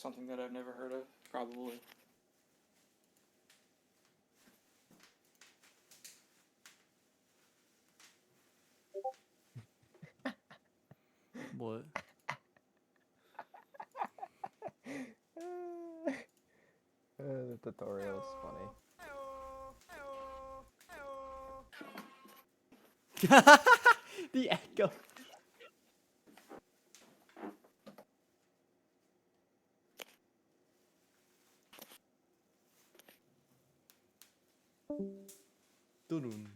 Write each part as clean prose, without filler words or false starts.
something that I've never heard of, probably. What? The tutorial is funny. The echo. Dun.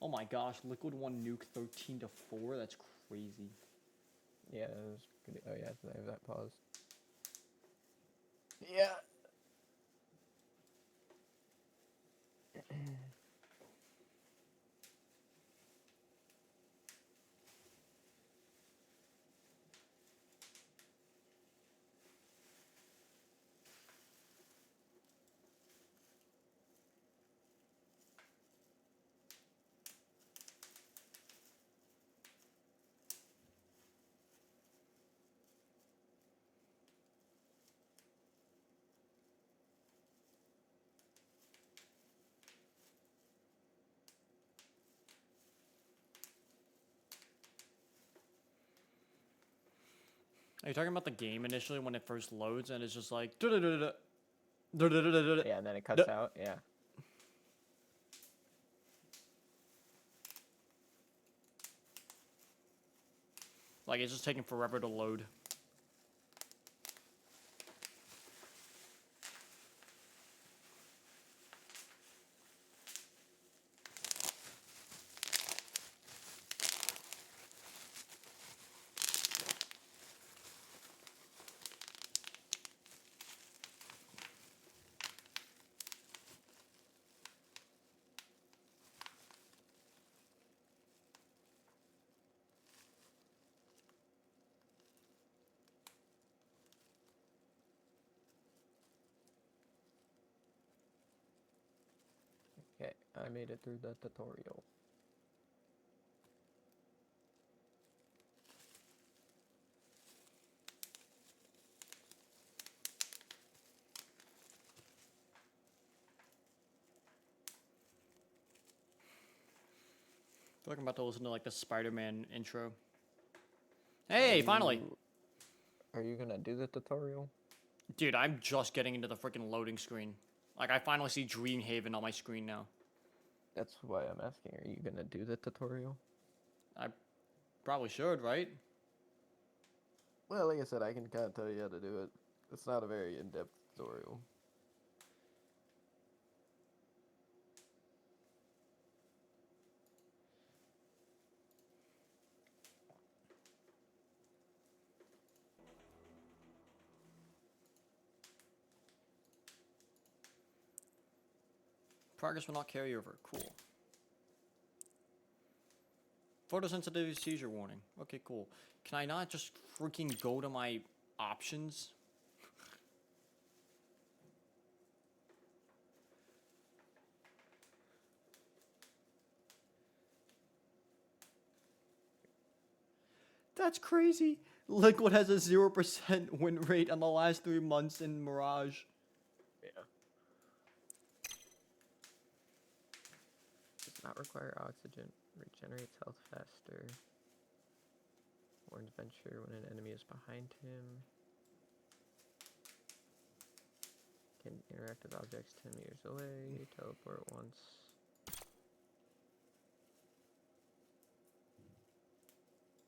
Oh my gosh, Liquid won nuke 13-4. That's crazy. Yeah, it was pretty. Oh yeah, I have that pause. Yeah. Are you talking about the game initially when it first loads and it's just like Yeah, and then it cuts out. Yeah. Like it's just taking forever to load. Okay, I made it through the tutorial. I feel like I'm about to listen to like the Spider-Man intro. Hey, finally! Are you gonna do the tutorial? Dude, I'm just getting into the freaking loading screen. Like I finally see Dreamhaven on my screen now. That's why I'm asking. Are you gonna do the tutorial? I probably should, right? Well, like I said, I can kind of tell you how to do it. It's not a very in-depth tutorial. Progress will not carry over. Cool. Photosensitivity seizure warning. Okay, cool. Can I not just freaking go to my options? That's crazy. Liquid has a 0% win rate on the last 3 months in Mirage. Yeah. Does not require oxygen. Regenerates health faster. Warns Venture when an enemy is behind him. Can interact with objects 10 meters away. Teleport once.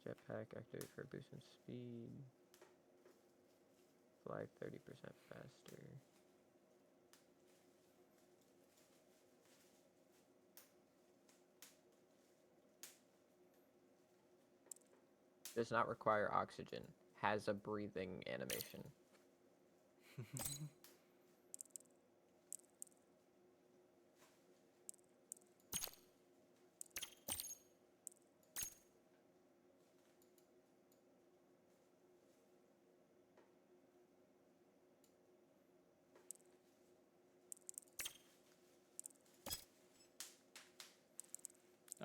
Jetpack activate for a boost in speed. Fly 30% faster. Does not require oxygen. Has a breathing animation.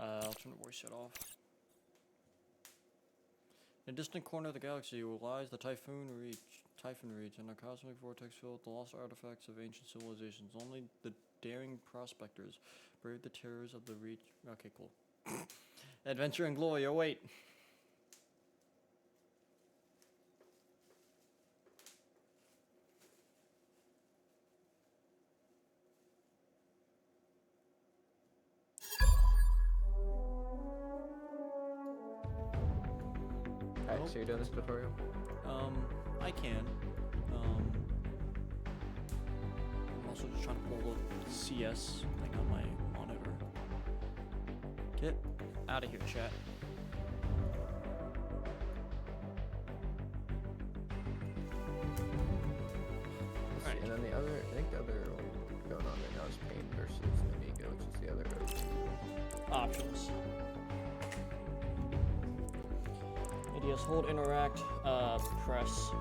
I'll turn the voice chat off. In a distant corner of the galaxy lies the Typhoon Reach, and a cosmic vortex filled with the lost artifacts of ancient civilizations. Only the daring prospectors brave the terrors of the Reach. Okay, cool. Adventure and glory await. Alright, so you're doing this tutorial? I can. I'm also just trying to pull the CS thing on my monitor. Get out of here, chat. Right. And then the other, I think the other one going on right now is Pain versus Amigo, which is the other options. ADS hold, interact, press.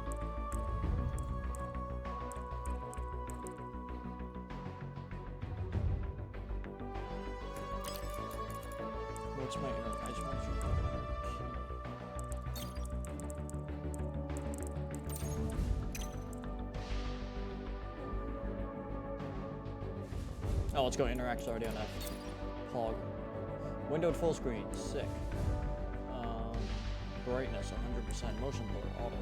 What's my interact? I just want to oh, let's go. Interact's already on F. Hog. Windowed full screen. Sick. Brightness 100%. Motion blur. Auto.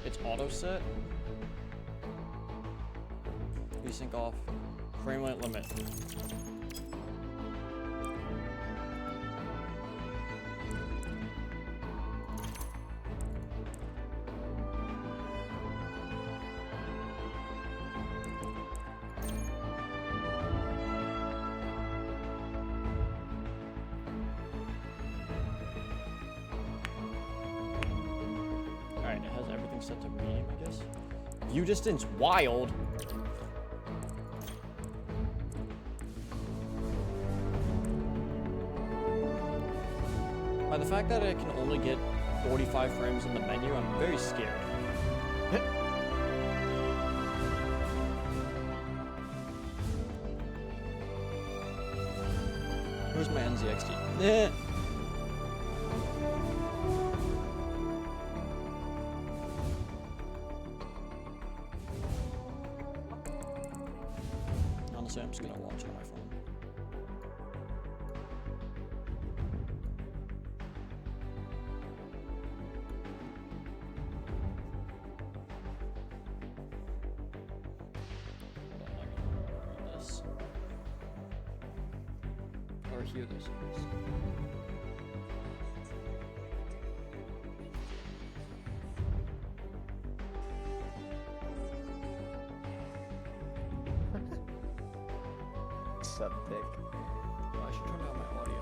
It's auto set. Desync off. Frame rate limit. Alright, it has everything set to medium, I guess. View distance wild. By the fact that it can only get 45 frames in the menu, I'm very scared. Where's my NZXT? Honestly, I'm just gonna watch it on my phone. Or hear this. Sup, dick. I should turn down my audio.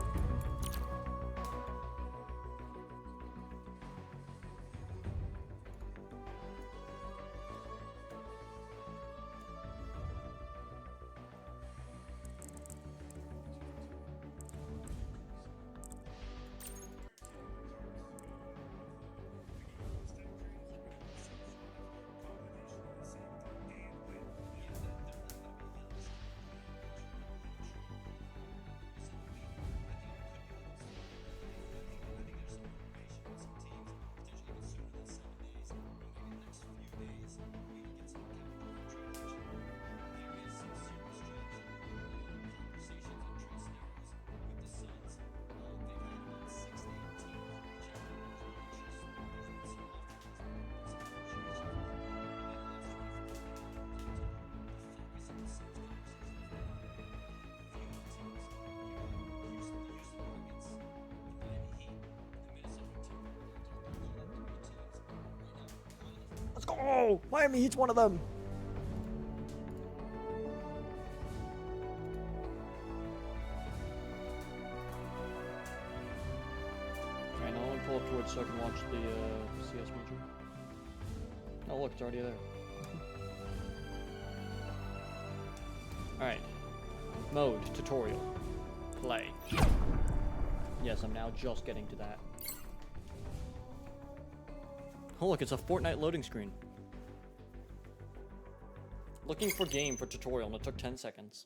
Oh, Miami hits one of them. Alright, now let me pull up towards so I can watch the CS major. Oh look, it's already there. Alright. Mode, tutorial. Play. Yes, I'm now just getting to that. Oh look, it's a Fortnite loading screen. Looking for game for tutorial, and it took 10 seconds.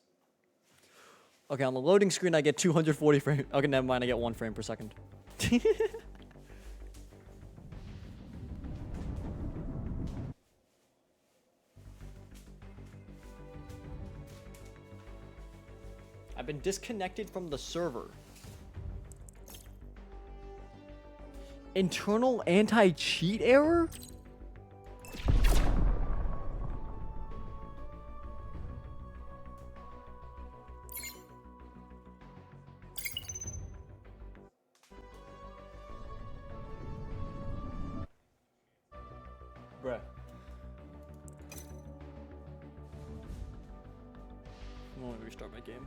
Okay, on the loading screen I get 240 frames. Okay, never mind, I get 1 frame per second. I've been disconnected from the server. Internal anti-cheat error? Bruh. I'm gonna restart my game.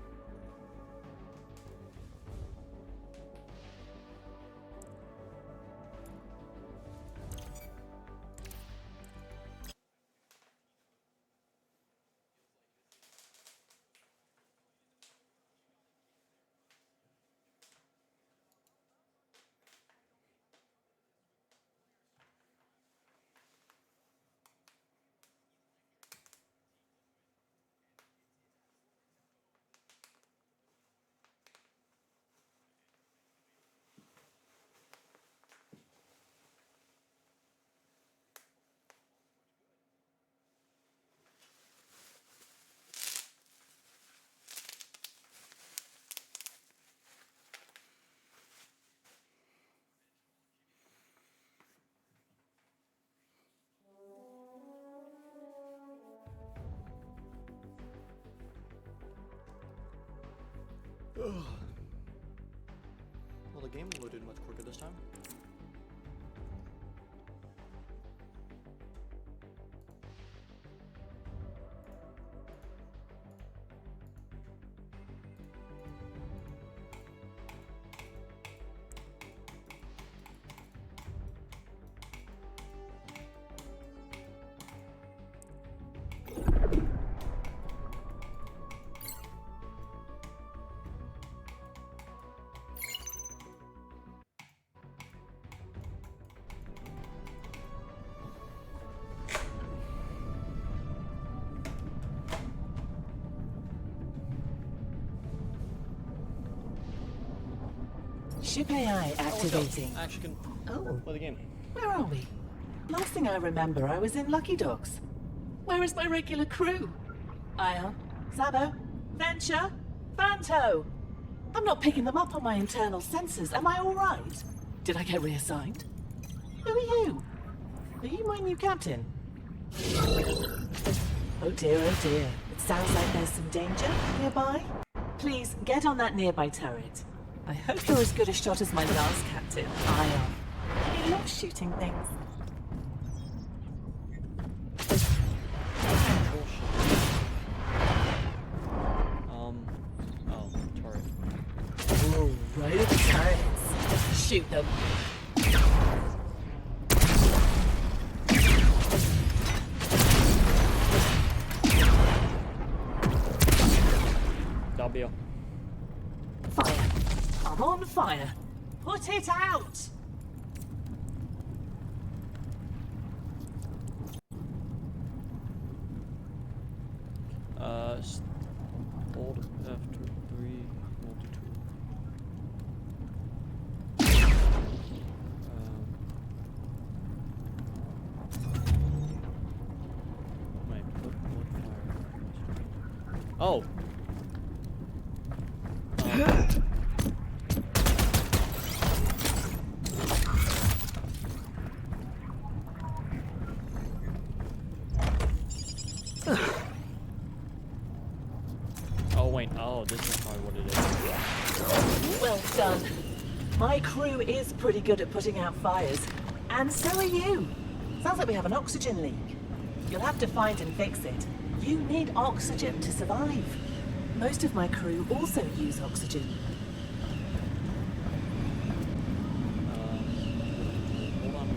Ugh. Well, the game loaded much quicker this time. Ship AI activating. I actually can Oh, play the game. where are we? Last thing I remember, I was in Lucky Dogs. Where is my regular crew? Ion, Zabo, Venture, Banto. I'm not picking them up on my internal sensors. Am I all right? Did I get reassigned? Who are you? Are you my new captain? Oh dear, oh dear. It sounds like there's some danger nearby. Please, get on that nearby turret. I hope you're as good a shot as my last captain, Ion. He loves shooting things. Oh, turret. Whoa, right at the turrets. Shoot them. W. Fire. I'm on fire. Put it out! Hold F3 multi-tool. Wait, put fire. Oh! Oh wait, oh, this is probably what it is. Well done. My crew is pretty good at putting out fires. And so are you. Sounds like we have an oxygen leak. You'll have to find and fix it. You need oxygen to survive. Most of my crew also use oxygen. Hold on.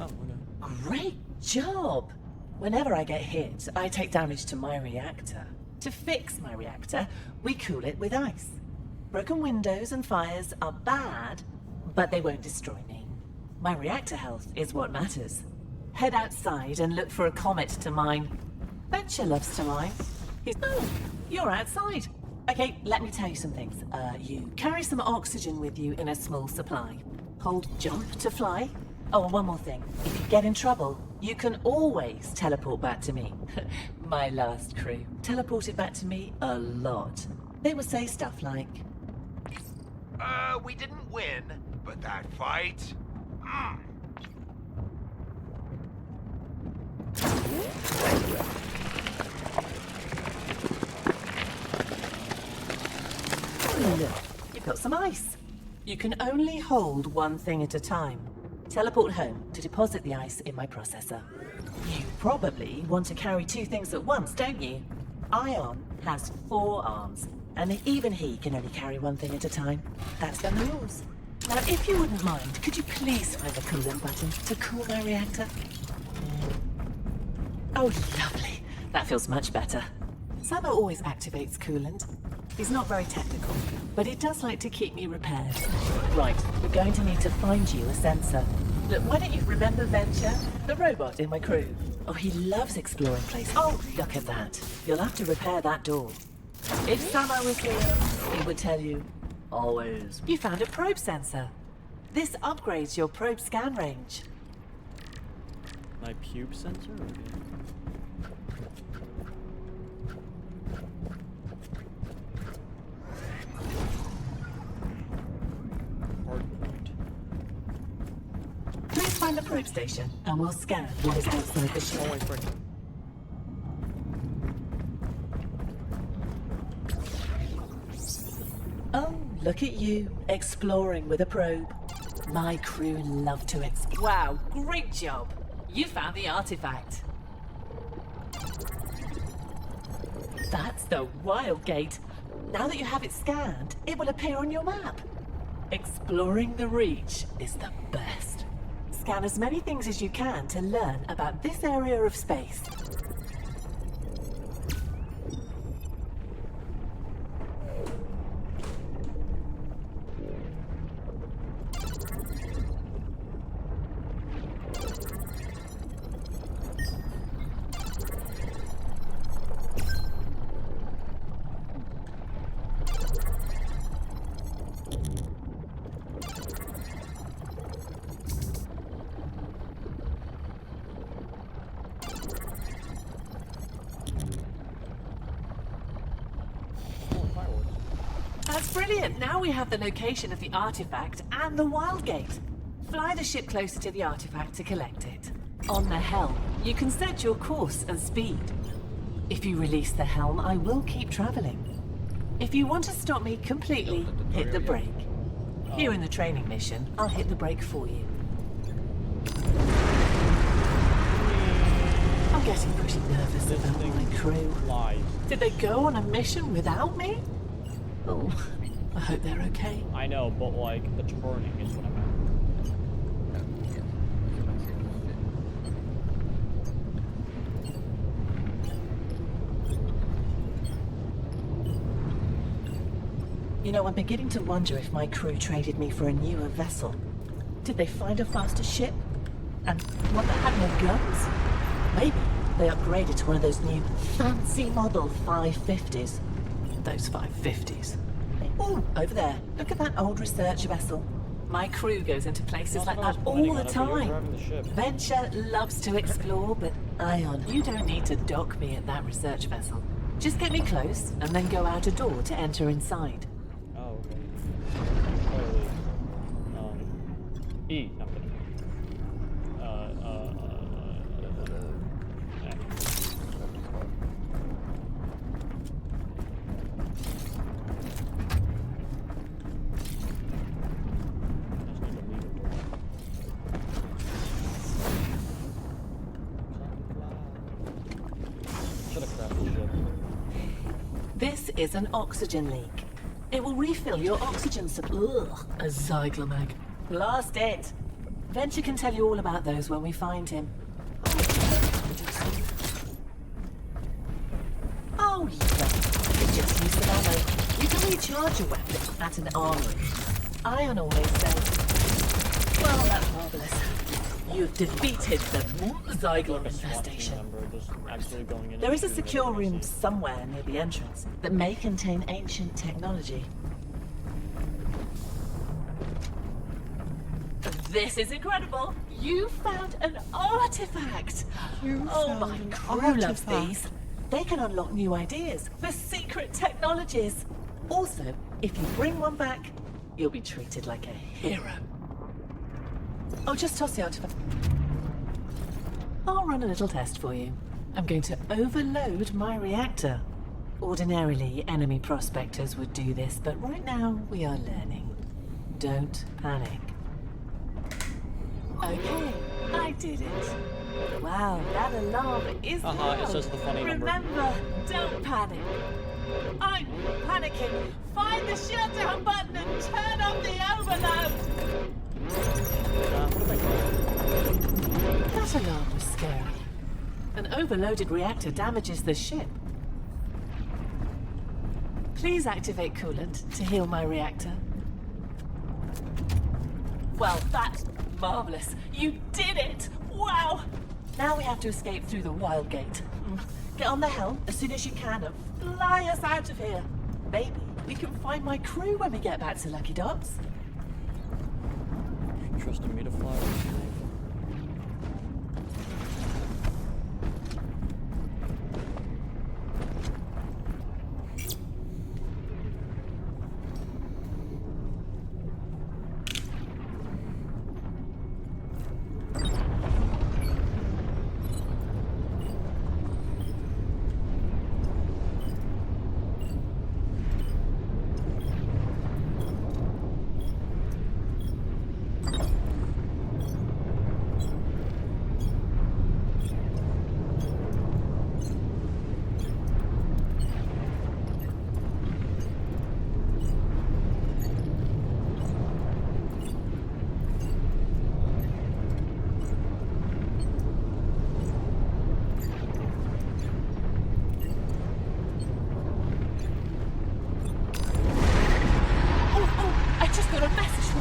Oh, okay. Great job! Whenever I get hit, I take damage to my reactor. To fix my reactor, we cool it with ice. Broken windows and fires are bad, but they won't destroy me. My reactor health is what matters. Head outside and look for a comet to mine. Venture loves to mine. Oh, you're outside. Okay, let me tell you some things. You carry some oxygen with you in a small supply. Hold jump to fly. Oh, and one more thing. If you get in trouble, you can always teleport back to me. My last crew teleported back to me a lot. They would say stuff like, We didn't win, but that fight... look, you've got some ice. You can only hold one thing at a time. Teleport home to deposit the ice in my processor. You probably want to carry two things at once, don't you? Ion has 4 arms, and even he can only carry one thing at a time. That's the rules. Now, if you wouldn't mind, could you please find the coolant button to cool my reactor? Oh, lovely. That feels much better. Summer always activates coolant. He's not very technical, but he does like to keep me repaired. Right, we're going to need to find you a sensor. Look, why don't you remember Venture, the robot in my crew? Oh, he loves exploring places. Oh, look at that. You'll have to repair that door. If Summer was here, he would tell you, always. You found a probe sensor. This upgrades your probe scan range. My pube sensor? Okay. Hardpoint. Please find the probe station, and we'll scan what is outside the ship. Oh, wait, frick. Oh, look at you, exploring with a probe. My crew love to explore. Wow, great job. You found the artifact. That's the Wildgate. Now that you have it scanned, it will appear on your map. Exploring the Reach is the best. Scan as many things as you can to learn about this area of space. That's brilliant. Now we have the location of the artifact and the Wildgate. Fly the ship closer to the artifact to collect it. On the helm, you can set your course and speed. If you release the helm, I will keep traveling. If you want to stop me completely, hit the brake. Here in the training mission, I'll hit the brake for you. I'm getting pretty nervous This about thing my crew. flies. Did they go on a mission without me? Oh, I hope they're okay. I know, but like, the turning is what I meant. You know, I'm beginning to wonder if my crew traded me for a newer vessel. Did they find a faster ship? And what, they had no guns? Maybe they upgraded to one of those new fancy model 550s. Those 550s. Oh, over there. Look at that old research vessel. My crew goes into places like that all the time. Venture loves to explore, but Ion, you don't need to dock me at that research vessel. Just get me close and then go out a door to enter inside. Oh, okay. E, I'm kidding. This is an oxygen leak. It will refill your oxygen supply. Ugh, a Zyglomag. Blast it! Venture can tell you all about those when we find him. Oh, yeah. You just use some ammo. You can recharge your weapon at an armory. Ion always says, well, that's marvelous. You've defeated the Zyglom infestation. There is a secure room somewhere near the entrance that may contain ancient technology. This is incredible! You found an artifact! Oh, my crew loves these. They can unlock new ideas for secret technologies. Also, if you bring one back, you'll be treated like a hero. Oh, just toss the artifact. I'll run a little test for you. I'm going to overload my reactor. Ordinarily, enemy prospectors would do this, but right now we are learning. Don't panic. Okay, I did it. Wow, that alarm is loud. It says the funny number. Remember, don't panic. I'm panicking. Find the shutdown button and turn off the overload. That alarm was scary. An overloaded reactor damages the ship. Please activate coolant to heal my reactor. Well, that's marvelous. You did it! Wow! Now we have to escape through the Wildgate. Get on the helm as soon as you can and fly us out of here. Maybe we can find my crew when we get back to Lucky Docks. Trusting me to fly.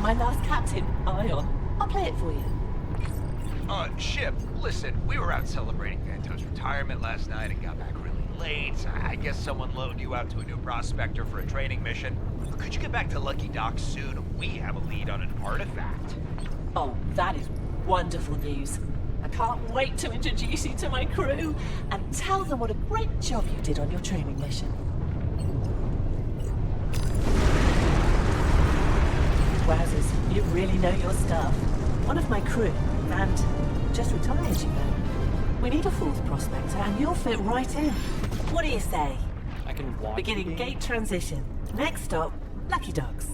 My last captain, Ion. I'll play it for you. Ship, listen, we were out celebrating Vanto's retirement last night and got back really late. I guess someone loaned you out to a new prospector for a training mission. Could you get back to Lucky Docks soon? We have a lead on an artifact. Oh, that is wonderful news. I can't wait to introduce you to my crew and tell them what a great job you did on your training mission. Wowzers, you really know your stuff. One of my crew, and just retired, you know. We need a fourth prospector, and you'll fit right in. What do you say? I can walk. Beginning gate transition. Next stop, Lucky Docks.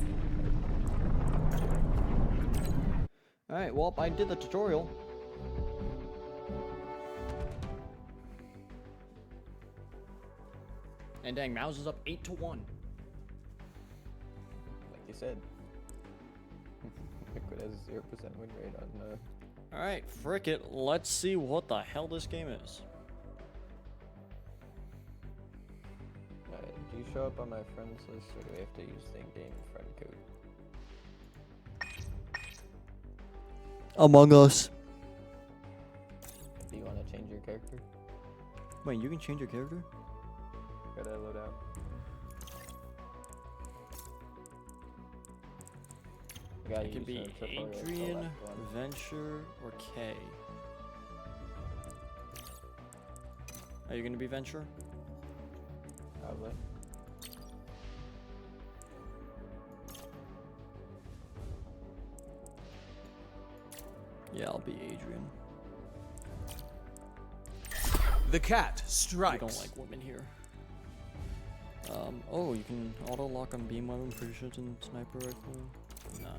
Alright, well, I did the tutorial. And dang, Mouse is up 8-1. Like you said. Liquid has 0% win rate on Alright, frick it. Let's see what the hell this game is. Alright, do you show up on my friends list or do we have to use the in-game friend code? Among Us. Do you want to change your character? Wait, you can change your character? Gotta load out. It can be Adrian, Venture, or K. Are you gonna be Venture? Probably. Yeah, I'll be Adrian. The cat I strikes. don't like women here. Oh, you can auto lock on beam weapon, precision sniper rifle. Nah.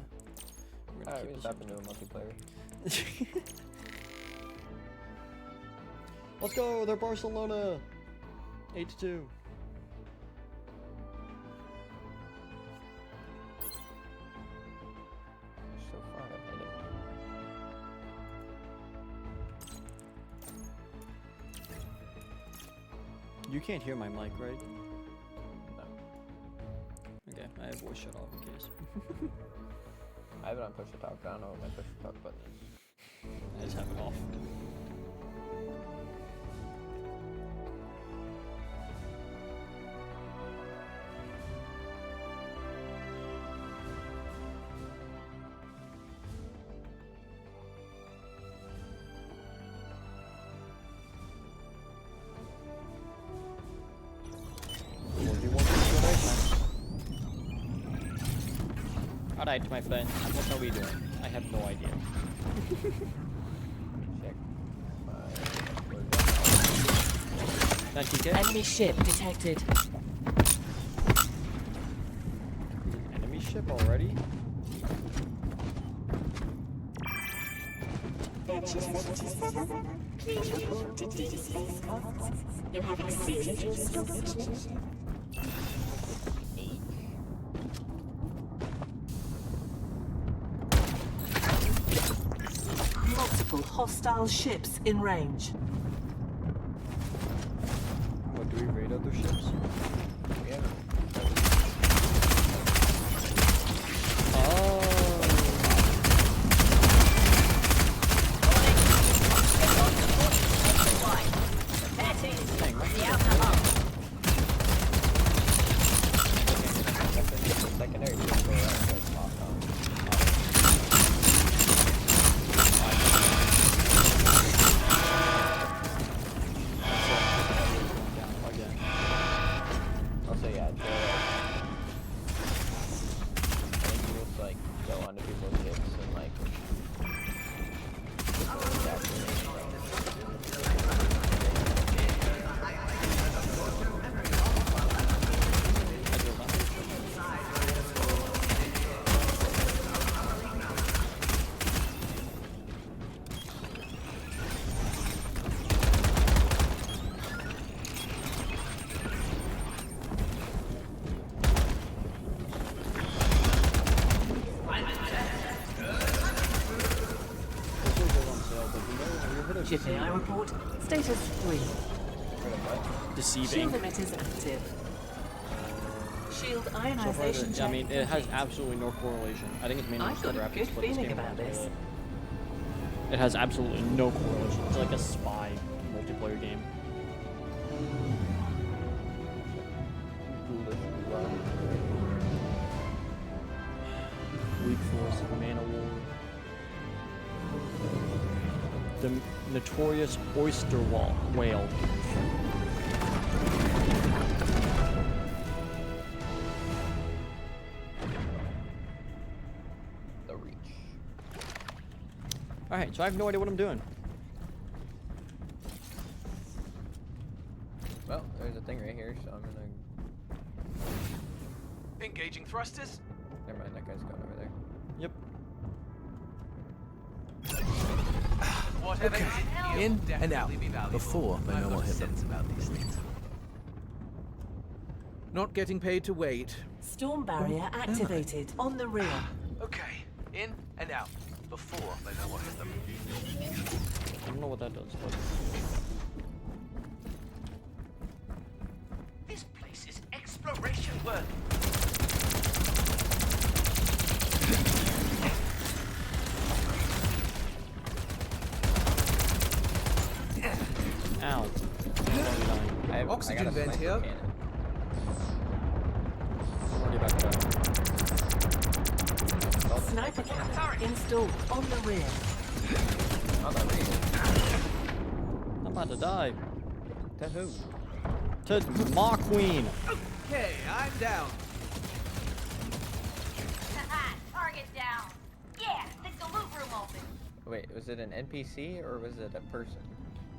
We're gonna Alright, keep we this stop into a multiplayer. Let's go, they're Barcelona! 8-2. so far. I've hit him. You can't hear my mic, right? No. Okay, I have voice shut off in case. I have it on push to talk, but I don't know what my push to talk button is. I just have it off. Alright, my friend, what are we doing? I have no idea. Check my... Thank you, kid. Enemy ship detected. Enemy ship already? Multiple hostile ships in range. What, do we raid other ships? We haven't. Oh. Dang, my Secondary vehicle is locked on. again. Also, yeah, I think you just like go onto people's ships and like. Ship AI report. Status 3. Deceiving. Shield emitters active. Shield So far, ionization I check mean, it has complete. absolutely no correlation. I think it's mainly I've just the got a graphics, good but this feeling game about has this. It has absolutely no correlation. It's like a spy multiplayer game. Weak Force, Mana War. The notorious oyster whale. The reach. Alright, so I have no idea what I'm doing. Well, there's a thing right here, so I'm gonna. Engaging thrusters. Never mind, that guy's going over there. Yep. Whatever Okay, it is, in it'll and out definitely be valuable. before they I've know got what a hit them. sense about these things. Not getting paid to wait. Storm barrier activated on the rear. Okay, in and out before they know what hit them. I don't know what that does, but This place is exploration worthy. ow. I have Oxygen I got a vent sniper here. cannon. I'm already about to die. Sniper cannon installed on the rear. Oh, that reach. I'm about to die. To who? To Ma Queen. Okay, I'm down. Target down. Yeah, stick the loot room open. Wait, was it an NPC or was it a person?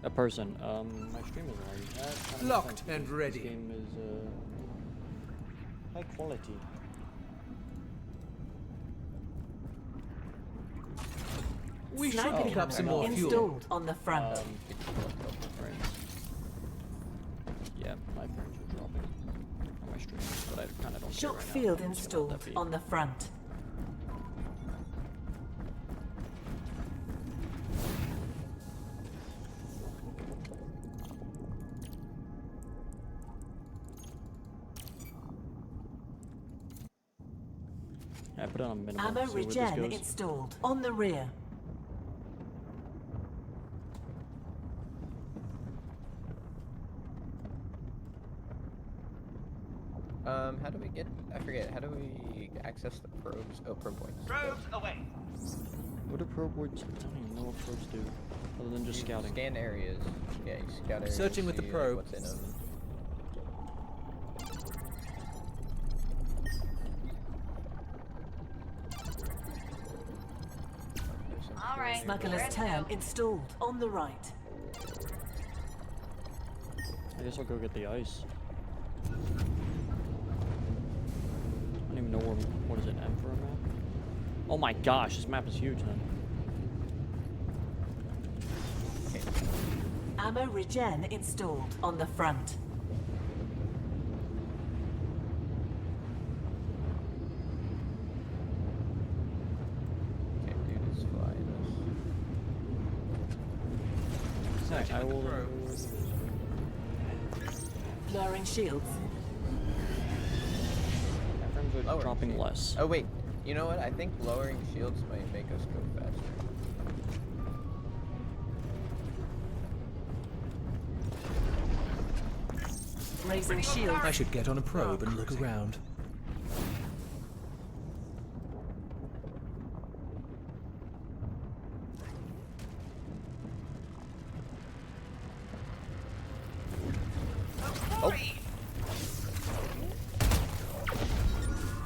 A person. My stream isn't already. That kind of Locked makes sense and because ready. This game is high quality. We should Sniper pick up some cannon more fuel. installed on the front. Frames. Yeah, my frames are dropping on my stream, but I kind of don't care Shock right now. field I'm just gonna let installed that be. on the front. Yeah, put it on minimum. Ammo See where this regen goes. installed. On the rear. How do we get? I forget. How do we access the probes? Oh, probe points. Probes away. What do probe words? I don't even know what probes do, other than just You scouting. Scan areas. Yeah, you scout areas. Searching with the see, probe. What's in them? All right. Smuggler's Where to? turn installed. On the right. I guess I'll go get the ice. I don't even know what is it, Emperor map? Oh my gosh, this map is huge then. Ammo regen installed. On the front. Can't do this fly this. Alright, I will. Lowering shields. Friends are Lowering dropping shields. less. Oh wait, you know what? I think lowering shields might make us go faster. Raising shield. I should get on a probe and look around.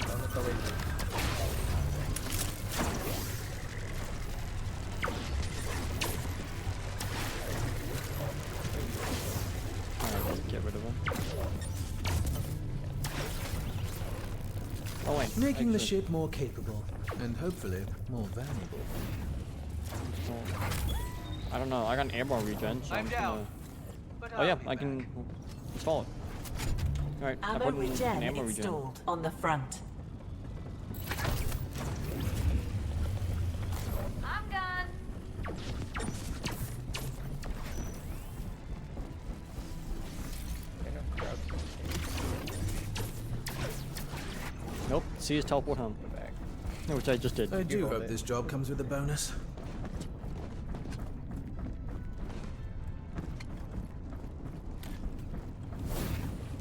Don't let the lasers. Alright, get rid of him. Oh wait. Making the actually- ship more capable, and hopefully more valuable. I don't know. I got an airborne regen, so I'm I'm down. gonna. But Oh yeah, I'll be I can back. install it. Alright, I Ammo put in regen an ammo regen. installed. On the front. I'm gone. Nope. See his teleport home. Go back. Which I just did. I do hold hope it. this job comes with a bonus.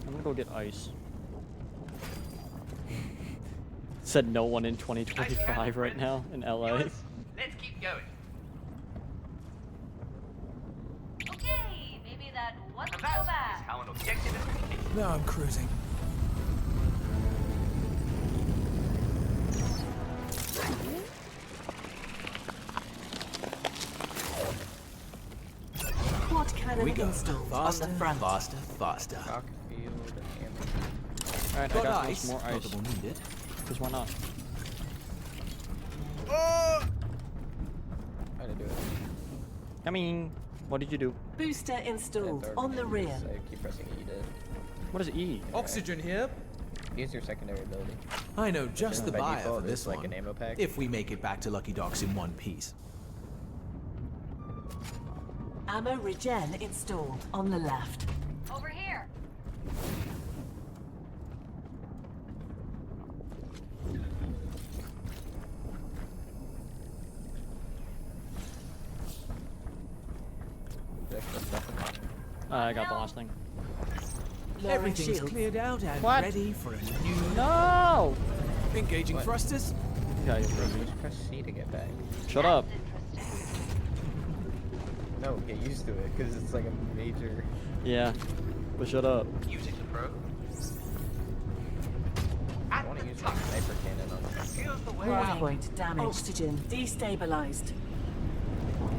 I'm gonna go get ice. Said no one in 2025 right now in LA. Yours? Let's keep going. Okay, maybe that wasn't And so that is bad. how an objective is communicated. Now I'm cruising. Quad cannon We go installed. faster, on the front. faster, faster. Rock field and Alright, I Got got ice. some more Not ice. that we'll need it. Because why not? how to do it. I mean, what did you do? Booster installed. It's On the already- rear. so keep pressing E to What is E? Oxygen here. use your secondary ability. I know just the By buyer default, for this it's like one. an ammo pack. If we make it back to Lucky Docks in one piece. Ammo regen installed. On the left. Over here. There's extra stuff in there. I got the last thing. Lowering Everything's shields. cleared out and What? ready for a new... No! Engaging What? thrusters. Yeah, you're right. Just press C to get back. Shut up. That's interesting. No, get used to it, because it's like a major... Yeah, but shut up. Using the probe. I At want to the use my top. sniper cannon on this. Here's the way. Hard point damaged. Oxygen destabilized.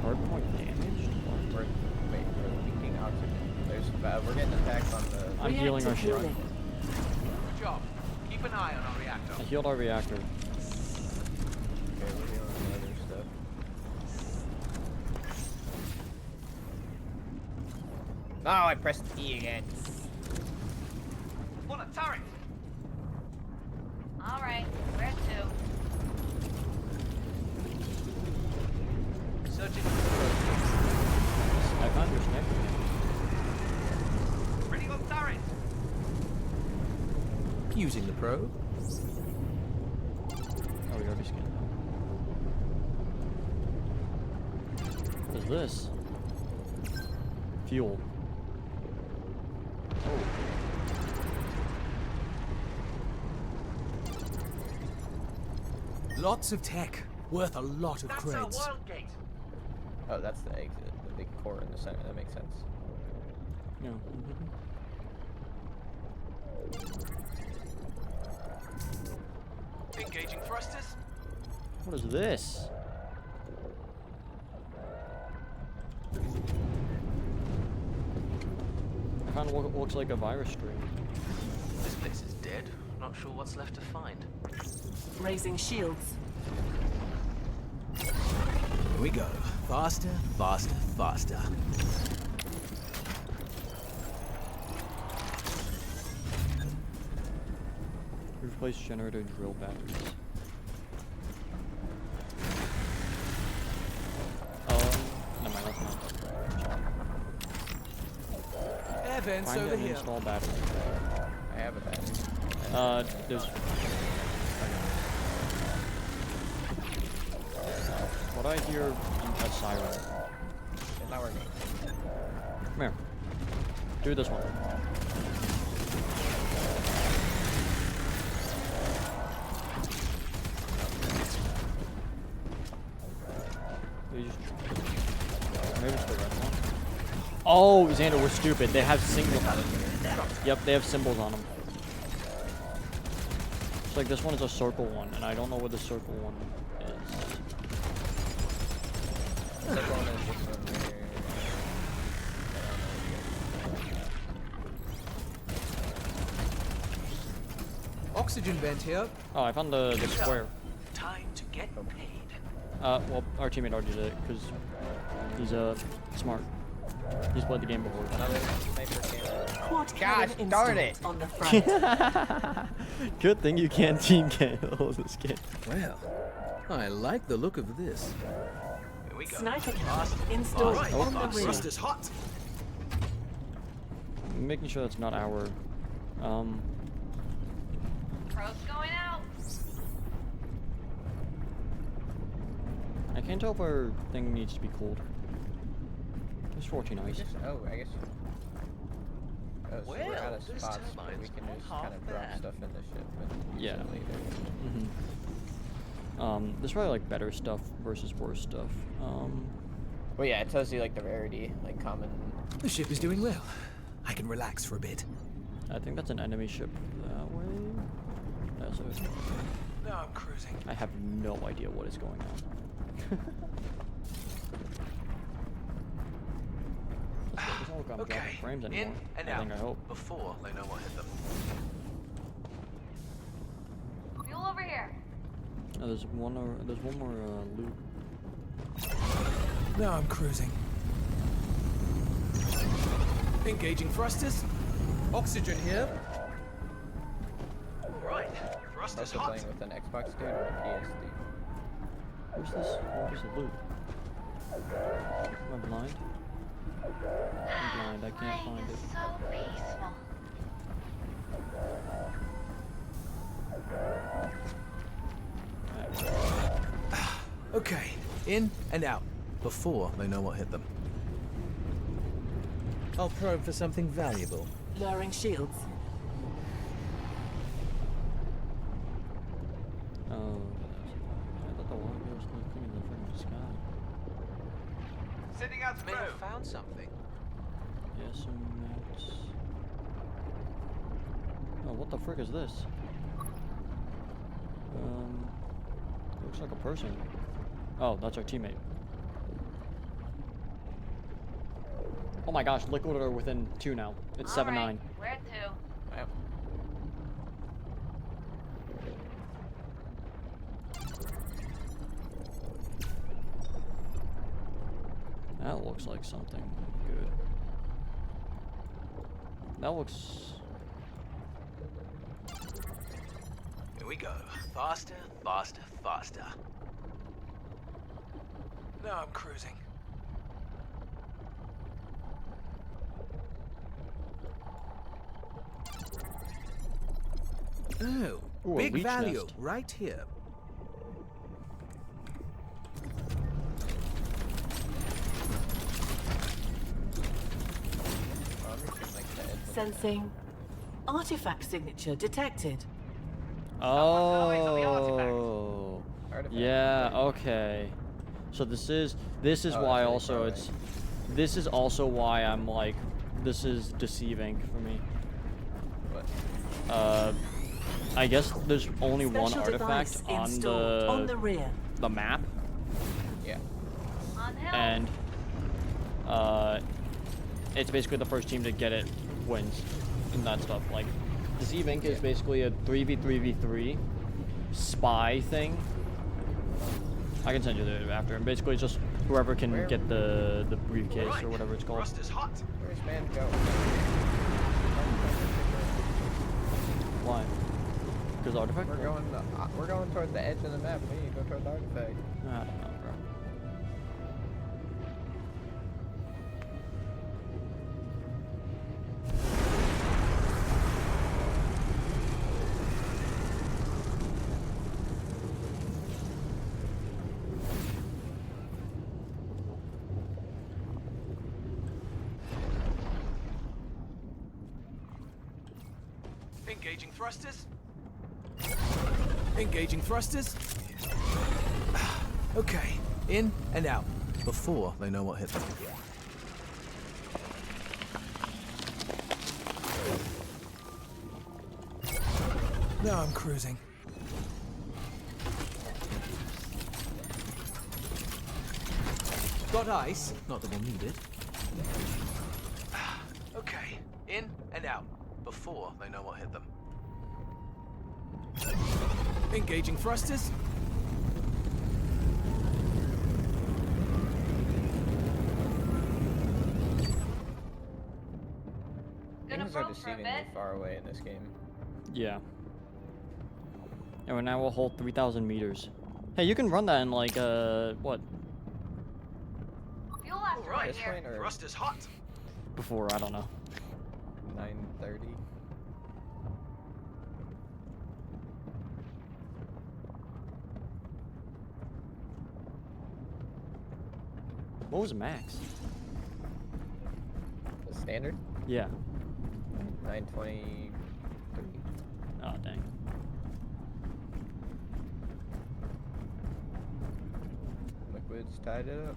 Hardpoint damaged? We're, wait, we're leaking oxygen. There's, we're getting attacked on the... I'm healing our Reactor ship. healing. Good job. Keep an eye on our reactor. I healed our reactor. Okay, we're dealing with other stuff. Oh, I pressed E again. On a turret. All right, where to? Searching. I found your sniper. Ready on turret. Using the probe. Oh, we already scanned that. What is this? Fuel. Oh. Lots of tech. Worth a lot of That's our creds. Wildgate. Oh, that's the exit. The big core in the center. That makes sense. Yeah. Engaging thrusters. What is this? Kind of looks like a virus strain. This place is dead. Not sure what's left to find. Raising shields. Here we go. Faster, faster, faster. Replace generator drill batteries. Never mind, that's not. Air vents Find over and here. install battery. I have a battery. There's. What I hear a siren. It's not working. Come here. Do this one. Maybe it's the red one. Oh, Xander, we're stupid. They have symbols. Yep, they have symbols on them. It's like this one is a circle one, and I don't know what the circle one is. Circle one is this one here. Oxygen vent here. Oh, I found the square. Time to get paid. Well, our teammate already did it because he's smart. He's played the game before. Another sniper camera. Quad Gosh, cannon darn installed it. on the front. Good thing you can't team kill this kid. Well, I like the look of this. Here we go. Sniper cannon installed Right. on the Fast. rear. Thruster's hot. I'm making sure that's not our. Pro's going out. I can't tell if our thing needs to be cooled. There's 14 We ice. just, oh, I guess. Oh, so we're Well, out of this spots, but we turbine's can not just half kind of drop bad. stuff in the ship and use Yeah. it later. There's probably like better stuff versus worse stuff. Well, yeah, it tells you like the rarity, like common. The ship is doing well. I can relax for a bit. I think that's an enemy ship that way. That's it. Now I'm cruising. I have no idea what is going on. Doesn't look like I'm dropping frames in anymore. and I out. think I hope. Before they know what hit them. Fuel over here. No, there's one more loot. Now I'm cruising. Engaging thrusters. Oxygen here. Right. Thruster's Also hot. playing with an Xbox dude or a PSD. Where's this? Where's the loot? Am I blind? I'm blind. I can't Flying find is it. so peaceful. Okay, in and out. Before they know what hit them. I'll probe for something valuable. Lowering shields. Oh, I thought the water was looking in the freaking sky. Sending out May through. have found something. Yes, mates. Oh, what the frick is this? Looks like a person. Oh, that's our teammate. Oh my gosh, liquid are within 2 now. It's 7-9. Alright, we're at 2. Wow. That looks like something good. That looks... Here we go. Faster, faster, faster. Now I'm cruising. Oh, Ooh, a big leech value nest. right here. Sensing. Artifact signature detected. Oh. Artifact. Yeah, okay. So this is Oh, why that's really also far it's this is also why I'm like this is deceiving for me. What? I guess there's only one Special artifact device on installed on the rear. the map, Yeah. On hill. and it's basically the first team to get it wins and that stuff. Like deceiving is basically a 3v3v3 spy thing. I can send you the after, and basically it's just whoever can Where- get the briefcase or whatever it's called. Rust is hot. Where's man go? Why? Because artifact? We're going towards the edge of the map. We need to go towards the artifact. I don't know, bro. Engaging thrusters. Engaging thrusters. Okay, in and out before they know what hit them. Now I'm cruising. Got ice, not that we'll need it. Okay, in and out before they know what hit them. Engaging thrusters. Gonna Things are probe for a deceivingly bit. far away in this game. Yeah. And now we'll hold 3,000 meters. Hey, you can run that in like what? Fuel asteroid Right. This here. point or Rust is hot. Before, I don't know. 9:30? What was max? The standard? Yeah. 9:23. Oh dang. Liquids tied it up.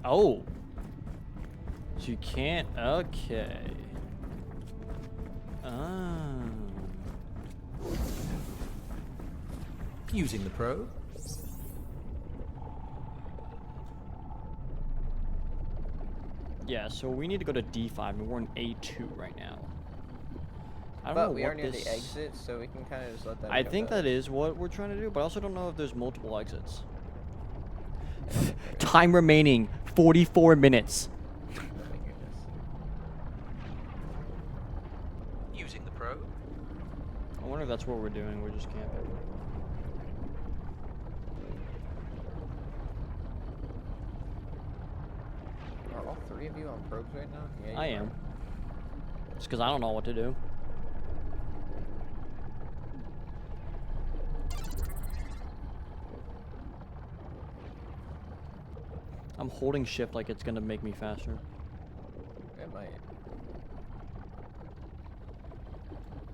Oh. So you can't. Okay. Ah. Using the probe. Yeah. So we need to go to D5, and we're in A2 right now. I don't But know we what are near this. the exit, so we can kind of just let that. I go think by. that is what we're trying to do, but I also don't know if there's multiple exits. Time remaining 44 minutes. Oh my goodness. Using the probe. I wonder if that's what we're doing. We're just camping. Are all three of you on probes right now? Yeah, I you am. are. It's because I don't know what to do. I'm holding shift like it's gonna make me faster. It might.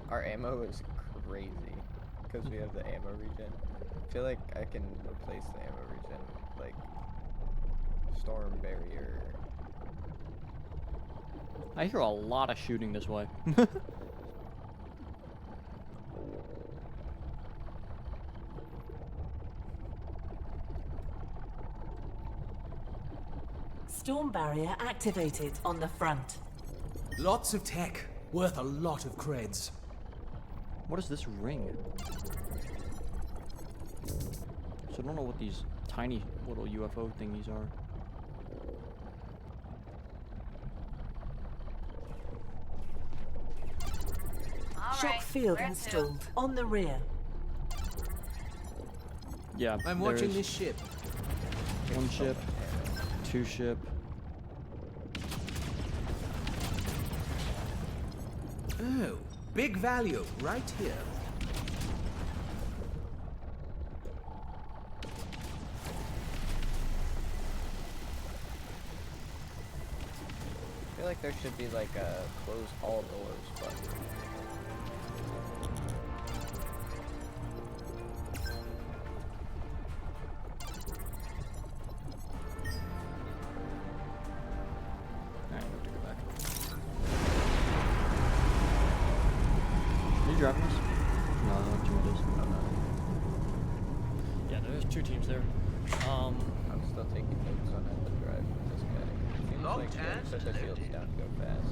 Our ammo is crazy because we have the ammo regen. I feel like I can replace the ammo regen with like storm barrier. I hear a lot of shooting this way. Storm barrier activated on the front. Lots of tech, worth a lot of creds. What is this ring? So I don't know what these tiny little UFO thingies are. All Shock right, field we're at two. installed on the rear. Yeah, I'm watching there's this ship. one ship, two ship. Oh, big value right here. like there should be like a close all doors button. Alright, we have to go back. Are you driving us? No, I don't know what I'm not. Yeah, there's 2 teams there. I'm still taking notes on how to drive with this guy. Seems Locked like and set the shields loaded. down to go fast.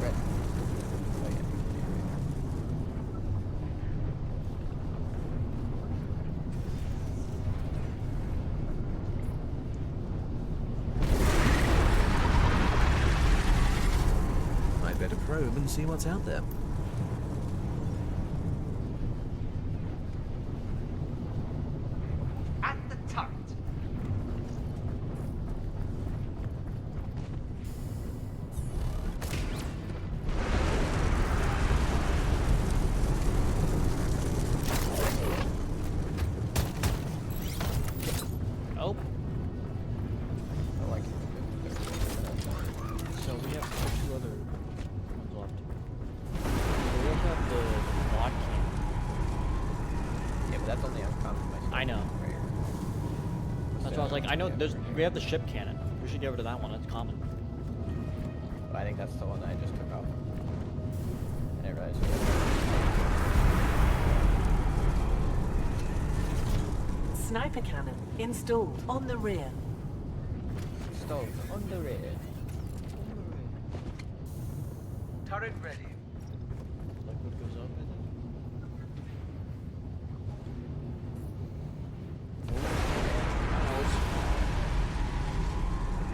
Red. Oh, yeah. I better probe and see what's out there. At the turret. Oh, I like it. so we have 2 other ones left. So we also have the block cam. Yeah, but that's only uncommon. I know. Right here. That's why I was like, I know we have the ship cannon. We should get rid of that one. That's common. But I think that's the one that I just took off. I didn't realize. Sniper cannon installed on the rear. Stove on the rear. Turret ready. Like what goes up, I think.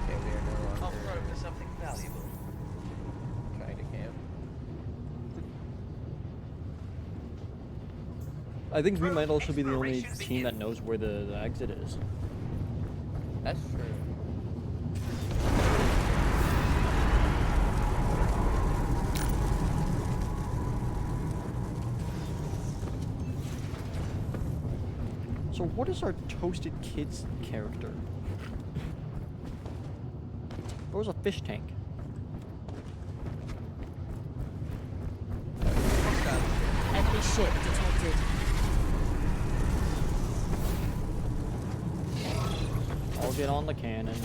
Okay, we are no I'll longer probe for something valuable. trying to camp. I think we might also be the only team that knows where the exit is. That's true. So what is our Toasted Kids character? There was a fish tank. Enemy ship detected. I'll get on the cannon.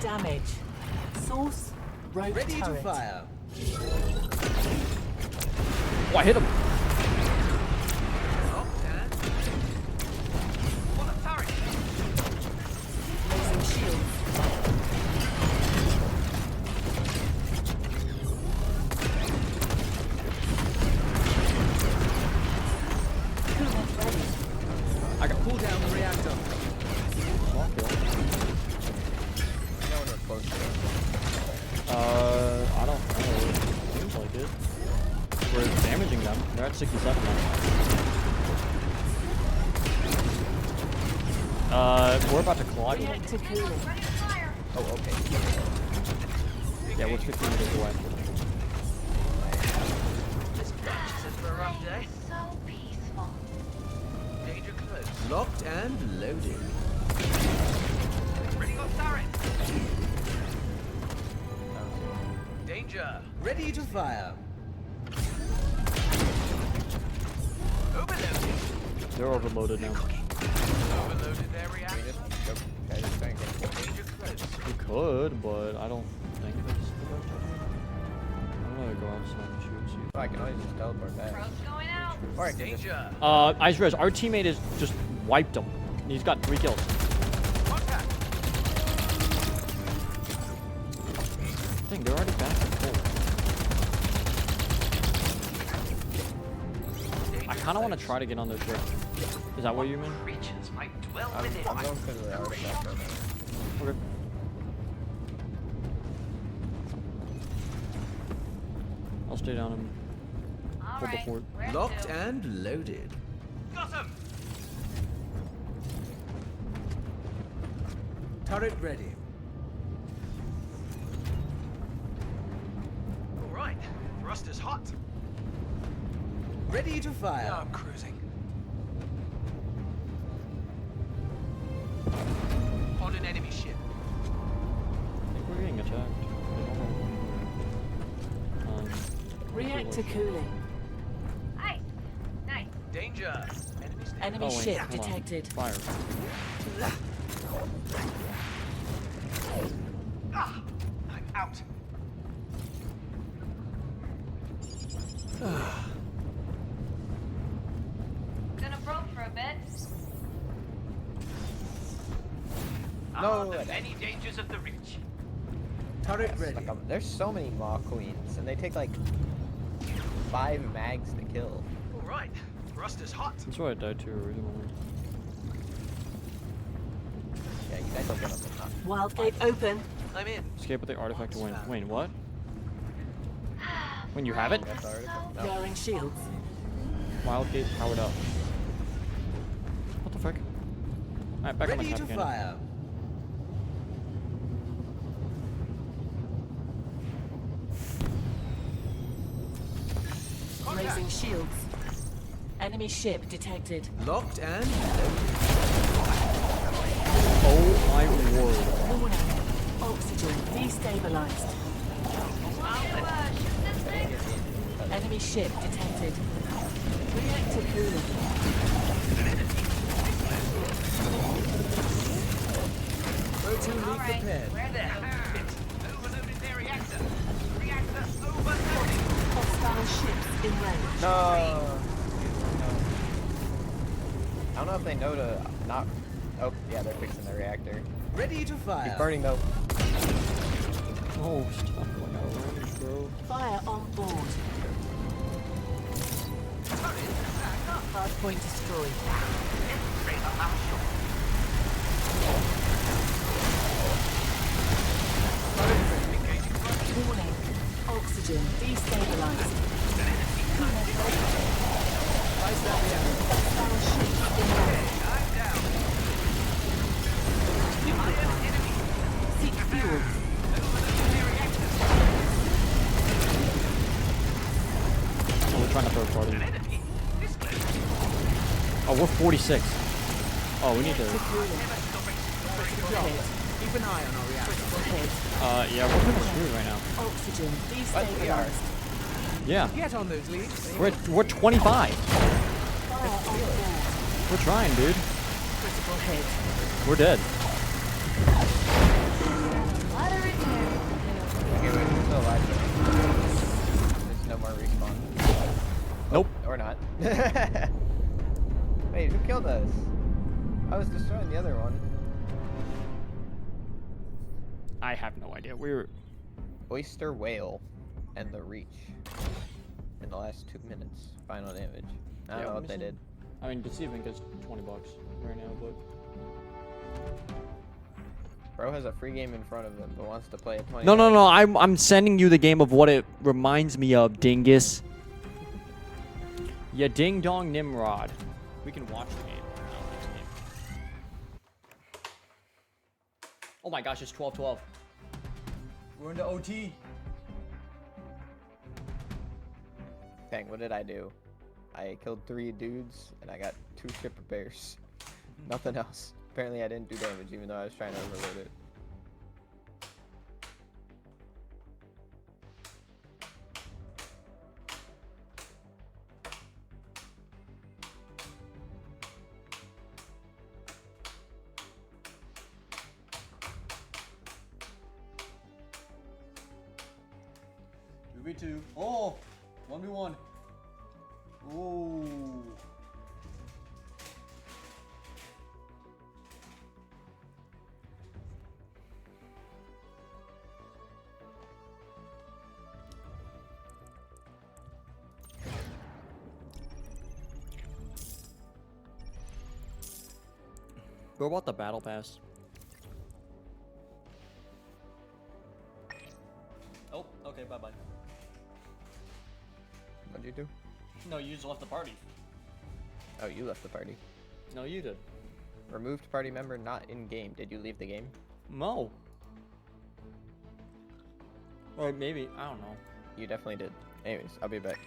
Damage. Source, rogue Ready to turret. fire. Oh, I hit him! Locked and On the turret. Raising shields. Coolant ready. I got pull down the reactor. No one was close to it. I don't know. Seems like it. We're damaging them. They're at 67 now. We're about to collide with them. Reactor cooling. Ready to fire. Oh, okay. Yeah, we're 15 meters away. This batch is in for a rough day. So peaceful. Danger close. Locked and loaded. Ready on turret. Danger. Ready to fire. Overloaded. They're overloaded now. Overloaded their We reactor. just go try to try and get Danger close. We could, but I don't think that's the best idea. I'm gonna go outside and shoot. See. Oh, I can always just teleport back. Road's going out. Or I can just Danger. Ice Res, our teammate has just wiped him. He's got 3 kills. Contact. Dang, they're already back in full. I kind of want to try to get on their ship. Is that what you mean? Creatures might dwell I'm within. going for the artifact right now. Okay. I'll stay down and All hold the right. fort. Where Locked to? and loaded. Got him. Turret ready. All right. Thruster's hot. Ready to No, fire. I'm cruising. On an enemy ship. I think we're getting attacked. I don't know. Reactor cooling. Nice. Nice. Danger. Enemies near. Enemy Oh, wait, ship hold on. detected. Fire. I'm out. Gonna broke for a bit. No, The that- many dangers of the reach. Turret ready. Like, there's so many Maw Queens, and they take like 5 mags to kill. All right. Thruster's hot. That's why I died too originally. Yeah, you guys don't get them enough. Wildgate open. I'm in. Escape with the artifact to win. Found. Wait, what? When you have it? That's already no. Lowering shields. Wildgate powered up. What the fuck? Alright, back on my Ready top to again. fire. Raising shields. Enemy ship detected. Locked and Oh my word. Warning. Oxygen destabilized. Shoot this thing. Enemy ship detected. Reactor cooling. proton leak Alright, prepared. where the hell? Overloaded their reactor. Reactor overloaded. Hostile ships in range. No. I don't know if they know to not. Oh, yeah, they're fixing the reactor. Ready to He's fire. burning though. Oh, stop going out of range, bro. Fire on board. Hardpoint destroyed. Warning. Oxygen destabilized. Hostile ships in range. Seek fuel. Oh, we're trying to third party. Oh, we're 46. Oh, we need to. Critical hit. Keep an eye on our reactor. Critical hit. Yeah, we're kind of screwed right now. Oxygen What? We are. destabilized. Yeah, Get on those leads. we're 25. Fire on board. We're trying, dude. Critical hit. We're dead. Ladder repaired. Okay, wait, we're still alive. There's no more respawn. Nope. Or not. Wait, who killed us? I was destroying the other one. I have no idea. We're. Oyster Whale and the Reach. In the last 2 minutes. Final damage. I don't know what they did. I mean, deceiving gets $20 right now, but. Bro has a free game in front of him, but wants to play a 20. No. I'm sending you the game of what it reminds me of, dingus. Yeah, ding dong Nimrod. We can watch the game. Oh my gosh, it's 12-12. We're into OT. Dang, what did I do? I killed 3 dudes and I got 2 ship repairs. Nothing else. Apparently I didn't do damage even though I was trying to overload it. V2. Oh! 1v1. Oh. What about the battle pass? Oh, okay, bye-bye. What'd you do? No, you just left the party. Oh, you left the party. No, you did. Removed party member not in game. Did you leave the game? No. Or maybe, I don't know. You definitely did. Anyways, I'll be back.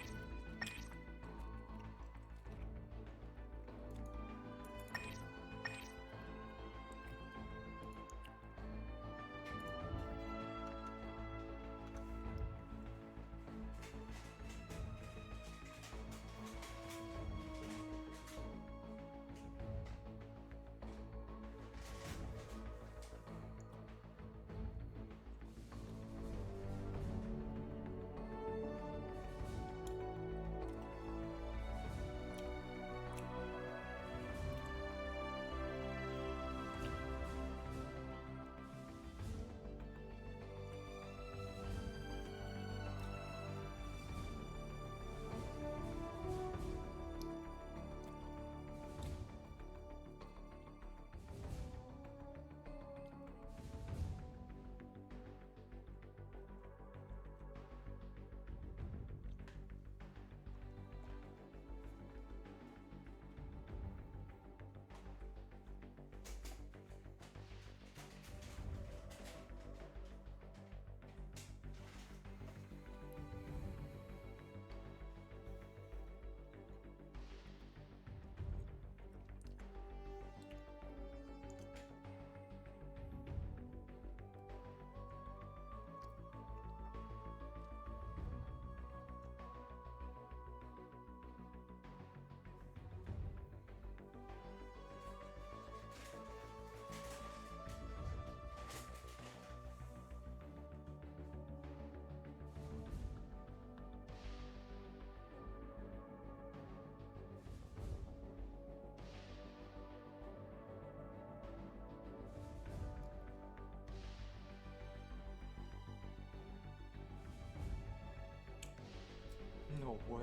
No way.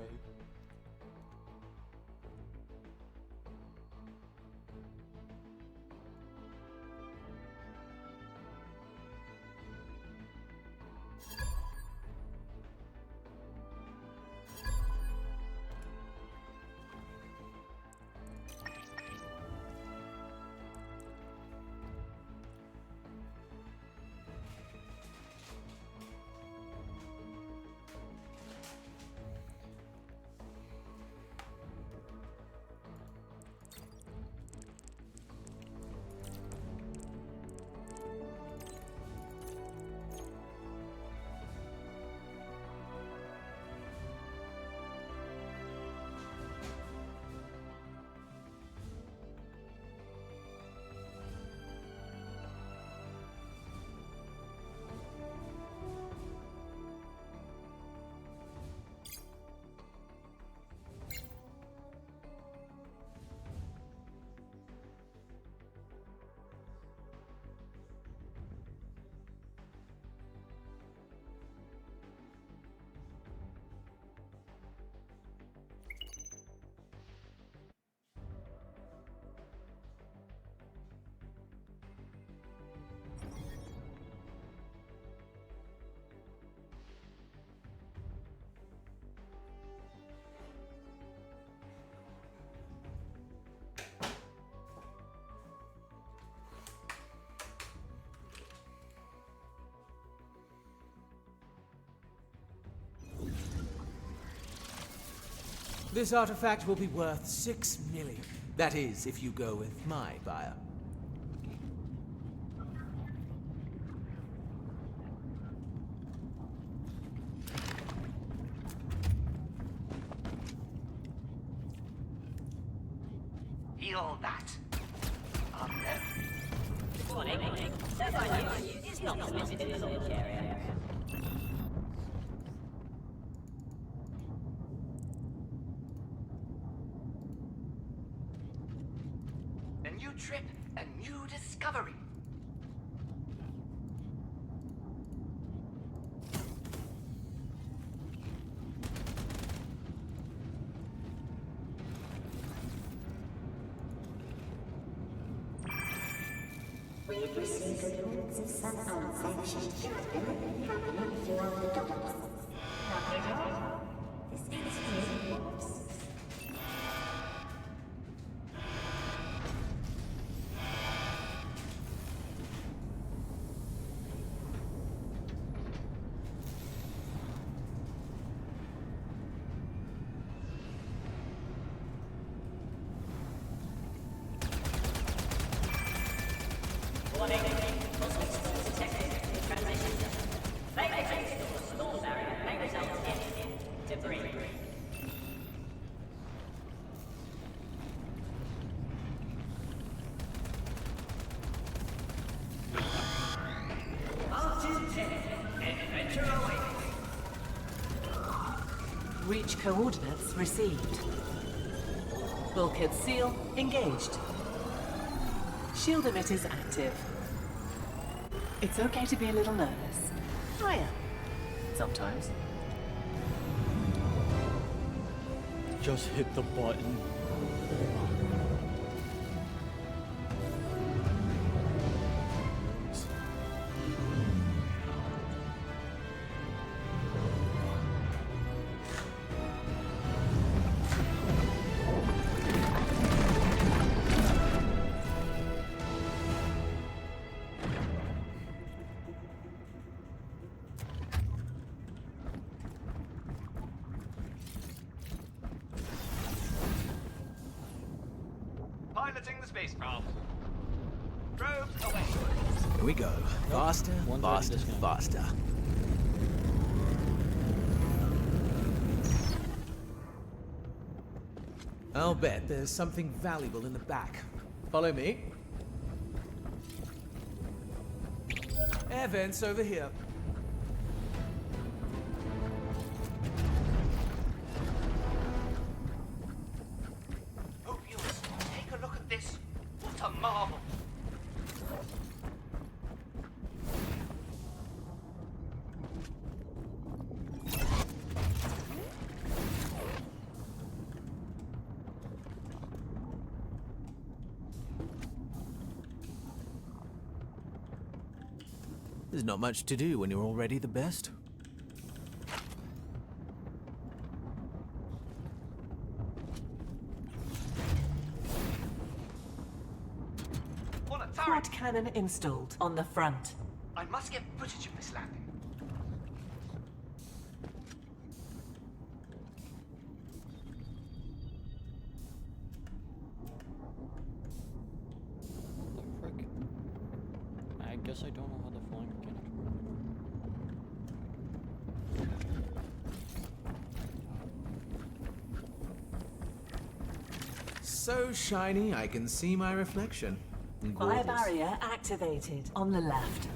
This artifact will be worth 6 million. That is, if you go with my buyer. Heal that. Warning. Turbine use is not permitted in the launch area. A new trip, a new discovery. We've received reports of some unsanctioned gathering happening beyond the docks. Not at all. This is really worse. Warning. Cosmic storm detected. Transition. Vacate the storm barrier may result in debris. Reach coordinates received. Bulkhead seal engaged. Shield emitters active. It's okay to be a little nervous. I am. Sometimes. Just hit the button. Piloting the spacecraft. Probes away. Here we go. Faster, One's already faster, discounted. faster. I'll bet there's something valuable in the back. Follow me. Air vents over here. Oh, viewers, take a look at this. What a marvel. There's not much to do when you're already the best. On a turret! Quad cannon installed on the front. I must get footage of this landing. The frick? I guess I don't know how the flying mechanics work. So shiny, I can see my reflection. Fire Gorgeous. barrier activated on the left.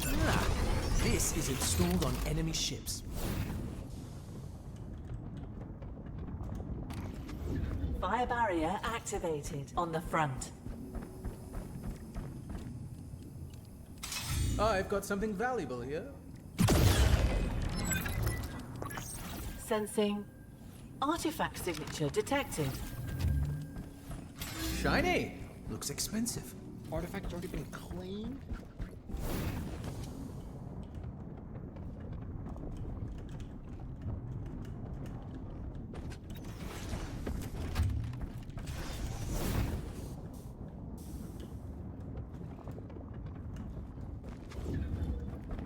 Ah, this is installed on enemy ships. Fire barrier activated on the front. I've got something valuable here. Sensing. Artifact signature detected. Shiny! Looks expensive. Artifact's already been cleaned?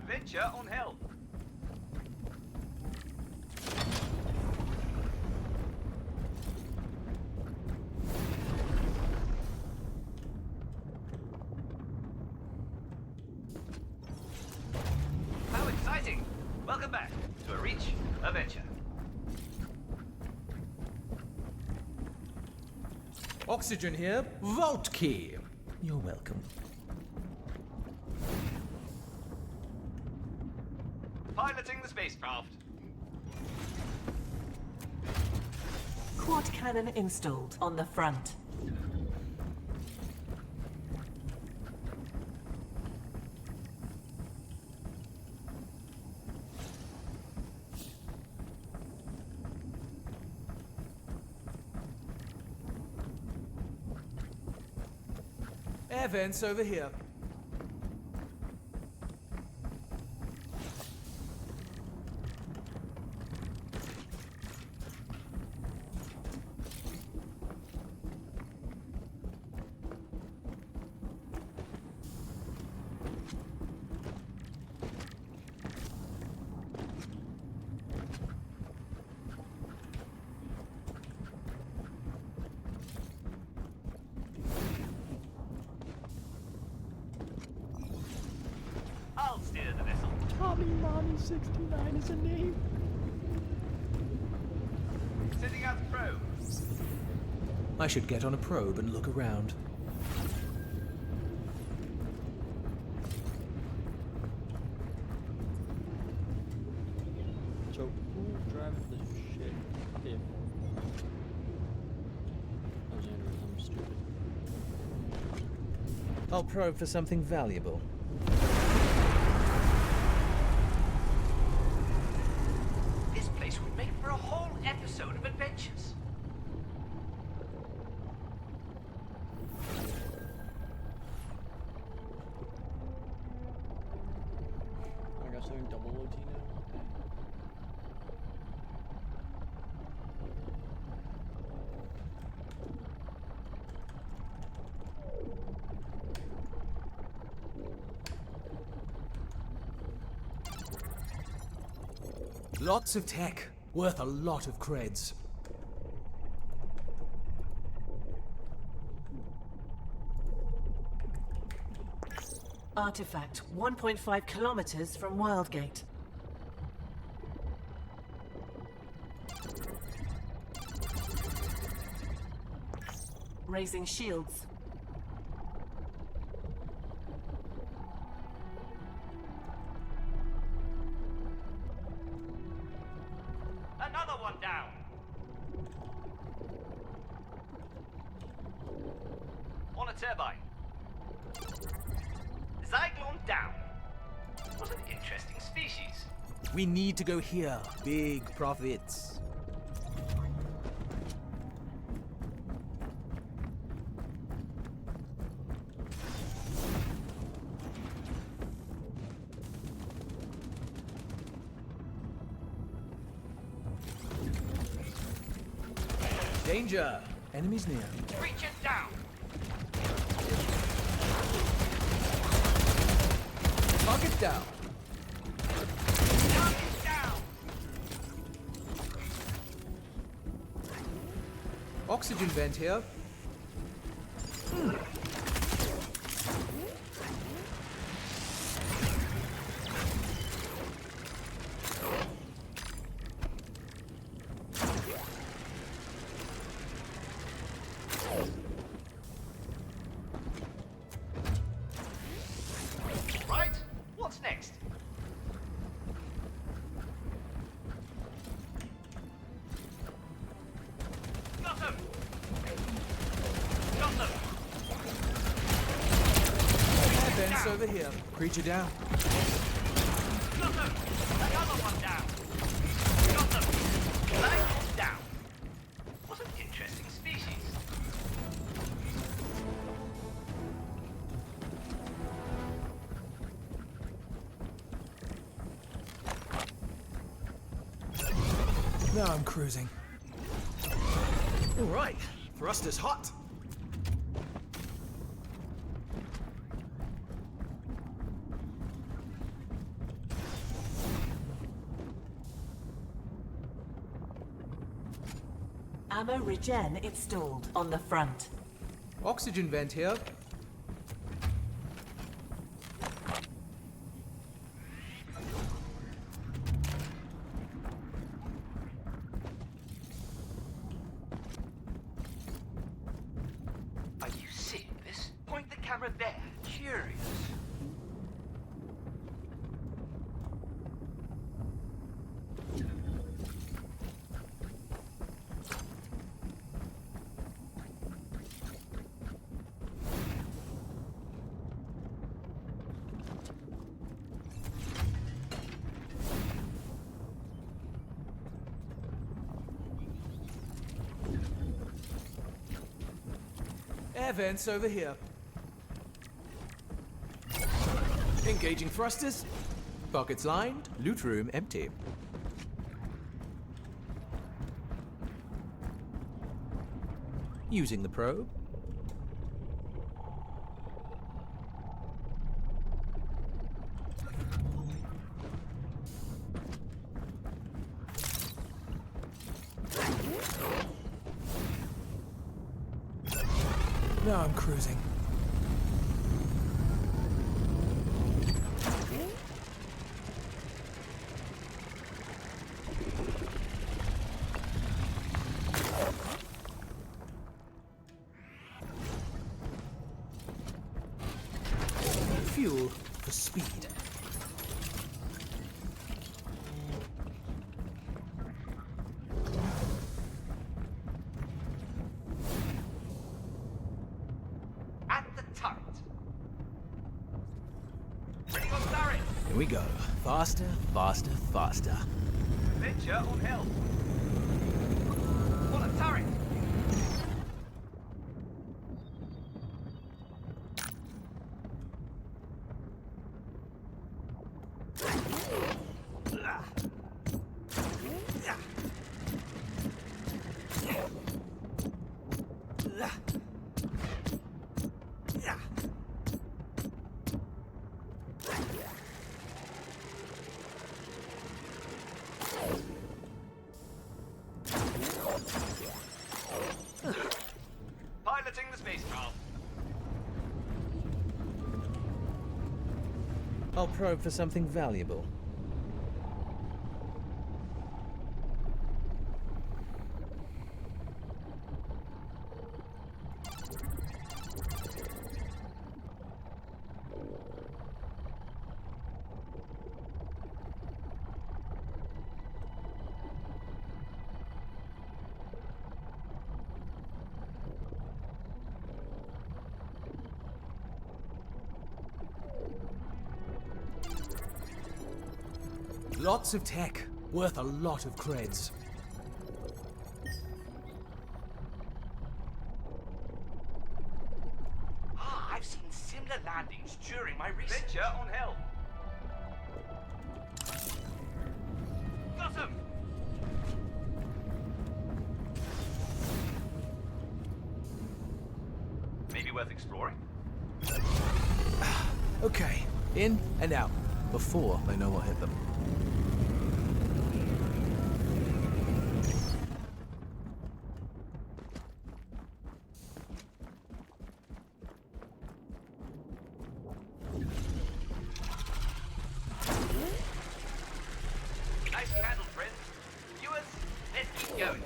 Venture on hell. How exciting! Welcome back to a reach adventure. Oxygen here. Vault key. You're welcome. Piloting the spacecraft. Quad cannon installed on the front. Air vents over here. I'll steer the vessel. Tommy Mommy 69 is a name. Sending out the probe. I should get on a probe and look around. So who drives this shit? If Alexander, I'm stupid. I'll probe for something valuable. This place would make for a whole episode of adventures. I got something double OT now? Okay. Lots of tech. Worth a lot of creds. Artifact 1.5 kilometers from Wildgate. Raising shields. Another one down. On a turbine. Zyklon down. What an interesting species. We need to go here. Big profits. Danger! Enemies near. Reach it down! Target down. Target down! Oxygen vent here. Right? What's next? Got him! Got them! Air vents over here. Creature down. Got them! Another one down! Got them! Leg down! What an interesting species. Now I'm cruising. All right, thruster's hot. Ammo regen installed on the front. Oxygen vent here. Are you seeing this? Point the camera there. Curious. Air vents over here. Engaging thrusters. Pockets lined. Loot room empty. Using the probe. Now I'm cruising. Fuel for speed. At the turret. Ready on turret. Here we go. Faster, faster, faster. Venture on help. On a turret. Piloting the spacecraft. I'll probe for something valuable. Lots of tech, worth a lot of creds. Ah, I've seen similar landings during my research. Venture on help. Got him. worth exploring. Okay, in and out before they know what hit them. Nice candle, friend. Viewers, let's keep going.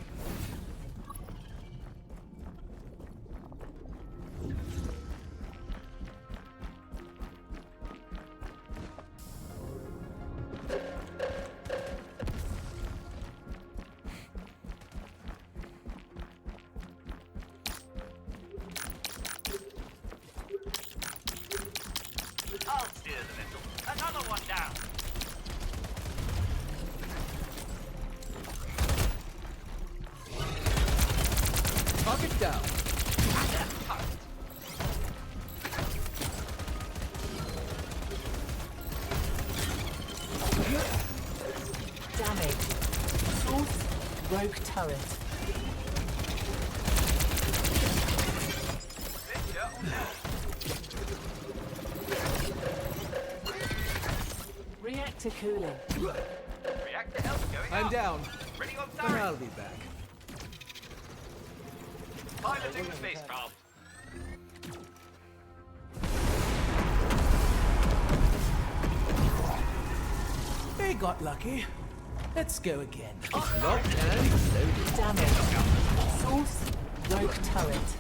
I'll steer the vessel. Another one down. Target down. Damage. Source, rogue turret. Reactor cooling. Reactor health going I'm up. down, Ready on but firing. I'll be back. Piloting the spacecraft. They got lucky. Let's go again. Locked and loaded. Damage. Source, rogue turret.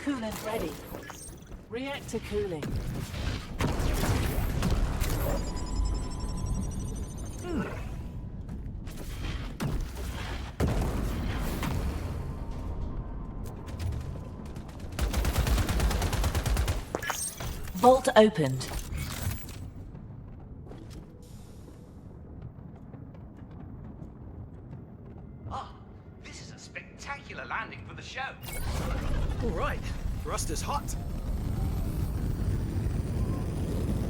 Coolant ready. Reactor cooling. Vault opened. Ah, this is a spectacular landing for the show. All right, thruster's hot.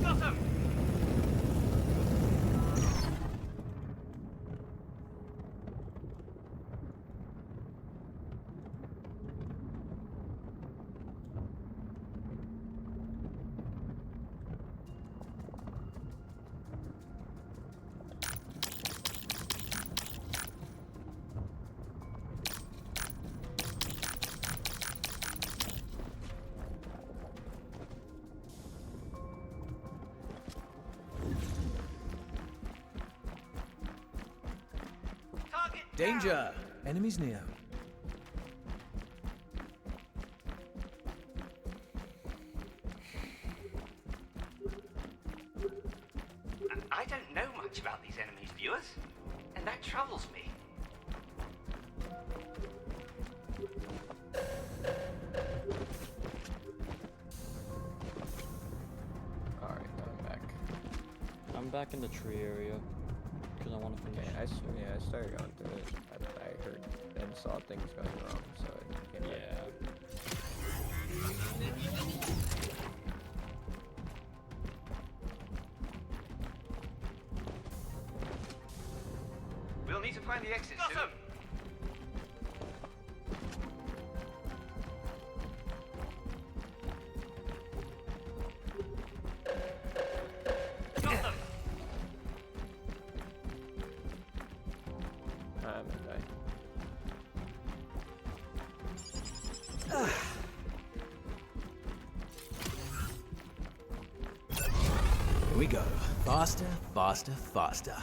Got him. Target Danger! Enemies near. I don't know much about these enemies, viewers, and that troubles me. Alright, I'm back. I'm back in the tree area because I want to finish. I started going through it. I heard and saw things going wrong, so I came back. Yeah. We'll need to find the exit soon. Got them. I'm gonna die. Here we go. Faster, faster, faster.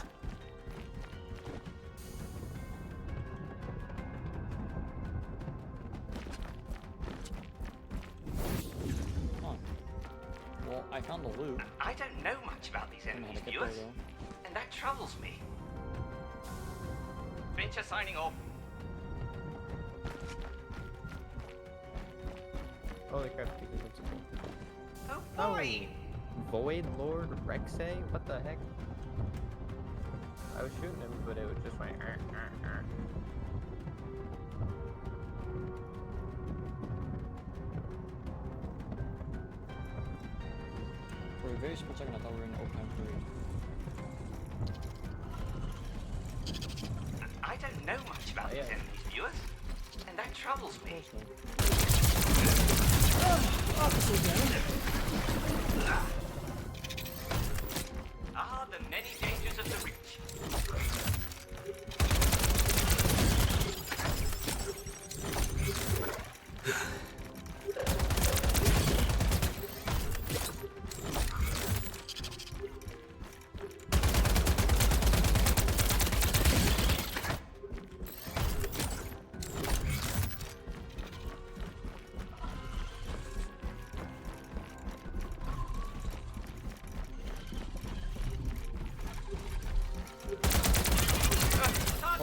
Huh. Well, I found the loot. I don't know much about these I don't know how enemies, to get there viewers, though. and that troubles me. Venture signing off. Holy crap, these are cool. Oh boy! Void Lord Rexay? What the heck? I was shooting him, but it was just like. For a very split second, I thought we were in open don't know much about these enemies, viewers, and that troubles me. Ah, the many dangers of the Reach.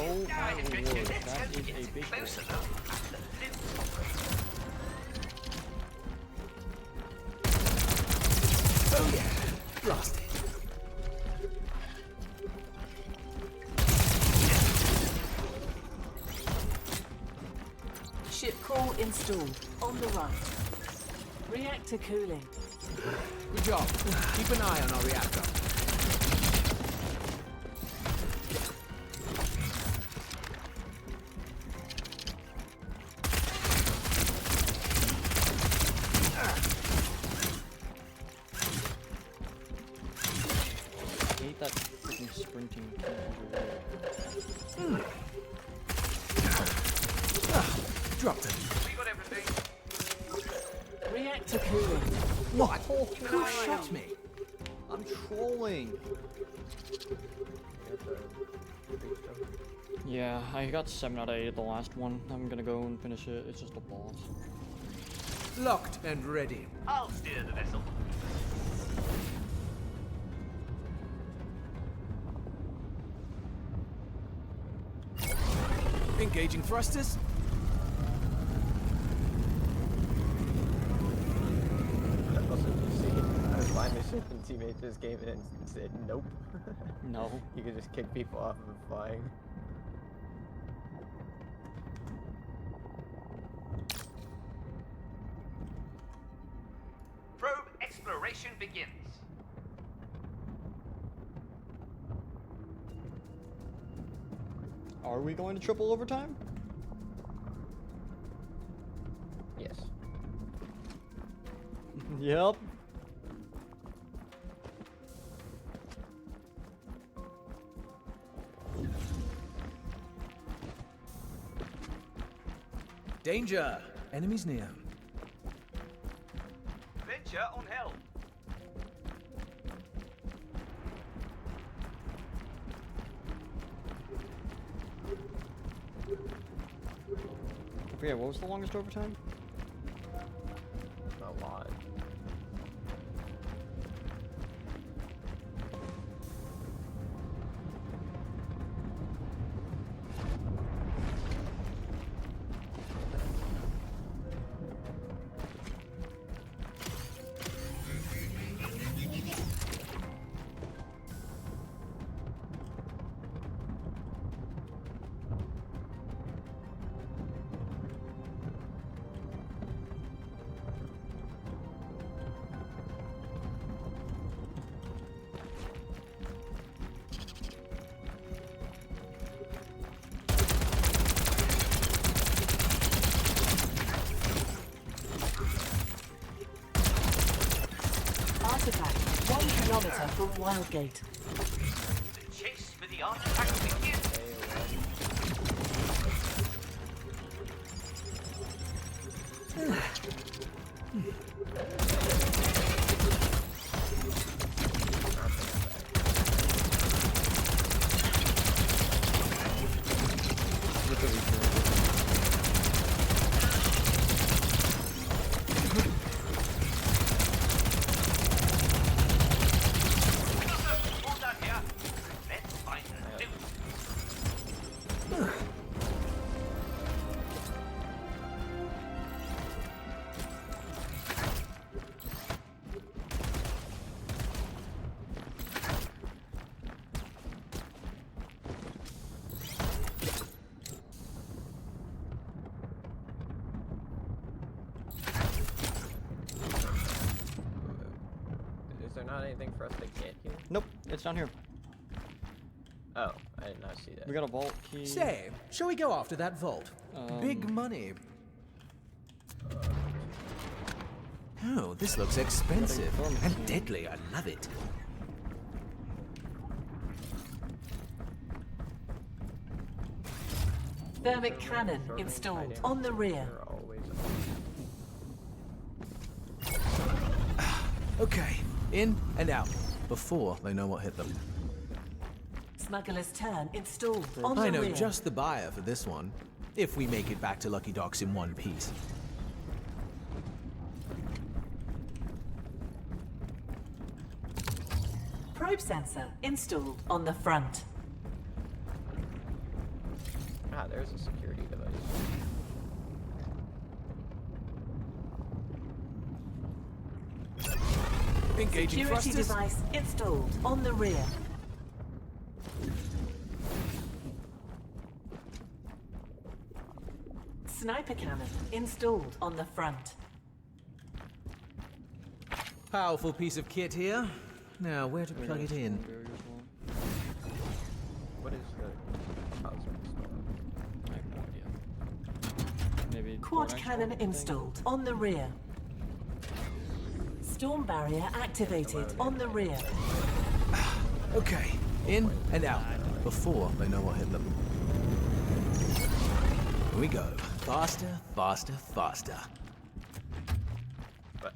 Oh my lord, that is a big Closer boy. look at the loot. Oh yeah, blast it. Ship core installed. On the right. Reactor cooling. Good job. Keep an eye on our reactor. I hate that freaking sprinting. Dropped it. We got everything. Reactor cooling. What? Who shot me? I'm trolling. Yeah, I got 7 out of 8 at the last one. I'm gonna go and finish it. It's just a boss. Locked and ready. I'll steer the vessel. Engaging thrusters. Also, you see, I was flying the ship and teammate just came in and said nope. No. You could just kick people off of flying. Probe exploration begins. Are we going to triple overtime? Yes. Yep. Danger. Enemies near. Venture on hell. I forget, what was the longest overtime? A lot. Artifact 1 kilometer from Wildgate. The chase for the artifact begins. With the recharge. Hold on here. Let's find the loot. Is there not anything for us to get here? Nope, it's down here. Oh, I did not see that. We got a vault key. Say, shall we go after that vault? Big money. Oh, this looks expensive and deadly. I love it. Thermic cannon installed on the rear. They're always Okay, in and out before they know what hit them. Smuggler's turn installed on the I know rear. just the buyer for this one, if we make it back to Lucky Docks in one piece. Probe sensor installed on the front. Ah, there's a security device. Engaging Security thrusters. device installed on the rear. Sniper cannon installed on the front. Powerful piece of kit here. Now, where to plug it in? What is the cosmic storm? I have no idea. Maybe Quad next cannon one, I think? installed on the rear. Storm barrier activated on the rear. Okay, in and out before they know what hit them. Here we go. Faster, faster, faster. But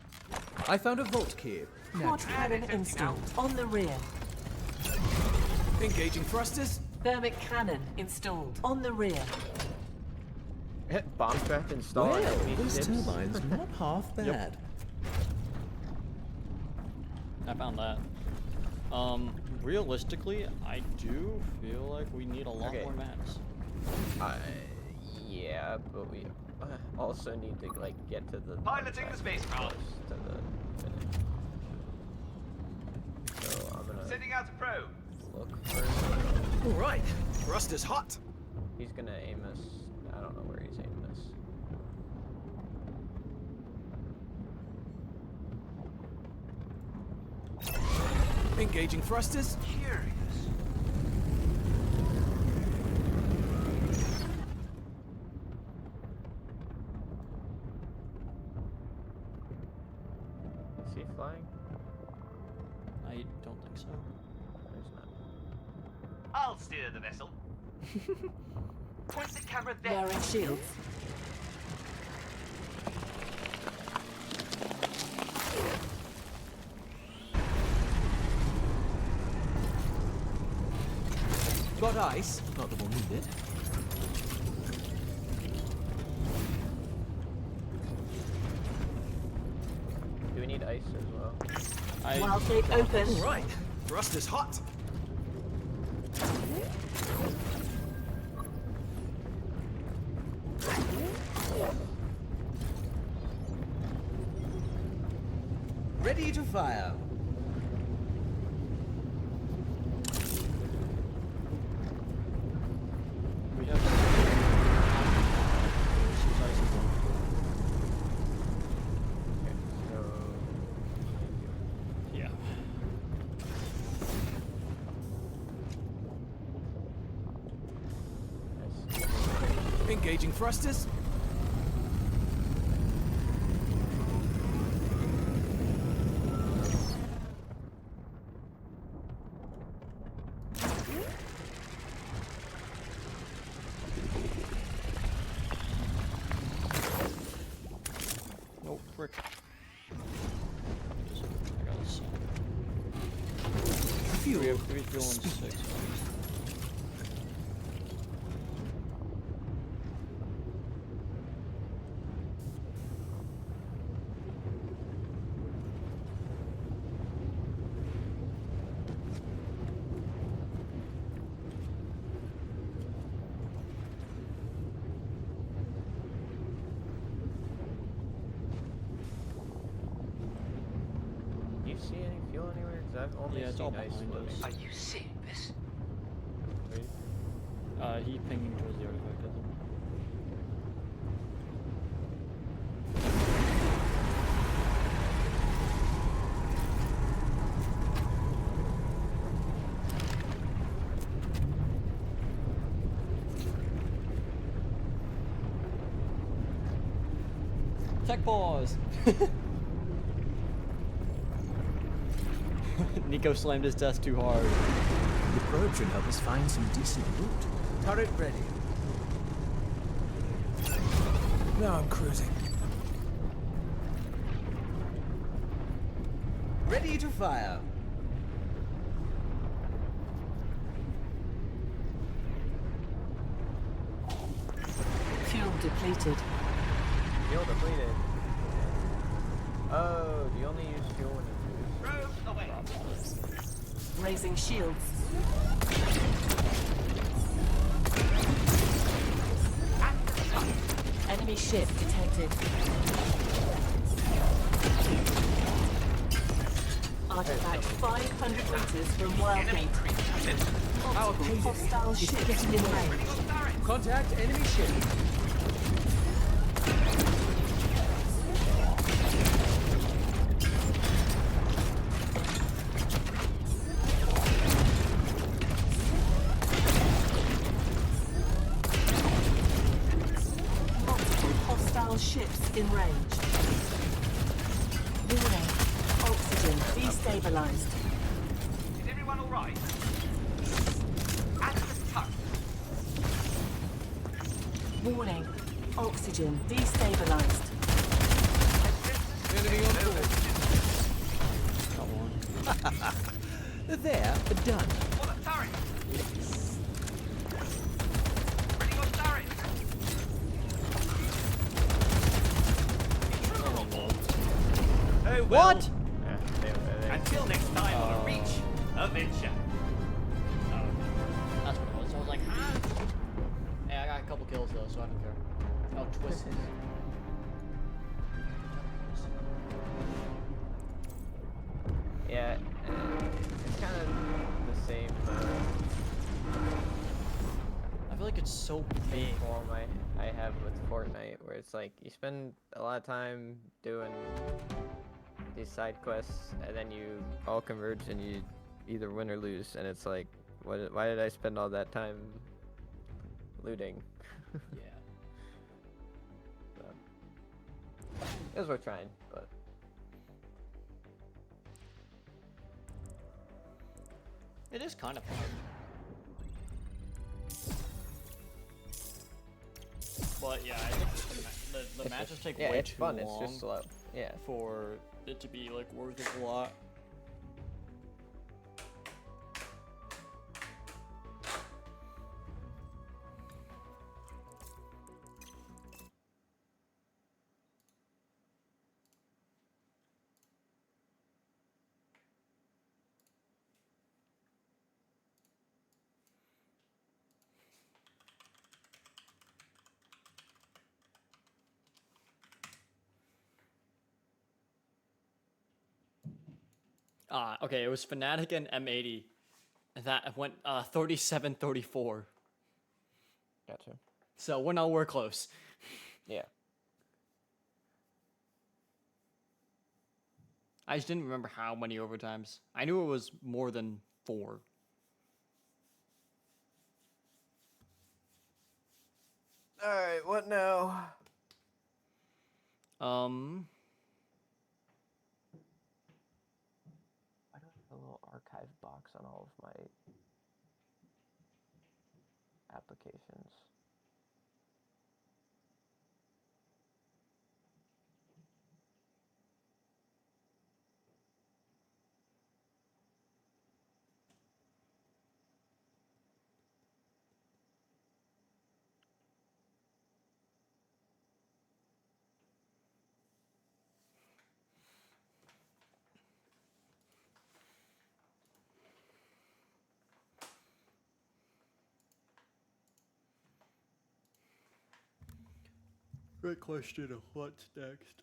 I found a vault key. Quad cannon installed on the rear. Engaging thrusters. Thermic cannon installed on the rear. bomb track installed. Well, enemy this ships. turbine's not half bad. I found that. Realistically, I do feel like we need a lot Okay. more maps. Yeah, but we also need to like get to the Piloting the spacecraft. to the finish. So I'm gonna Sending out a probe. look for. All right, thrusters hot. He's gonna aim us. I don't know where he's aiming us. Engaging thrusters. Curious. Is he flying? I don't think so. There's not. I'll steer the vessel. Point the camera there. Wearing shields. Got ice, not that we'll need it. Do we need ice as well? Wildgate open. All right, thrusters hot. Ready to fire. We have. Okay, so Yeah. I see. Engaging thrusters. Nope, frick. I got this. Fuel. We have 3 fuel and 6. Do you see any fuel anywhere? Because I've only Yeah, it's all seen ice behind floating. us. Are you seeing this? Wait. He pinging towards the artifact, I think. Tech pause. Nico slammed his desk too hard. The probe should help us find some decent loot. Turret ready. Now I'm cruising. Ready to fire. Fuel depleted. Fuel depleted. Oh, do you only use fuel when you lose? Probe away. Raising shields. Enemy ship detected. Artifact 500 meters from Wildgate. Multiple hostile ships in range. Contact enemy ship. Multiple hostile ships in range. Warning. Oxygen destabilized. Is everyone alright? At the tuck. Warning. Oxygen destabilized. Enemy on board. Come on. There, done. On a turret. Ready on turret. Oh, well, What? Yeah, they until next time on a reach adventure. Oh, okay. That's what it was. I was like, ah. Hey, I got a couple kills though, so I don't care. Oh, twists. Yeah, it's kind of the same I feel like it's so big. form I have with Fortnite, where it's like you spend a lot of time doing these side quests, and then you all converge and you either win or lose, and it's like, why did I spend all that time looting? Yeah. So, it was worth trying, but It is kind of fun. But yeah, I think the matches take yeah, way it's too fun. long It's just slow. Yeah. for it to be like worth it a lot. Okay, it was Fnatic and M80. That went 37-34. Gotcha. So we're close. Yeah. I just didn't remember how many overtimes. I knew it was more than 4. All right. What now? I Why do I have a little archive box on all of my applications? Great question of what's next.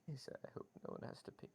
He said, I hope no one has to pee.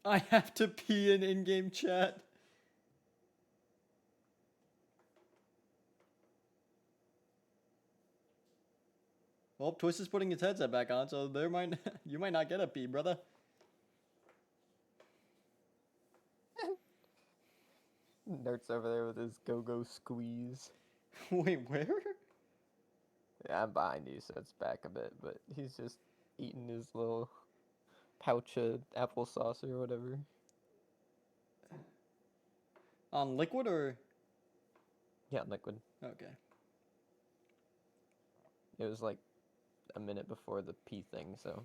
I have to pee in in-game chat. Well, Twist is putting his headset back on, so there might you might not get a pee, brother. Nert's over there with his go-go squeeze. Wait, where? Yeah, I'm behind you, so it's back a bit, but he's just eating his little pouch of applesauce or whatever. On liquid or? Yeah, liquid. Okay. It was like a minute before the pee thing, so.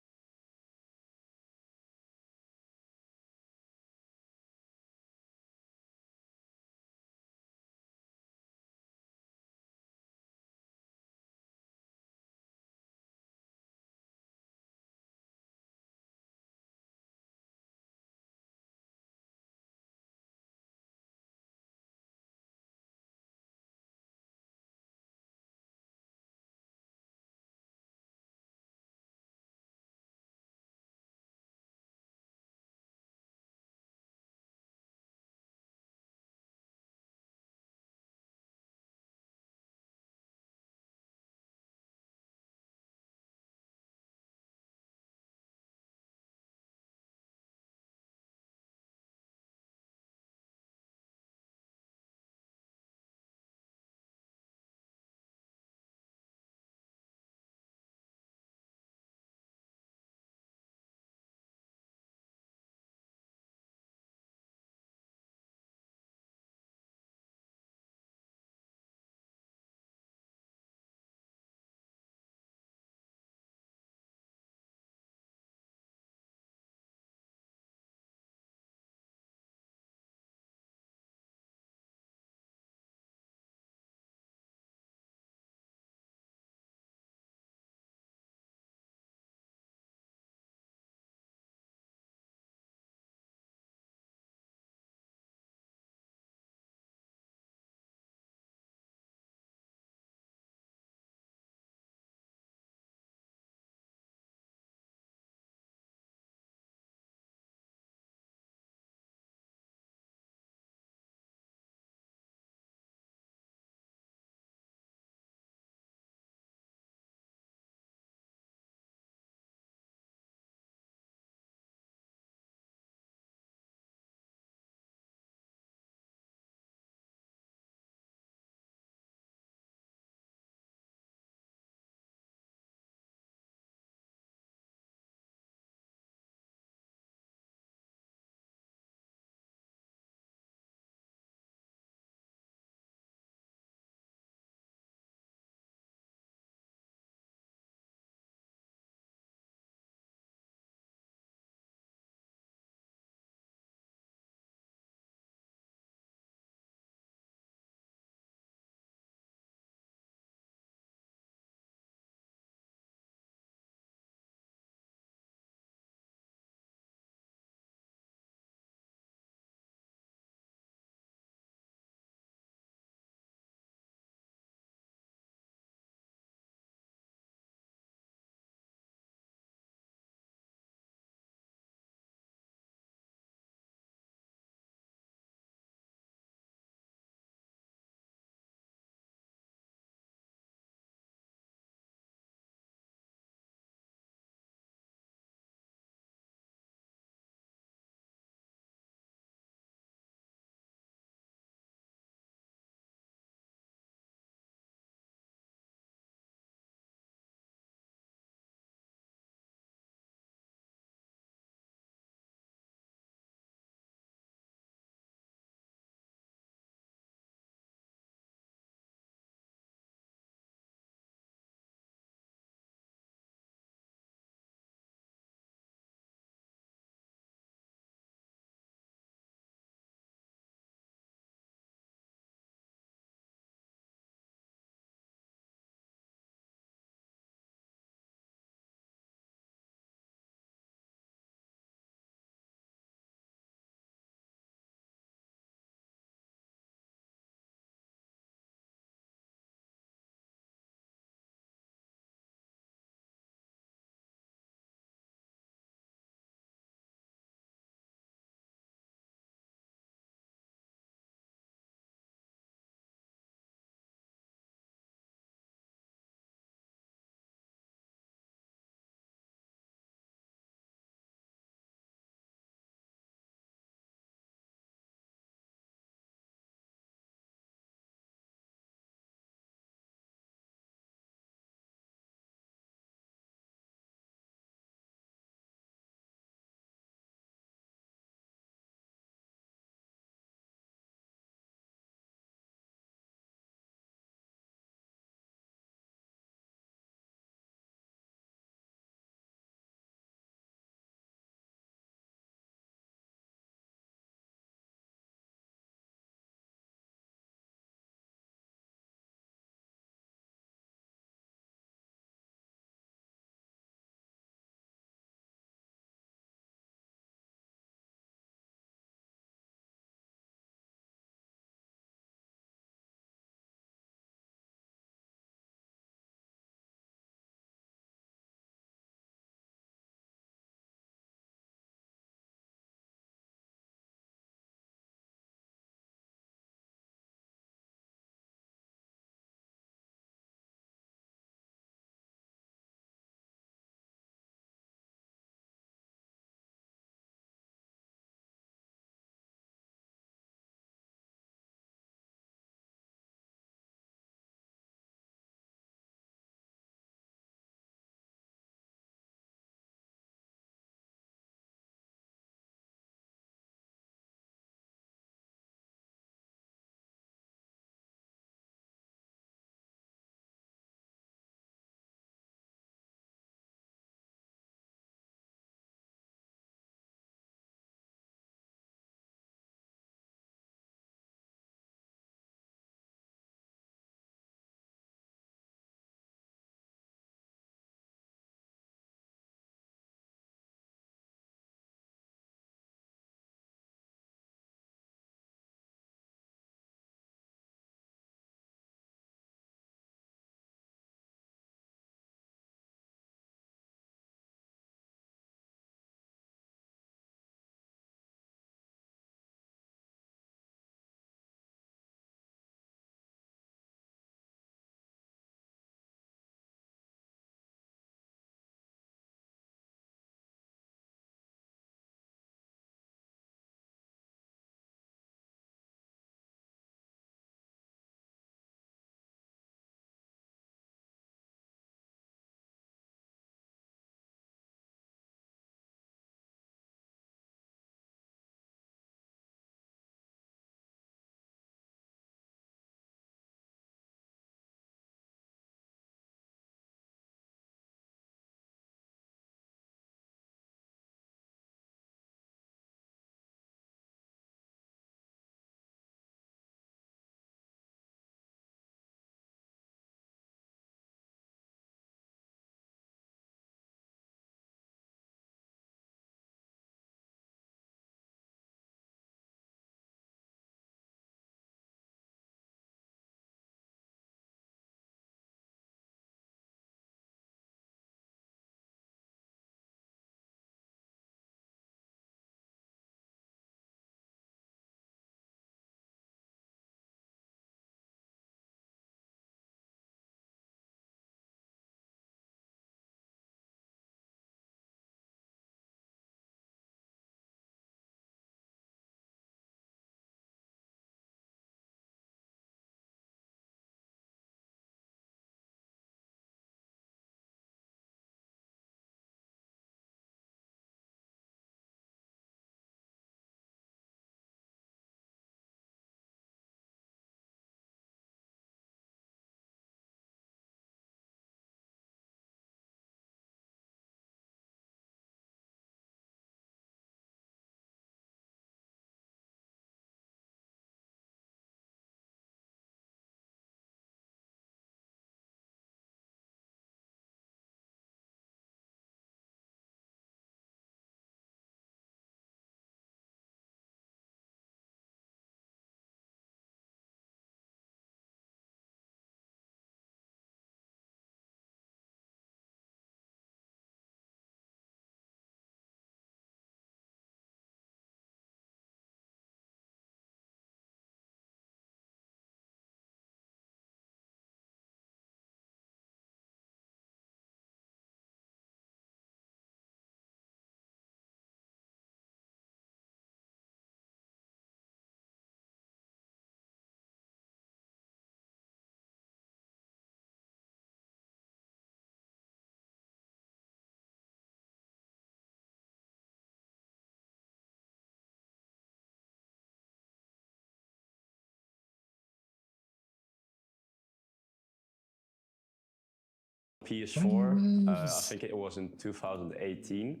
PS4. I think it was in 2018.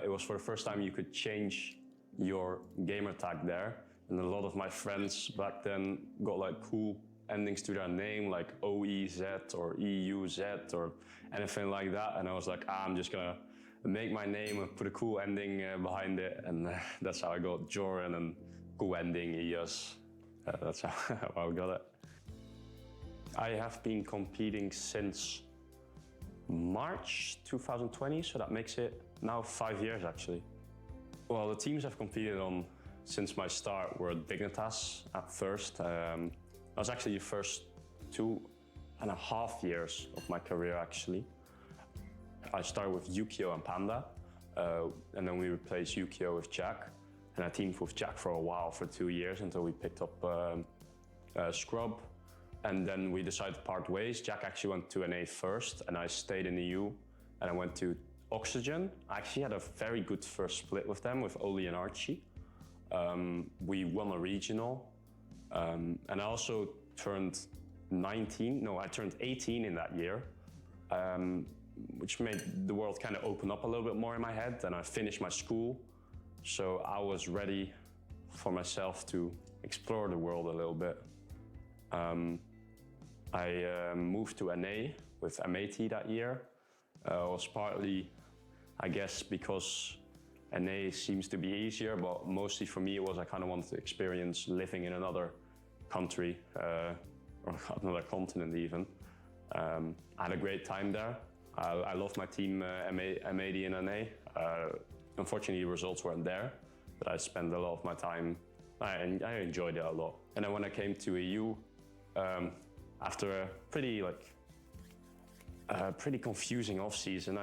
It was for the first time you could change your gamer tag there. And a lot of my friends back then got like cool endings to their name, like OEZ or EUZ or anything like that. And I was like, I'm just gonna make my name and put a cool ending behind it. And that's how I got Joran, and cool ending EOS. That's how I got it. I have been competing since March 2020, so that makes it now 5 years actually. Well, the teams I've competed on since my start were Dignitas at first. That was actually the first 2.5 years of my career actually. I started with Yukio and Panda, and then we replaced Yukio with Jack. And I teamed with Jack for a while, for 2 years, until we picked up Scrub. And then we decided to part ways. Jack actually went to NA first, and I stayed in the EU, and I went to Oxygen. I actually had a very good first split with them, with Oli and Archie. We won a regional, and I also turned 18 in that year, which made the world kind of open up a little bit more in my head, and I finished my school. So I was ready for myself to explore the world a little bit. I moved to NA with M80 that year. It was partly, I guess, because NA seems to be easier, but mostly for me it was I kind of wanted to experience living in another country, or another continent even. I had a great time there. I loved my team M80 in NA. Unfortunately, the results weren't there, but I spent a lot of my time, I enjoyed it a lot. And then when I came to EU, after a pretty confusing off-season,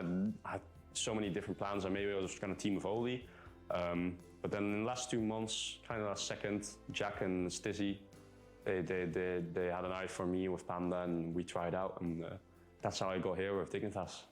I had so many different plans. Maybe I was going to team with Oli, but then in the last 2 months, kind of last second, Jack and Stizzy, they had an eye for me with Panda, and we tried out, and that's how I got here with Dignitas.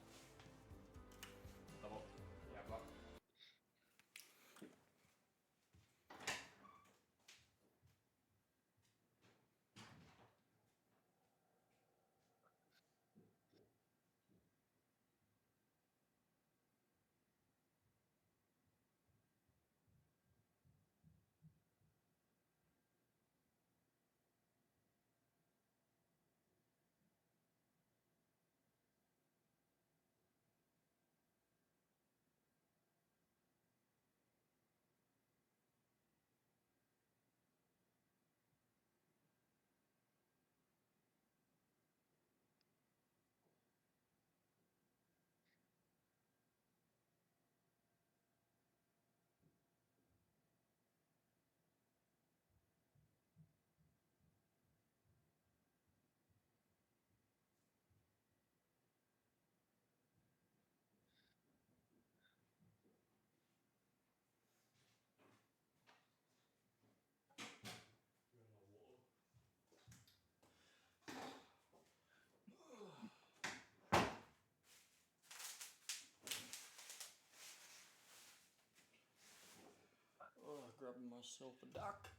Grabbing myself a duck.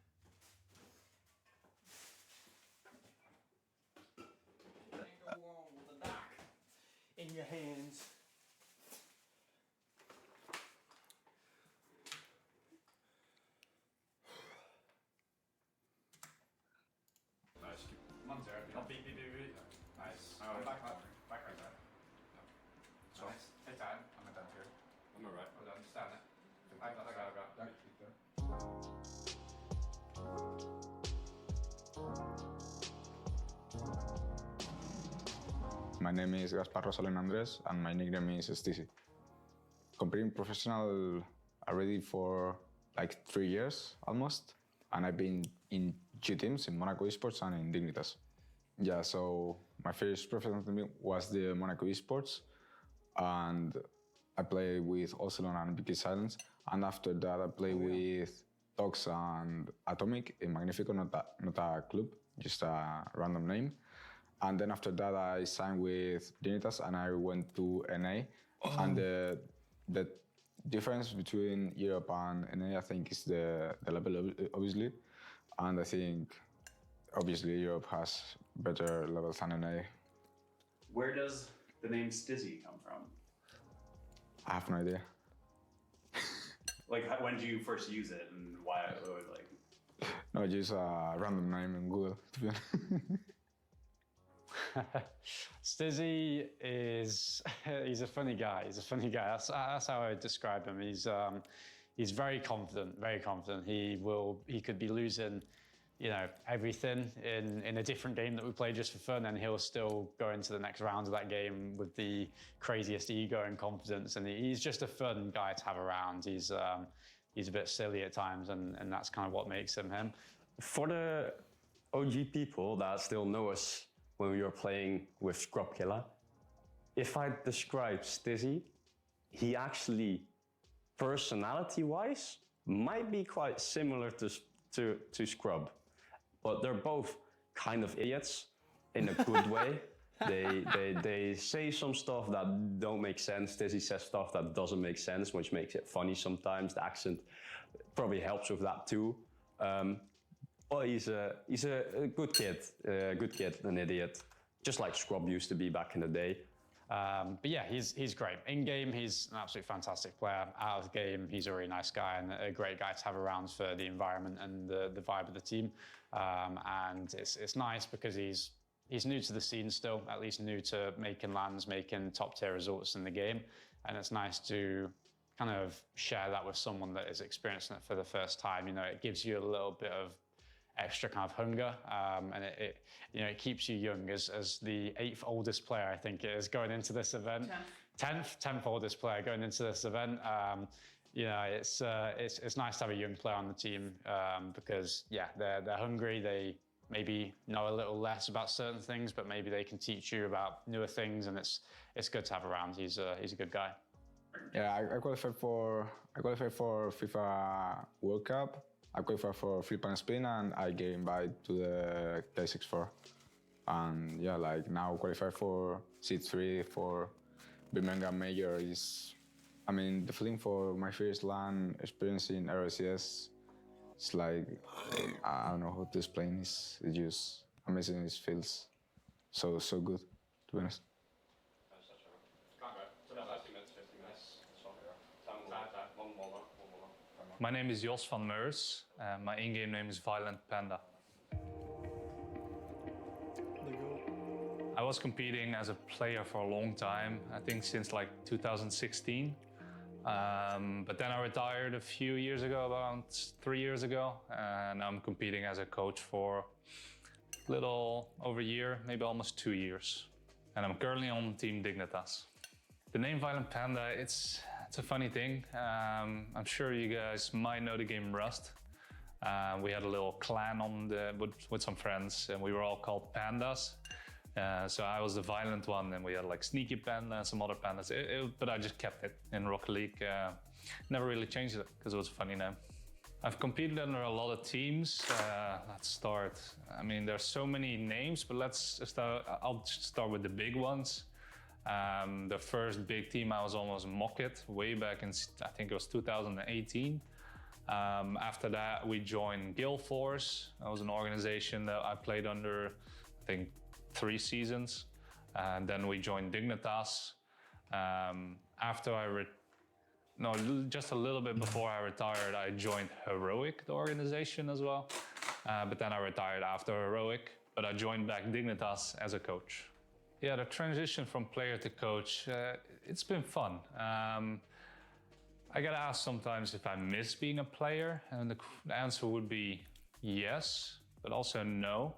Can't go wrong with a duck in your hands. Nice. One's there. Oh, beep. Nice. Oh, back right there. So, hey, time. I'm at that here. I'm alright. Hold on, stand it. I got. My name is Gaspar Rosalén Andrés, and my nickname is Stizzy. Competing professional already for like 3 years almost, and I've been in 2 teams, in Monaco Esports and in Dignitas. Yeah, so my first professional team was the Monaco Esports, and I played with Ocelon and Vicky Silence, and after that I played with Tox and Atomic in Magnifico, not a club, just a random name. And then after that I signed with Dignitas and I went to NA. And the difference between Europe and NA, I think, is the level, obviously. And I think, obviously, Europe has better levels than NA. Where does the name Stizzy come from? I have no idea. Like, when did you first use it and why? Or like, No, just a random name in Google, to be honest. Stizzy is he's a funny guy. He's a funny guy. That's how I would describe him. He's very confident, very confident. He could be losing, you know, everything in a different game that we play just for fun, and he'll still go into the next round of that game with the craziest ego and confidence. And he's just a fun guy to have around. He's a bit silly at times, and that's kind of what makes him him. For the OG people that still know us when we were playing with Scrub Killer, if I describe Stizzy, he actually, personality-wise, might be quite similar to Scrub, but they're both kind of idiots in a good way. They say some stuff that don't make sense. Stizzy says stuff that doesn't make sense, which makes it funny sometimes. The accent probably helps with that too. But he's a good kid, an idiot, just like Scrub used to be back in the day. But yeah, he's great. In game, he's an absolutely fantastic player. Out of the game, he's a really nice guy and a great guy to have around for the environment and the vibe of the team. And it's nice because he's new to the scene still, at least new to making lands, making top tier results in the game. And it's nice to kind of share that with someone that is experiencing it for the first time. You know, it gives you a little bit of extra kind of hunger, and it keeps you young. As the 8th oldest player, I think it is, going into this event, 10th oldest player going into this event. You know, it's nice to have a young player on the team because yeah, they're hungry. They maybe know a little less about certain things, but maybe they can teach you about newer things, and it's good to have around. He's a good guy. Yeah, I qualified for FIFA World Cup. I qualified for Flip and Spin, and I get invited to the K64. And yeah, like now qualified for C3 for Birmingham Major is, I mean, the feeling for my first LAN experience in RSCS, it's like, I don't know how to explain. It's just amazing. It feels so good, to be honest. My name is Jos van Meurs. My in-game name is Violent Panda. I was competing as a player for a long time, I think since like 2016. But then I retired a few years ago, about 3 years ago, and I'm competing as a coach for a little over a year, maybe almost 2 years. And I'm currently on Team Dignitas. The name Violent Panda, it's a funny thing. I'm sure you guys might know the game Rust. We had a little clan with some friends, and we were all called Pandas. So I was the violent one, and we had like Sneaky Panda and some other pandas. But I just kept it in Rocket League. Never really changed it because it was a funny name. I've competed under a lot of teams. Let's start. I mean, there's so many names, but I'll just start with the big ones. The first big team I was on was Mocket, way back in, I think it was 2018. After that, we joined Guild Force. That was an organization that I played under, I think, 3 seasons. And then we joined Dignitas. Just a little bit before I retired, I joined HEYOOOOO, the organization as well. But then I retired after HEYOOOOO, but I joined back Dignitas as a coach. Yeah, the transition from player to coach, it's been fun. I get asked sometimes if I miss being a player, and the answer would be yes, but also no.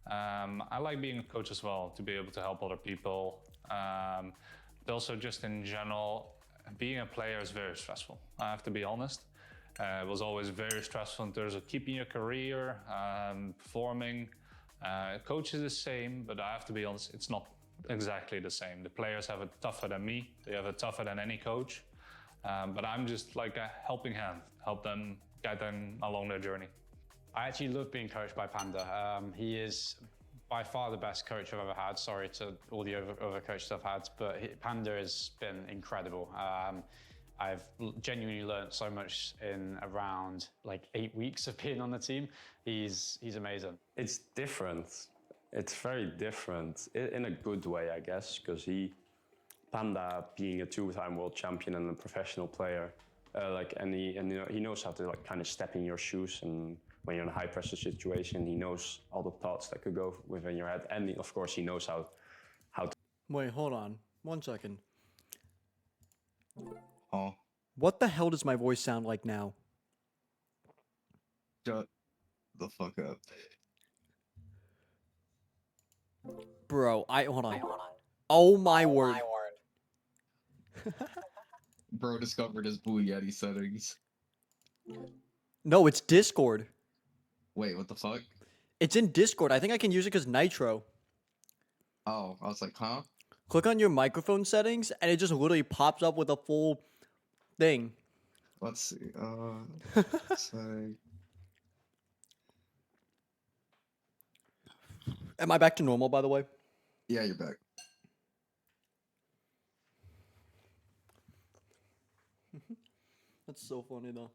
I like being a coach as well, to be able to help other people. But also just in general, being a player is very stressful, I have to be honest. It was always very stressful in terms of keeping your career, performing. Coach is the same, but I have to be honest, it's not exactly the same. The players have it tougher than me. They have it tougher than any coach. But I'm just like a helping hand, help them, guide them along their journey. I actually love being coached by Panda. He is by far the best coach I've ever had. Sorry to all the other coaches I've had, but Panda has been incredible. I've genuinely learned so much in around like 8 weeks of being on the team. He's amazing. It's different. It's very different in a good way, I guess, because he Panda being a two-time world champion and a professional player, he knows how to like kind of step in your shoes, and when you're in a high pressure situation, he knows all the thoughts that could go within your head, and of course he knows how to. Wait, hold on. 1 second. Oh. What the hell does my voice sound like now? Shut the fuck up. Bro, hold on. Oh my word. Bro discovered his Blue Yeti settings. No, it's Discord. Wait, what the fuck? It's in Discord. I think I can use it because Nitro. Oh, I was like, huh? Click on your microphone settings, and it just literally pops up with a full thing. Let's see. Say. Am I back to normal, by the way? Yeah, you're back. That's so funny, though.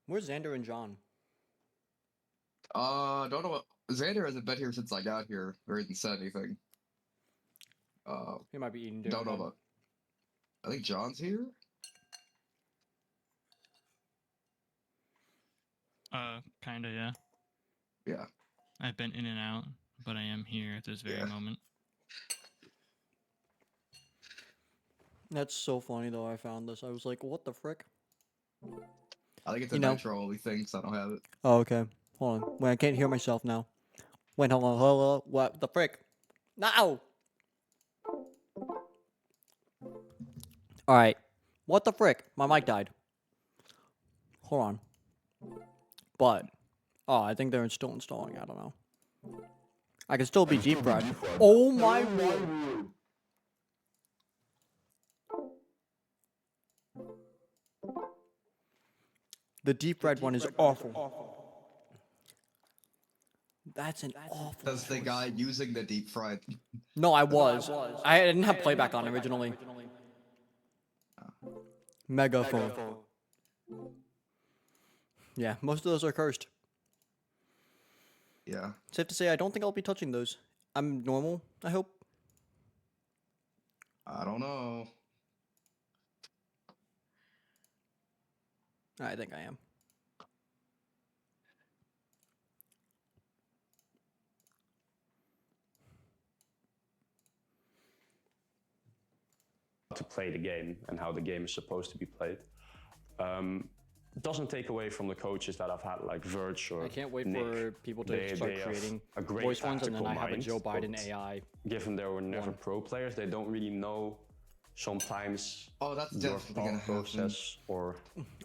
Where's Xander and John? Don't know what. Xander hasn't been here since I got here, or hasn't said anything. He might be eating dinner. Don't know about. I think John's here. Kinda, yeah. Yeah. I've been in and out, but I am here at this very moment. That's so funny, though. I found this. I was like, what the frick? I think it's a Nitro only thing, so I don't have it. Oh, okay. Hold on. Wait, I can't hear myself now. Wait, hold on. Hello? What the frick? No! Alright. What the frick? My mic died. Hold on. But. Oh, I think they're still installing. I don't know. I can still be deep fried. Oh my word. The deep fried one is awful. That's an awful. That's the guy using the deep fried. No, I was. I didn't have playback on originally. Megaphone. Yeah, most of those are cursed. Yeah. Safe to say, I don't think I'll be touching those. I'm normal, I hope. I don't know. I think I am. To play the game and how the game is supposed to be played. It doesn't take away from the coaches that I've had, like Verge or I can't wait Nick. for people to start have creating a great voice ones, and then I have a mind, Joe Biden but AI. Given they were never pro players, they don't really know sometimes that's your definitely gonna thought process or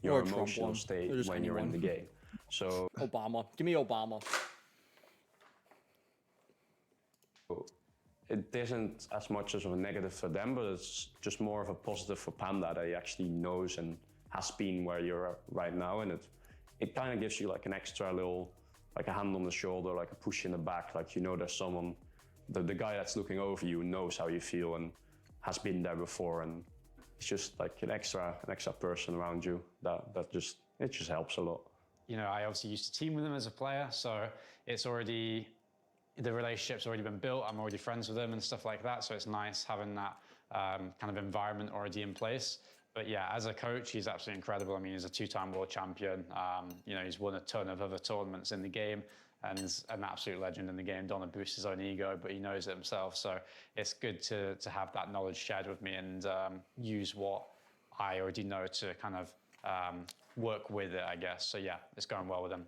your Or a Trump emotional one. state Or just when you're in anyone. the game. So Obama. Give me Obama. it isn't as much as a negative for them, but it's just more of a positive for Panda that he actually knows and has been where you're at right now, and it kind of gives you like an extra little, like a hand on the shoulder, like a push in the back, like you know there's someone, the guy that's looking over you knows how you feel and has been there before, and it's just like an extra person around you that just helps a lot. You know, I obviously used to team with him as a player, so it's already, the relationship's already been built. I'm already friends with him and stuff like that, so it's nice having that kind of environment already in place. But yeah, as a coach, he's absolutely incredible. I mean, he's a two-time world champion. You know, he's won a ton of other tournaments in the game and is an absolute legend in the game. Don't want to boost his own ego, but he knows it himself. So it's good to have that knowledge shared with me and use what I already know to kind of work with it, I guess. So yeah, it's going well with him.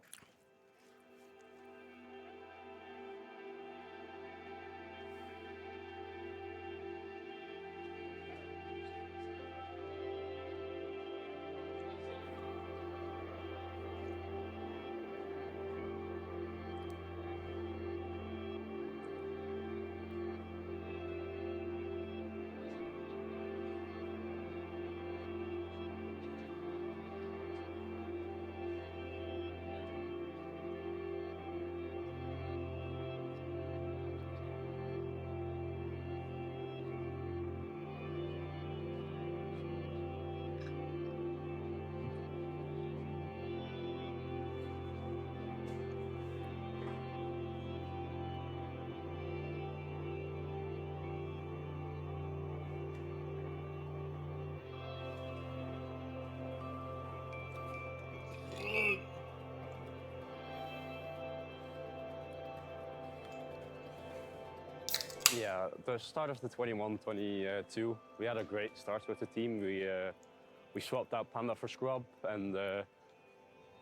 Yeah, the start of the 21-22, we had a great start with the team. We swapped out Panda for Scrub, and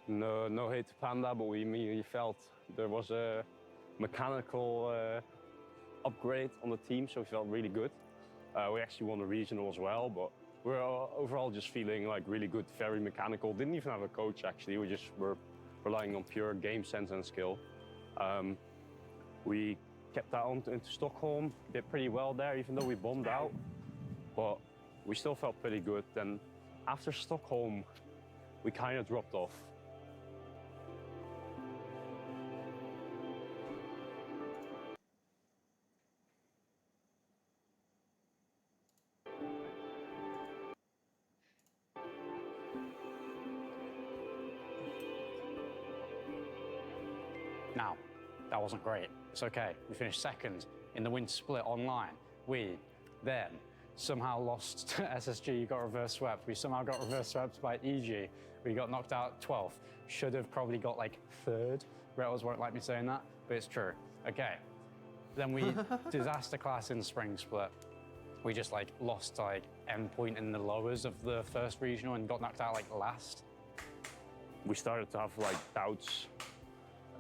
no hate to Panda, but we immediately felt there was a mechanical upgrade on the team, so we felt really good. We actually won the regional as well, but we're overall just feeling like really good, very mechanical. Didn't even have a coach actually. We just were relying on pure game sense and skill. We kept that on into Stockholm, did pretty well there, even though we bombed out, but we still felt pretty good. Then after Stockholm, we kind of dropped off. Now, that wasn't great. It's okay. We finished second in the win split online. We then somehow lost to SSG, got reverse swept. We somehow got reverse swept by EG. We got knocked out 12th. Should have probably got like third. Retals won't like me saying that, but it's true. Okay. Then we disaster class in spring split. We just like lost like end point in the lowers of the first regional and got knocked out like last. We started to have like doubts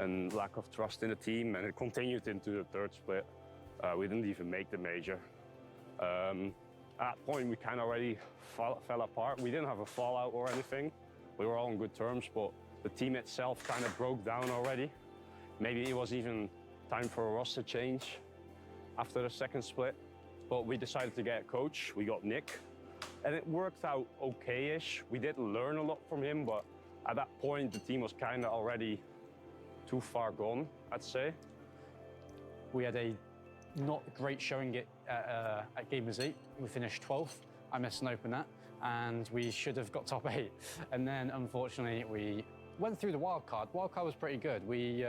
and lack of trust in the team, and it continued into the third split. We didn't even make the major. At that point, we kind of already fell apart. We didn't have a fallout or anything. We were all on good terms, but the team itself kind of broke down already. Maybe it was even time for a roster change after the second split, but we decided to get a coach. We got Nick, and it worked out okay-ish. We did learn a lot from him, but at that point, the team was kind of already too far gone, I'd say. We had a not great showing at Gamers 8. We finished 12th. I missed an open net, and we should have got top 8. And then, unfortunately, we went through the wildcard. Wildcard was pretty good. We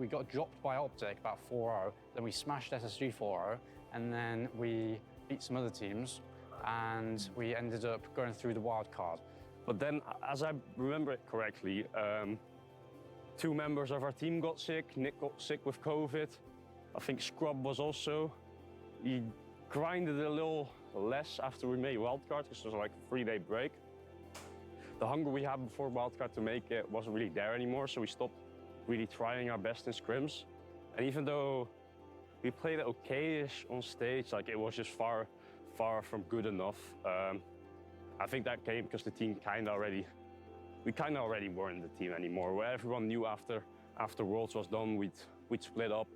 got dropped by Optic about 4-0. Then we smashed SSG 4-0, and then we beat some other teams, and we ended up going through the wildcard. But then, as I remember it correctly, 2 members of our team got sick. Nick got sick with COVID. I think Scrub was also. He grinded a little less after we made wildcard, because it was like a 3-day break. The hunger we had before wildcard to make it wasn't really there anymore, so we stopped really trying our best in scrims. And even though we played it okay-ish on stage, like it was just far from good enough. I think that came because the team we kind of already weren't the team anymore. Where everyone knew after Worlds was done, we'd split up,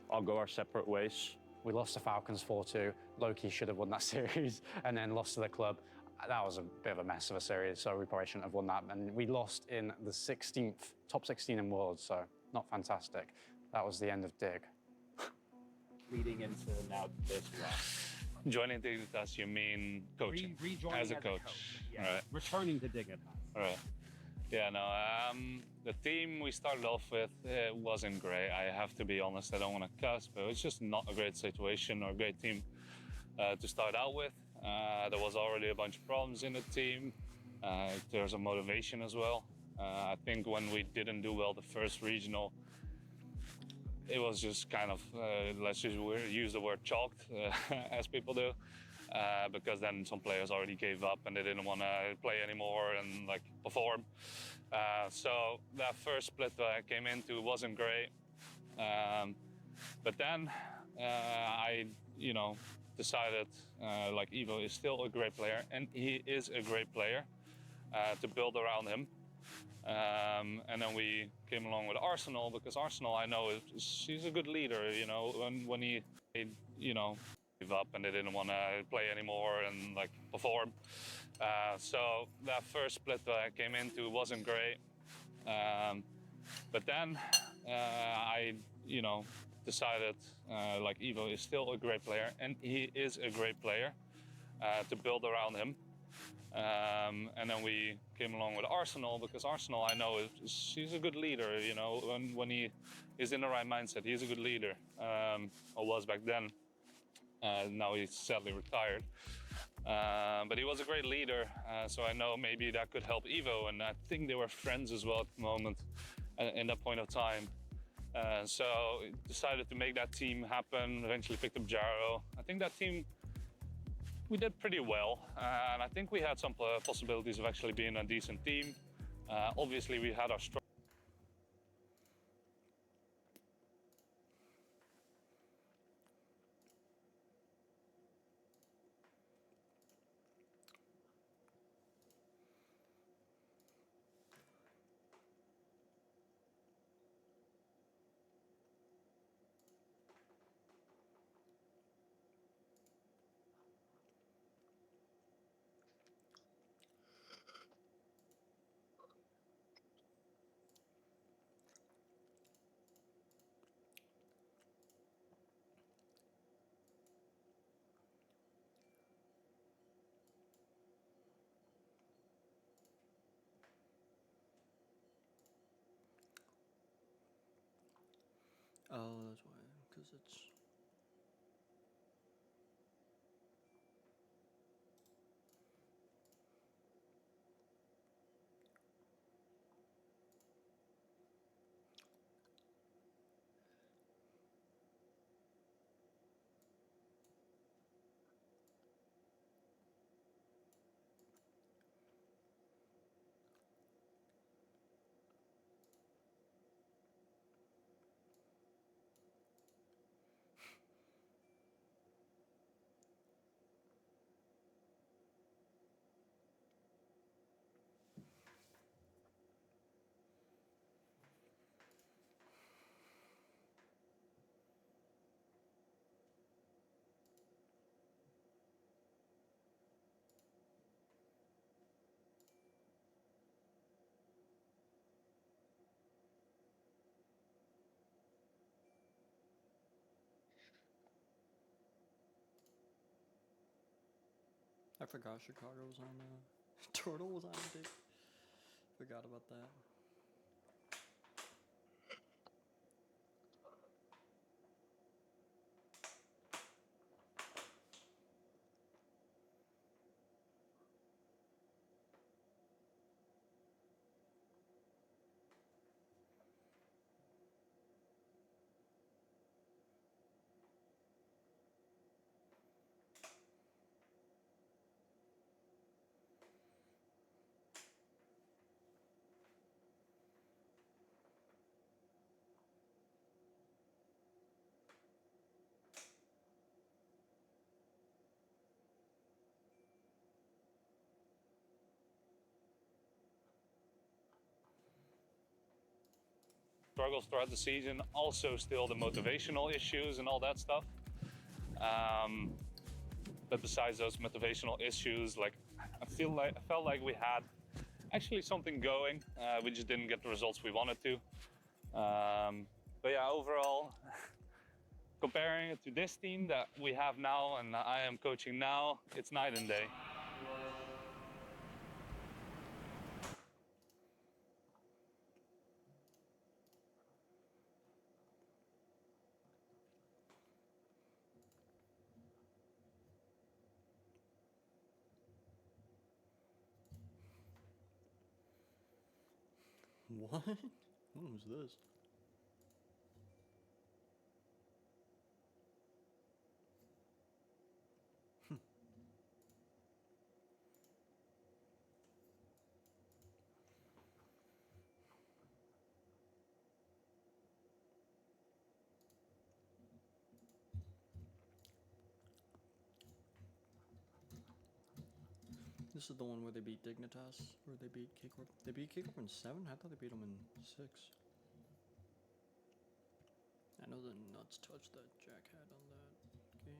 all go our separate ways. We lost to Falcons 4-2. Loki should have won that series, and then lost to the club. That was a bit of a mess of a series, so we probably shouldn't have won that. And we lost in the 16th, top 16 in Worlds, so not fantastic. That was the end of Dig. Leading into now this run. Joining Dignitas, you mean coaching? Rejoining as a coach. Yes. Right. Returning to Dignitas. Right. Yeah, no, the team we started off with wasn't great. I have to be honest, I don't want to cuss, but it's just not a great situation or a great team to start out with. There was already a bunch of problems in the team. There's a motivation as well. I think when we didn't do well the first regional, it was just kind of, let's just use the word chalked, as people do. Because then some players already gave up and they didn't want to play anymore and like perform. So that first split that I came into wasn't great. But then I, decided like Evo is still a great player, and he is a great player to build around him. And then we came along with Arsenal, because Arsenal I know he's a good leader. When he gave up and they didn't want to play anymore and like perform. So that first split that I came into wasn't great. But then I, decided like Evo is still a great player, and he is a great player to build around him. And then we came along with Arsenal, because Arsenal I know he's a good leader. When he is in the right mindset, he's a good leader. Or was back then. Now he's sadly retired. But he was a great leader, so I know maybe that could help Evo, and I think they were friends as well at the moment, in that point of time. So decided to make that team happen, eventually picked up Jaro. I think that team, we did pretty well. And I think we had some possibilities of actually being a decent team. Obviously, we had our struggles. Oh, that's why, because it's... I forgot Chicago was on, Turtle was on it, dude. Forgot about that. Struggles throughout the season, also still the motivational issues and all that stuff. But besides those motivational issues, like I felt like we had actually something going. We just didn't get the results we wanted to. But yeah, overall, comparing it to this team that we have now and I am coaching now, it's night and day. What? When was this? This is the one where they beat Dignitas, where they beat K-Corp. They beat K-Corp in 7? I thought they beat them in 6. I know the nuts touch that Jack had on that game.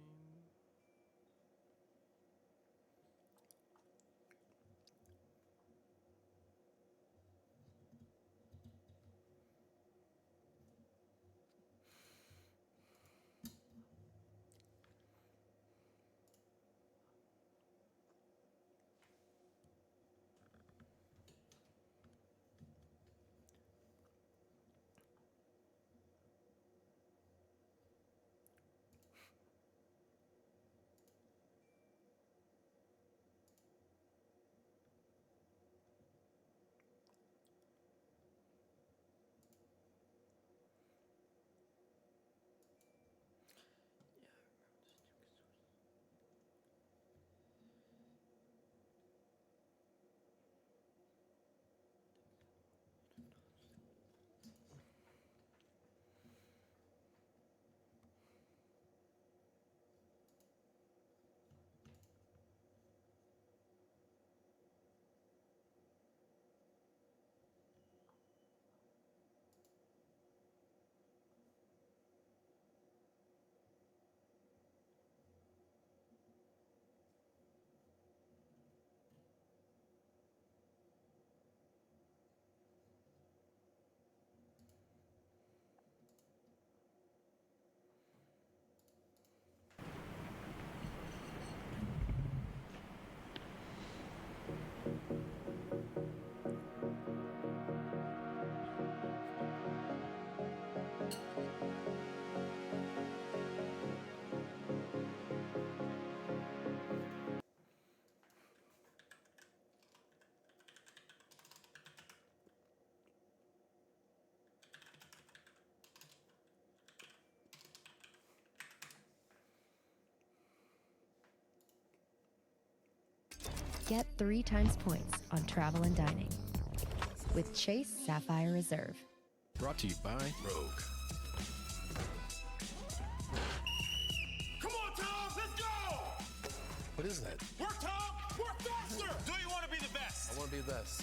Get 3 times points on travel and dining with Chase Sapphire Reserve. Brought to you by Rogue. Come on, Tom, let's go! What is that? Work, Tom! Work faster! Do you want to be the best? I want to be the best.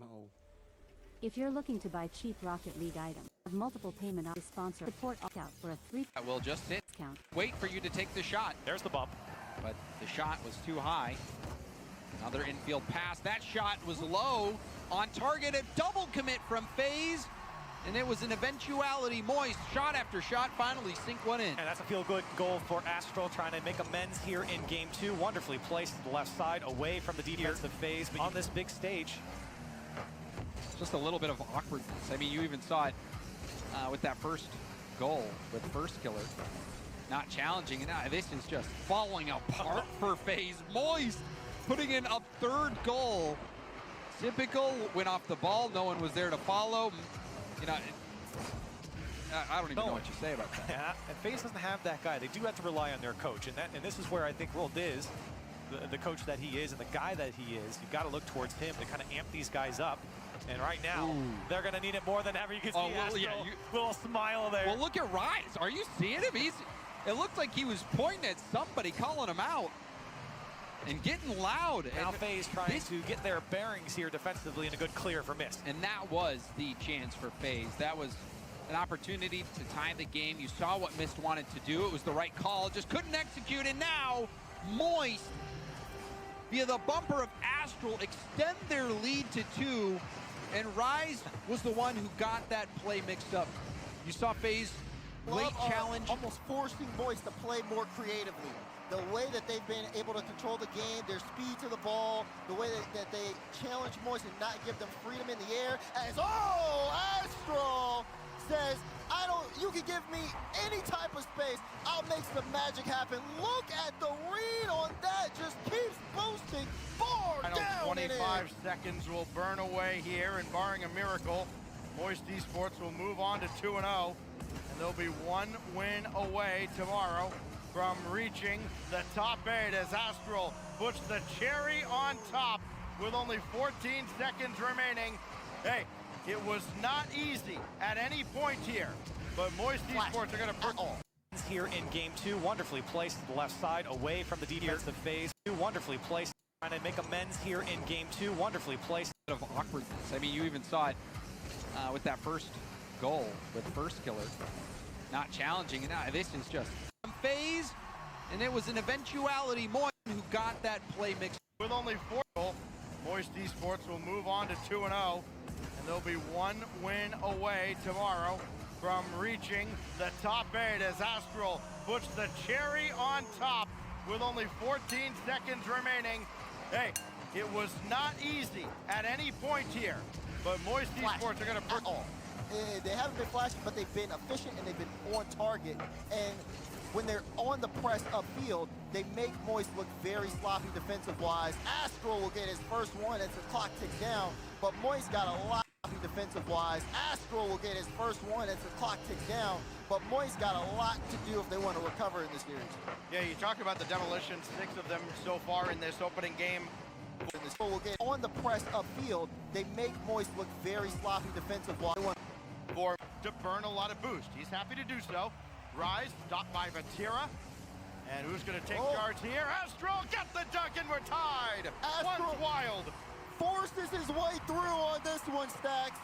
No. If you're looking to buy cheap Rocket League items, multiple payment options sponsor report out for a 3 I will just sit. discount. Wait for you to take the shot. There's the bump. But the shot was too high. Another infield pass. That shot was low. On target, a double commit from FaZe. And it was an eventuality. Moist, shot after shot, finally sink one in. And that's a feel-good goal for Astral, trying to make amends here in game 2. Wonderfully placed to the left side, away from the defensive phase, but on this big stage. Just a little bit of awkwardness. I mean, you even saw it with that first goal, with First Killer. Not challenging, and now this is just falling apart for FaZe. Moist putting in a 3rd goal. Typical, went off the ball, no one was there to follow. You know, I don't even know what you say about that. Yeah, and FaZe doesn't have that guy. They do have to rely on their coach, and this is where I think World is, the coach that he is and the guy that he is. You've got to look towards him to kind of amp these guys up. And right now, they're going to need it more than ever. You can see Astral, little smile there. Well, look at Rise. Are you seeing him? It looked like he was pointing at somebody, calling him out. And getting loud. Now and FaZe trying to get their bearings here defensively in a good clear for Mist. And that was the chance for FaZe. That was an opportunity to tie the game. You saw what Mist wanted to do. It was the right call. Just couldn't execute. And now, Moist, via the bumper of Astral, extend their lead to 2. And Rise was the one who got that play mixed up. You saw FaZe late challenge. Almost forcing Moist to play more creatively. The way that they've been able to control the game, their speed to the ball, the way that they challenge Moist and not give them freedom in the air. As Astral says, you can give me any type of space. I'll make some magic happen. Look at the read on that. Just keeps boosting far down. 25 seconds will burn away here, and barring a miracle, Moist Esports will move on to 2-0, and they'll be 1 win away tomorrow from reaching the top 8 as Astral puts the cherry on top with only 14 seconds remaining. Hey, it was not easy at any point here, but Moist Esports are going to put here in game 2, wonderfully placed to the left side, away from the defensive phase. Wonderfully placed, trying to make amends here in game 2. Wonderfully placed. Of awkwardness. I mean, you even saw it with that first goal with First Killer. Not challenging, and now this is just FaZe, and it was an eventuality. Moist who got that play mixed. With only 4, Moist Esports will move on to 2-0, and they'll be 1 win away tomorrow from reaching the top 8 as Astral puts the cherry on top with only 14 seconds remaining. Hey, it was not easy at any point here, but Moist Esports are going to put They haven't been flashy, but they've been efficient and they've been on target. And when they're on the press upfield, they make Moist look very sloppy defensive-wise. Astral will get his first one as the clock ticks down, but Moist got a lot defensive-wise. Astral will get his first one as the clock ticks down, but Moist got a lot to do if they want to recover in this series. Yeah, you talk about the demolition, 6 of them so far in this opening game. Will get on the press upfield, they make Moist look very sloppy defensive-wise. To burn a lot of boost. He's happy to do so. Rise, stopped by Vatira. And who's going to take charge here? Astral, get the dunk, and we're tied. One's wild. Forces his way through on this one, Stacks.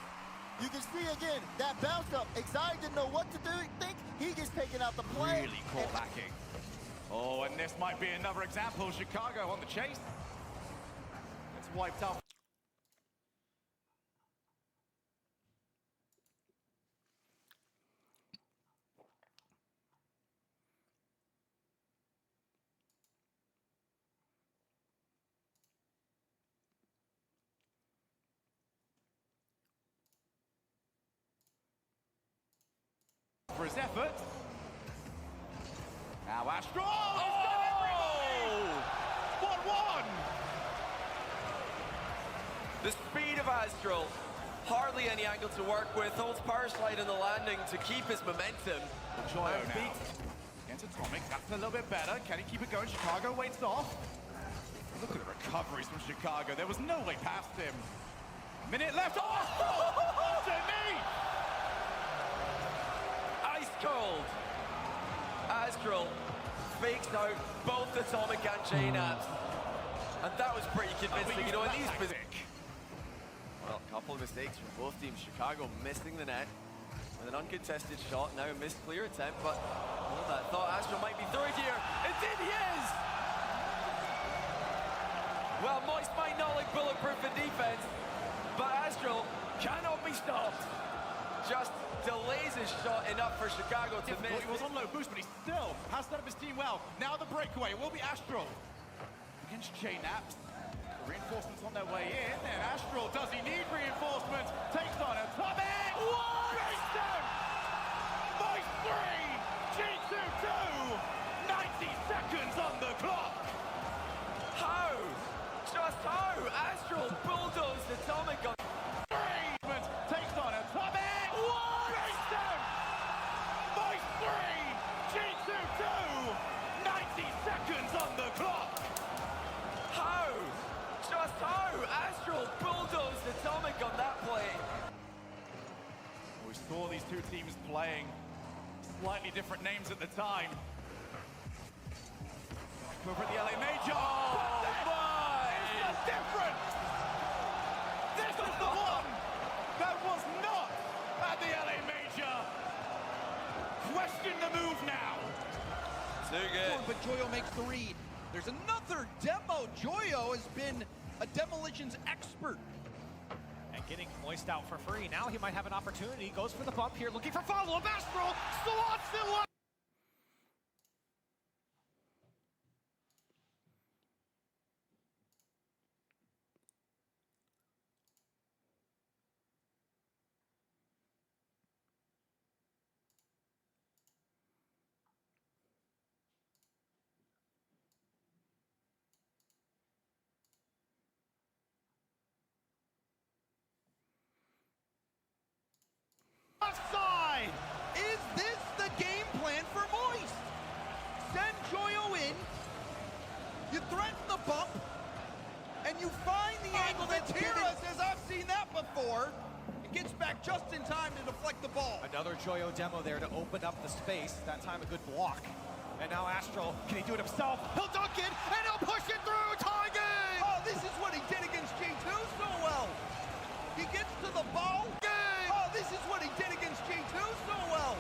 You can see again, that bounce up. Exotic didn't know what to do. Think he gets taken out the play. Really caught lacking. Oh, and this might be another example. Chicago on the chase. It's wiped out. For his effort. Now Astral! Oh! 1-1! The speed of Astral. Hardly any angle to work with. Holds power slide in the landing to keep his momentum. Joyo now. finds Atomic. That's a little bit better. Can he keep it going? Chicago waits off. Look at the recoveries from Chicago. There was no way past him. Minute left. Oh, underneath! Ice cold. Astral fakes out both Atomic and J-Naps. And that was pretty convincing, you know, in these positions. Well, a couple of mistakes from both teams. Chicago missing the net with an uncontested shot. Now a missed clear attempt, but I thought Astral might be through here. Indeed he is! Well, Moist might not look bulletproof in defense, but Astral cannot be stopped. Just delays his shot enough for Chicago to miss. He was on low boost, but he still has set up his team well. Now the breakaway will be Astral against J-Naps. The reinforcements on their way in, and Astral, does he need reinforcements? Takes on Atomic! What? Breaks him! Moist 3, G2 2, 90 seconds on the clock! How? Just how? Astral bulldozed Atomic on... Takes on Atomic! What? Breaks him! Moist 3, G2 2, 90 seconds on the clock! How? Just how? Astral bulldozed Atomic on that play. We saw these two teams playing slightly different names at the time. Over the LA Major. Oh, my! It's the difference! This is the one that was not at the LA Major. Question the move now. Too good. But Joyo makes the read. There's another demo. Joyo has been a demolitions expert. And getting Moist out for free. Now he might have an opportunity. Goes for the bump here, looking for follow-up. Astral slots it one. Offside! Is this the game plan for Moist? Send Joyo in, you threaten the bump, and you find the angle that Tira says, I've seen that before. It gets back just in time to deflect the ball. Another Joyo demo there to open up the space. That time a good block. And now Astral, can he do it himself? He'll dunk it, and he'll push it through. Target! Oh, this is what he did against G2 so well. He gets to the ball. Oh, this is what he did against G2 so well.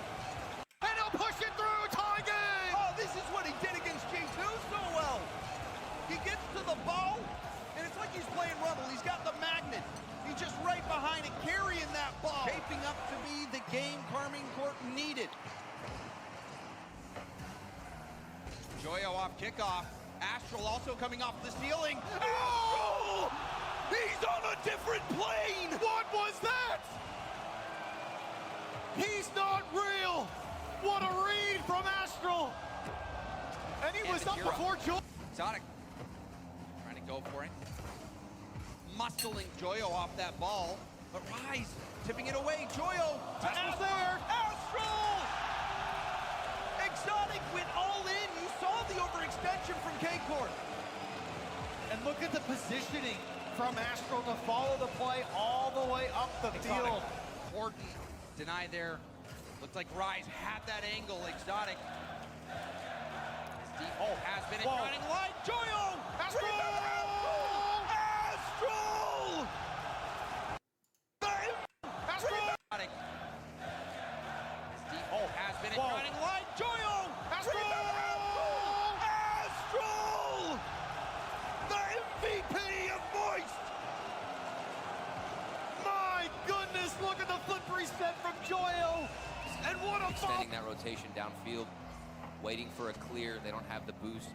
And he'll push it through. Target! Oh, this is what he did against G2 so well. He gets to the ball, and it's like he's playing Rumble. He's got the magnet. He's just right behind it, carrying that ball. Shaping up to be the game Carmine Court needed. Joyo off kickoff. Astral also coming off the ceiling. Oh! He's on a different plane! What was that? He's not real! What a read from Astral! And he was up before Joyo. Exotic trying to go for it. Muscling Joyo off that ball. But Rise tipping it away. Joyo to Astral! Astral! Exotic went all in. You saw the overextension from K-Court. And look at the positioning from Astral to follow the play all the way up the field. Horton deny there. Looks like Rise had that angle. Exotic. Has been in running line. Joyo! Astral! Astral! Astral! Has been in running line. Joyo! Astral! Astral! The MVP of Moist! My goodness, look at the foot reset from Joyo. And what a extending that rotation downfield, waiting for a clear. They don't have the boost.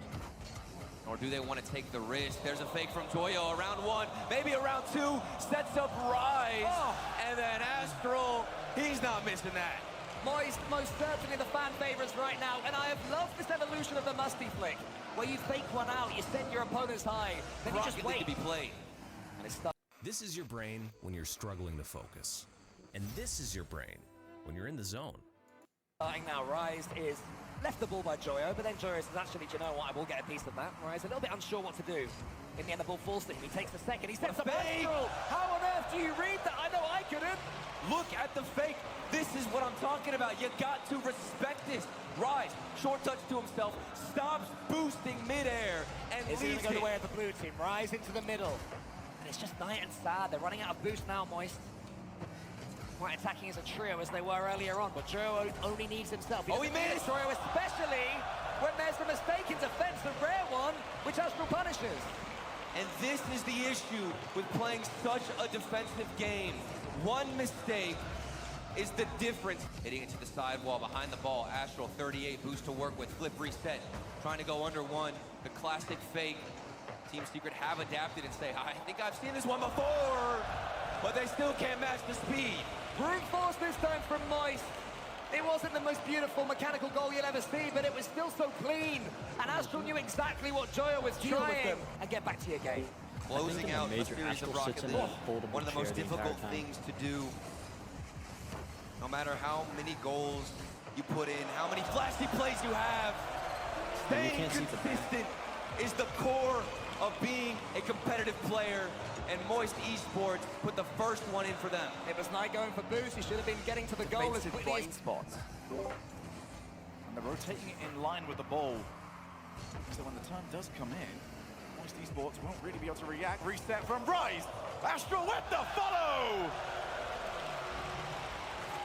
Or do they want to take the risk? There's a fake from Joyo around one, maybe around two, sets up Rise, and then Astral, he's not missing that. Moist, most certainly the fan favorites right now, and I have loved this evolution of the musty flick, where you fake one out, you send your opponents high, then you just wait. To be played. And it's This is your brain when you're struggling to focus. And this is your brain when you're in the zone. Starting now, Rise is left the ball by Joyo, but then Joyo says, actually, do you know what? I will get a piece of that. Right, he's a little bit unsure what to do. In the end, the ball falls to him. He takes the second. He sets up Astral. How on earth do you read that? I know I couldn't. Look at the fake. This is what I'm talking about. You got to respect this. Rise, short touch to himself, stops boosting midair, and Is he leads going to go it. the way of the blue team? Rise into the middle. And it's just nice and sad. They're running out of boost now, Moist. Quite attacking as a trio as they were earlier on, but Joyo only needs himself. Oh, he missed! Joyo, especially when there's a mistake in defense, a rare one, which Astral punishes. And this is the issue with playing such a defensive game. One mistake is the difference. Hitting it to the sidewall behind the ball. Astral 38 boost to work with. Flip reset. Trying to go under one. The classic fake. Team Secret have adapted and say, I think I've seen this one before. But they still can't match the speed. Brute force this time from Moist. It wasn't the most beautiful mechanical goal you'll ever see, but it was still so clean. And Astral knew exactly what Joyo was trying. And get back to your game. Closing out a series of Rocket League. One of the most difficult time. things to do. No matter how many goals you put in, how many flashy plays you have, staying consistent is the core of being a competitive player, and Moist Esports put the first one in for them. It was Knight going for boost. He should have been getting to the goal as quickly blind spots. And they're rotating it in line with the ball. So when the turn does come in, Moist Esports won't really be able to react. Reset from Rise. Astral with the follow!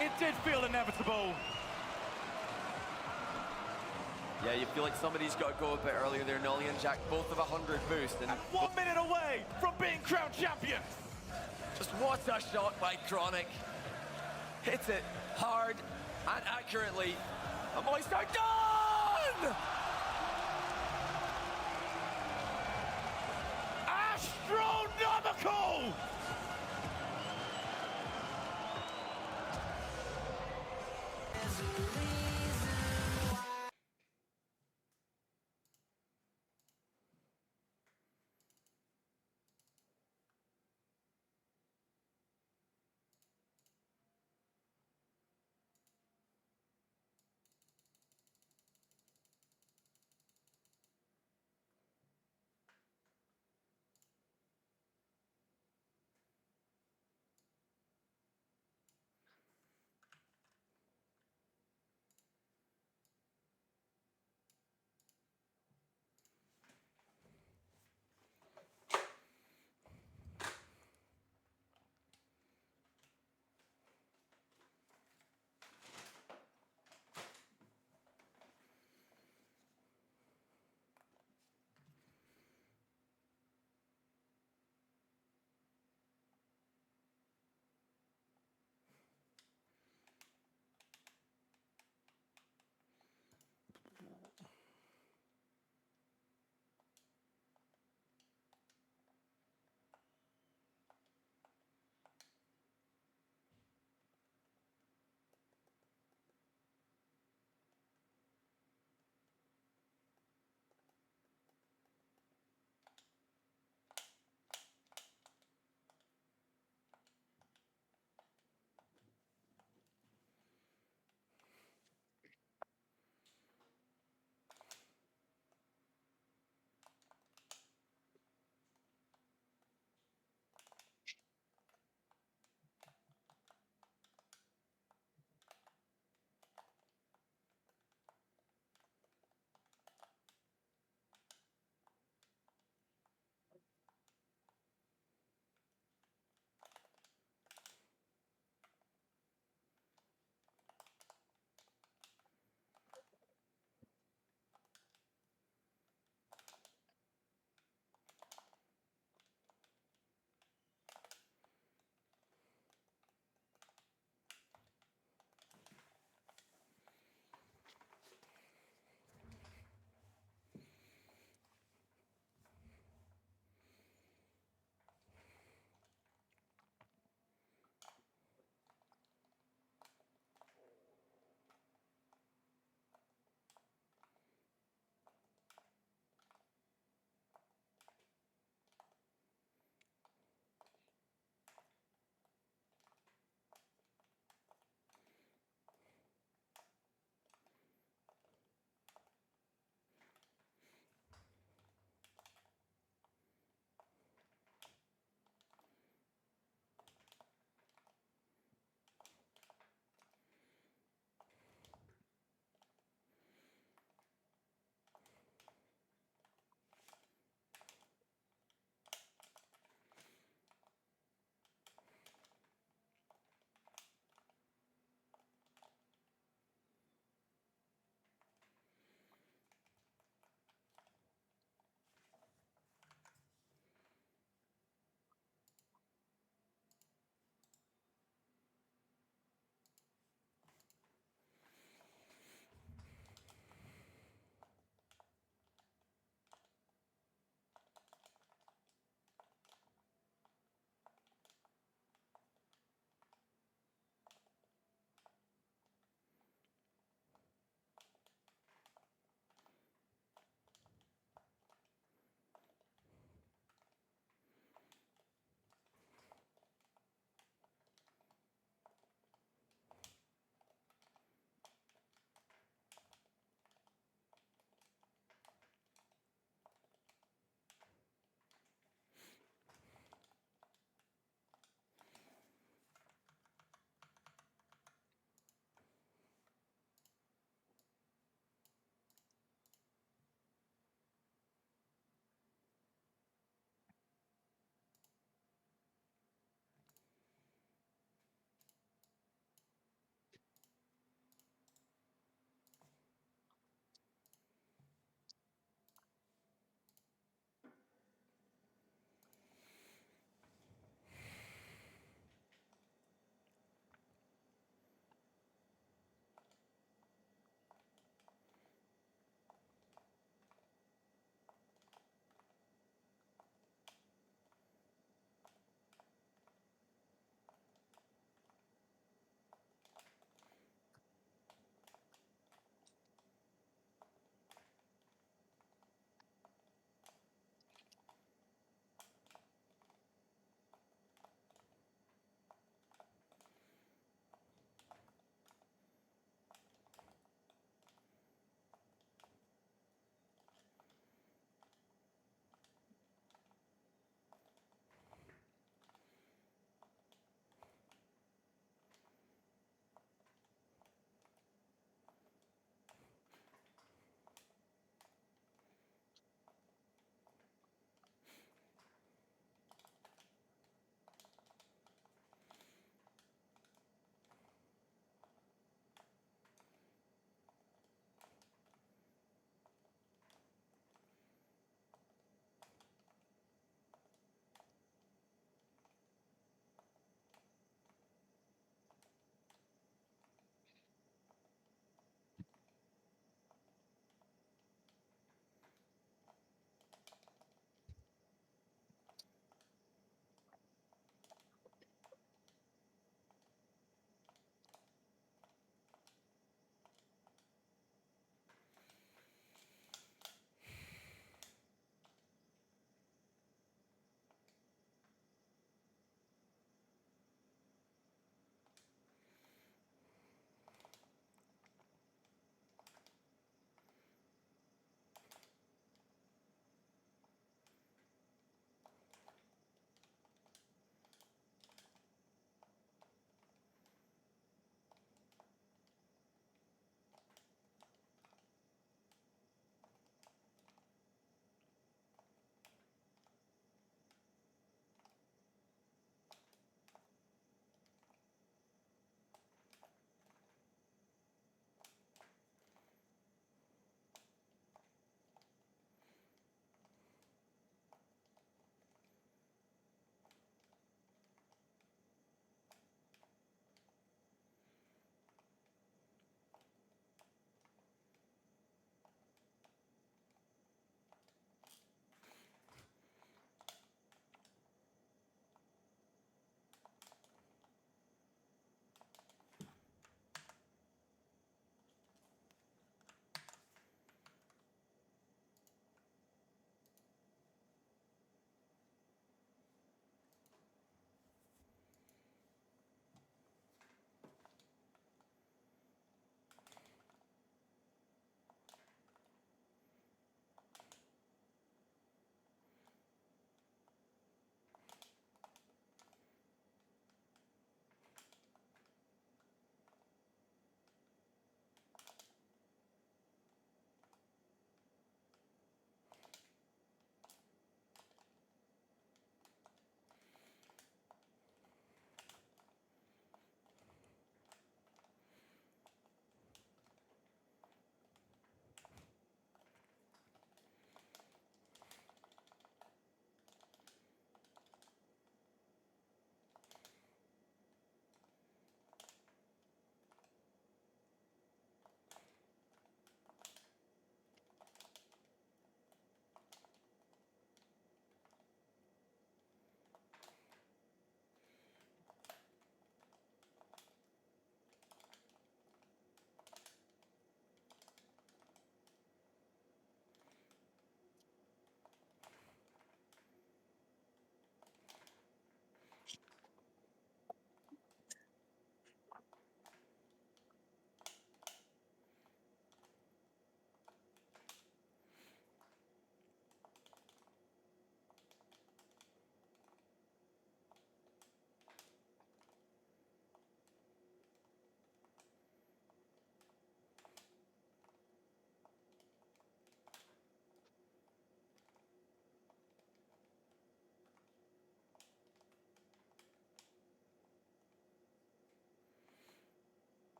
It did feel inevitable. Yeah, you feel like somebody's got to go a bit earlier there. Nolly and Jack both have 100 boost. And 1 minute away from being crowned champions. just what a shot by Chronic. Hits it hard and accurately. And Moist are done! Astronomical!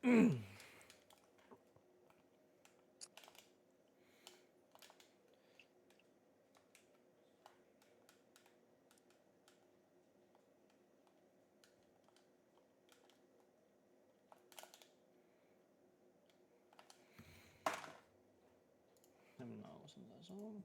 Let me not listen to that song.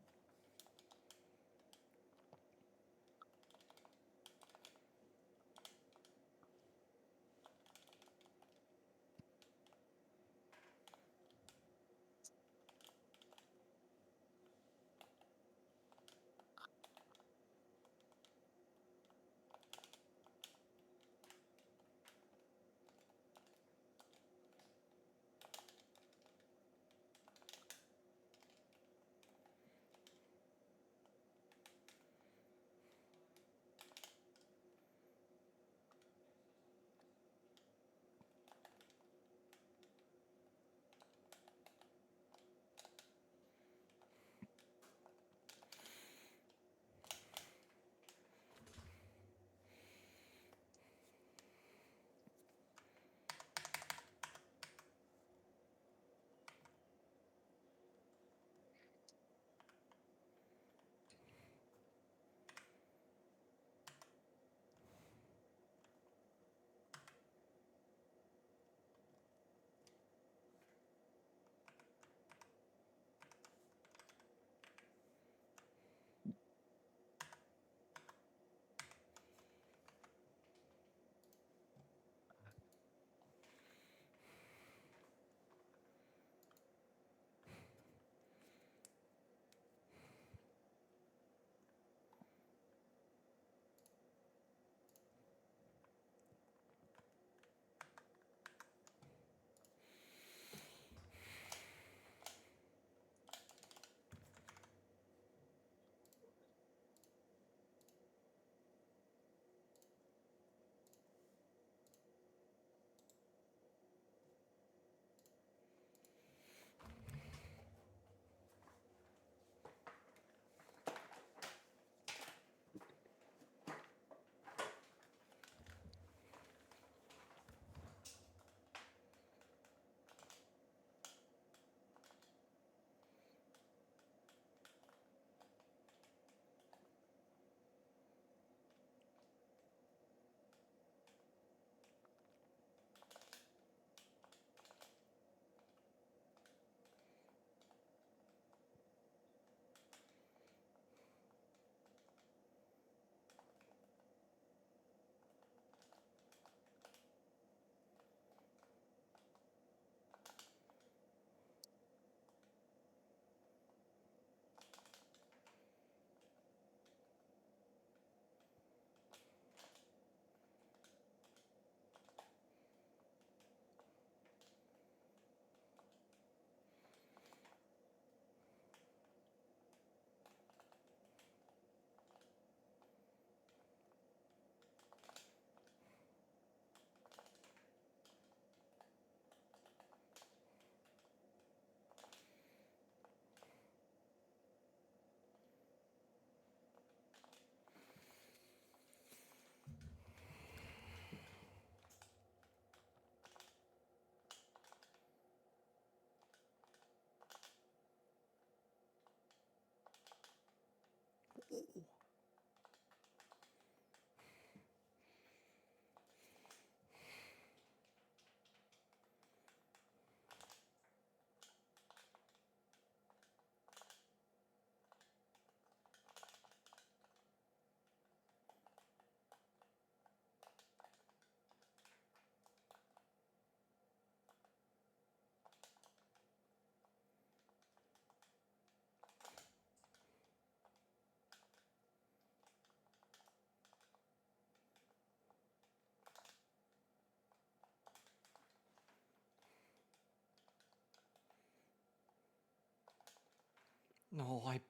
No, I...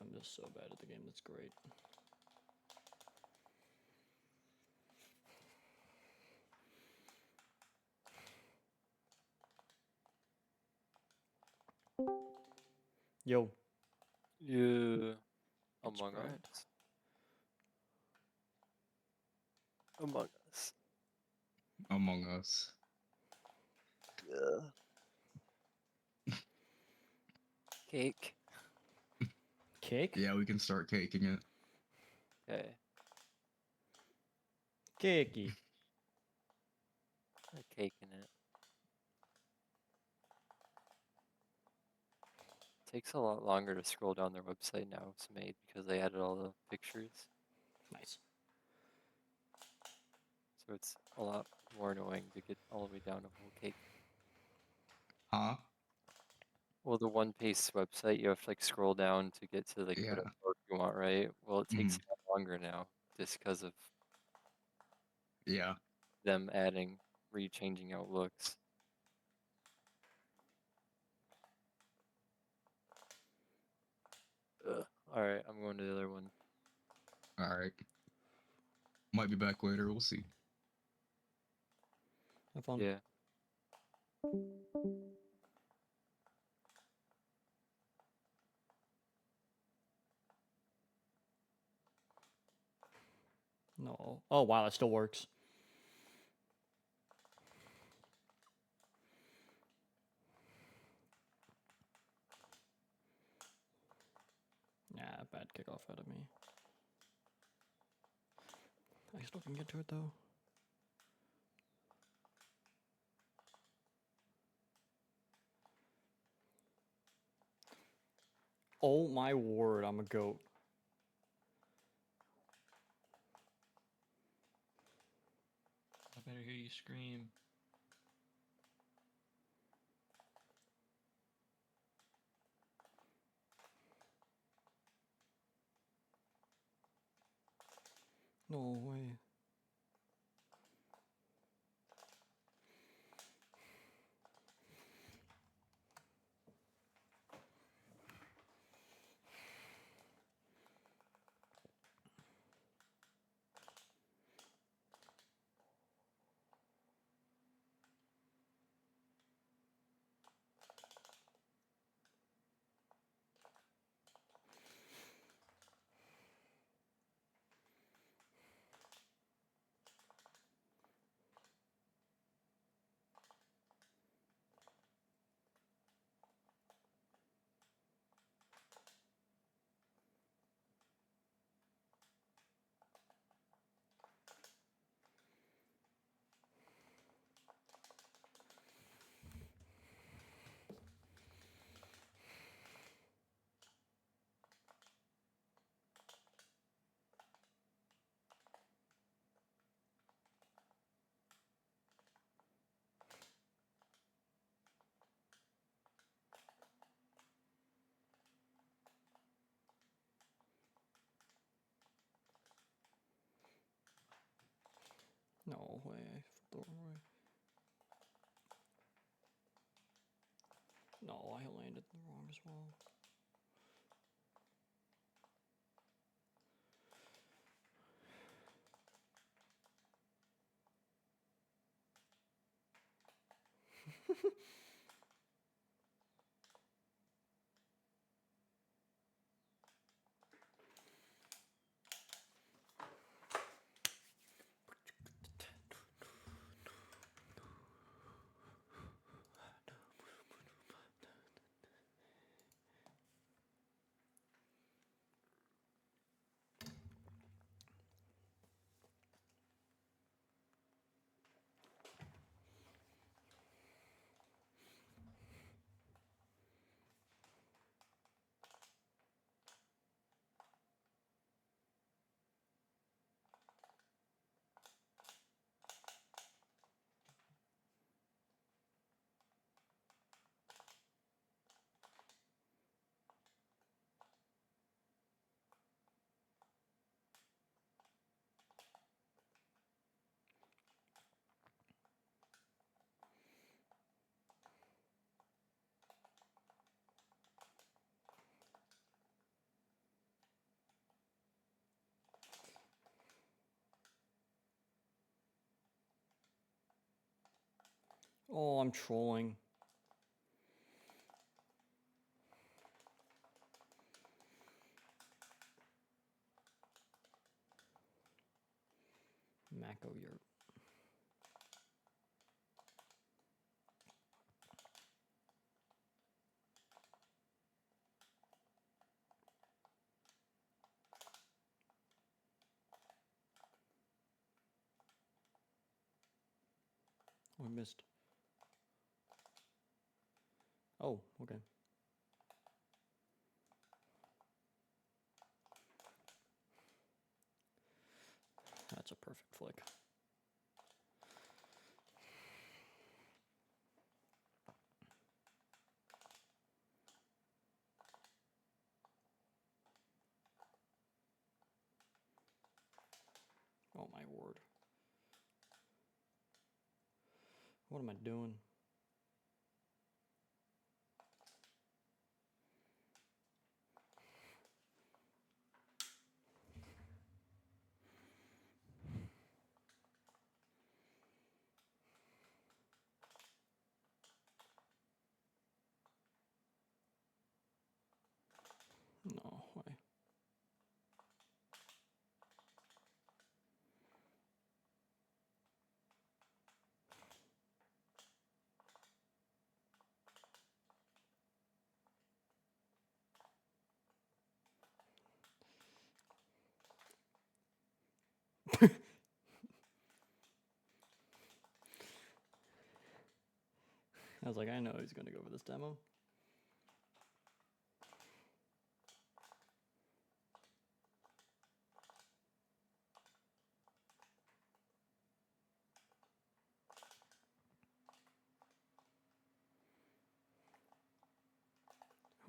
I'm just so bad at the game, that's great. Yo. Yeah. It's Among Brad. Us. Among Us. Among Us. Yeah. Cake. Cake? Yeah, we can start caking it. Okay. Cakey. Cake in it. Takes a lot longer to scroll down their website now. It's made because they added all the pictures. Nice. So it's a lot more annoying to get all the way down to whole cake. Huh? Well, the One Piece website, you have to like scroll down to get to like whatever you want, right? Well, it takes a lot longer now just because of Yeah. them adding, changing out looks. All right, I'm going to the other one. All right. Might be back later. We'll see. Have fun. Yeah. No. Oh, wow, that still works. Nah, bad kickoff out of me. I still can get to it, though. Oh my word, I'm a goat. I better hear you scream. No way. No way, I flipped the wrong way. No, I landed wrong as well. Oh, I'm trolling. Mako Yurt. Oh, I missed. Oh, okay. That's a perfect flick. Oh my word. What am I doing? No way. I was like, I know he's gonna go for this demo.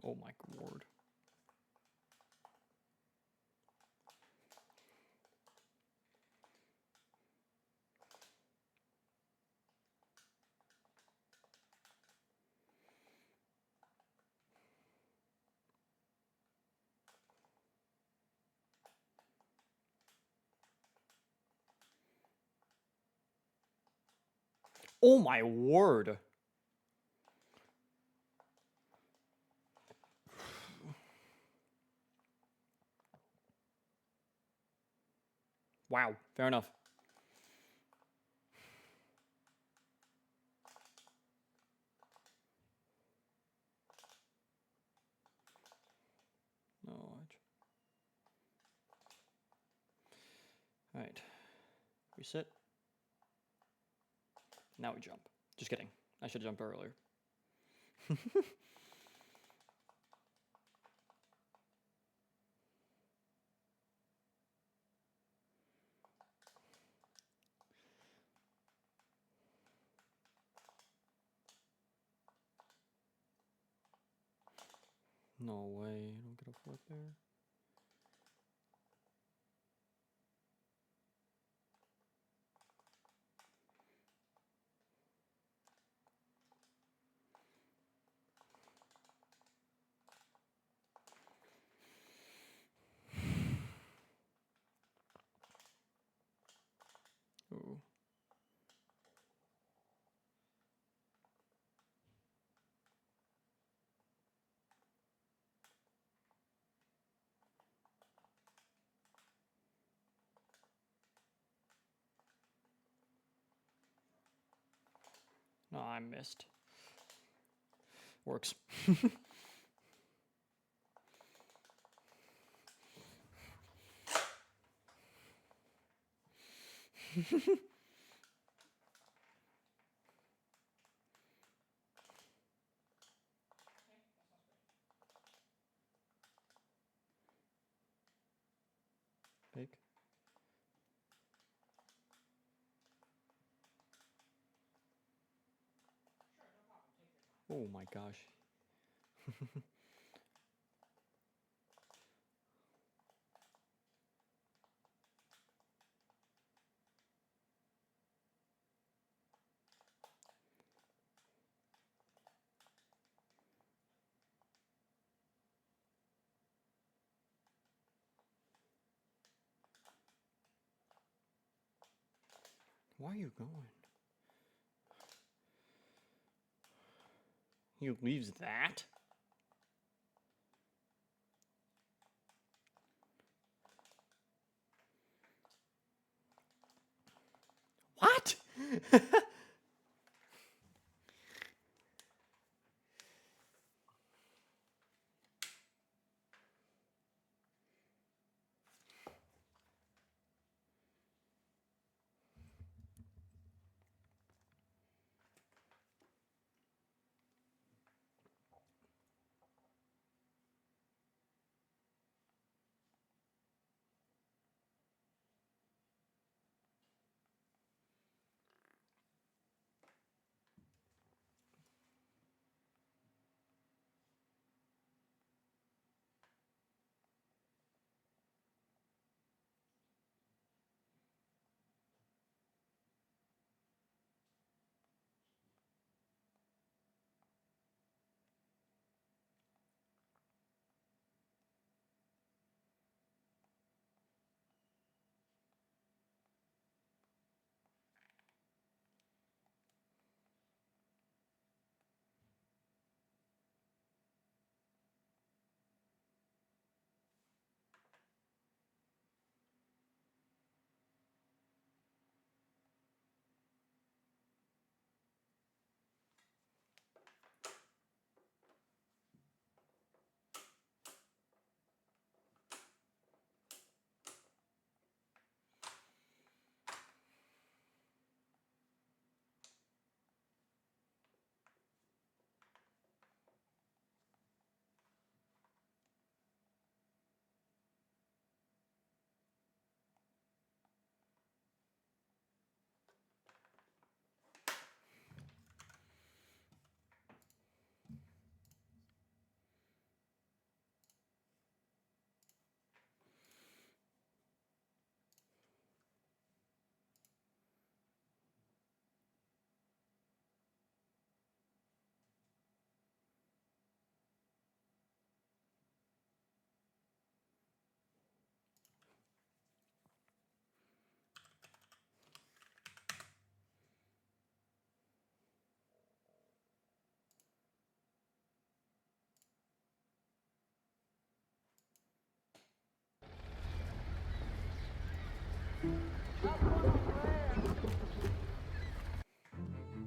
Oh my word. Oh my word. Wow, fair enough. No. Alright. We sit. Now we jump. Just kidding. I should jump earlier. No way, I don't get a flip there. Ooh. No, I missed. Works. Fake. Oh my gosh. Why are you going? He leaves that? What?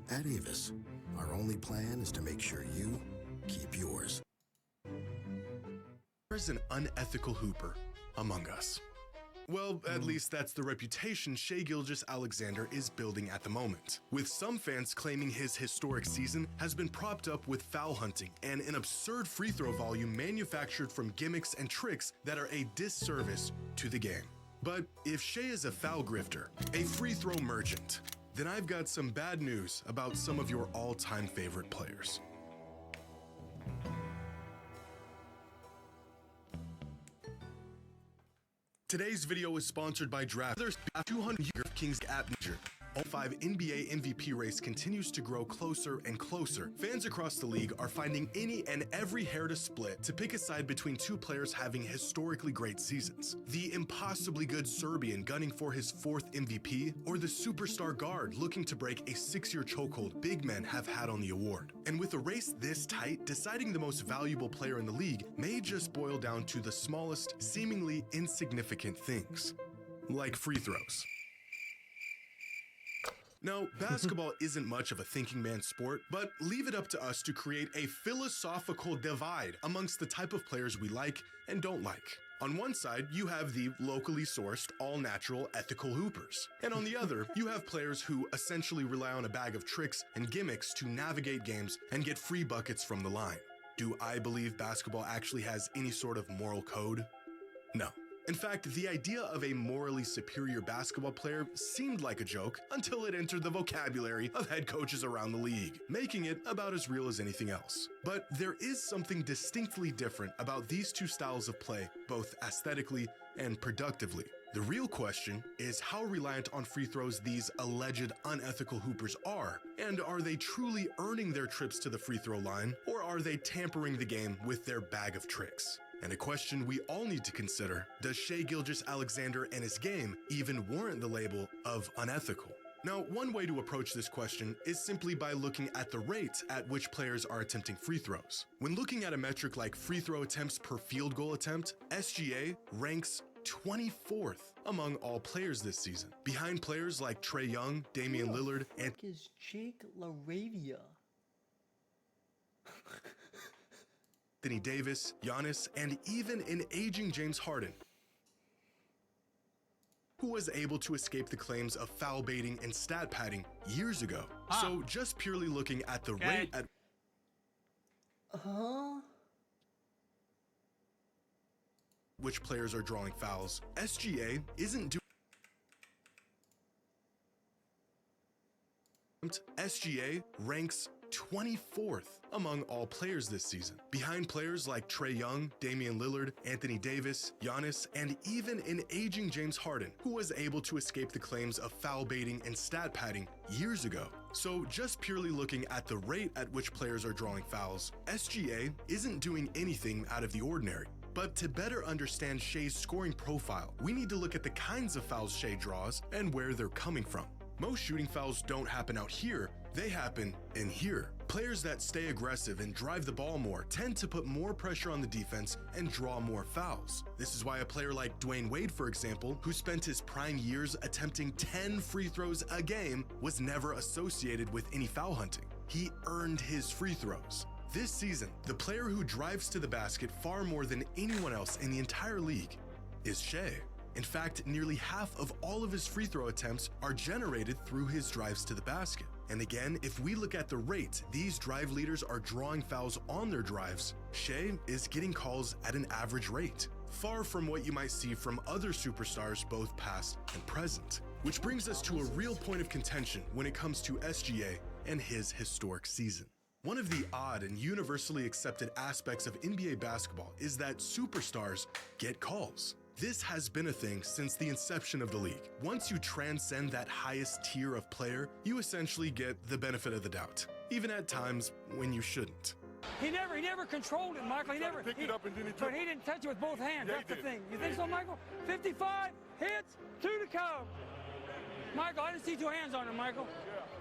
At Avis, our only plan is to make sure you keep yours. There's an unethical hooper among us. Well, at least that's the reputation Shai Gilgeous-Alexander is building at the moment, with some fans claiming his historic season has been propped up with foul hunting and an absurd free throw volume manufactured from gimmicks and tricks that are a disservice to the game. But if Shai is a foul grifter, a free throw merchant, then I've got some bad news about some of your all-time favorite players. Today's video is sponsored by Draft. There's 200 Kings app manager. All 5 NBA MVP race continues to grow closer and closer. Fans across the league are finding any and every hair to split to pick a side between two players having historically great seasons. The impossibly good Serbian gunning for his 4th MVP, or the superstar guard looking to break a 6-year chokehold big men have had on the award. And with a race this tight, deciding the most valuable player in the league may just boil down to the smallest, seemingly insignificant things, like free throws. Now, basketball isn't much of a thinking man's sport, but leave it up to us to create a philosophical divide amongst the type of players we like and don't like. On one side, you have the locally sourced, all-natural, ethical hoopers. And on the other, you have players who essentially rely on a bag of tricks and gimmicks to navigate games and get free buckets from the line. Do I believe basketball actually has any sort of moral code? No. In fact, the idea of a morally superior basketball player seemed like a joke until it entered the vocabulary of head coaches around the league, making it about as real as anything else. But there is something distinctly different about these two styles of play, both aesthetically and productively. The real question is how reliant on free throws these alleged unethical hoopers are, and are they truly earning their trips to the free throw line, or are they tampering the game with their bag of tricks? And a question we all need to consider, does Shai Gilgeous-Alexander and his game even warrant the label of unethical? Now, one way to approach this question is simply by looking at the rate at which players are attempting free throws. When looking at a metric like free throw attempts per field goal attempt, SGA ranks 24th among all players this season, behind players like Trae Young, Damian Lillard, and is Jake LaRavia? Anthony Davis, Giannis, and even an aging James Harden, who was able to escape the claims of foul baiting and stat padding years ago. So just purely looking at the rate at which players are drawing fouls, SGA isn't doing. SGA ranks 24th among all players this season, behind players like Trae Young, Damian Lillard, Anthony Davis, Giannis, and even an aging James Harden, who was able to escape the claims of foul baiting and stat padding years ago. So just purely looking at the rate at which players are drawing fouls, SGA isn't doing anything out of the ordinary. But to better understand Shai's scoring profile, we need to look at the kinds of fouls Shai draws and where they're coming from. Most shooting fouls don't happen out here, they happen in here. Players that stay aggressive and drive the ball more tend to put more pressure on the defense and draw more fouls. This is why a player like Dwayne Wade, for example, who spent his prime years attempting 10 free throws a game, was never associated with any foul hunting. He earned his free throws. This season, the player who drives to the basket far more than anyone else in the entire league is Shai. In fact, nearly half of all of his free throw attempts are generated through his drives to the basket. And again, if we look at the rate these drive leaders are drawing fouls on their drives, Shai is getting calls at an average rate, far from what you might see from other superstars both past and present. Which brings us to a real point of contention when it comes to SGA and his historic season. One of the odd and universally accepted aspects of NBA basketball is that superstars get calls. This has been a thing since the inception of the league. Once you transcend that highest tier of player, you essentially get the benefit of the doubt, even at times when you shouldn't. He never controlled it, Michael. He didn't touch it with both hands. That's the thing. You think so, Michael? 55 hits, 2 to come. Michael, I didn't see 2 hands on him, Michael.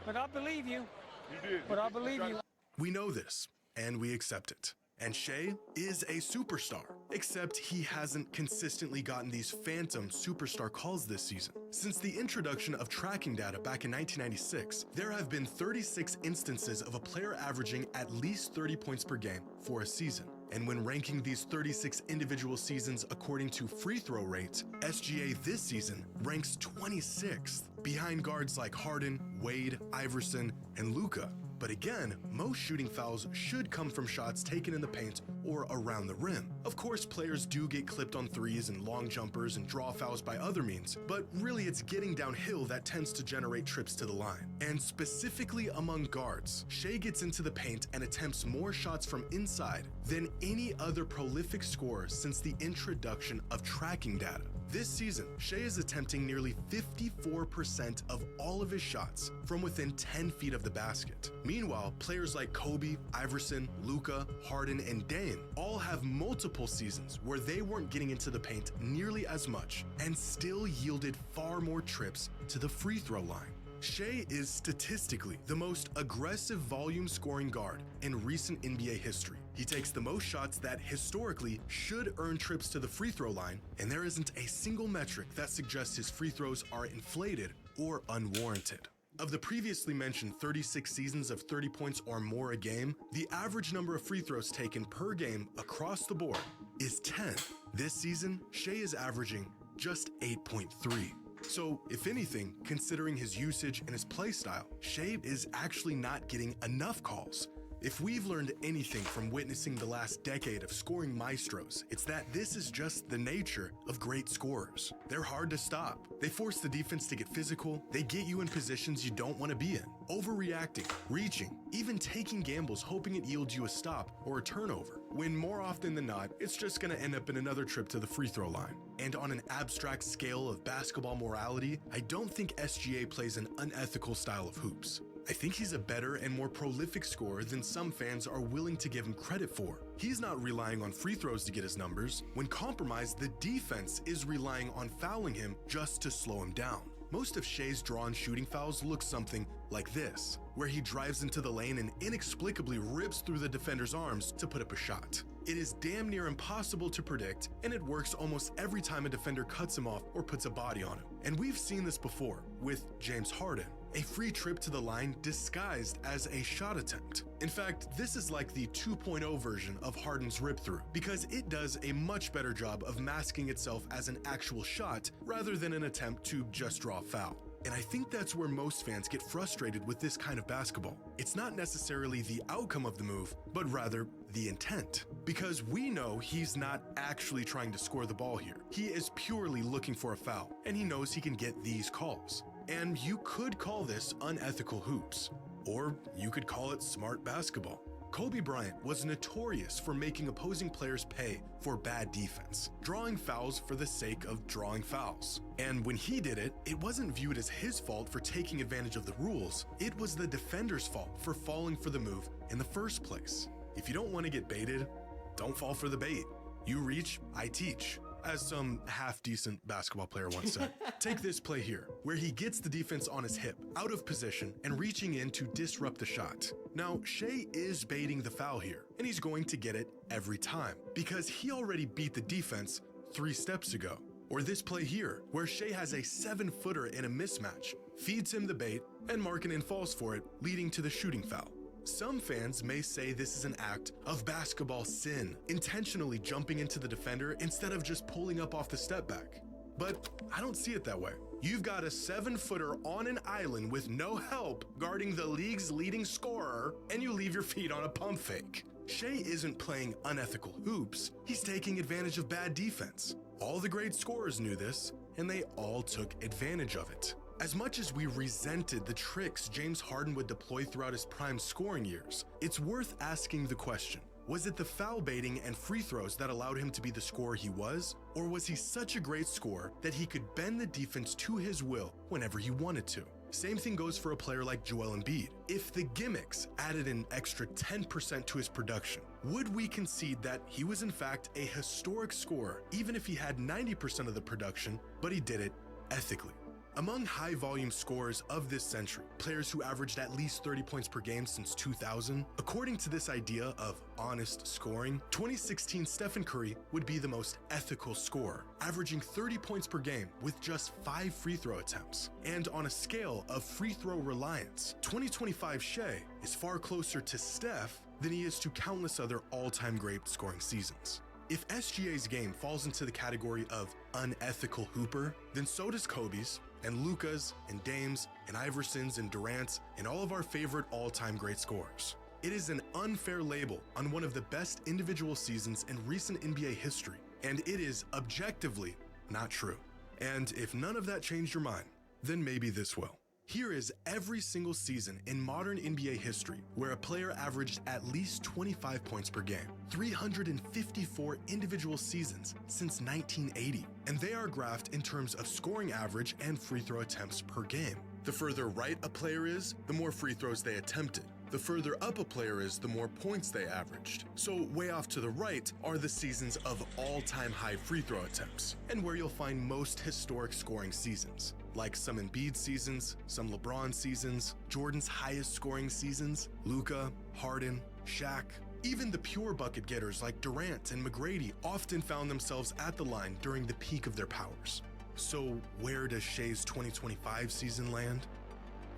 But I believe you. You did. But I believe you. We know this, and we accept it. And Shai is a superstar, except he hasn't consistently gotten these phantom superstar calls this season. Since the introduction of tracking data back in 1996, there have been 36 instances of a player averaging at least 30 points per game for a season. And when ranking these 36 individual seasons according to free throw rate, SGA this season ranks 26th, behind guards like Harden, Wade, Iverson, and Luka. But again, most shooting fouls should come from shots taken in the paint or around the rim. Of course, players do get clipped on threes and long jumpers and draw fouls by other means, but really it's getting downhill that tends to generate trips to the line. And specifically among guards, Shai gets into the paint and attempts more shots from inside than any other prolific scorer since the introduction of tracking data. This season, Shai is attempting nearly 54% of all of his shots from within 10 feet of the basket. Meanwhile, players like Kobe, Iverson, Luka, Harden, and Dame all have multiple seasons where they weren't getting into the paint nearly as much and still yielded far more trips to the free throw line. Shai is statistically the most aggressive volume scoring guard in recent NBA history. He takes the most shots that historically should earn trips to the free throw line, and there isn't a single metric that suggests his free throws are inflated or unwarranted. Of the previously mentioned 36 seasons of 30 points or more a game, the average number of free throws taken per game across the board is 10. This season, Shai is averaging just 8.3. So, if anything, considering his usage and his play style, Shai is actually not getting enough calls. If we've learned anything from witnessing the last decade of scoring maestros, it's that this is just the nature of great scorers. They're hard to stop. They force the defense to get physical, they get you in positions you don't want to be in, overreacting, reaching, even taking gambles hoping it yields you a stop or a turnover, when more often than not, it's just going to end up in another trip to the free throw line. And on an abstract scale of basketball morality, I don't think SGA plays an unethical style of hoops. I think he's a better and more prolific scorer than some fans are willing to give him credit for. He's not relying on free throws to get his numbers. When compromised, the defense is relying on fouling him just to slow him down. Most of Shea's drawn shooting fouls look something like this, where he drives into the lane and inexplicably rips through the defender's arms to put up a shot. It is damn near impossible to predict, and it works almost every time a defender cuts him off or puts a body on him. And we've seen this before with James Harden, a free trip to the line disguised as a shot attempt. In fact, this is like the 2.0 version of Harden's rip-through, because it does a much better job of masking itself as an actual shot rather than an attempt to just draw a foul. And I think that's where most fans get frustrated with this kind of basketball. It's not necessarily the outcome of the move, but rather the intent. Because we know he's not actually trying to score the ball here. He is purely looking for a foul, and he knows he can get these calls. And you could call this unethical hoops, or you could call it smart basketball. Kobe Bryant was notorious for making opposing players pay for bad defense, drawing fouls for the sake of drawing fouls. And when he did it, it wasn't viewed as his fault for taking advantage of the rules. It was the defender's fault for falling for the move in the first place. If you don't want to get baited, don't fall for the bait. You reach, I teach. As some half-decent basketball player once said. Take this play here, where he gets the defense on his hip, out of position, and reaching in to disrupt the shot. Now, Shea is baiting the foul here, and he's going to get it every time, because he already beat the defense 3 steps ago. Or this play here, where Shea has a 7-footer in a mismatch, feeds him the bait, and Markkanen falls for it, leading to the shooting foul. Some fans may say this is an act of basketball sin, intentionally jumping into the defender instead of just pulling up off the step back. But I don't see it that way. You've got a 7-footer on an island with no help guarding the league's leading scorer, and you leave your feet on a pump fake. Shea isn't playing unethical hoops, he's taking advantage of bad defense. All the great scorers knew this, and they all took advantage of it. As much as we resented the tricks James Harden would deploy throughout his prime scoring years, it's worth asking the question, was it the foul baiting and free throws that allowed him to be the scorer he was? Or was he such a great scorer that he could bend the defense to his will whenever he wanted to? Same thing goes for a player like Joel Embiid. If the gimmicks added an extra 10% to his production, would we concede that he was in fact a historic scorer, even if he had 90% of the production, but he did it ethically? Among high-volume scorers of this century, players who averaged at least 30 points per game since 2000, according to this idea of honest scoring, 2016 Stephen Curry would be the most ethical scorer, averaging 30 points per game with just 5 free throw attempts. And on a scale of free throw reliance, 2025 Shea is far closer to Steph than he is to countless other all-time great scoring seasons. If SGA's game falls into the category of unethical hooper, then so does Kobe's, and Luka's, and Dame's, and Iverson's, and Durant's, and all of our favorite all-time great scorers. It is an unfair label on one of the best individual seasons in recent NBA history, and it is objectively not true. And if none of that changed your mind, then maybe this will. Here is every single season in modern NBA history where a player averaged at least 25 points per game. 354 individual seasons since 1980. And they are graphed in terms of scoring average and free throw attempts per game. The further right a player is, the more free throws they attempted. The further up a player is, the more points they averaged. So way off to the right are the seasons of all-time high free throw attempts, and where you'll find most historic scoring seasons, like some Embiid seasons, some LeBron seasons, Jordan's highest scoring seasons, Luka, Harden, Shaq. Even the pure bucket getters like Durant and McGrady often found themselves at the line during the peak of their powers. So where does Shea's 2025 season land?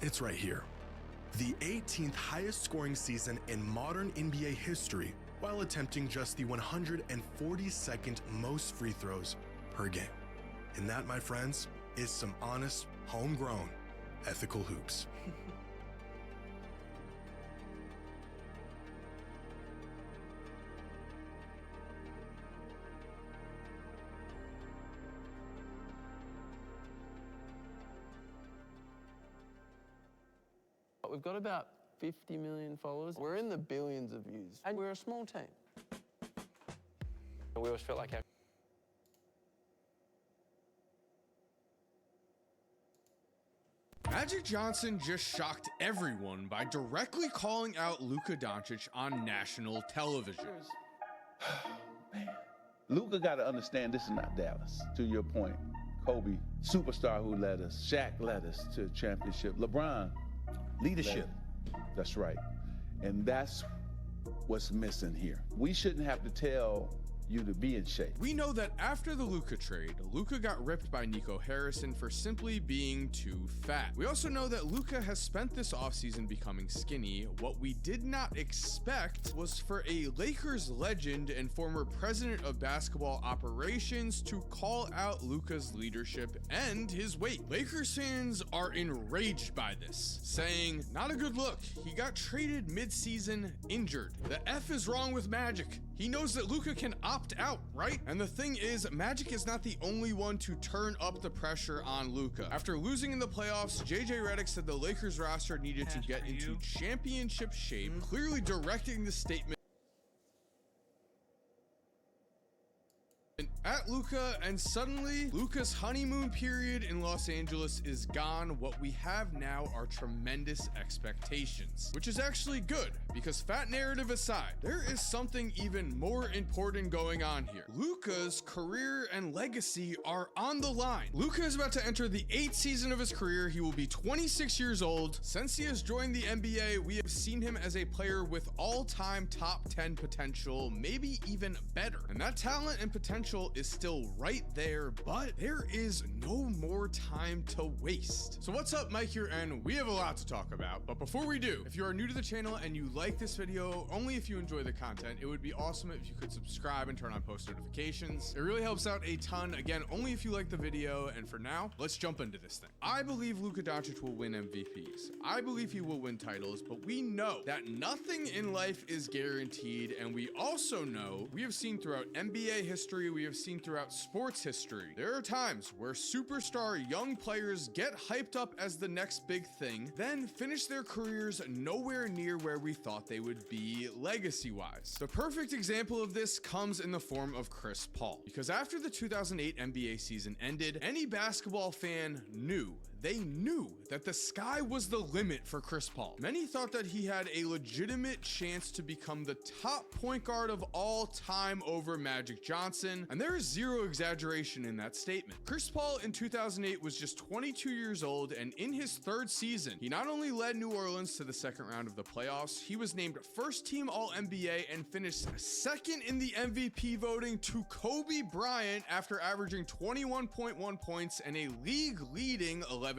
It's right here. The 18th highest scoring season in modern NBA history, while attempting just the 142nd most free throws per game. And that, my friends, is some honest, homegrown, ethical hoops. We've got about 50 million followers. We're in the billions of views, and we're a small team. We always felt like Magic Johnson just shocked everyone by directly calling out Luka Doncic on national television. Man, Luka got to understand this is not Dallas, to your point, Kobe, superstar who led us. Shaq led us to championship. LeBron. Leadership. That's right. And that's what's missing here. We shouldn't have to tell you to be in shape. We know that after the Luka trade, Luka got ripped by Nico Harrison for simply being too fat. We also know that Luka has spent this offseason becoming skinny. What we did not expect was for a Lakers legend and former president of basketball operations to call out Luka's leadership and his weight. Lakers fans are enraged by this, saying, not a good look. He got traded mid-season injured. The F is wrong with Magic. He knows that Luka can opt out, right? And the thing is, Magic is not the only one to turn up the pressure on Luka. After losing in the playoffs, JJ Redick said the Lakers roster needed to get into championship shape, clearly directing the statement at Luka, and suddenly Luka's honeymoon period in Los Angeles is gone. What we have now are tremendous expectations, which is actually good because fat narrative aside, there is something even more important going on here. Luka's career and legacy are on the line. Luka is about to enter the 8th season of his career. He will be 26 years old. Since he has joined the NBA, we have seen him as a player with all-time top 10 potential, maybe even better. And that talent and potential is still right there, but there is no more time to waste. So what's up, Mike here, and we have a lot to talk about. But before we do, if you are new to the channel and you like this video, only if you enjoy the content, it would be awesome if you could subscribe and turn on post notifications. It really helps out a ton. Again, only if you like the video. And for now, let's jump into this thing. I believe Luka Doncic will win MVPs. I believe he will win titles, but we know that nothing in life is guaranteed. And we also know, we have seen throughout NBA history, we have seen throughout sports history, there are times where superstar young players get hyped up as the next big thing, then finish their careers nowhere near where we thought they would be legacy-wise. The perfect example of this comes in the form of Chris Paul, because after the 2008 NBA season ended, any basketball fan knew that the sky was the limit for Chris Paul. Many thought that he had a legitimate chance to become the top point guard of all time over Magic Johnson, and there is zero exaggeration in that statement. Chris Paul in 2008 was just 22 years old, and in his 3rd season, he not only led New Orleans to the 2nd round of the playoffs, he was named first team All-NBA and finished 2nd in the MVP voting to Kobe Bryant after averaging 21.1 points and a league-leading 11.6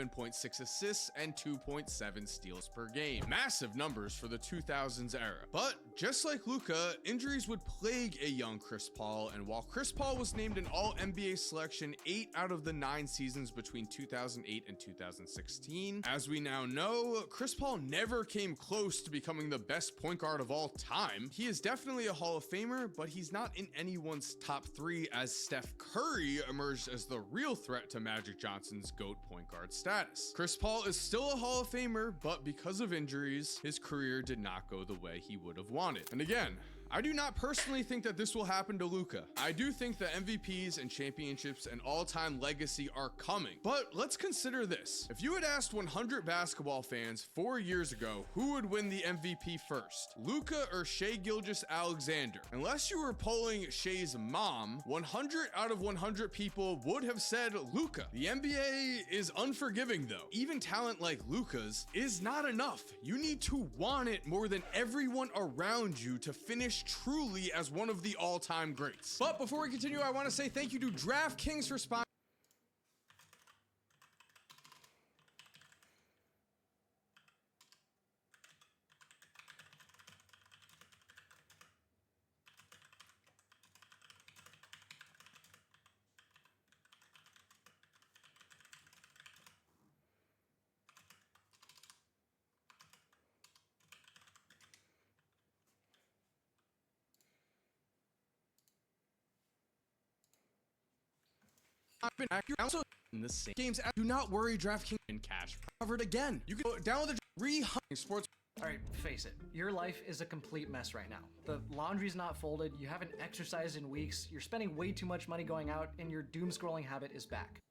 assists and 2.7 steals per game. Massive numbers for the 2000s era. But just like Luka, injuries would plague a young Chris Paul, and while Chris Paul was named an All-NBA selection 8 out of the 9 seasons between 2008 and 2016, as we now know, Chris Paul never came close to becoming the best point guard of all time. He is definitely a Hall of Famer, but he's not in anyone's top 3, as Steph Curry emerged as the real threat to Magic Johnson's GOAT point guard status. Chris Paul is still a Hall of Famer, but because of injuries, his career did not go the way he would have wanted. And again, I do not personally think that this will happen to Luka. I do think that MVPs and championships and all-time legacy are coming. But let's consider this. If you had asked 100 basketball fans 4 years ago who would win the MVP first, Luka or Shai Gilgeous-Alexander, unless you were polling Shai's mom, 100 out of 100 people would have said Luka. The NBA is unforgiving though. Even talent like Luka's is not enough. You need to want it more than everyone around you to finish truly as one of the all-time greats. But before we continue, I want to say thank you to DraftKings for sponsoring. Been accurate. Also in the same games. Do not worry, DraftKings in cash covered again. You can download the 300 sports. All right, face it. Your life is a complete mess right now. The laundry's not folded. You haven't exercised in weeks. You're spending way too much money going out, and your doom scrolling habit is back.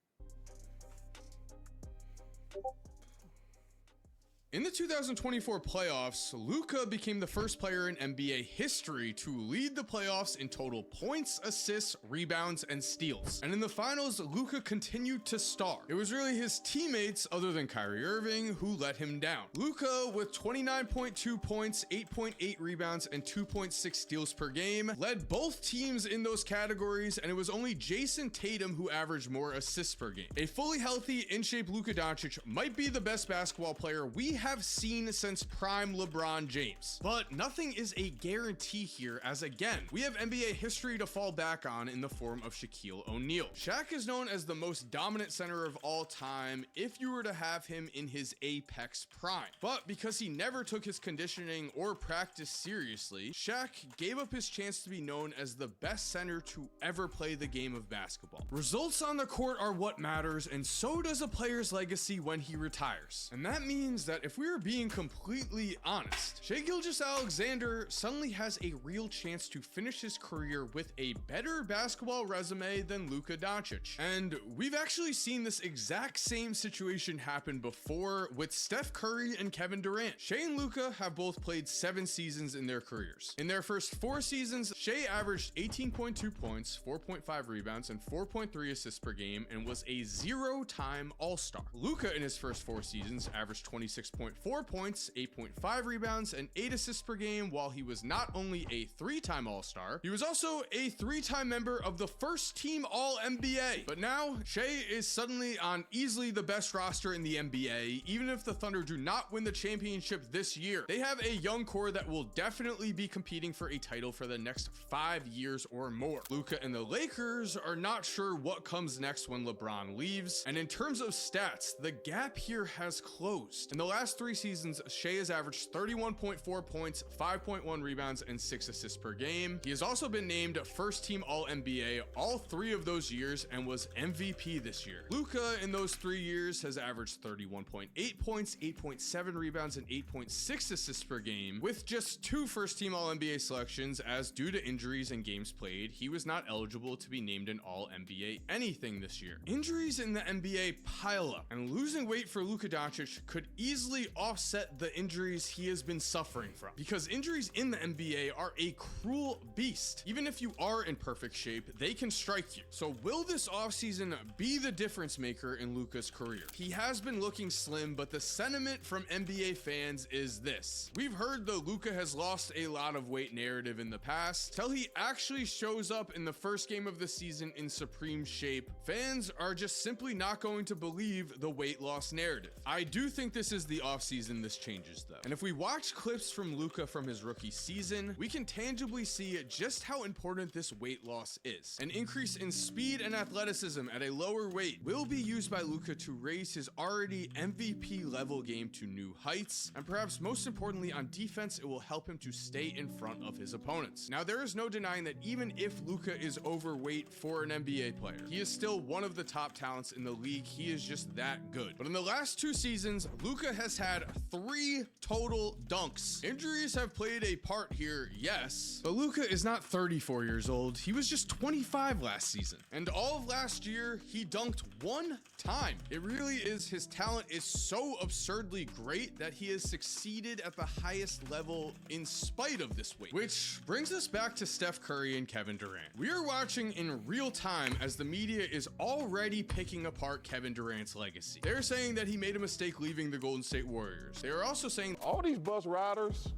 In the 2024 playoffs, Luka became the first player in NBA history to lead the playoffs in total points, assists, rebounds, and steals. And in the finals, Luka continued to star. It was really his teammates, other than Kyrie Irving, who let him down. Luka, with 29.2 points, 8.8 rebounds, and 2.6 steals per game, led both teams in those categories, and it was only Jason Tatum who averaged more assists per game. A fully healthy, in-shape Luka Doncic might be the best basketball player we have seen since prime LeBron James. But nothing is a guarantee here, as again, we have NBA history to fall back on in the form of Shaquille O'Neal. Shaq is known as the most dominant center of all time if you were to have him in his apex prime. But because he never took his conditioning or practice seriously, Shaq gave up his chance to be known as the best center to ever play the game of basketball. Results on the court are what matters, and so does a player's legacy when he retires. And that means that if we are being completely honest, Shai Gilgeous-Alexander suddenly has a real chance to finish his career with a better basketball resume than Luka Doncic. And we've actually seen this exact same situation happen before with Steph Curry and Kevin Durant. Shai and Luka have both played 7 seasons in their careers. In their first 4 seasons, Shai averaged 18.2 points, 4.5 rebounds, and 4.3 assists per game, and was a 0-time All-Star. Luka in his first 4 seasons averaged 26.4 points, 8.5 rebounds, and 8 assists per game, while he was not only a 3-time All-Star, he was also a 3-time member of the first team All-NBA. But now, Shai is suddenly on easily the best roster in the NBA. Even if the Thunder do not win the championship this year, they have a young core that will definitely be competing for a title for the next 5 years or more. Luka and the Lakers are not sure what comes next when LeBron leaves, and in terms of stats, the gap here has closed. In the last 3 seasons, Shai has averaged 31.4 points, 5.1 rebounds, and 6 assists per game. He has also been named first team All-NBA all 3 of those years and was MVP this year. Luka in those 3 years has averaged 31.8 points, 8.7 rebounds, and 8.6 assists per game, with just 2 first team All-NBA selections, as due to injuries and games played, he was not eligible to be named an All-NBA anything this year. Injuries in the NBA pile up, and losing weight for Luka Doncic could easily offset the injuries he has been suffering from, because injuries in the NBA are a cruel beast. Even if you are in perfect shape, they can strike you. So will this offseason be the difference maker in Luka's career? He has been looking slim, but the sentiment from NBA fans is this. We've heard the Luka has lost a lot of weight narrative in the past, till he actually shows up in the first game of the season in supreme shape. Fans are just simply not going to believe the weight loss narrative. I do think this is the offseason this changes though. And if we watch clips from Luka from his rookie season, we can tangibly see just how important this weight loss is. An increase in speed and athleticism at a lower weight will be used by Luka to raise his already MVP level game to new heights, and perhaps most importantly on defense, it will help him to stay in front of his opponents. Now, there is no denying that even if Luka is overweight for an NBA player, he is still one of the top talents in the league. He is just that good. But in the last 2 seasons, Luka has had 3 total dunks. Injuries have played a part here, yes, but Luka is not 34 years old. He was just 25 last season. And all of last year, he dunked 1 time. It really is, his talent is so absurdly great that he has succeeded at the highest level in spite of this weight. Which brings us back to Steph Curry and Kevin Durant. We are watching in real time as the media is already picking apart Kevin Durant's legacy. They're saying that he made a mistake leaving the Golden State Warriors. They are also saying all these bus riders,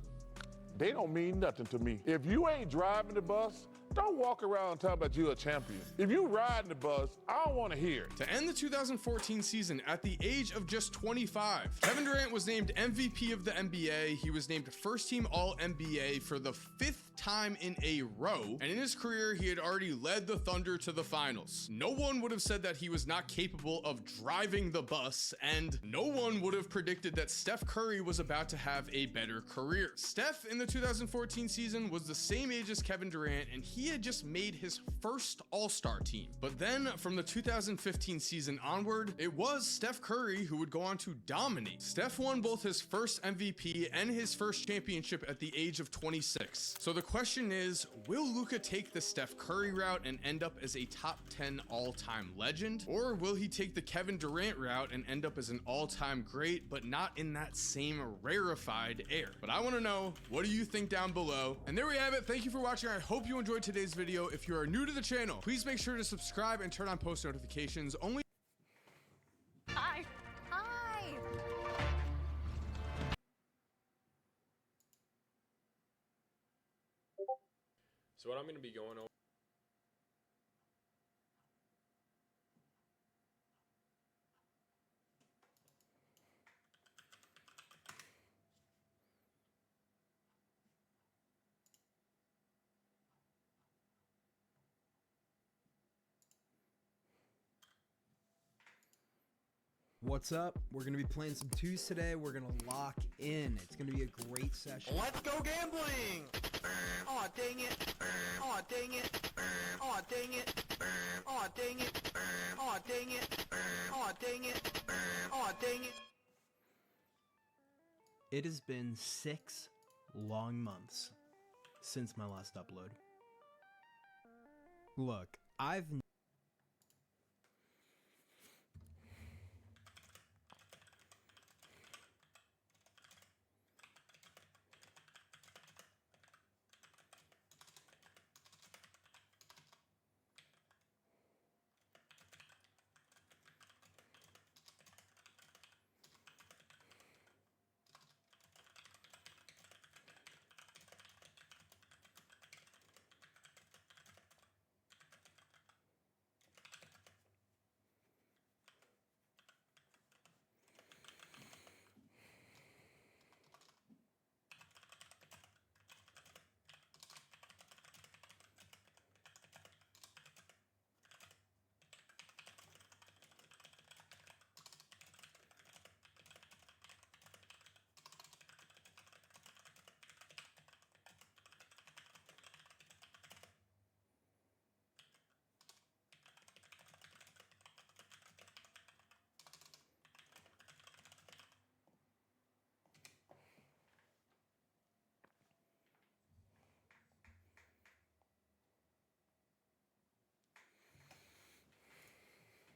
they don't mean nothing to me. If you ain't driving the bus, don't walk around and talk about you a champion. If you riding the bus, I don't want to hear it. To end the 2014 season at the age of just 25, Kevin Durant was named MVP of the NBA. He was named first team All-NBA for the 5th time in a row, and in his career, he had already led the Thunder to the finals. No one would have said that he was not capable of driving the bus, and no one would have predicted that Steph Curry was about to have a better career. Steph in the 2014 season was the same age as Kevin Durant, and he he had just made his first All-Star team. But then from the 2015 season onward, it was Steph Curry who would go on to dominate. Steph won both his first MVP and his first championship at the age of 26. So the question is, will Luka take the Steph Curry route and end up as a top 10 all-time legend? Or will he take the Kevin Durant route and end up as an all-time great, but not in that same rarefied air? But I want to know, what do you think down below? And there we have it. Thank you for watching. I hope you enjoyed today's video. If you are new to the channel, please make sure to subscribe and turn on post notifications. Only Hi. Hi. So what I'm going to be going over. What's up? We're going to be playing some twos today. We're going to lock in. It's going to be a great session. Let's go gambling! Aw, dang it. Aw, dang it. Aw, dang it. Aw, dang it. Aw, dang it. Aw, dang it. Aw, dang it. It has been 6 long months since my last upload. Look, I've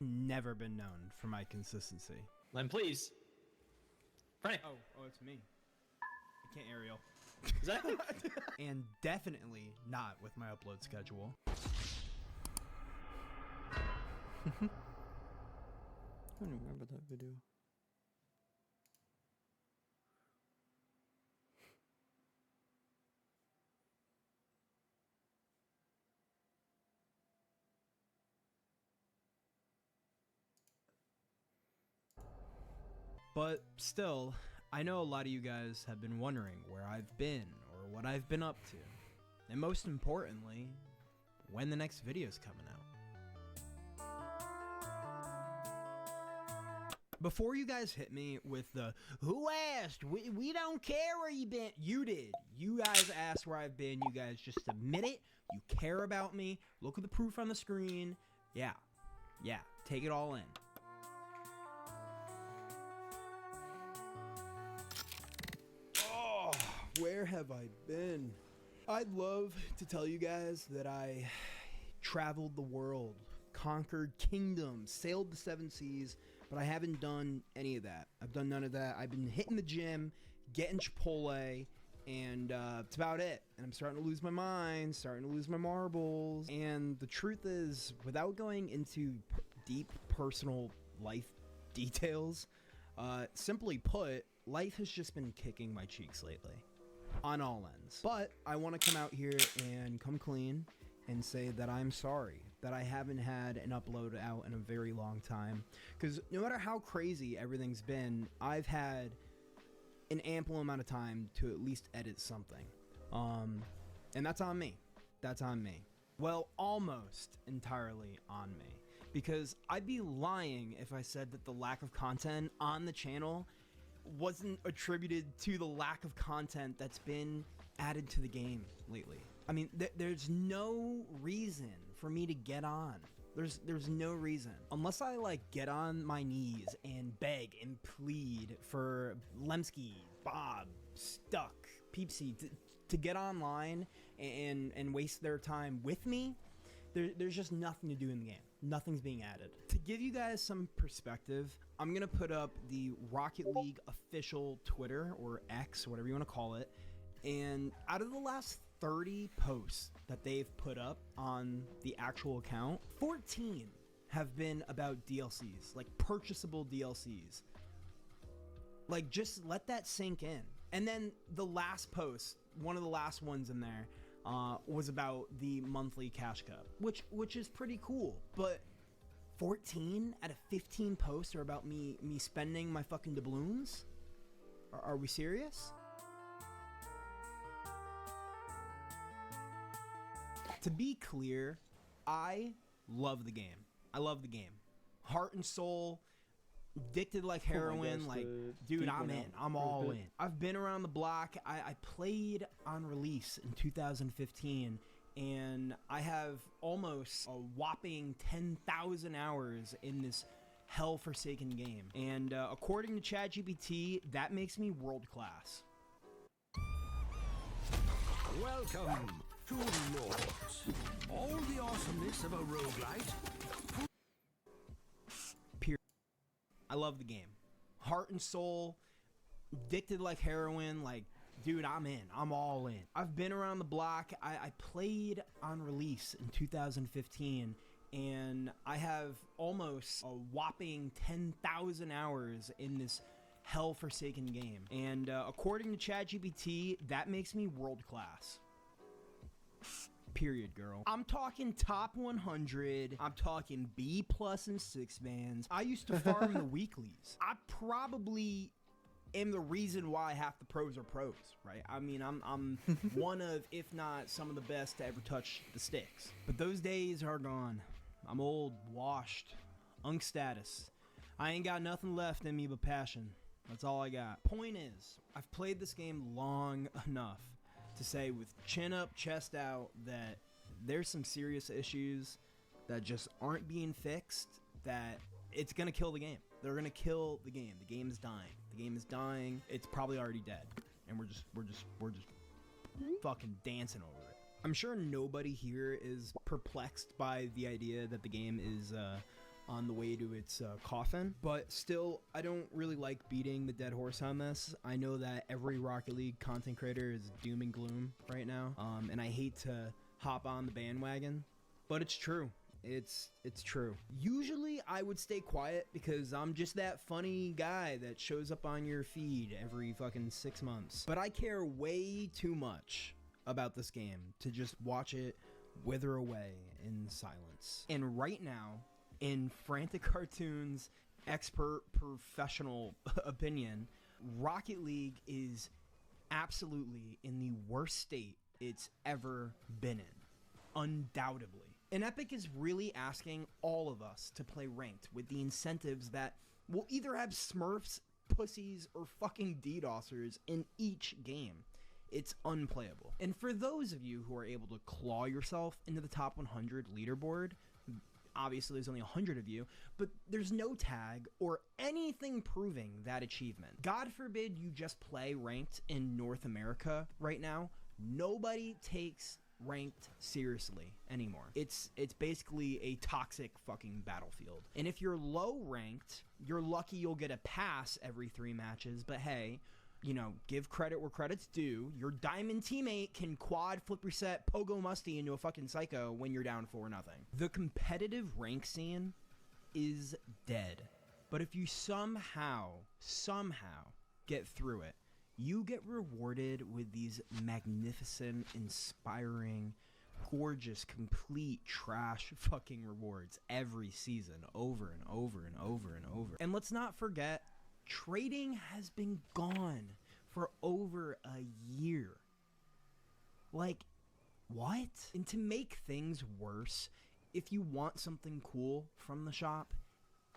never been known for my consistency. Len, please. Frank. Oh, it's me. I can't aerial. Exactly. And definitely not with my upload schedule. I don't remember that video. But still, I know a lot of you guys have been wondering where I've been or what I've been up to. And most importantly, when the next video's coming out. Before you guys hit me with the, who asked? We don't care where you been. You did. You guys asked where I've been. You guys just admit it. You care about me. Look at the proof on the screen. Yeah. Yeah. Take it all in. Oh, where have I been? I'd love to tell you guys that I traveled the world, conquered kingdoms, sailed the 7 seas, but I haven't done any of that. I've done none of that. I've been hitting the gym, getting Chipotle, and that's about it. And I'm starting to lose my mind, starting to lose my marbles. And the truth is, without going into deep personal life details, simply put, life has just been kicking my cheeks lately. On all ends. But I want to come out here and come clean and say that I'm sorry that I haven't had an upload out in a very long time. Because no matter how crazy everything's been, I've had an ample amount of time to at least edit something. And that's on me. That's on me. Well, almost entirely on me. Because I'd be lying if I said that the lack of content on the channel wasn't attributed to the lack of content that's been added to the game lately. I mean, there's no reason for me to get on. There's no reason. Unless I like get on my knees and beg and plead for Lemsky, Bob, Stuck, Peepsy to get online and waste their time with me, there's just nothing to do in the game. Nothing's being added. To give you guys some perspective, I'm gonna put up the Rocket League official Twitter, or X, whatever you want to call it, and out of the last 30 posts that they've put up on the actual account, 14 have been about DLCs, like purchasable DLCs. Like, just let that sink in. And then the last post, one of the last ones in there, was about the monthly cash cup, which is pretty cool. But 14 out of 15 posts are about me spending my fucking doubloons? Are we serious? To be clear, I love the game. I love the game. Heart and soul, addicted like heroin. gosh, Like, the dude, beat I'm went in. out I'm for a all bit. in. I've been around the block. I played on release in 2015, and I have almost a whopping 10,000 hours in this hell-forsaken game. And according to ChatGPT, that makes me world-class. Welcome to Lords. All the awesomeness of a roguelite. Period. I love the game. Heart and soul, addicted like heroin. Like, dude, I'm in. I'm all in. I've been around the block. I played on release in 2015, and I have almost a whopping 10,000 hours in this hell-forsaken game. And according to ChatGPT, that makes me world-class. Period, girl. I'm talking top 100. I'm talking B+ and 6 bands. I used to farm the weeklies. I probably am the reason why half the pros are pros, right? I mean, I'm one of, if not some of the best to ever touch the sticks. But those days are gone. I'm old, washed, unk status. I ain't got nothing left in me but passion. That's all I got. Point is, I've played this game long enough to say with chin up, chest out, that there's some serious issues that just aren't being fixed, that it's gonna kill the game. They're gonna kill the game. The game is dying. The game is dying. It's probably already dead. And we're just fucking dancing over it. I'm sure nobody here is perplexed by the idea that the game is on the way to its coffin, but still, I don't really like beating the dead horse on this. I know that every Rocket League content creator is doom and gloom right now, and I hate to hop on the bandwagon, but it's true. It's true. Usually I would stay quiet because I'm just that funny guy that shows up on your feed every fucking 6 months, but I care way too much about this game to just watch it wither away in silence. And right now, in Frantic Cartoons' expert professional opinion, Rocket League is absolutely in the worst state it's ever been in. Undoubtedly. And Epic is really asking all of us to play ranked with the incentives that will either have Smurfs, pussies, or fucking DDoSers in each game. It's unplayable. And for those of you who are able to claw yourself into the top 100 leaderboard, obviously there's only 100 of you, but there's no tag or anything proving that achievement. God forbid you just play ranked in North America right now. Nobody takes ranked seriously anymore. It's basically a toxic fucking battlefield. And if you're low ranked, you're lucky you'll get a pass every 3 matches, but hey, you know, give credit where credit's due. Your diamond teammate can quad, flip reset, pogo musty into a fucking psycho when you're down 4-0. The competitive rank scene is dead. But if you somehow get through it, you get rewarded with these magnificent, inspiring, gorgeous, complete trash fucking rewards every season, over and over and over and over. And let's not forget, trading has been gone for over a year. Like, what? And to make things worse, if you want something cool from the shop,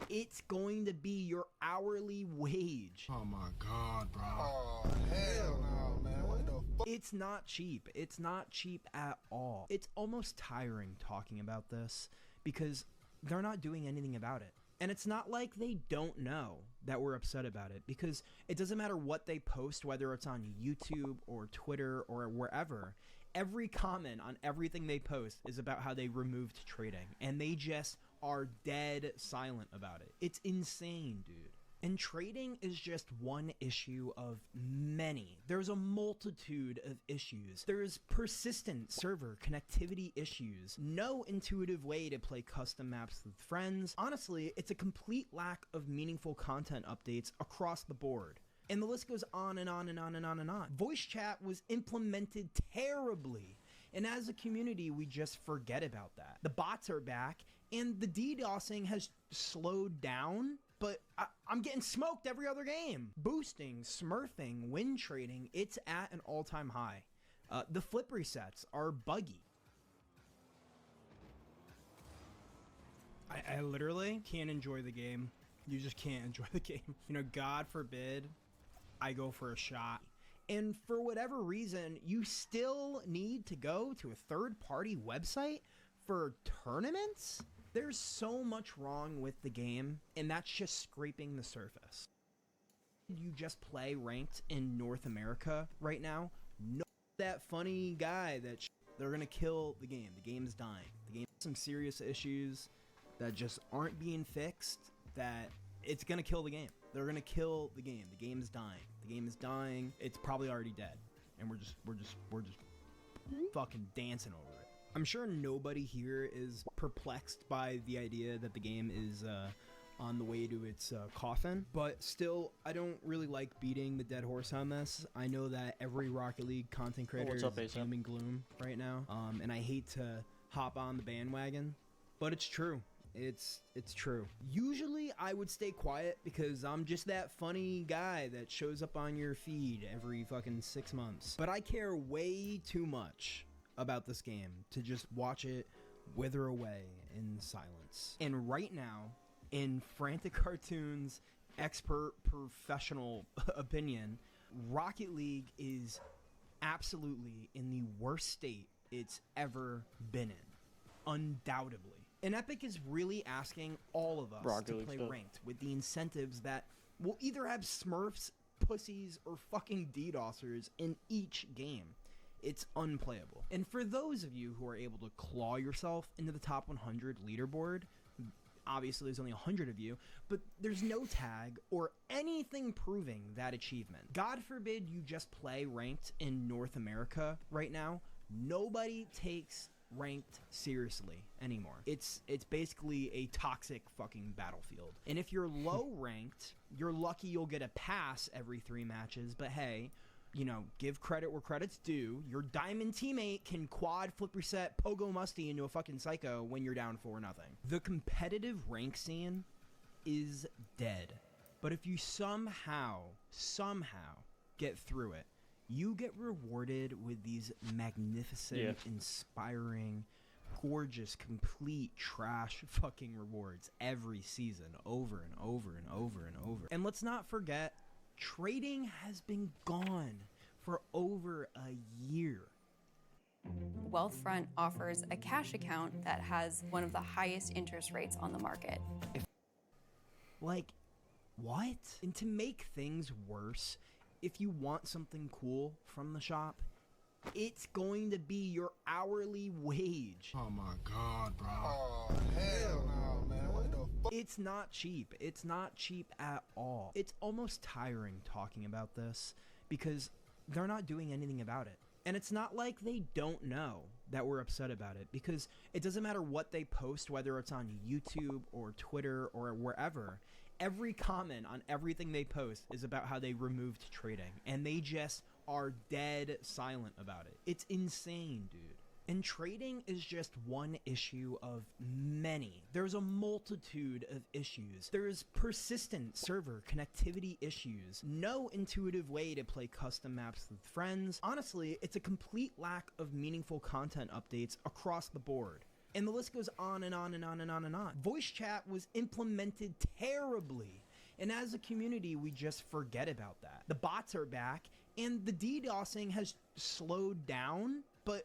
it's going to be your hourly wage. Oh my god, bro. Oh, hell no, man. What the It's not cheap. It's not cheap at all. It's almost tiring talking about this because they're not doing anything about it. And it's not like they don't know that we're upset about it, because it doesn't matter what they post, whether it's on YouTube or Twitter or wherever. Every comment on everything they post is about how they removed trading, and they just are dead silent about it. It's insane, dude. And trading is just one issue of many. There's a multitude of issues. There's persistent server connectivity issues, no intuitive way to play custom maps with friends. Honestly, it's a complete lack of meaningful content updates across the board. And the list goes on and on and on and on and on. Voice chat was implemented terribly. And as a community, we just forget about that. The bots are back, and the DDoSing has slowed down, but I'm getting smoked every other game. Boosting, smurfing, win trading, it's at an all-time high. The flip resets are buggy. I literally can't enjoy the game. You just can't enjoy the game. You know, God forbid I go for a shot, and for whatever reason, you still need to go to a third-party website for tournaments? There's so much wrong with the game, and that's just scraping the surface. You just play ranked in North America right now? No, that funny guy that they're gonna kill the game. The game's dying. The game has some serious issues that just aren't being fixed, that it's gonna kill the game. They're gonna kill the game. The game is dying. The game is dying. It's probably already dead, and we're just fucking dancing over it. I'm sure nobody here is perplexed by the idea that the game is on the way to its coffin, but still, I don't really like beating the dead horse on this. I know that every Rocket League content creator is doom and gloom right now, and I hate to hop on the bandwagon, but it's true. It's true. Usually I would stay quiet because I'm just that funny guy that shows up on your feed every fucking 6 months. But I care way too much about this game to just watch it wither away in silence. And right now, in Frantic Cartoon's expert professional opinion, Rocket League is absolutely in the worst state it's ever been in. Undoubtedly. And Epic is really asking all of us to play ranked with the incentives that will either have Smurfs, pussies, or fucking DDoSers in each game. It's unplayable. And for those of you who are able to claw yourself into the top 100 leaderboard, obviously there's only 100 of you, but there's no tag or anything proving that achievement. God forbid you just play ranked in North America right now. Nobody takes ranked seriously anymore. It's basically a toxic fucking battlefield. And if you're low ranked, you're lucky you'll get a pass every 3 matches, but hey, you know, give credit where credit's due. Your diamond teammate can quad, flip reset, pogo musty into a fucking psycho when you're down 4-0. The competitive rank scene is dead. But if you somehow get through it, you get rewarded with these magnificent, inspiring, gorgeous, complete trash fucking rewards every season, over and over and over and over. And let's not forget, trading has been gone for over a year. Wealthfront offers a cash account that has one of the highest interest rates on the market. Like, what? And to make things worse, if you want something cool from the shop, it's going to be your hourly wage. Oh my God, bro. Oh, hell no, man. What the fuck? It's not cheap. It's not cheap at all. It's almost tiring talking about this because they're not doing anything about it. And it's not like they don't know that we're upset about it, because it doesn't matter what they post, whether it's on YouTube or Twitter or wherever. Every comment on everything they post is about how they removed trading, and they just are dead silent about it. It's insane, dude. And trading is just one issue of many. There's a multitude of issues. There's persistent server connectivity issues, no intuitive way to play custom maps with friends. Honestly, it's a complete lack of meaningful content updates across the board. And the list goes on and on and on and on and on. Voice chat was implemented terribly. And as a community, we just forget about that. The bots are back, And the DDoSing has slowed down, but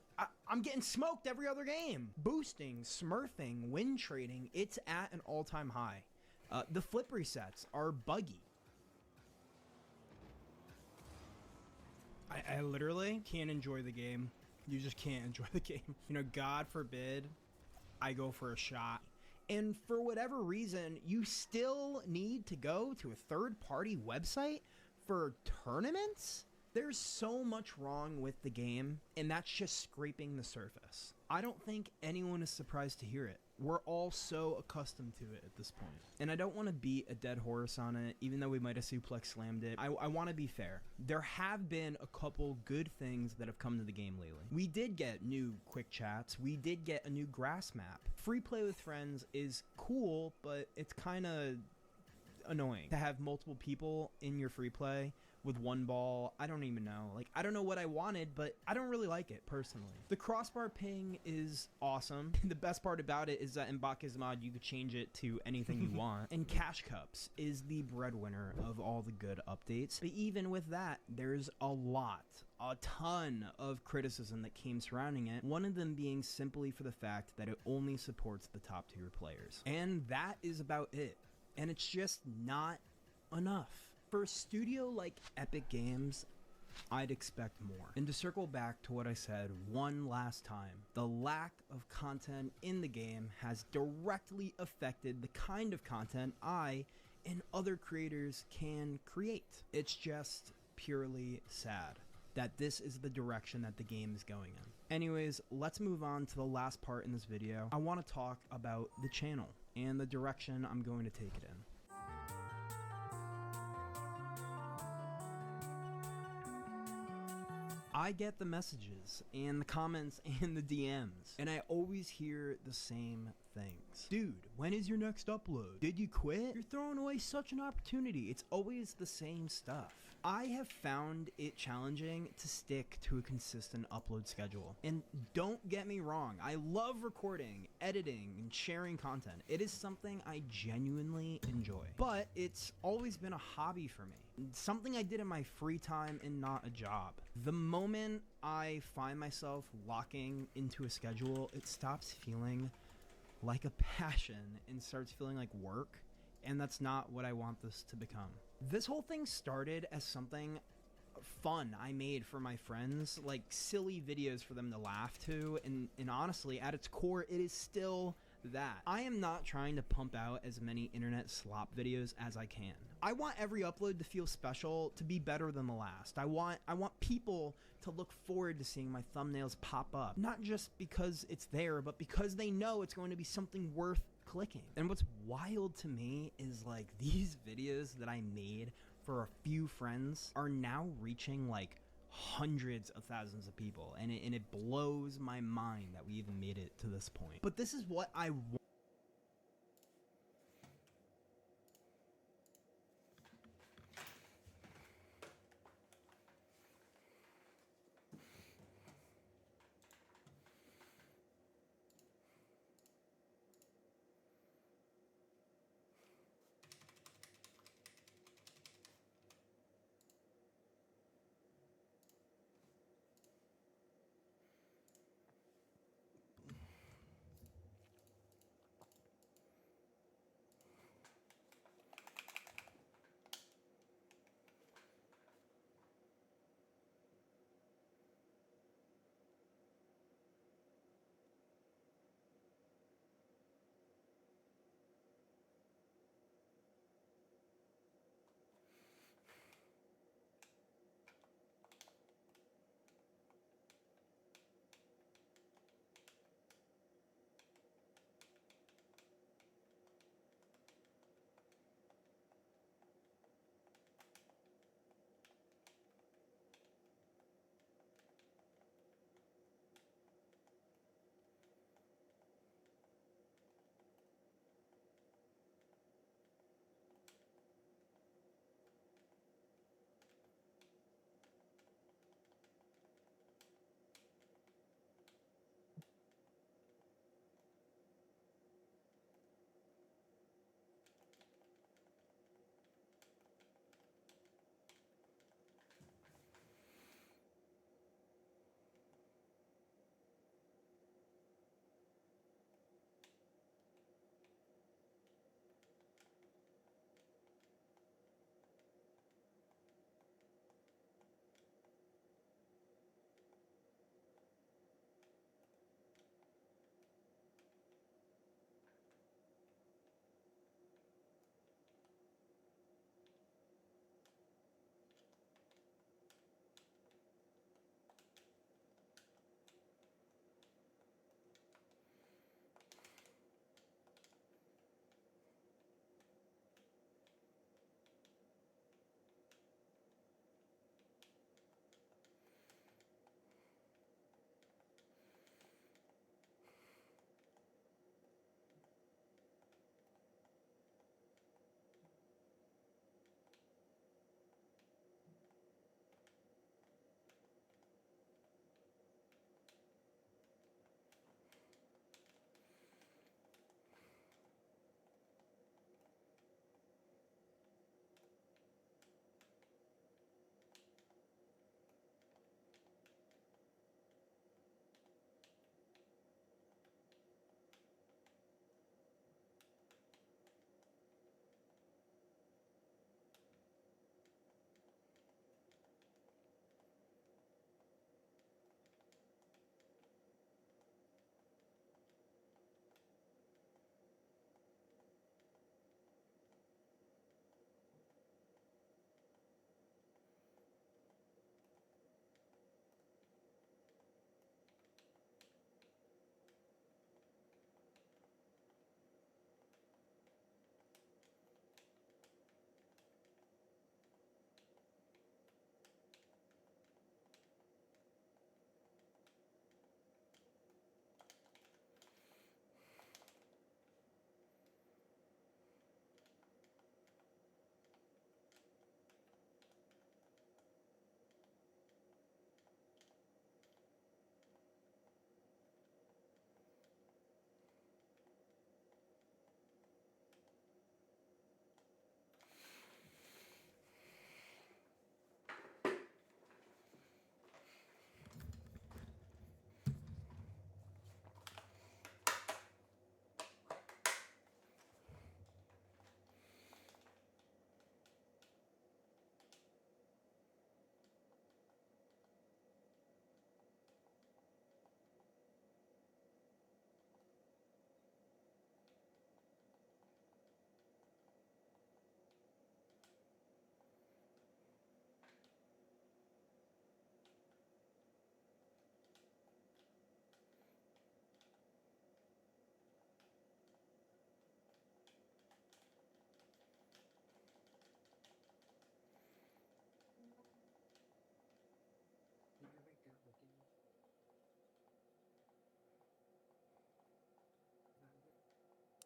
I'm getting smoked every other game. Boosting, smurfing, win trading, it's at an all-time high. The flip resets are buggy. I literally can't enjoy the game. You just can't enjoy the game. You know, God forbid I go for a shot. And for whatever reason, you still need to go to a third-party website for tournaments? There's so much wrong with the game, and that's just scraping the surface. I don't think anyone is surprised to hear it. We're all so accustomed to it at this point. And I don't want to beat a dead horse on it, even though we might have suplex slammed it. I want to be fair. There have been a couple good things that have come to the game lately. We did get new quick chats. We did get a new grass map. Free play with friends is cool, but it's kind of annoying to have multiple people in your free play with one ball. I don't even know. Like, I don't know what I wanted, but I don't really like it personally. The crossbar ping is awesome. The best part about it is that in Baku's mod, you could change it to anything you want. And Cash Cups is the breadwinner of all the good updates. But even with that, there's a ton of criticism that came surrounding it. One of them being simply for the fact that it only supports the top tier players. And that is about it. And it's just not enough. For a studio like Epic Games, I'd expect more. And to circle back to what I said one last time, the lack of content in the game has directly affected the kind of content I and other creators can create. It's just purely sad that this is the direction that the game is going in. Anyways, let's move on to the last part in this video. I want to talk about the channel and the direction I'm going to take it in. I get the messages and the comments and the DMs, and I always hear the same things. Dude, when is your next upload? Did you quit? You're throwing away such an opportunity. It's always the same stuff. I have found it challenging to stick to a consistent upload schedule. And don't get me wrong, I love recording, editing, and sharing content. It is something I genuinely enjoy. But it's always been a hobby for me. Something I did in my free time and not a job. The moment I find myself locking into a schedule, it stops feeling like a passion and starts feeling like work. And that's not what I want this to become. This whole thing started as something fun I made for my friends, like silly videos for them to laugh to, and honestly, at its core, it is still that. I am not trying to pump out as many internet slop videos as I can. I want every upload to feel special, to be better than the last. I want people to look forward to seeing my thumbnails pop up, not just because it's there, but because they know it's going to be something worth clicking. And what's wild to me is like these videos that I made for a few friends are now reaching like hundreds of thousands of people, and it blows my mind that we even made it to this point. But this is what I want.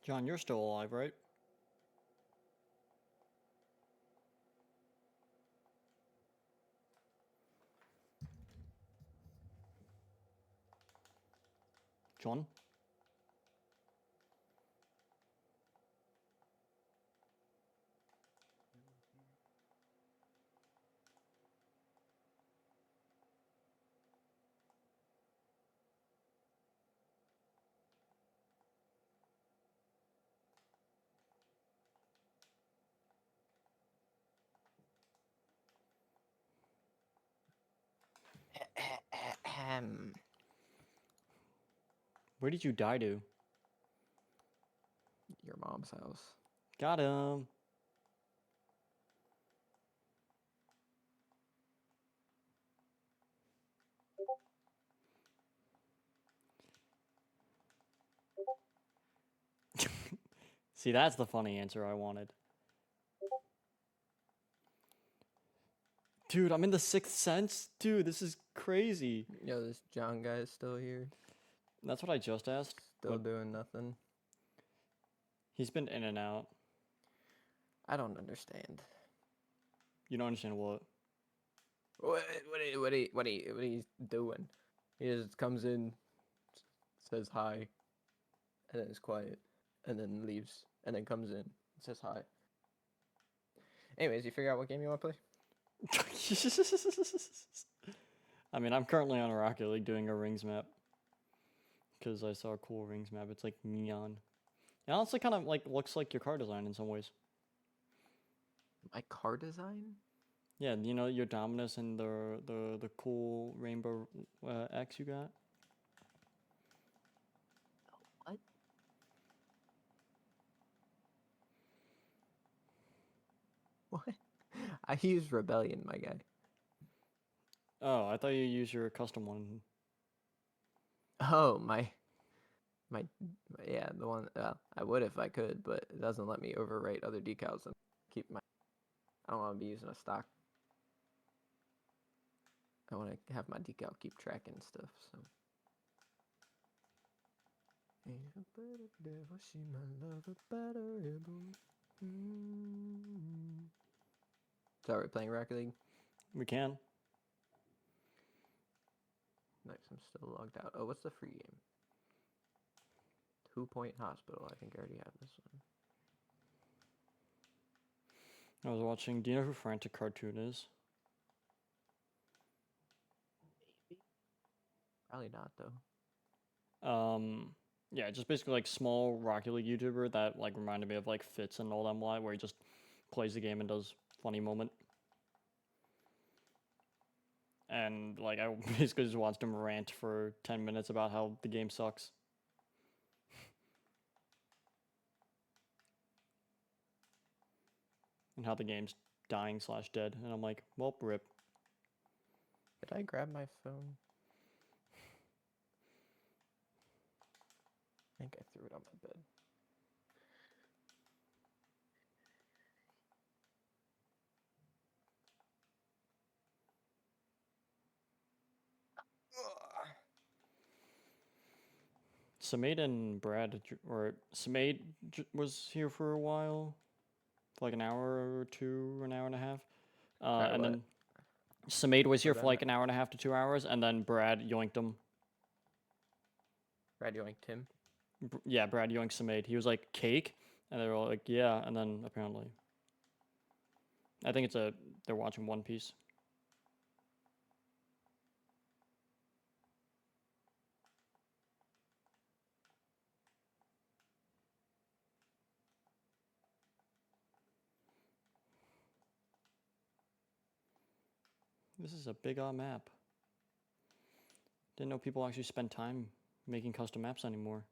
John, you're still alive, right? John? Where did you die to? Your mom's house. Got him. See, that's the funny answer I wanted. Dude, I'm in the Sixth Sense? Dude, this is crazy. Yo, this John guy is still here. That's what I just asked. Still doing nothing. He's been in and out. I don't understand. You don't understand what? What he's doing? He just comes in, says hi, and then is quiet, and then leaves, and then comes in, says hi. Anyways, you figure out what game you want to play? I mean, I'm currently on Rocket League doing a rings map. Because I saw a cool rings map. It's like neon. It honestly kind of like looks like your car design in some ways. My car design? Yeah, you know your Dominus and the cool rainbow X you got? What? What? I use Rebellion, my guy. Oh, I thought you used your custom one. Oh, my yeah, the one. I would if I could, but it doesn't let me overwrite other decals and keep my. I don't want to be using a stock. I want to have my decal keep tracking stuff. So. So are we playing Rocket League? We can. Nice, I'm still logged out. Oh, what's the free game? 2 Point Hospital. I think I already have this one. I was watching. Do you know who Frantic Cartoon is? Probably not though. Yeah, just basically like small Rocket League YouTuber that like reminded me of like Fitz and all them where he just plays the game and does funny moment. And like I basically just watched him rant for 10 minutes about how the game sucks. And how the game's dying / dead. And I'm like, well, rip. Did I grab my phone? I think I threw it on my bed. Samaid and Brad, or Samaid was here for a while, for like an hour or two, an hour and a half. And then Samaid was here for like an hour and a half to 2 hours, and then Brad yoinked him. Brad yoinked him? Yeah, Brad yoinked Samaid. He was like, cake? And they were all like, yeah, and then apparently. I think they're watching One Piece. This is a big map. Didn't know people actually spend time making custom maps anymore.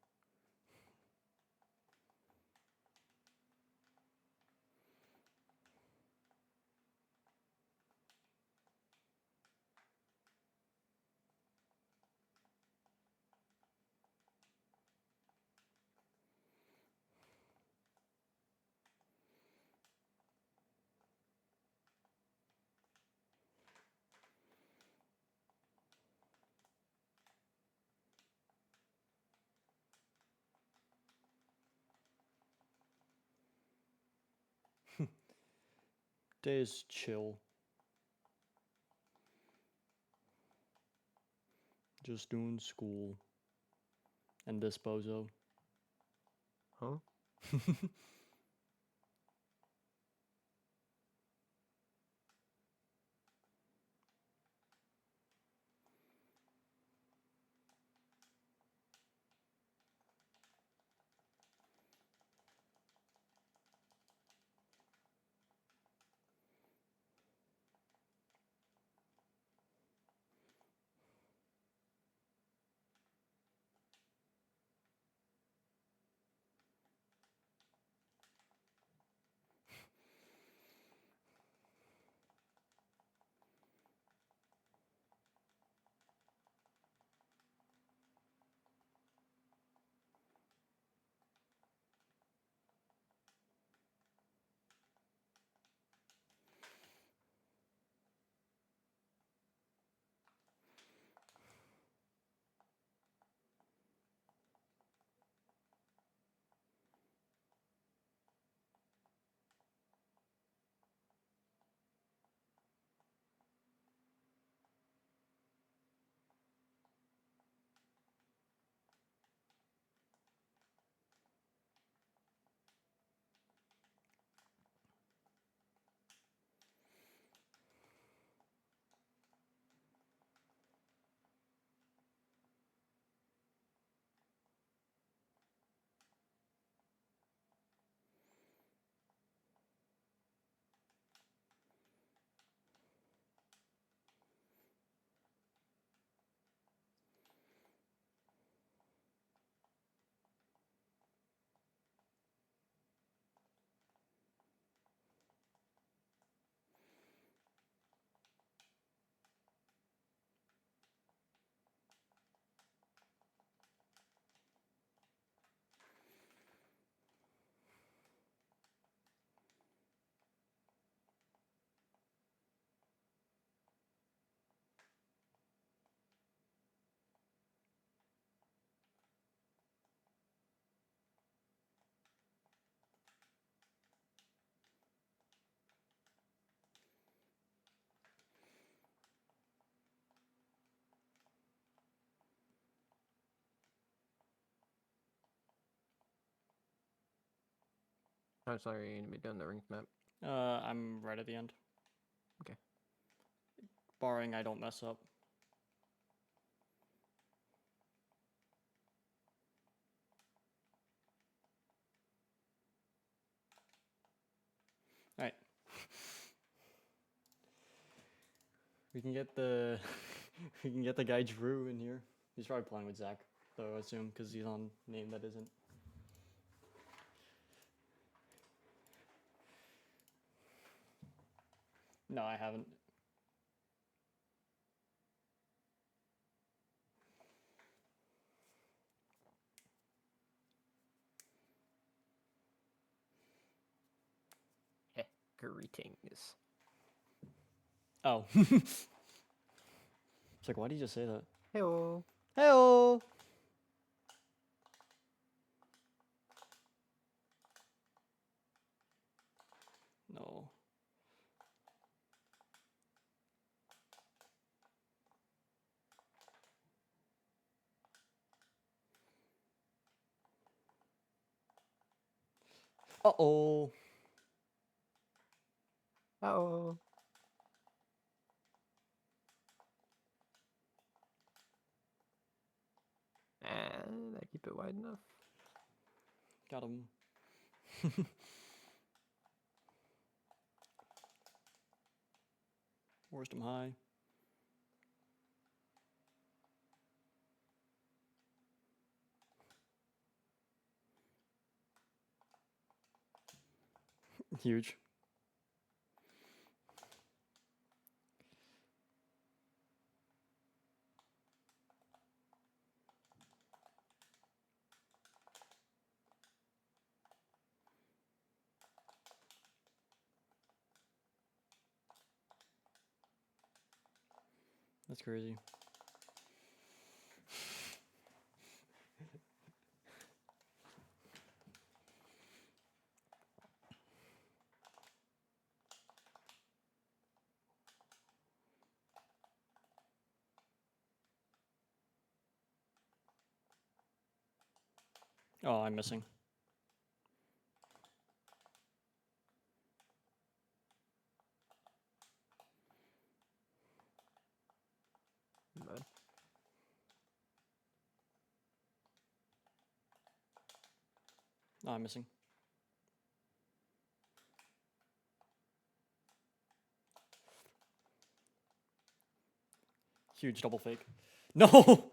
Day is chill. Just doing school. And this bozo. Huh? How sorry are you gonna be doing the rings map? I'm right at the end. Okay. Barring I don't mess up. Alright. We can get the we can get the guy Drew in here. He's probably playing with Zach, though, I assume, because he's on name that isn't. No, I haven't. Heh, greetings. Oh. It's like, why did you just say that? Hello. Hello. No. Uh-oh. Uh-oh. And I keep it wide enough. Got him. Worst him high. Huge. That's crazy. Oh, I'm missing. Bad. Oh, I'm missing. Huge double fake. No!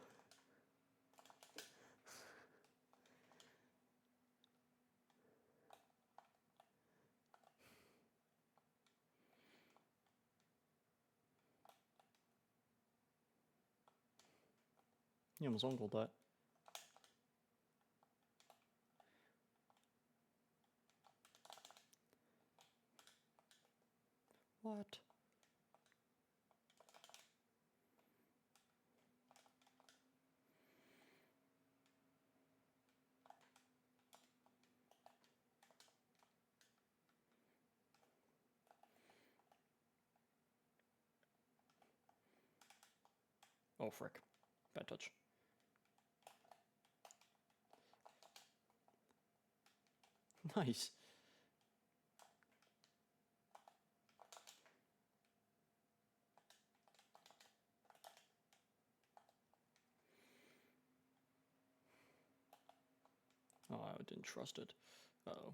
He almost ungled that. What? Oh, frick. Bad touch. Nice. Oh, I didn't trust it. Uh-oh.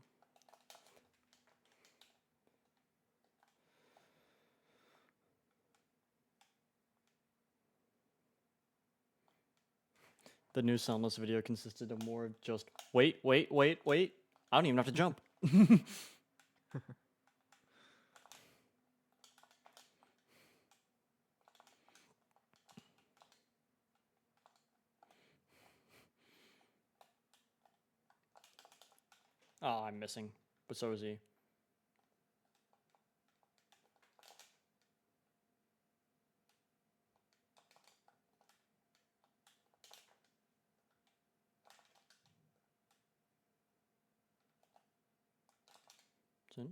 The new soundless video consisted of more of just, wait. I don't even have to jump. Oh, I'm missing. But so is he. It's in.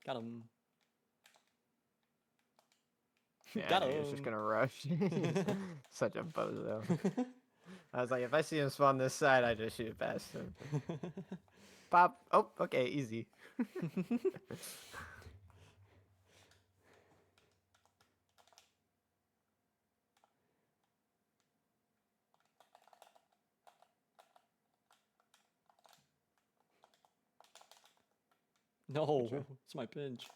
Got him. Yeah, Got he was just gonna rush. Such a bozo. I was like, if I see him spawn this side, I just shoot it past him. Pop. Oh, okay, easy. No, it's my pinch.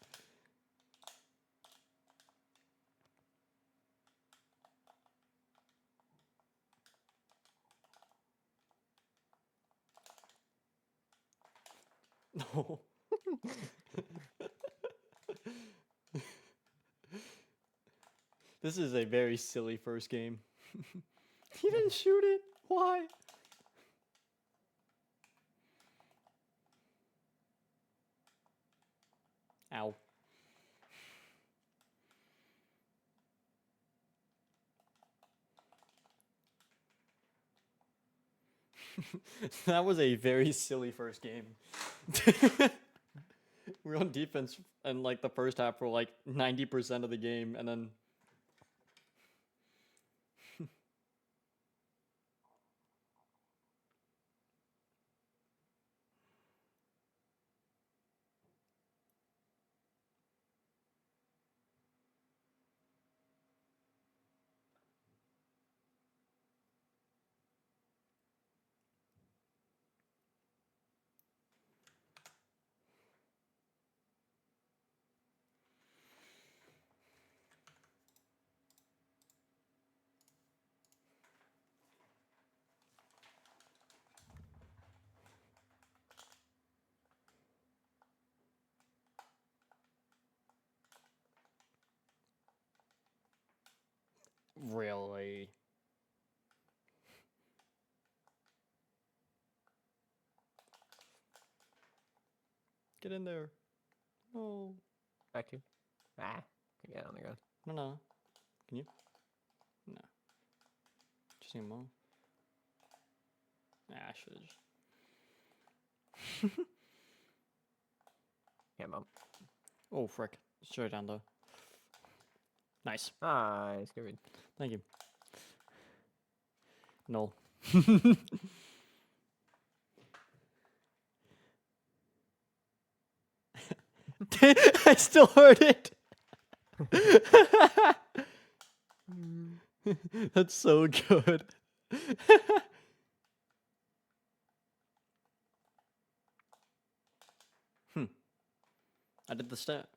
No. This is a very silly first game. He didn't shoot it. Why? Ow. That was a very silly first game. We were on defense in like the first half for like 90% of the game, and then Really? Get in there. Oh. Back to you. Ah, can get on the ground. No, no. Can you? No. Just need a moment. Nah, I should just. Yeah, bump. Oh, frick. Straight down though. Nice. Nice, good. Thank you. No. I still heard it. That's so good. I did the stat.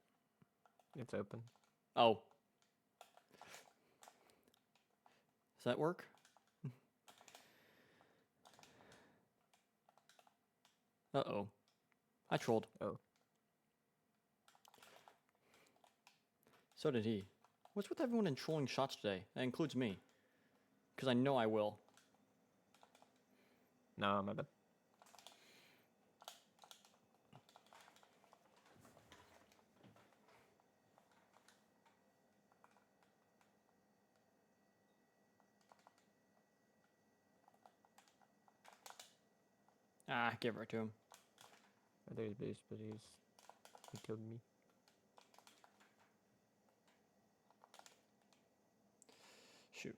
It's open. Oh. Does that work? Uh-oh. I trolled. Oh. So did he. What's with everyone in trolling shots today? That includes me. Because I know I will. No, my bad. Ah, give her to him. There's boost, but he killed me. Shoot.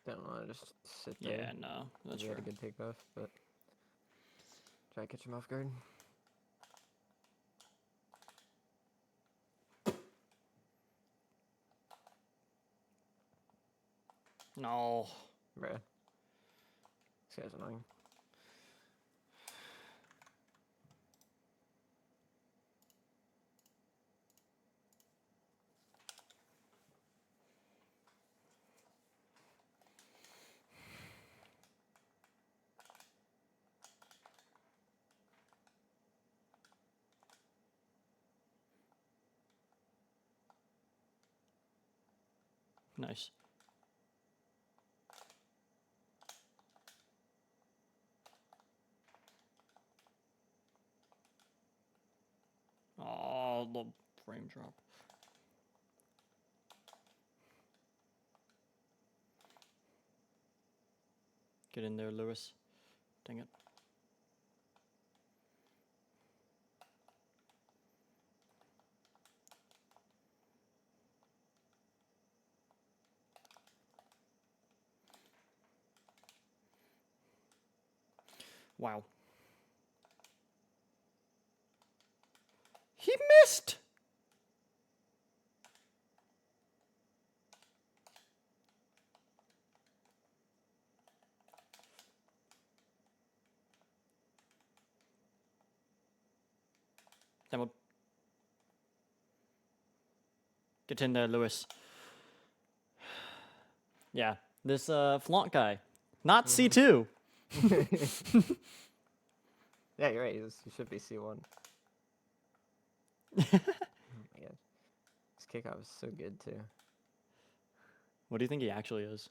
Don't want to just sit there. Yeah, no, that's We fair. had a good takeoff, but try to catch him off guard. No. Bruh. This guy's annoying. Nice. Oh, the frame drop. Get in there, Lewis. Dang it. Wow. He missed! Damn it. Get in there, Lewis. Yeah, this flaunt guy. Not C2. Yeah, you're right. He should be C1. Oh my god. This kickoff is so good, too. What do you think he actually is?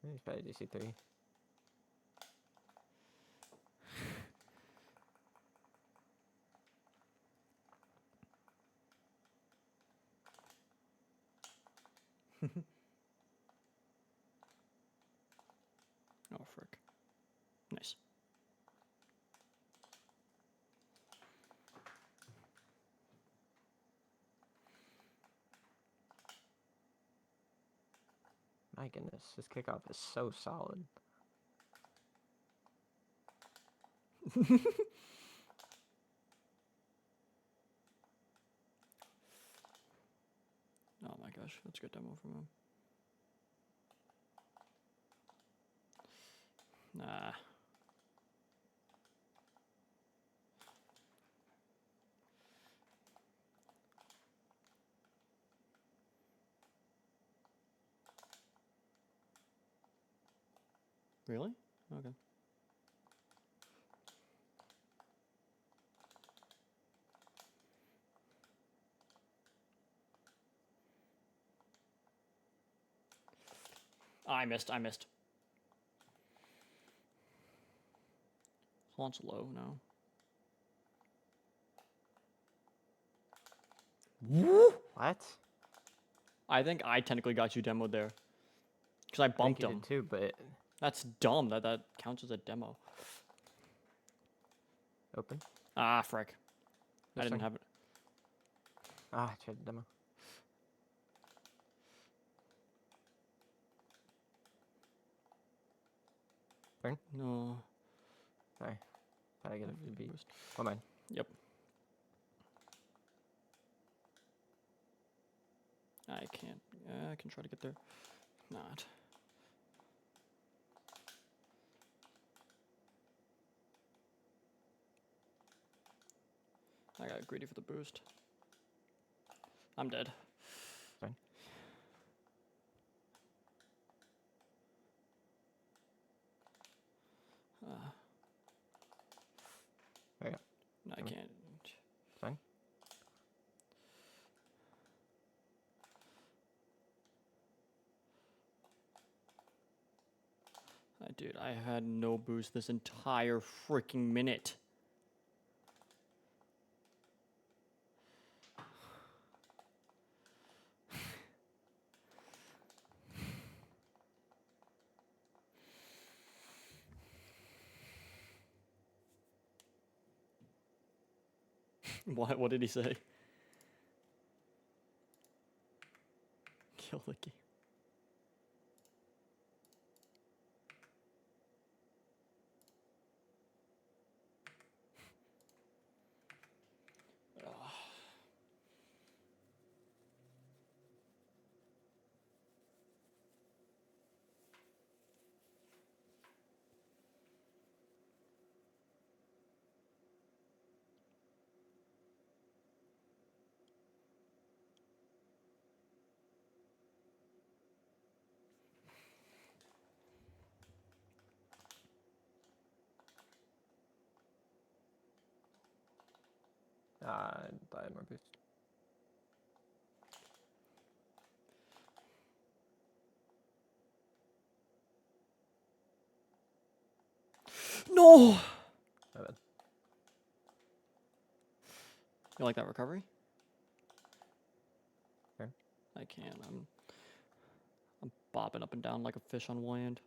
He's probably DC3. Oh, frick. Nice. My goodness, this kickoff is so solid. Oh my gosh, that's a good demo from him. Nah. Really? Okay. I missed. Launch low now. What? I think I technically got you demoed there. Because I bumped you him. did too, but That's dumb. That counts as a demo. open. Ah, frick. I This didn't thing? have it. Ah, I tried the demo. Turn? No. Sorry. Thought I get a free beat. Oh, mine. Yep. I can't. I can try to get there. Not. I got greedy for the boost. I'm dead. Fine. There you go. No, I can't. Fine. Dude, I had no boost this entire freaking minute. What did he say? Kill the game. I had more boost. No! My bad. You like that recovery? Turn. I can't. I'm bobbing up and down like a fish on land.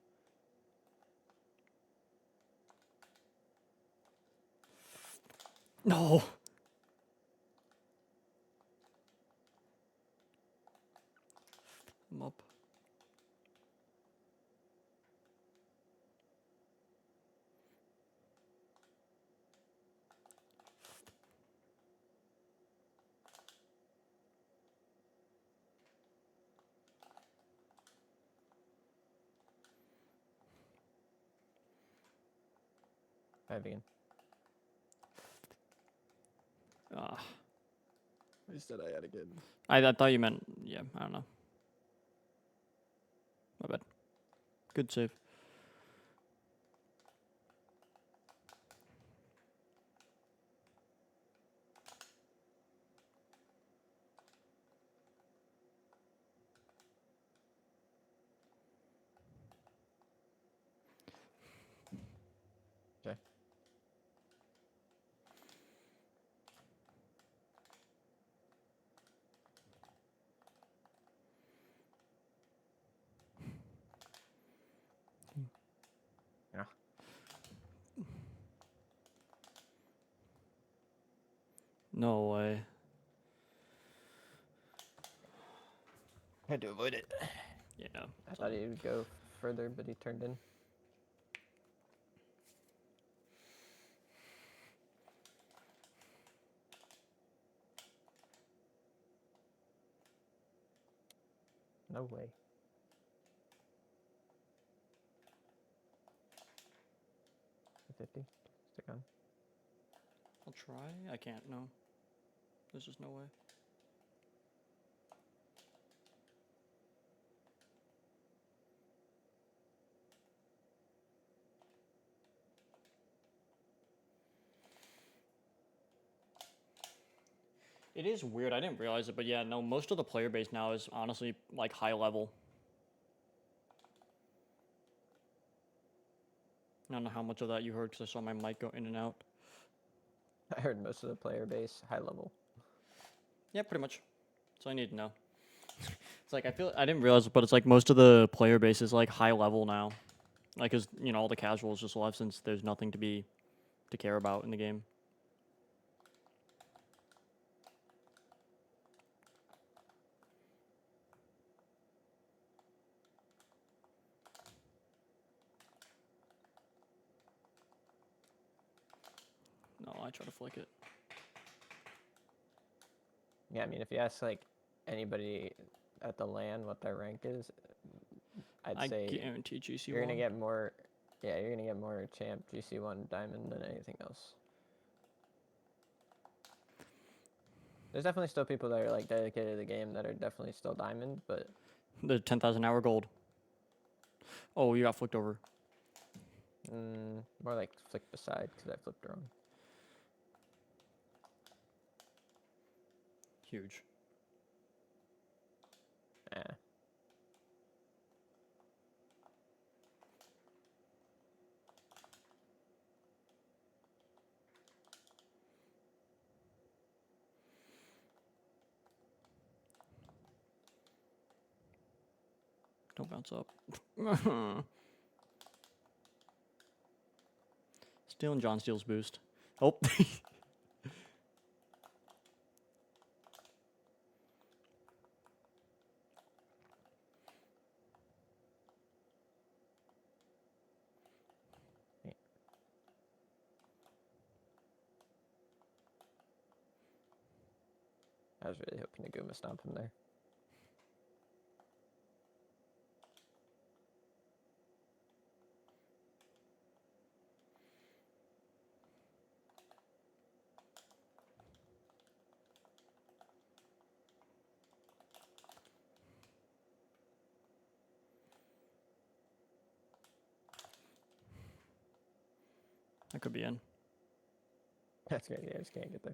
No! I'm up. I have again. Ah. I said I had again. I thought you meant, yeah, I don't know. My bad. Good save. Okay. Yeah. No way. Had to avoid it. Yeah. I thought he would go further, but he turned in. No way. $50. Stick on. I'll try. I can't, no. There's just no way. It is weird. I didn't realize it, but yeah, no, most of the player base now is honestly like high level. I don't know how much of that you heard because I saw my mic go in and out. I heard most of the player base high level. Yeah, pretty much. That's all I need to know. It's like I didn't realize it, but it's like most of the player base is like high level now. Like, cause you know all the casuals just left since there's nothing to care about in the game. No, I try to flick it. Yeah, I mean, if you ask like anybody at the LAN what their rank is, I'd say guarantee GC1. you're gonna get more. Yeah, you're gonna get more champ GC1 diamond than anything else. There's definitely still people that are like dedicated to the game that are definitely still diamond, but The 10,000 hour gold. Oh, you got flicked over. more like flick beside because I flipped wrong. Huge. Yeah. Don't bounce up. Stealing John Steele's boost. Oh. I was really hoping to Guma stomp him there. That could be in. That's great. Yeah, I just can't get there.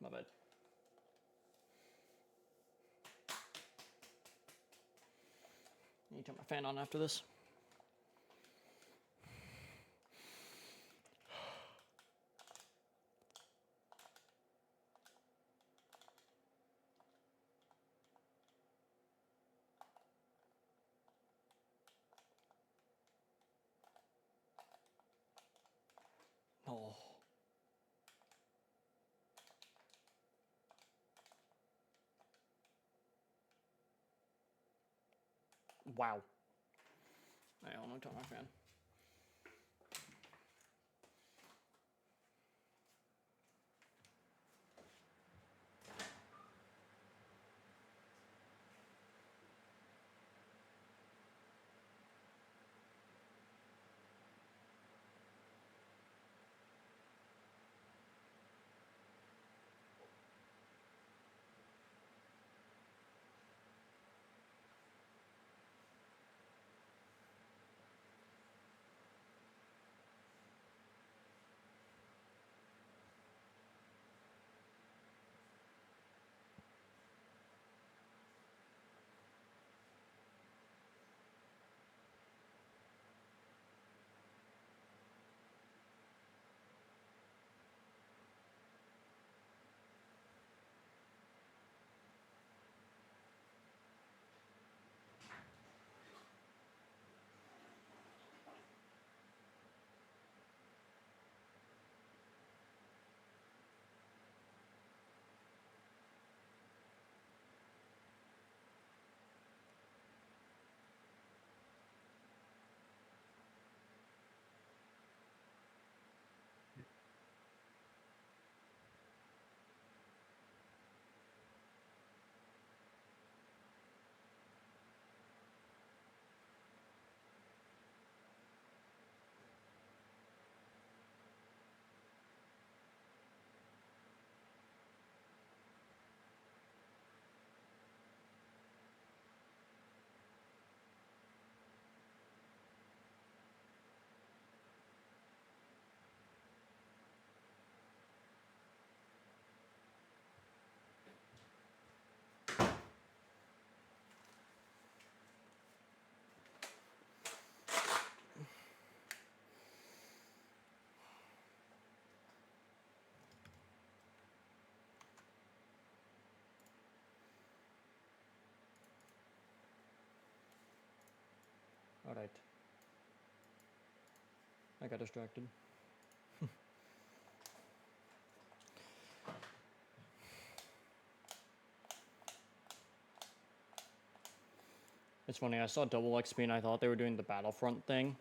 My bad. I need to turn my fan on after this. Oh. Wow. I don't know, turn my fan. Alright. I got distracted. It's funny, I saw double XP and I thought they were doing the Battlefront thing.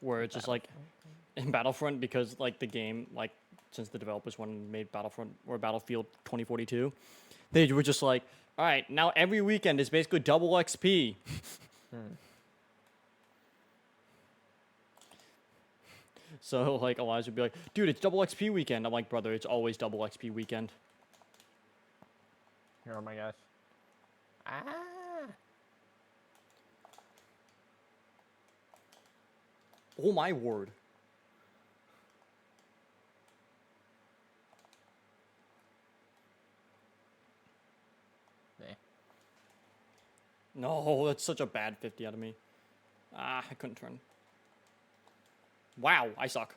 Where it's just like, in Battlefront, because like the game, like since the developers went and made Battlefront or Battlefield 2042, they were just like, alright, now every weekend is basically double XP. So like Elijah would be like, dude, it's double XP weekend. I'm like, brother, it's always double XP weekend. Oh my gosh. Ah. Oh my word. No, that's such a bad 50 out of me. Ah, I couldn't turn. Wow, I suck.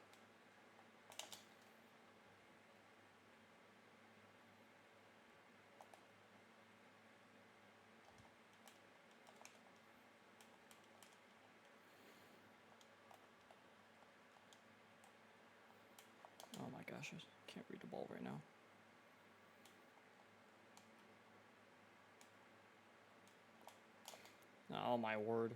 Oh my gosh, I can't read the ball right now. Oh my word.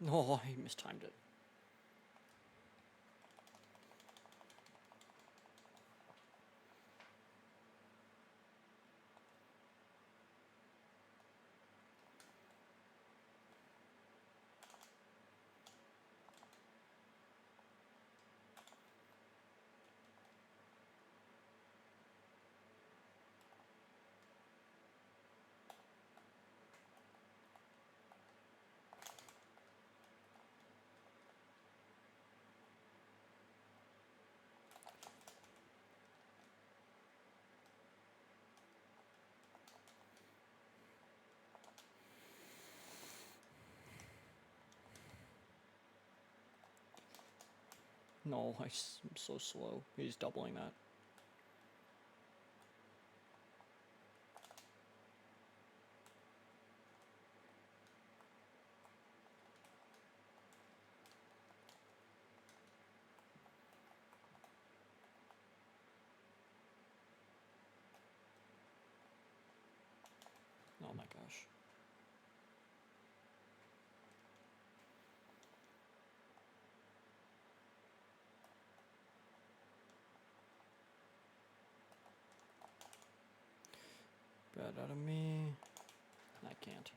No, I mistimed it. No, I'm so slow. He's doubling that. Oh my gosh. Bad out of me. I can't.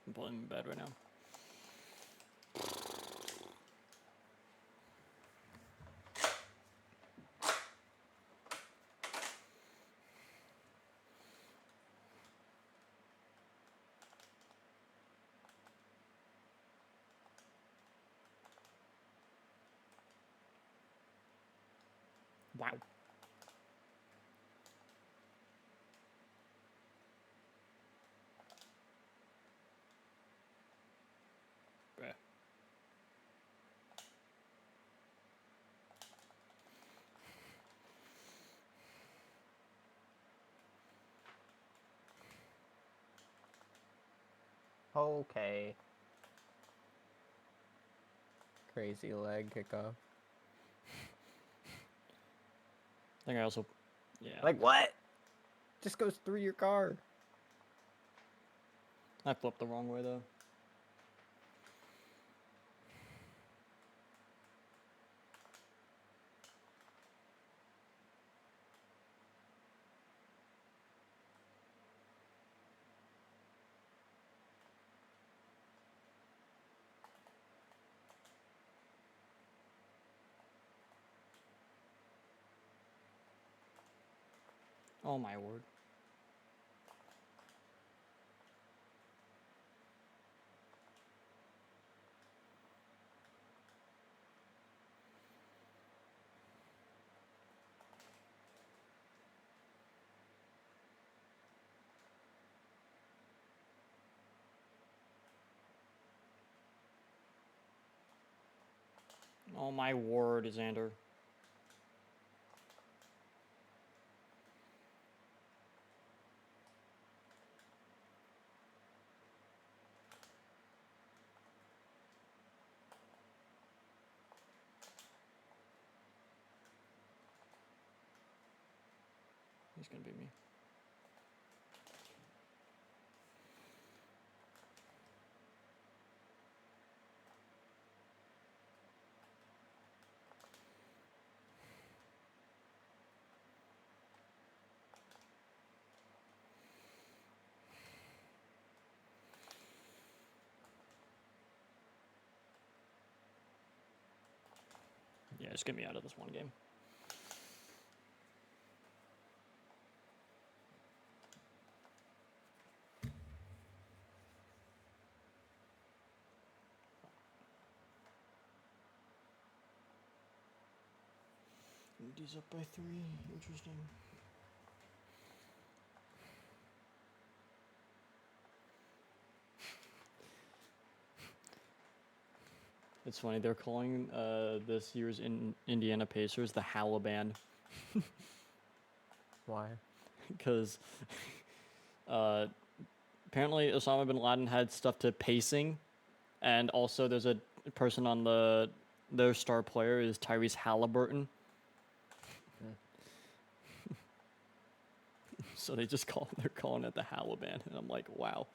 I'm playing in bed right now. Wow. Bruh. Okay. Crazy leg kickoff. I think I also, yeah. Like what? Just goes through your car. I flipped the wrong way though. Oh my word. Oh my word, Xander. He's gonna beat me. Yeah, just get me out of this one game. Indy's up by 3. Interesting. It's funny, they're calling this year's Indiana Pacers the Halaban. Why? Because apparently Osama bin Laden had stuff to pacing, and also there's a person on their star player is Tyrese Halliburton. So they're calling it the Halaban, and I'm like, wow.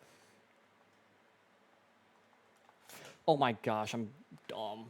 Oh my gosh, I'm dumb.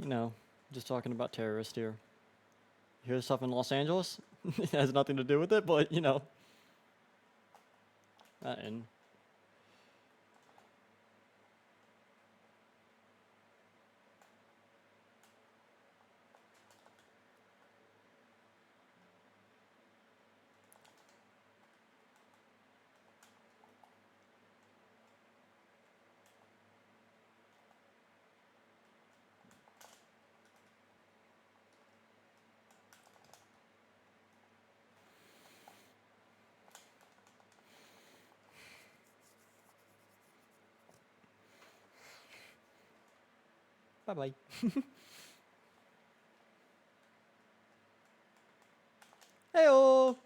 You know, just talking about terrorists here. You hear stuff in Los Angeles? It has nothing to do with it, but you know. And bye-bye. Heyo!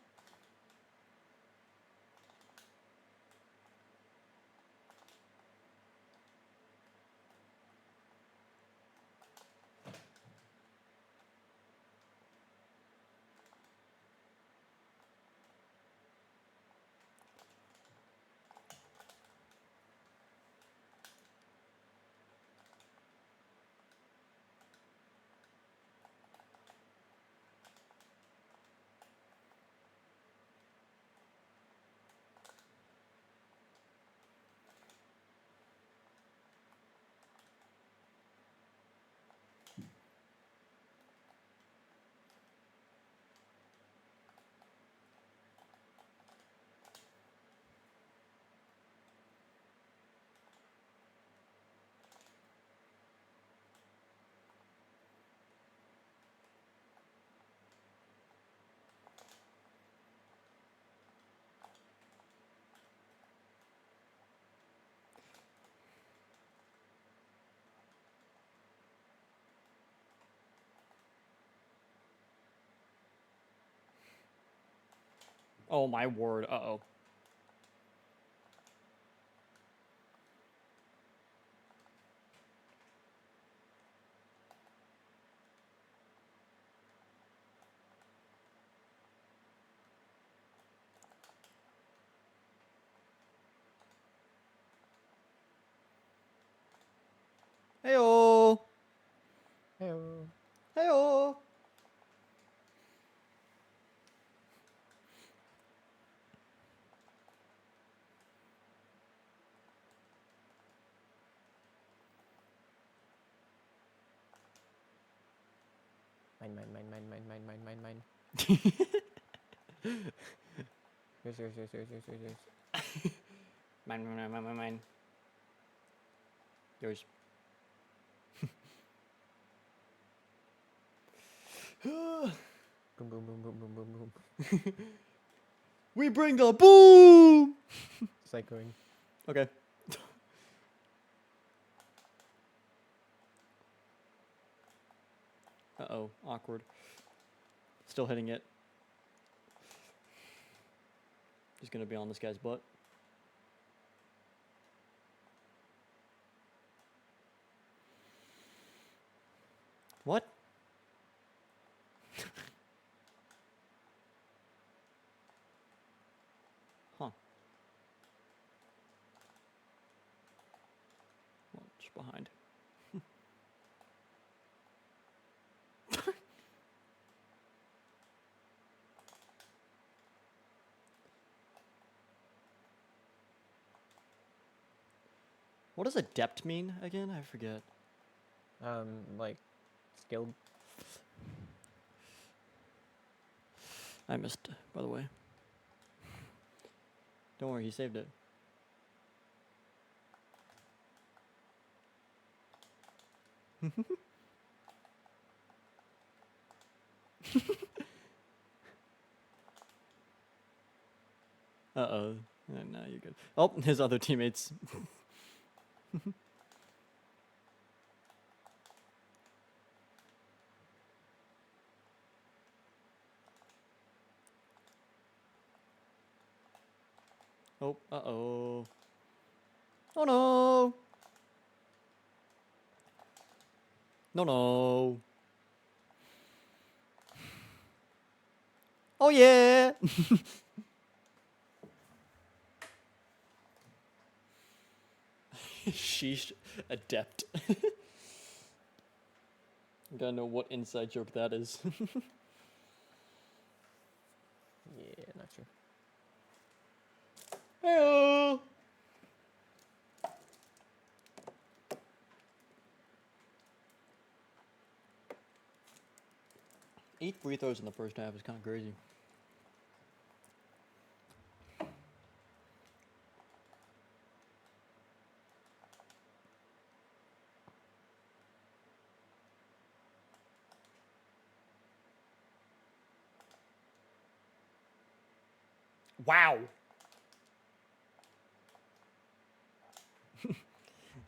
Oh my word, uh-oh. Heyo! Heyo. Heyo! Mine. Yours. Mine. Yours. Boom. We bring the boom! Psychoing. Okay. Uh-oh, awkward. Still hitting it. Just gonna be on this guy's butt. What? Huh. Well, just behind. What does adept mean again? I forget. Like skilled. I missed, by the way. Don't worry, he saved it. Uh-oh. No, you're good. Oh, his other teammates. Oh, uh-oh. Oh, no! No. Oh, yeah! Sheesh, adept. Gotta know what inside joke that is. Yeah, not sure. Hey-oh! 8 free throws in the first half is kind of crazy. Wow!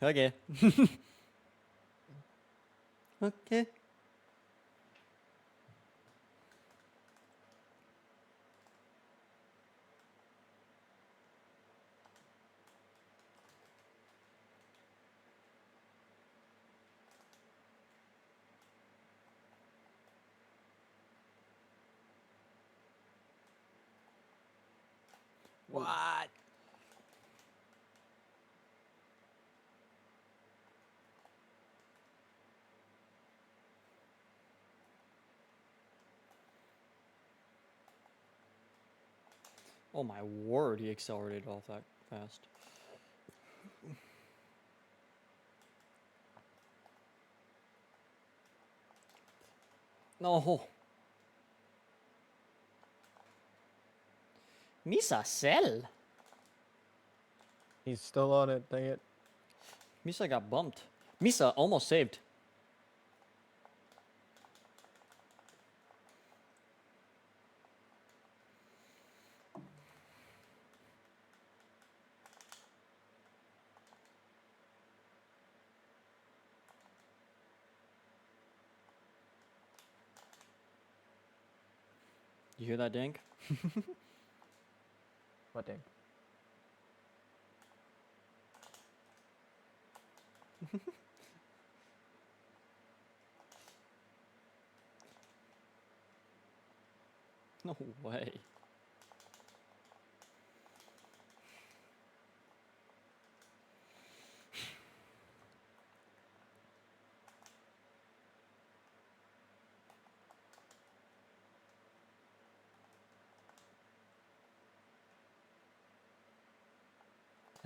Okay. Okay. What? Oh my word, he accelerated off that fast. No. Misa sell. He's still on it, dang it. Misa got bumped. Misa almost saved. You hear that dink? What dink? No way.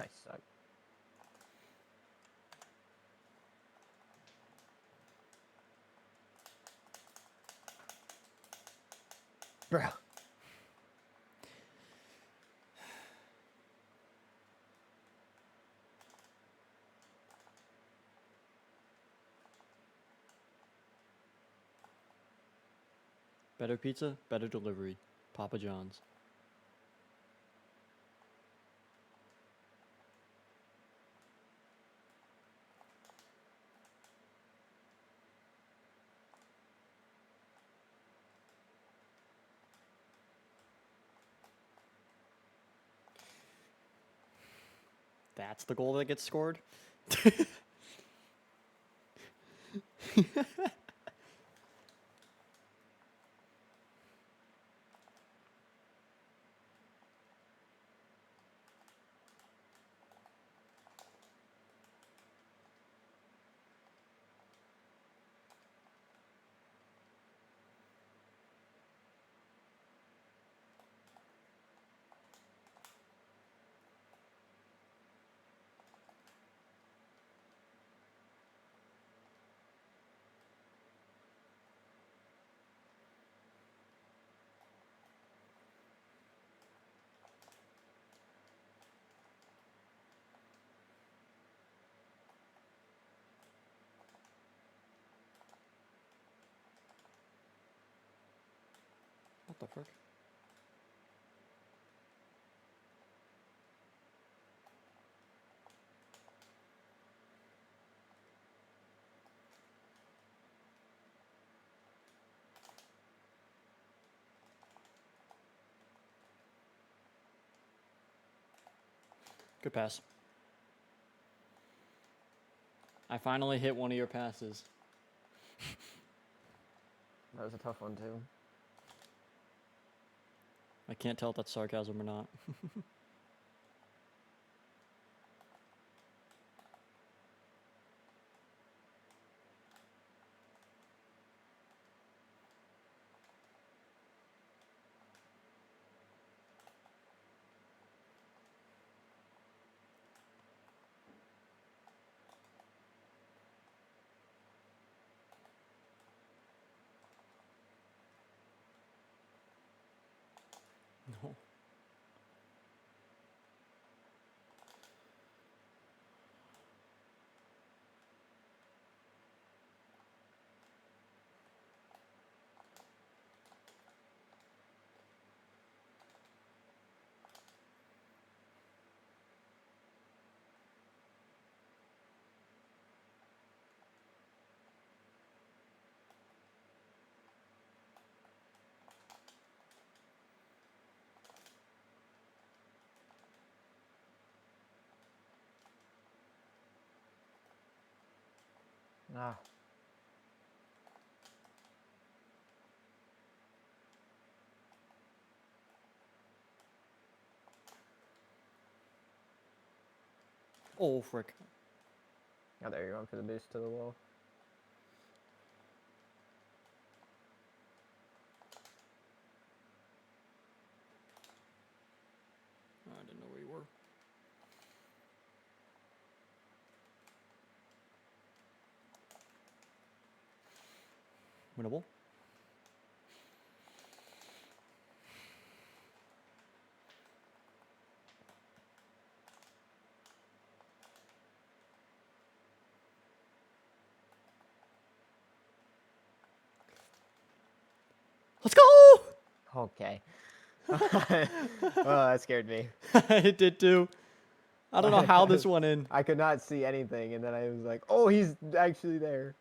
I suck. Bro. Better pizza, better delivery. Papa John's. That's the goal that gets scored? What the frick? Good pass. I finally hit one of your passes. That was a tough one, too. I can't tell if that's sarcasm or not. No. Ah. Oh, frick. Oh, there you're going for the boost to the wall. I didn't know where you were. Winnable. Let's go! Okay. Oh, that scared me. It did too. I don't know how this went in. I could not see anything, and then I was like, oh, he's actually there.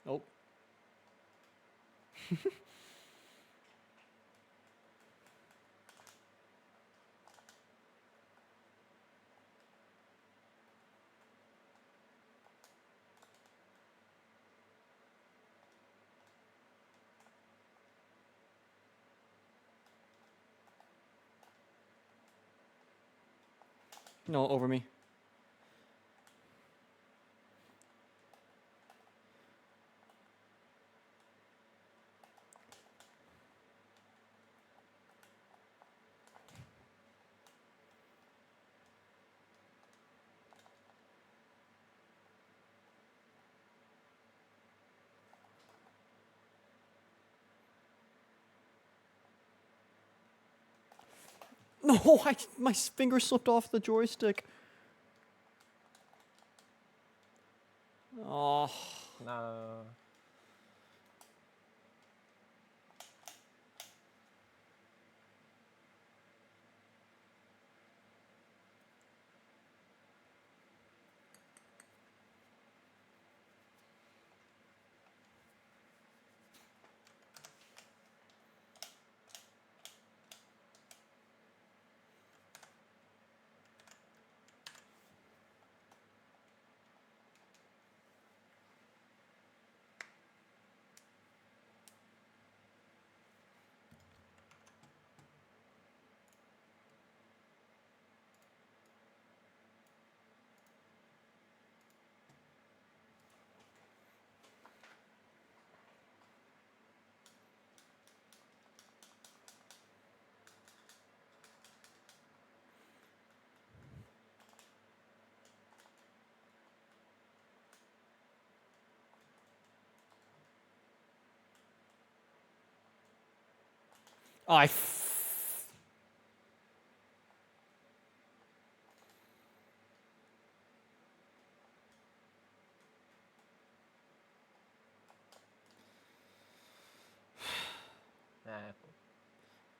Oh. No, over me. No, my finger slipped off the joystick. Oh. Nah.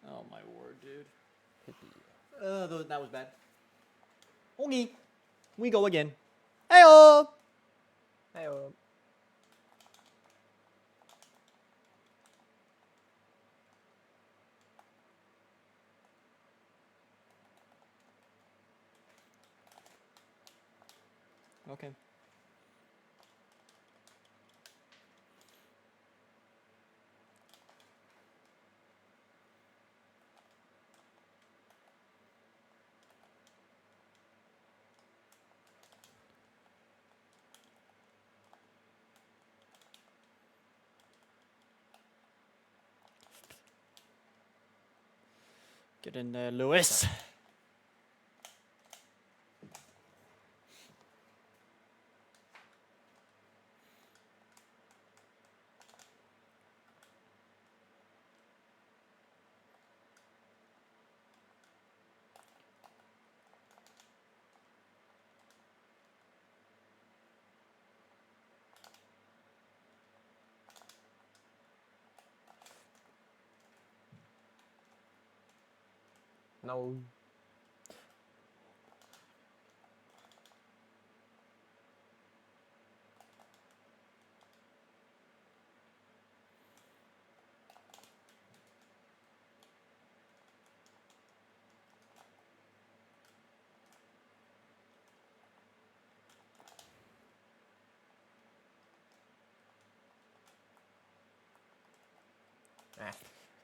Oh my word, dude. That was bad. Okay, we go again. Heyo. Heyo. Okay. Get in there, Lewis. No.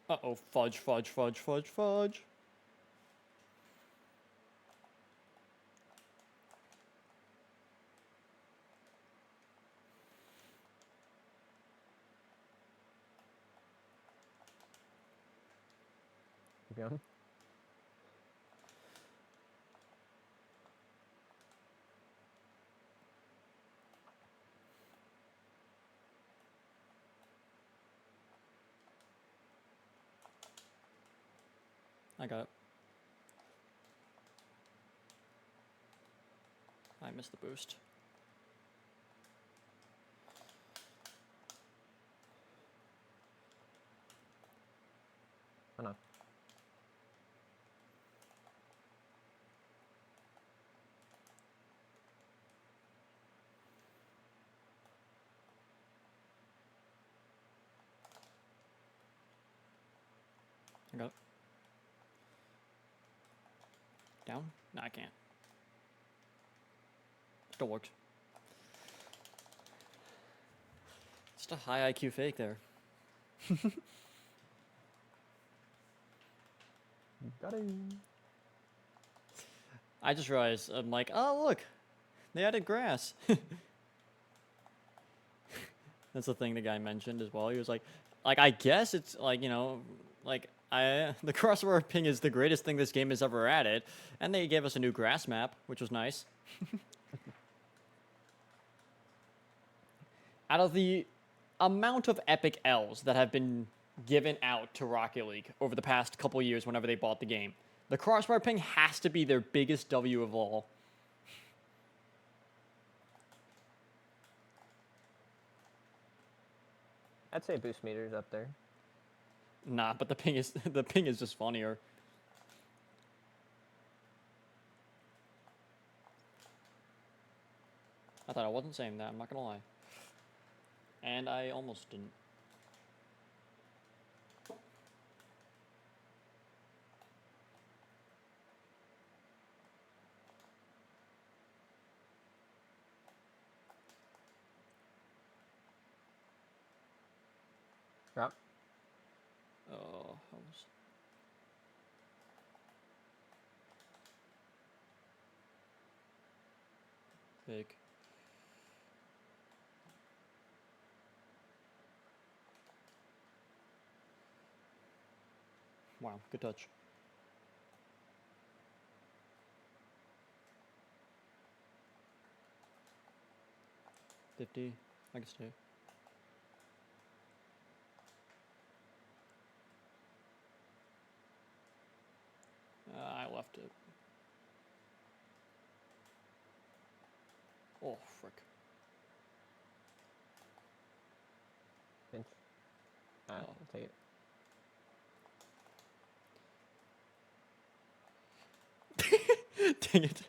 Uh-oh, fudge, fudge, fudge, fudge, fudge. Keep going. I got it. I missed the boost. Oh no. I got it. Down? No, I can't. Still works. Just a high IQ fake there. Got him. I just realized, I'm like, oh look, they added grass. That's the thing the guy mentioned as well. He was like I guess it's like, you know, like the crossover ping is the greatest thing this game has ever added, and they gave us a new grass map, which was nice. Out of the amount of epic L's that have been given out to Rocket League over the past couple years whenever they bought the game, The crossbar ping has to be their biggest W of all. I'd say boost meter's up there. Nah, but the ping is the ping is just funnier. I thought I wasn't saying that, I'm not gonna lie. And I almost didn't. Yep. Oh, I was... Fake. Wow, good touch. I can stay. I left it. Oh, frick. Pinch. I'll take it. Dang it.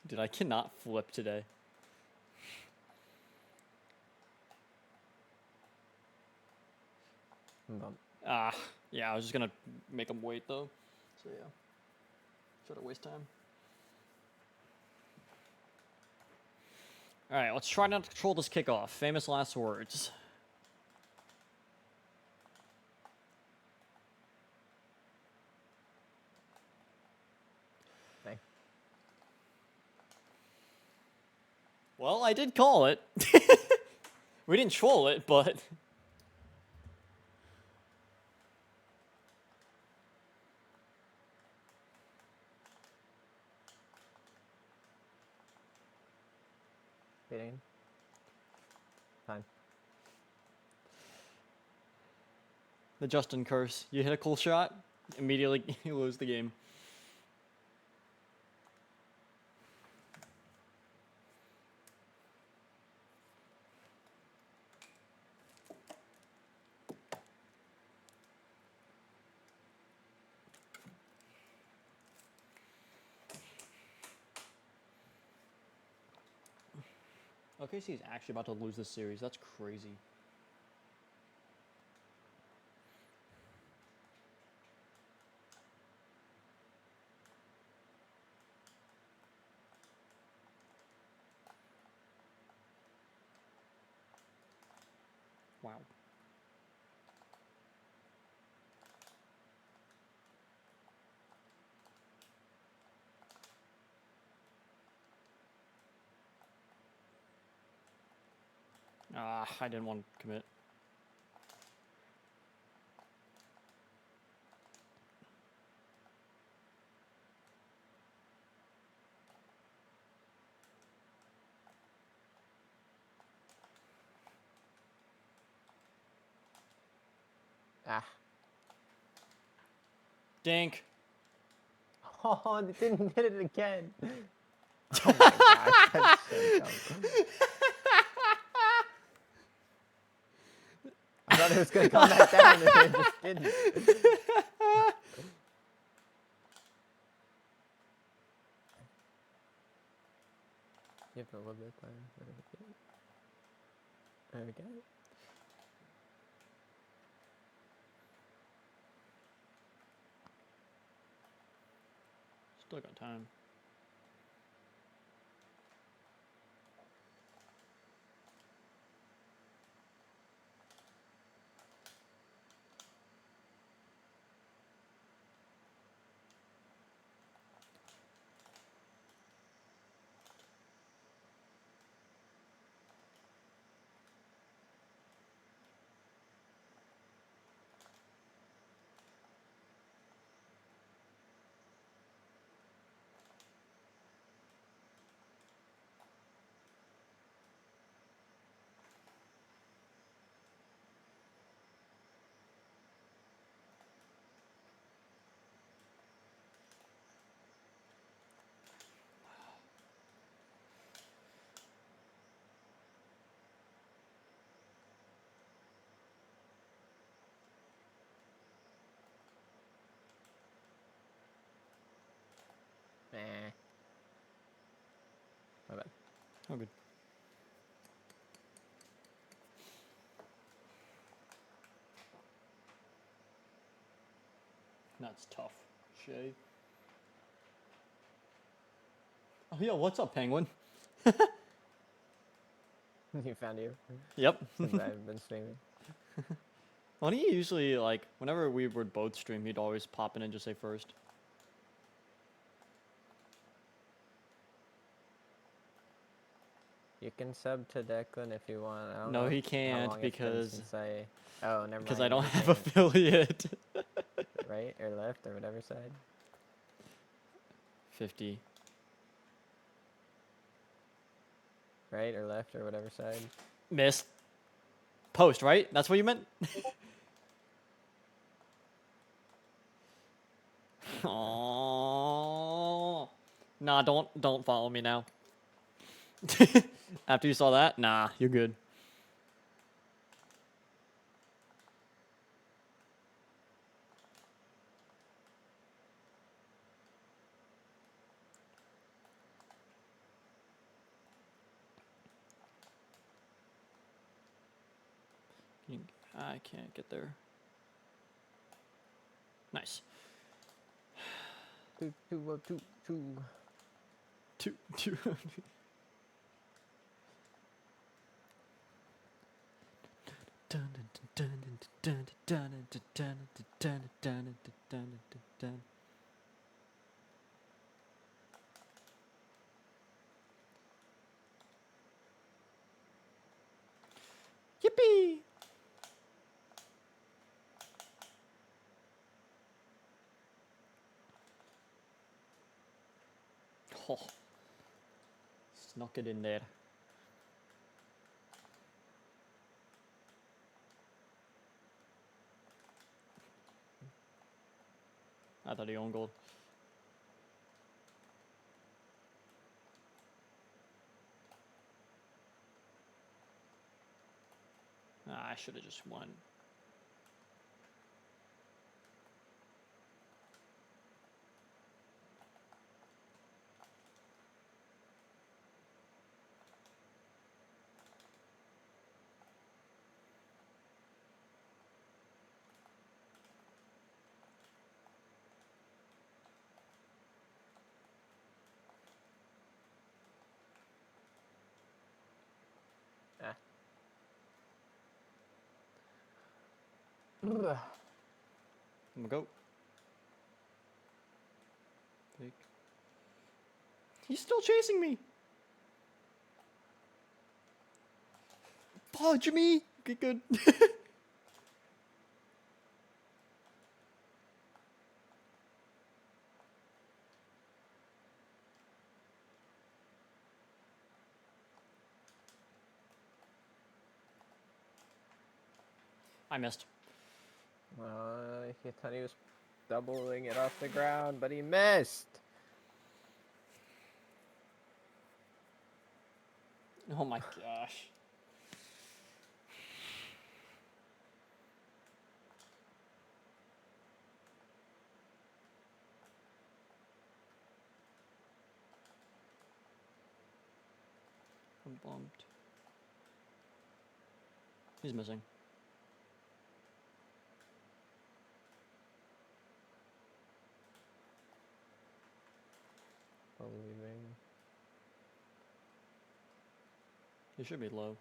Dude, I cannot flip today. Yeah, I was just gonna make him wait though. So yeah. Should I waste time? Alright, let's try not to control this kickoff. Famous last words. Okay. Well, I did call it. We didn't troll it, but... Fading. Time. The Justin curse. You hit a cool shot, immediately you lose the game. OKC is actually about to lose this series. That's crazy. Wow. I didn't want to commit. Dink. Oh, they didn't hit it again. Oh my gosh, that's so dumb. I thought it was going to come back down and it just didn't. You have a little bit of time. Okay. Still got time. My bad. Oh, good. That's tough. Shay. Oh, yo, what's up, Penguin? He found you. Yep. Since I've been streaming. Well, he usually, like, whenever we would both stream, he'd always pop in and just say first. You can sub to Declan if you want. I don't No, know he how can't long it's been because... since I... Oh, never mind. Because I don't you have can't. affiliate. Right or left or whatever side? 50. Right or left or whatever side? Missed. Post, right? That's what you meant? Aww. Nah, don't follow me now. After you saw that? Nah, you're good. I can't get there. Nice. 2, 2, 2, 2. 2, 2. Yippee! Oh, snuck it in there. I thought he owned gold. I should have just won. I'm gonna go. Fake. He's still chasing me. Fudge me. Okay, good. I missed. He thought he was doubling it off the ground, but he missed. Oh my gosh. I'm bummed. He's missing. Leaving. He should be low.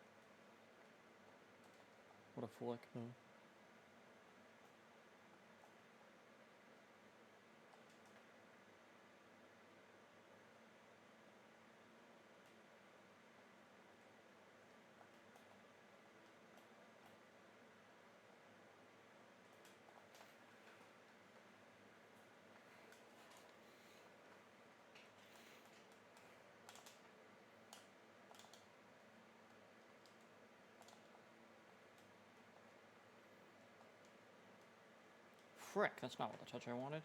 What a flick, though. Frick, that's not what the touch I wanted.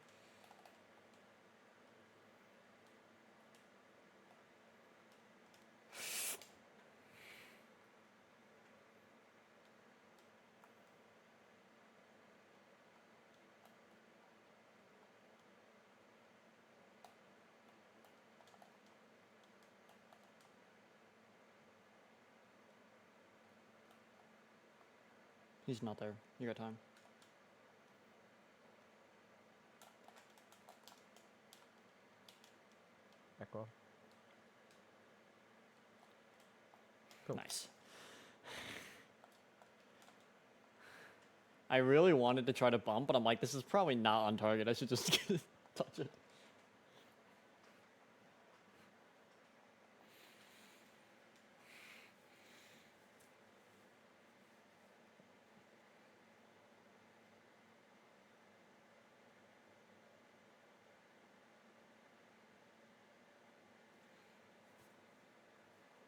He's not there. You got time. Echo. Nice. I really wanted to try to bump, but I'm like, this is probably not on target. I should just touch it.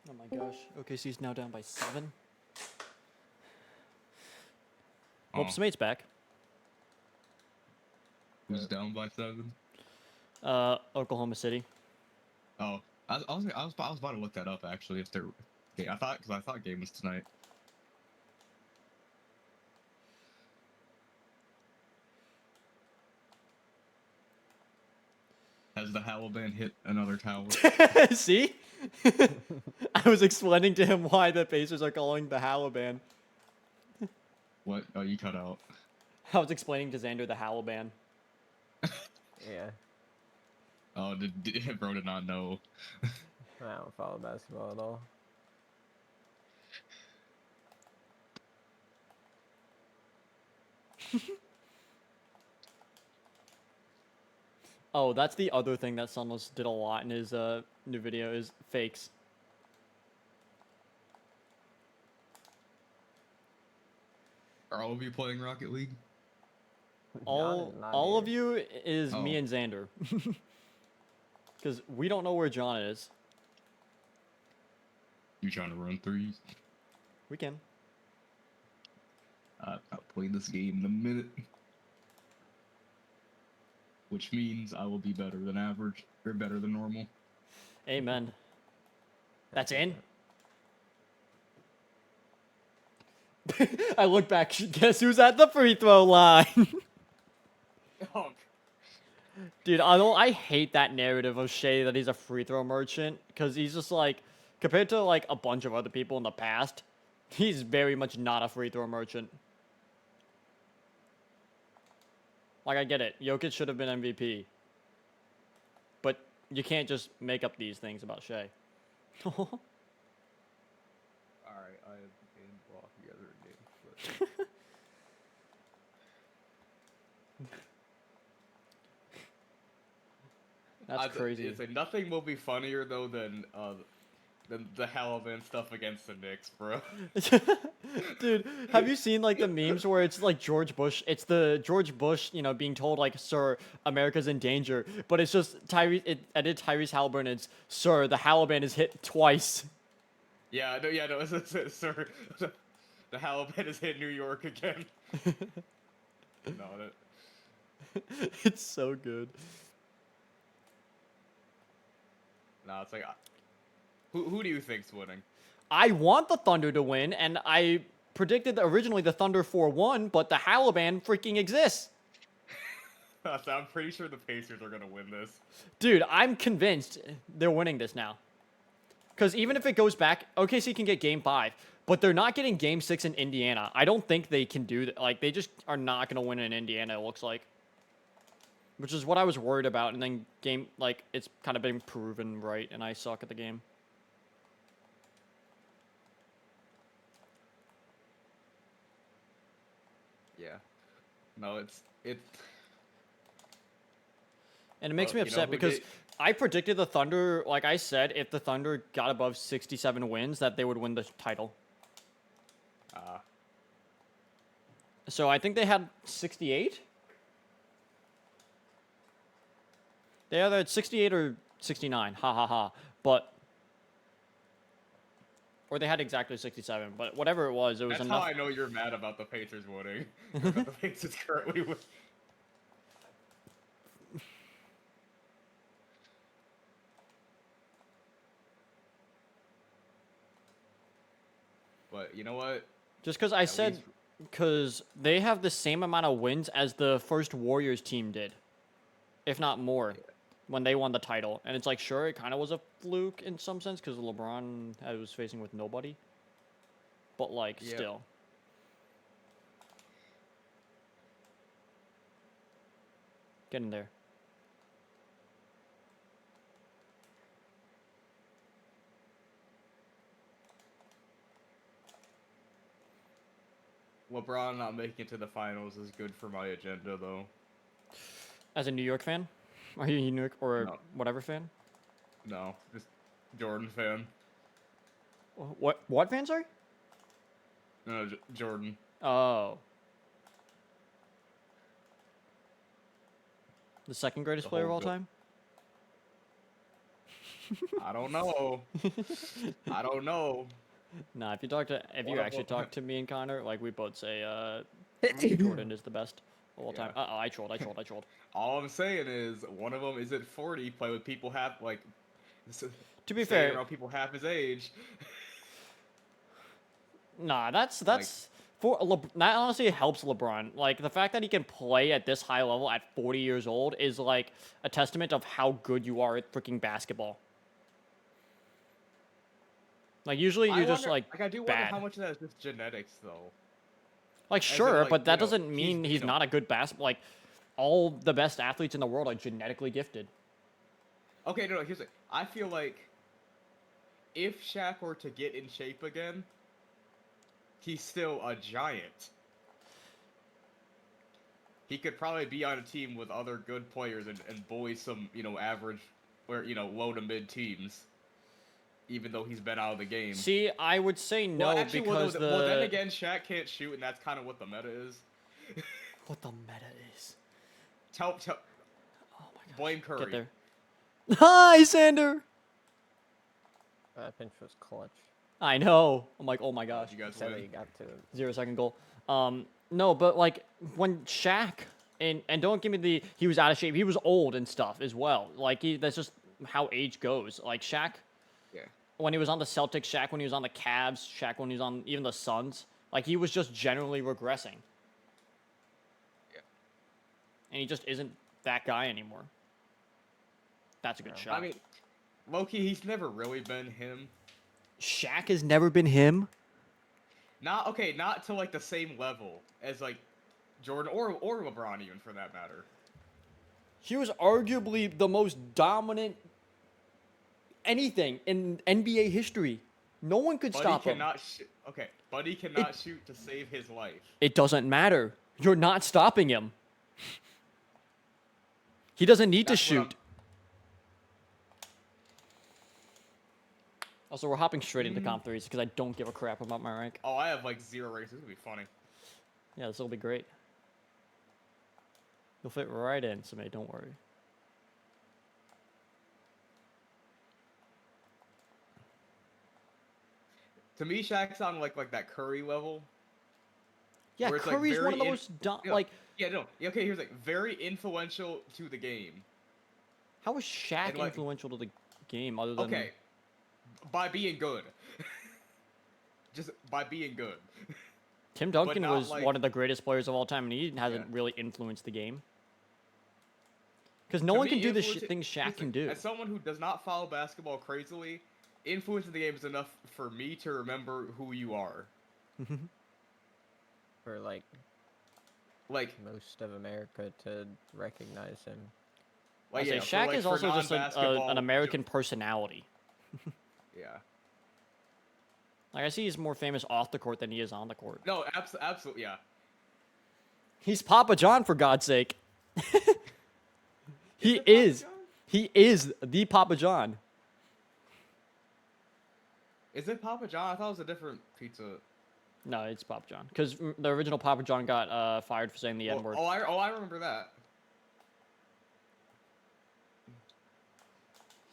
Oh my gosh. OKC's now down by 7. Whoops, mate's back. Who's down by 7? Oklahoma City. Oh, I was about to look that up actually. If they're, okay, I thought game was tonight. Has the Haliban hit another tower? See? I was explaining to him why the Pacers are calling the Haliban. What? Oh, you cut out. I was explaining to Xander the Haliban. Yeah. Oh, did bro did not know. I don't follow basketball at all. Oh, that's the other thing that Sunless did a lot in his new video is fakes. Are all of you playing Rocket League? All of you is me and Xander. Because we don't know where John is. You trying to run threes? We can. I'll play this game in a minute. Which means I will be better than average, or better than normal. Amen. That's in? I look back, guess who's at the free throw line? Oh. Dude, I hate that narrative of Shea that he's a free throw merchant, because he's just like, compared to like a bunch of other people in the past, he's very much not a free throw merchant. Like, I get it. Jokic should have been MVP. But you can't just make up these things about Shea. Alright, I have game block the other game. That's crazy. It's like, nothing will be funnier though than the Haliban stuff against the Knicks, bro. Dude, have you seen like the memes where it's like George Bush? It's the George Bush, you know, being told like, "Sir, America's in danger," but it's just Tyrese. It edited Tyrese Halliburton. It's, "Sir, the Haliban is hit twice." Yeah, no, it's, sir. The Haliban has hit New York again. No, It's so good. No, it's like, who do you think's winning? I want the Thunder to win, and I predicted originally the Thunder 4-1, but the Haliban freaking exists. So I'm pretty sure the Pacers are gonna win this. Dude, I'm convinced they're winning this now. Because even if it goes back, OKC can get Game 5, but they're not getting Game 6 in Indiana. I don't think they can do that. Like, they just are not going to win in Indiana, it looks like. Which is what I was worried about, and then it's kind of been proven right, and I suck at the game. Yeah. No, it's... And it makes me upset because I predicted the Thunder, like I said, if the Thunder got above 67 wins, that they would win the title. So I think they had 68? They either had 68 or 69. Ha ha ha. But... Or they had exactly 67. But whatever it was That's enough. how I know you're mad about the Pacers winning. The Pacers currently win. But you know what? Just because I said, because they have the same amount of wins as the first Warriors team did, if not more, when they won the title. And it's like, sure, it kind of was a fluke in some sense because LeBron was facing with nobody. But, like, still. Get in there. LeBron not making it to the finals is good for my agenda, though. As a New York fan? Are you a New York or No. whatever fan? No, just Jordan fan. What fan, sorry? No, Jordan. Oh. The second greatest The player of whole all time? I don't know. I don't know. Nah, if you One of actually them- talk to me and Connor, like we both say Jordan is the best of all time. Uh-oh, I trolled. All I'm saying is one of them is at 40, play with people half like. To be staying fair- around people half his age. Nah, that's that honestly helps LeBron. Like the fact that he can play at this high level at 40 years old is like a testament of how good you are at freaking basketball. Like usually you're just like I do wonder bad. how much of that is just genetics, though. Like As in, sure, like, but that you know, doesn't mean he's you know- not a good basketball. Like all the best athletes in the world are genetically gifted. Okay, no, here's it. I feel like if Shaq were to get in shape again, he's still a giant. He could probably be on a team with other good players and bully some, average or, low to mid teams. Even though he's been out of the game. See, I would say no because well, then again, Shaq can't shoot, and that's kind of what the meta is. What the meta is? Oh my God. Blame Curry. Get there. Hi, Sander. That pinch was clutch. I know. I'm like, oh my gosh. You guys Said win. he got to 0 second goal. No, but like when Shaq and don't give me he was out of shape. He was old and stuff as well. Like that's just how age goes. Like Shaq. Yeah. When he was on the Celtics, Shaq when he was on the Cavs, Shaq when he was on even the Suns, like he was just generally regressing. Yeah. And he just isn't that guy anymore. That's a good shot. I mean, Loki, he's never really been him. Shaq has never been him. Not to like the same level as like Jordan or LeBron even for that matter. He was arguably the most dominant anything in NBA history. No one could stop him. Buddy cannot shoot to save his life. It doesn't matter. You're not stopping him. He doesn't need to shoot. Also, we're hopping straight into comp threes because I don't give a crap about my rank. Oh, I have like 0 ranks. This is gonna be funny. Yeah, this will be great. You'll fit right in, Samay, don't worry. To me, Shaq's on like that Curry level. Yeah, where it's, like, Curry's one of the very most Okay, here's like very influential to the game. How is Shaq And, like- influential to the game other than Okay, by being good. Just by being good. Tim Duncan not, was like- one of the greatest players of all time, and he hasn't really influenced the game. Because no To one me, can do the influence- things Shaq listen, can do. As someone who does not follow basketball crazily, influencing the game is enough for me to remember who you are. for like most of America to recognize him. I say Shaq is also just an American personality. Yeah. Like I see he's more famous off the court than he is on the court. No, absolutely, yeah. He's Papa John, for God's sake. He is the Papa John. Is it Papa John? I thought it was a different pizza. No, it's Papa John. Because the original Papa John got fired for saying the N-word. I remember that.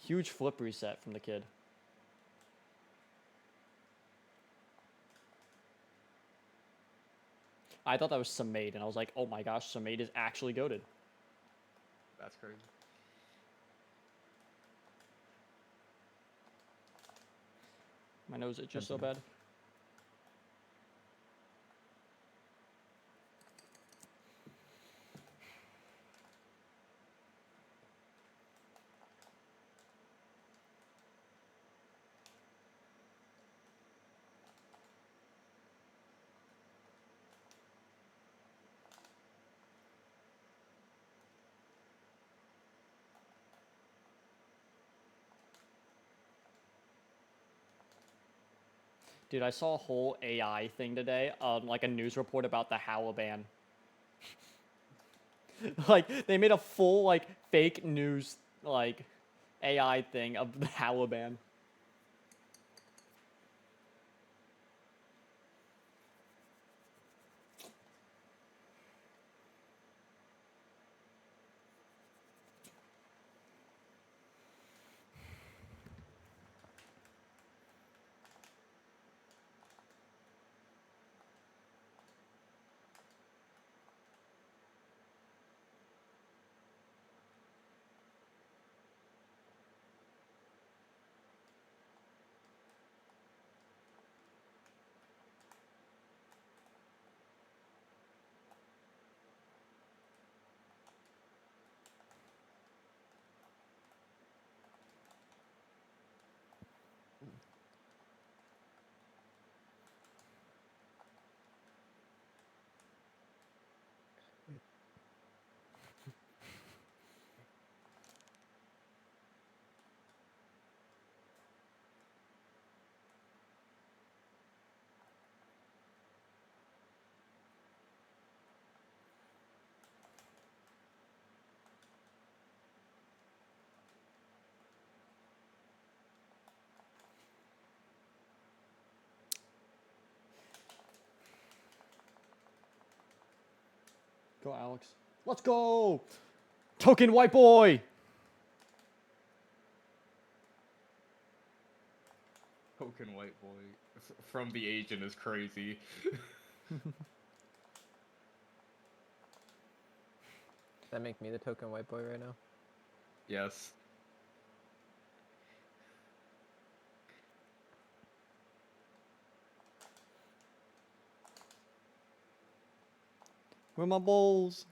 Huge flip reset from the kid. I thought that was Samade, and I was like, oh my gosh, Samade is actually goated. That's crazy. My nose itches so bad. Dude, I saw a whole AI thing today, like a news report about the Halaban. Like, they made a full, like, fake news, like, AI thing of the Halaban. Go, Alex. Let's go! Token white boy! Token white boy from the agent is crazy. That make me the token white boy right now? Yes. Where are my balls?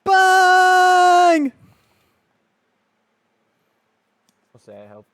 Bang! I'll say I helped.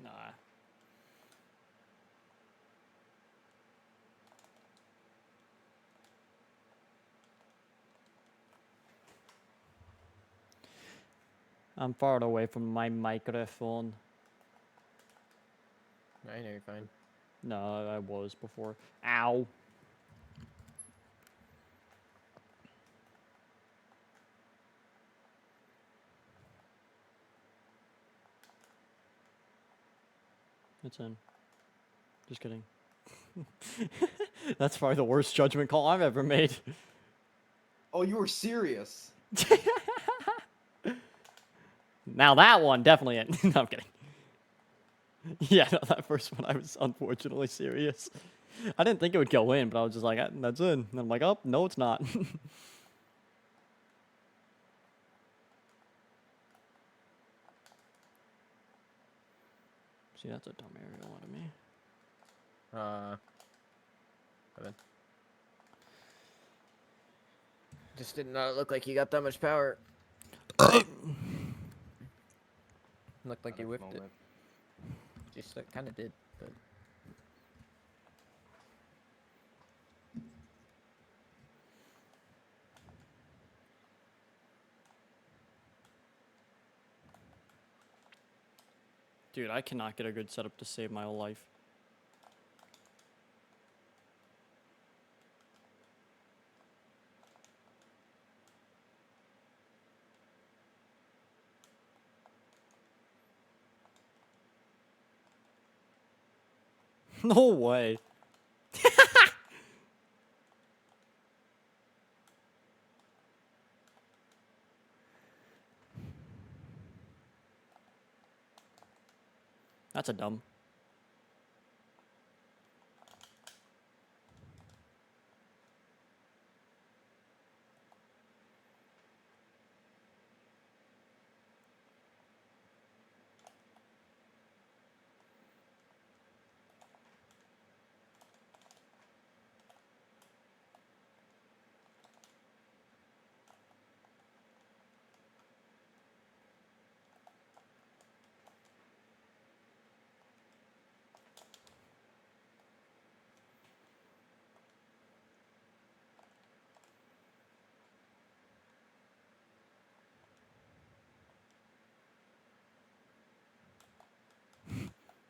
Nah. I'm far away from my microphone. I know you're fine. No, I was before. Ow. It's in. Just kidding. That's probably the worst judgment call I've ever made. Oh, you were serious. Now that one, definitely in. No, I'm kidding. Yeah, no, that first one I was unfortunately serious. I didn't think it would go in, but I was just like, that's in. And I'm like, oh, no, it's not. See, that's a dumb aerial out of me. Seven. Just did not look like you got that much power. Looked like you whipped it. Just kind of did, but. Dude, I cannot get a good setup to save my whole life. No way. That's a dumb.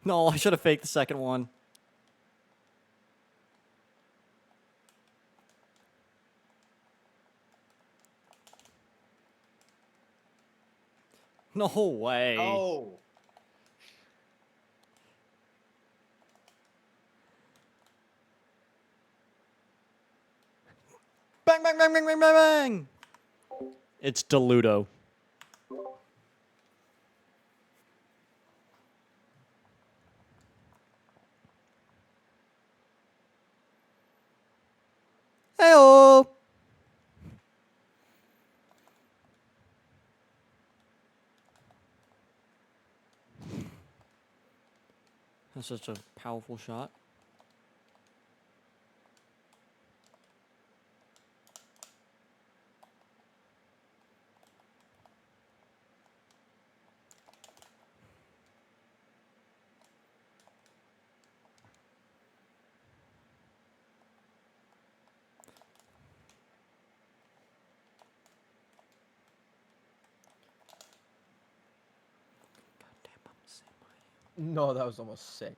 No, I should have faked the second one. No way. Oh. Bang, bang, bang, bang, bang, bang, bang. It's Deludo. Hey-oh. That's such a powerful shot. No, that was almost sick.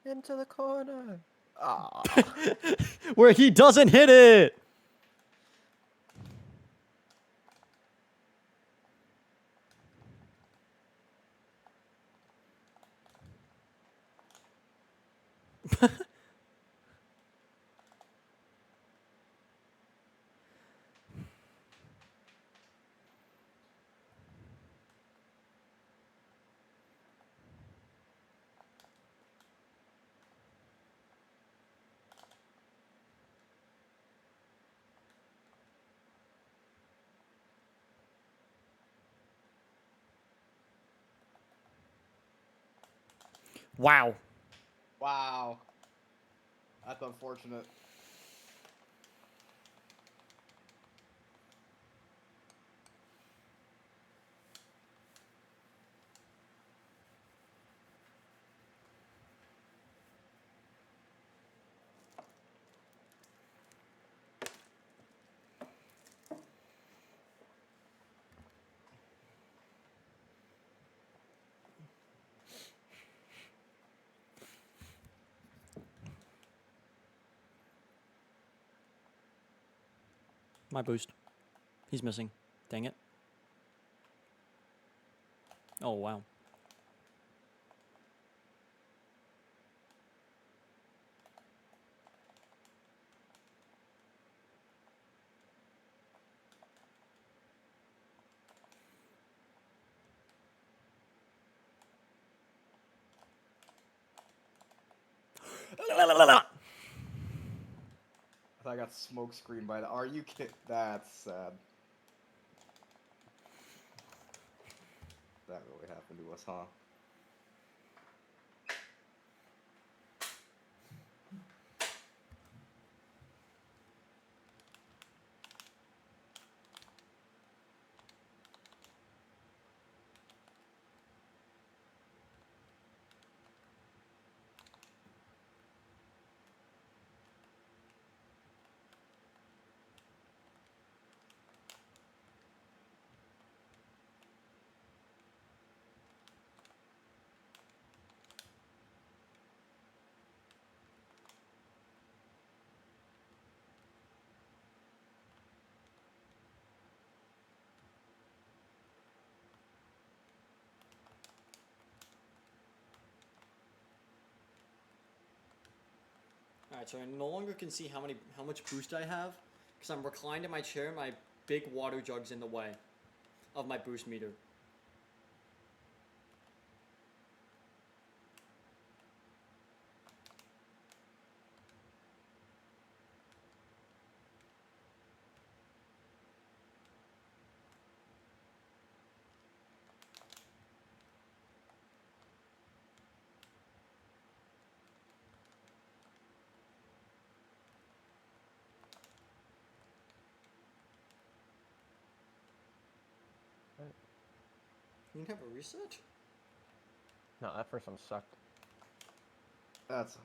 Into the corner. Ah. Where he doesn't hit it. Wow. Wow. That's unfortunate. My boost. He's missing. Dang it. Oh, wow. I got smoke screened by the. Are you kidding? That's sad. That really happened to us, huh? Alright, so I no longer can see how much boost I have because I'm reclined in my chair. My big water jug's in the way of my boost meter. You can have a reset? No, that first one sucked. That's.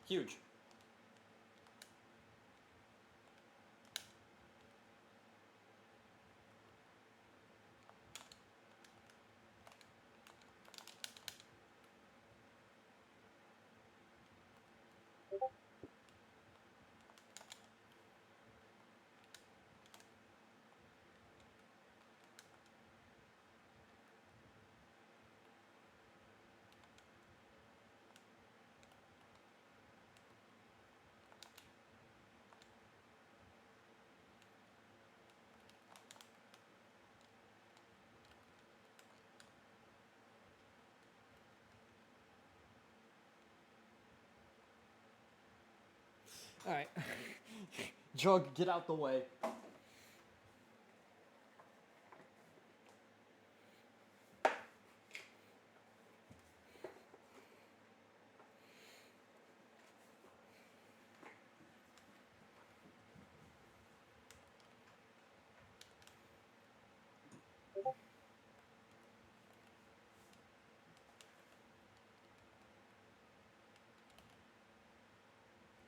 Huge. Alright. Jug, get out the way.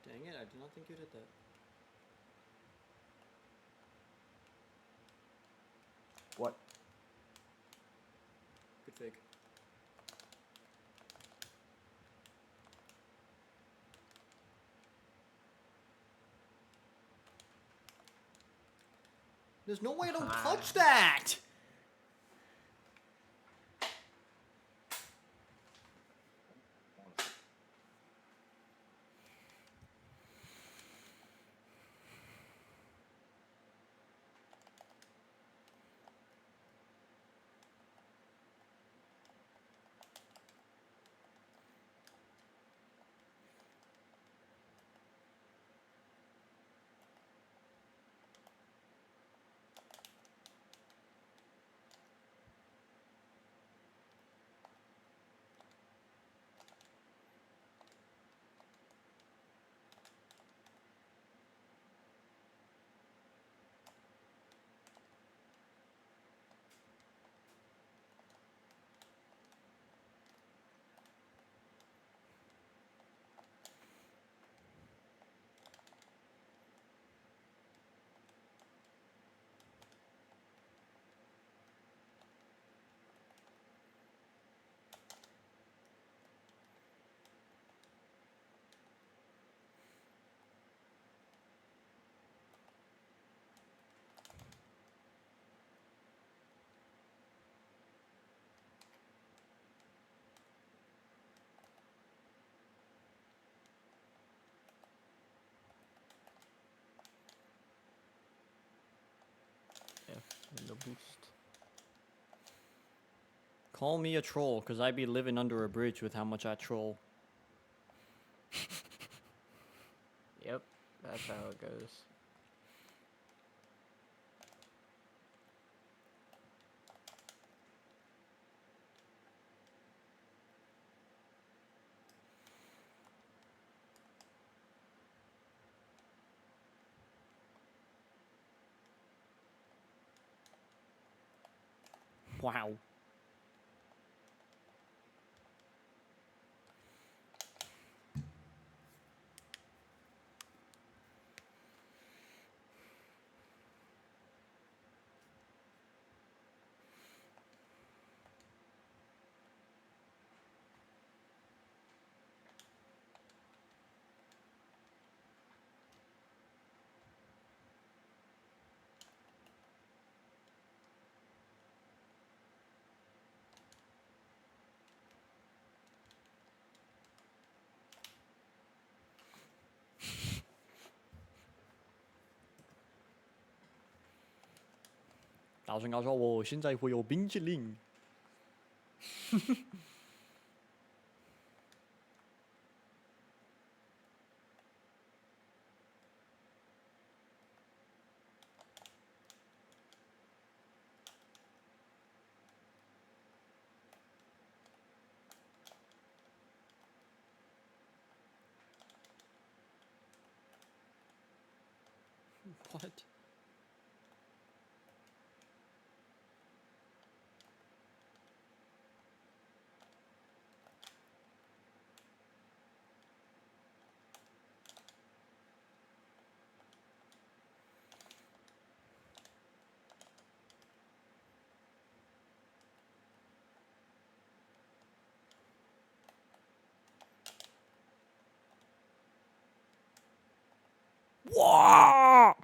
Dang it, I did not think you did that. What? Good fake. There's no way I don't touch that! The boost. Call me a troll, cause I be living under a bridge with how much I troll. Yep, that's how it goes. Wow.大声告诉我，现在会有冰淇淋。What? Wow!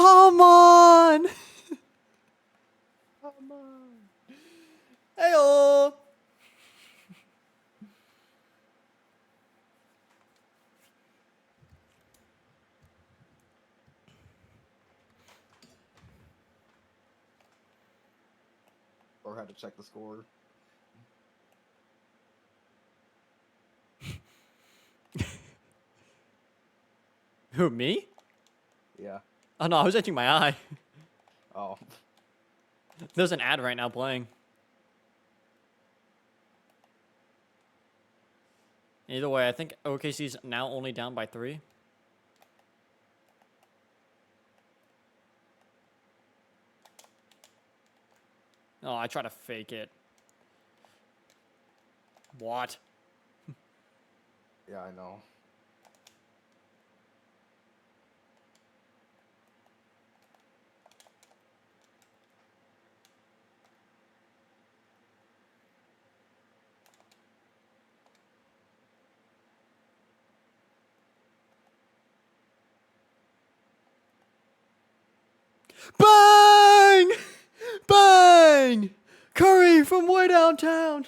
Come on! Come on. Heyo! Or had to check the score. Who, me? Yeah. Oh no, I was itching my eye. Oh. There's an ad right now playing. Either way, I think OKC's now only down by 3. Oh, I try to fake it. What? Yeah, I know. Bang! Bang! Curry from way downtown.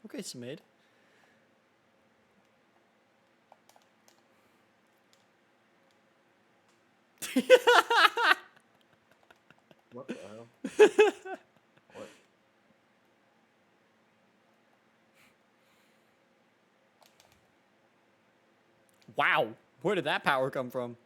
Okay, Samid. What the hell? What? Wow, where did that power come from?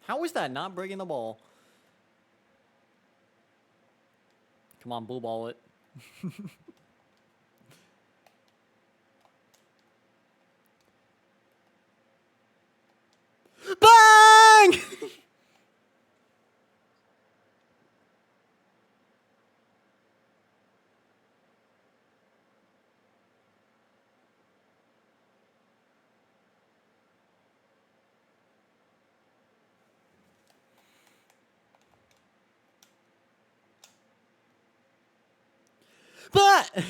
How is that not breaking the ball? Come on, blue ball it. Bang! But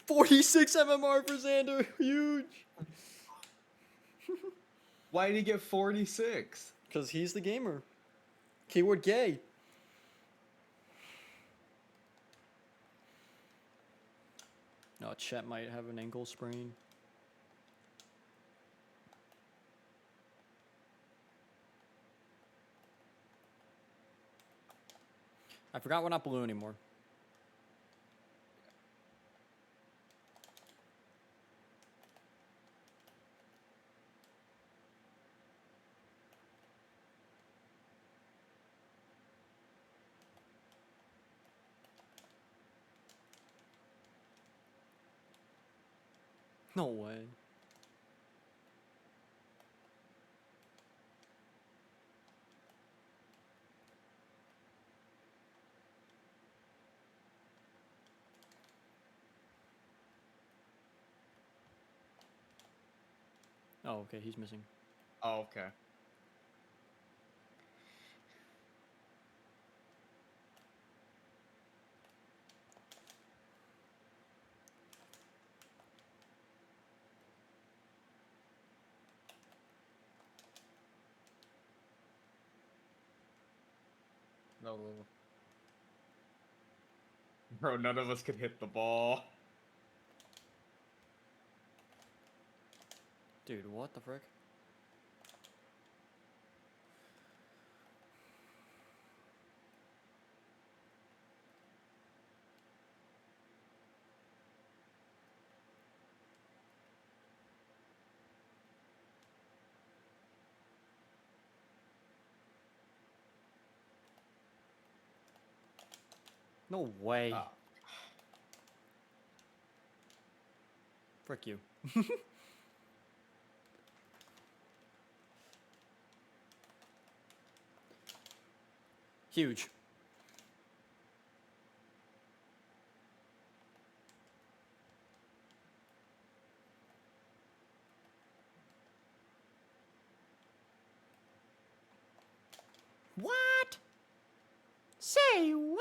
46 MMR for Xander, huge. Why did he get 46? Because he's the gamer. Keyword gay. No, Chet might have an ankle sprain. I forgot we're not blue anymore. No way. Oh, okay, he's missing. Oh, okay. No. Bro, none of us could hit the ball. Dude, what the frick? No way. Frick you. Huge. What? Say what?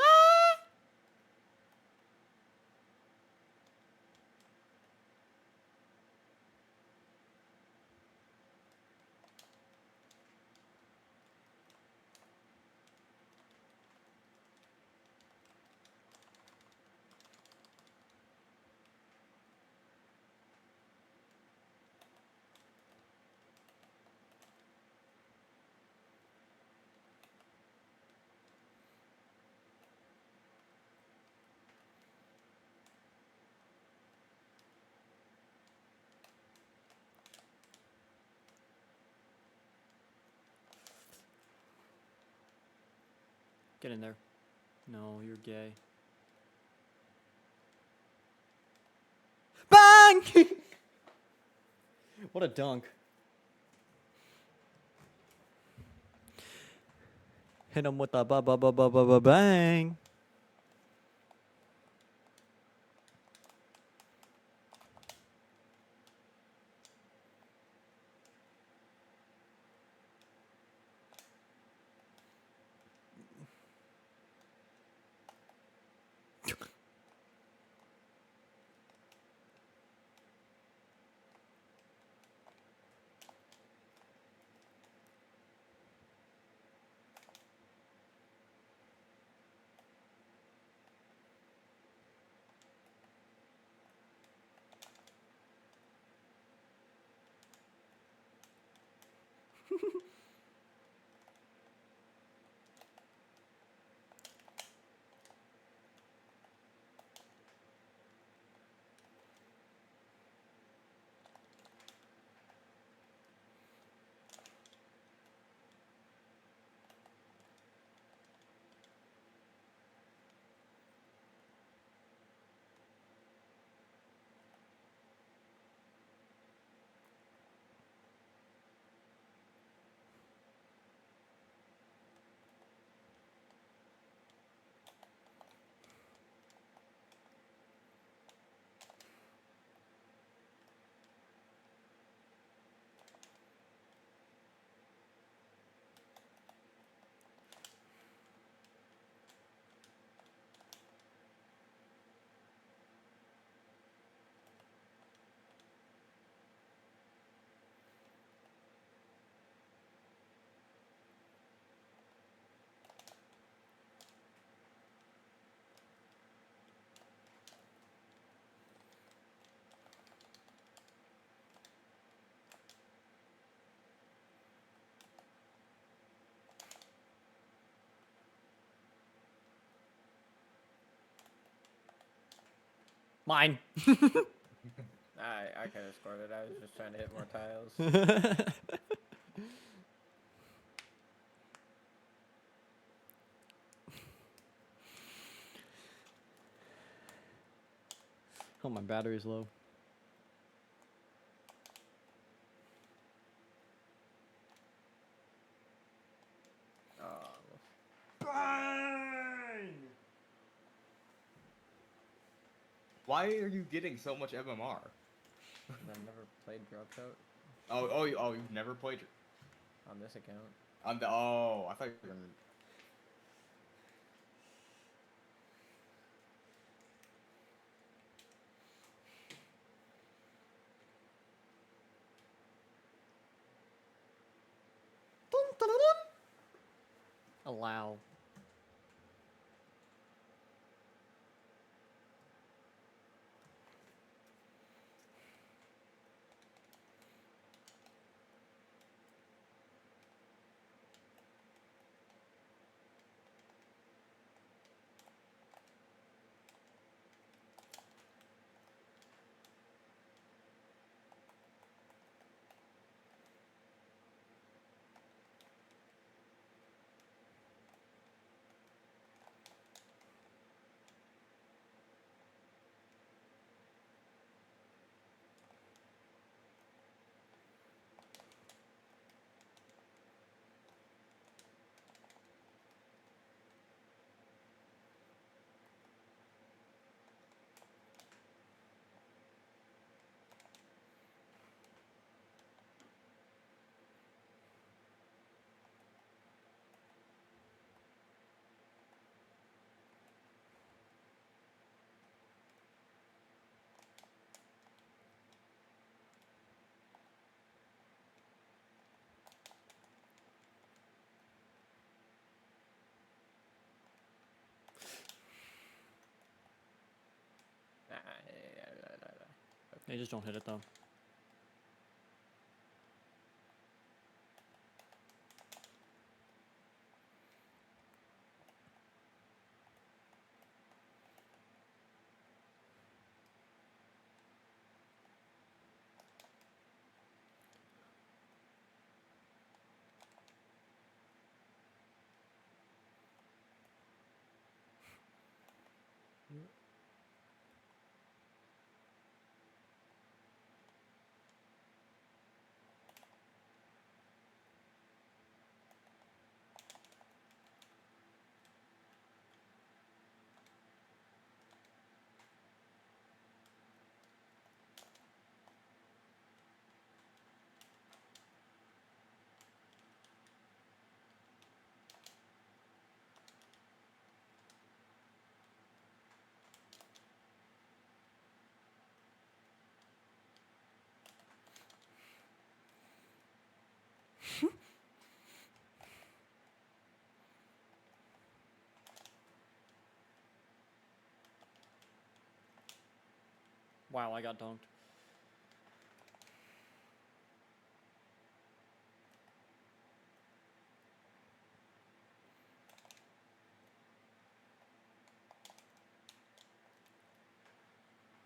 Get in there. No, you're gay. Bang! What a dunk. Hit him with a bang. Mine. I could have scored it. I was just trying to hit more tiles. Oh, my battery's low. Why are you getting so much MMR? I've never played Dropshot Oh, you've never played on this account. on the. Oh, I thought you were gonna. Allow. They just don't hit it though. Wow, I got dunked.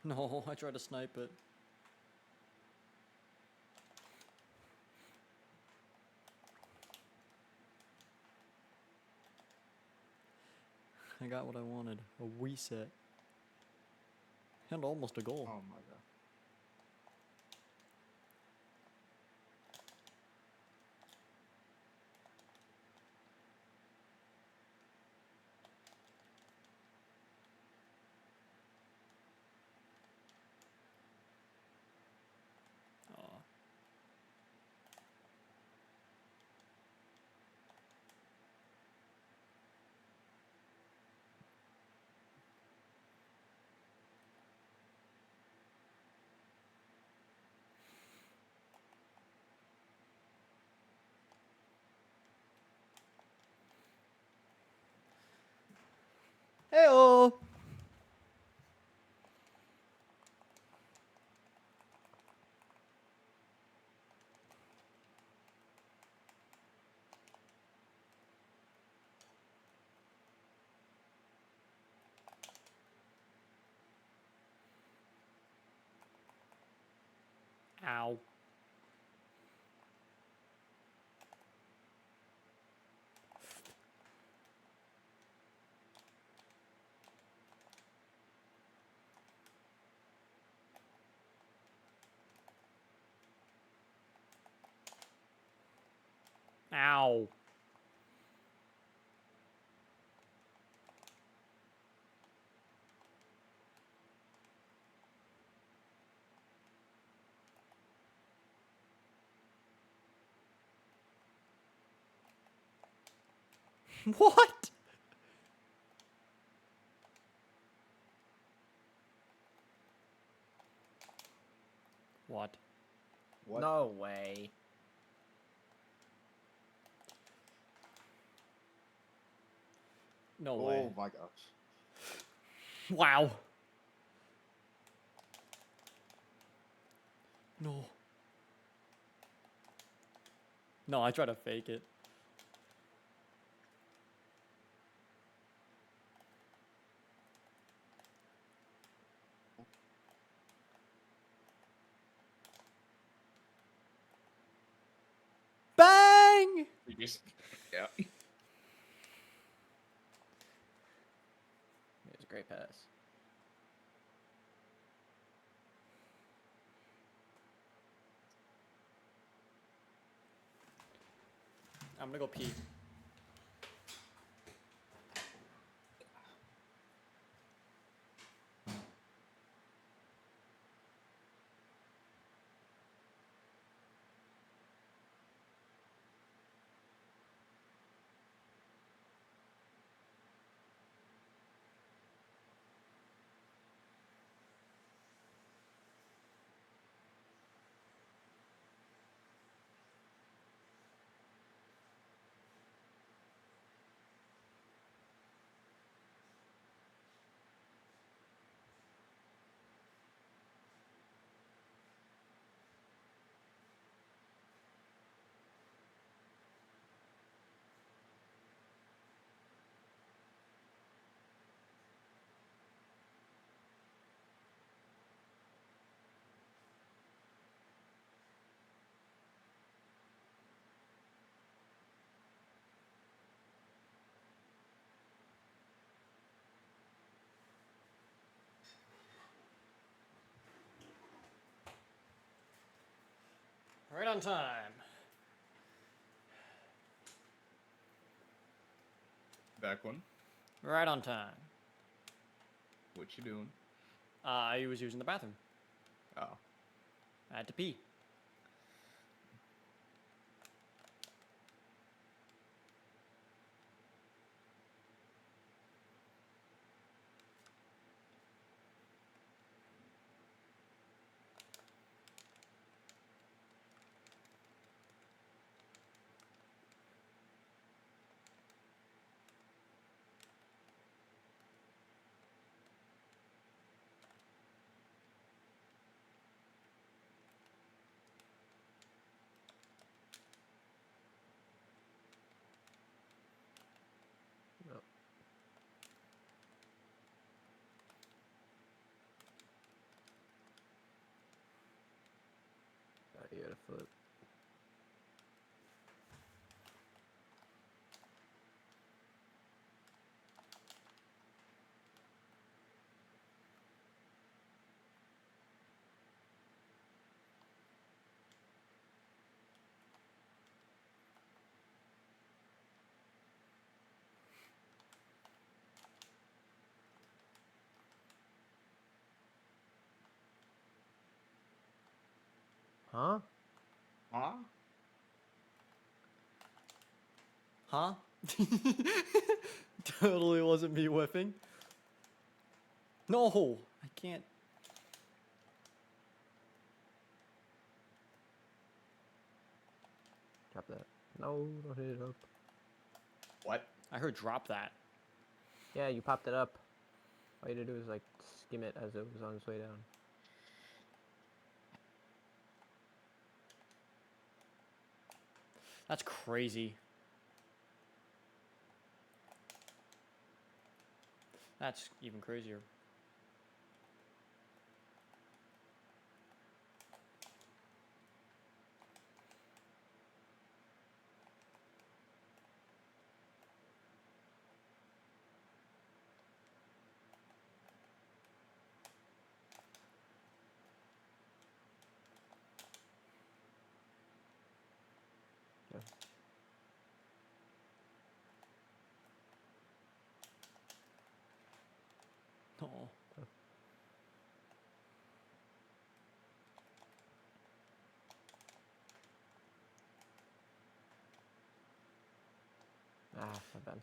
No, I tried to snipe it. I got what I wanted. A Wii set. And almost a goal. Oh my god. Aw. Ow. Ow. What? What? No way. No way. Oh my gosh. Wow. No. No, I try to fake it. Bang! Yeah. It's a great pass. I'm gonna go pee. Right on time. Back one. Right on time. What you doing? I was using the bathroom. Oh. I had to pee. No. You gotta flip. Huh? Huh? Huh? Totally wasn't me whiffing. No, I can't. Drop that. No, don't hit it up. What? I heard drop that. Yeah, you popped it up. All you had to do is like skim it as it was on its way down. That's crazy. That's even crazier. my bad.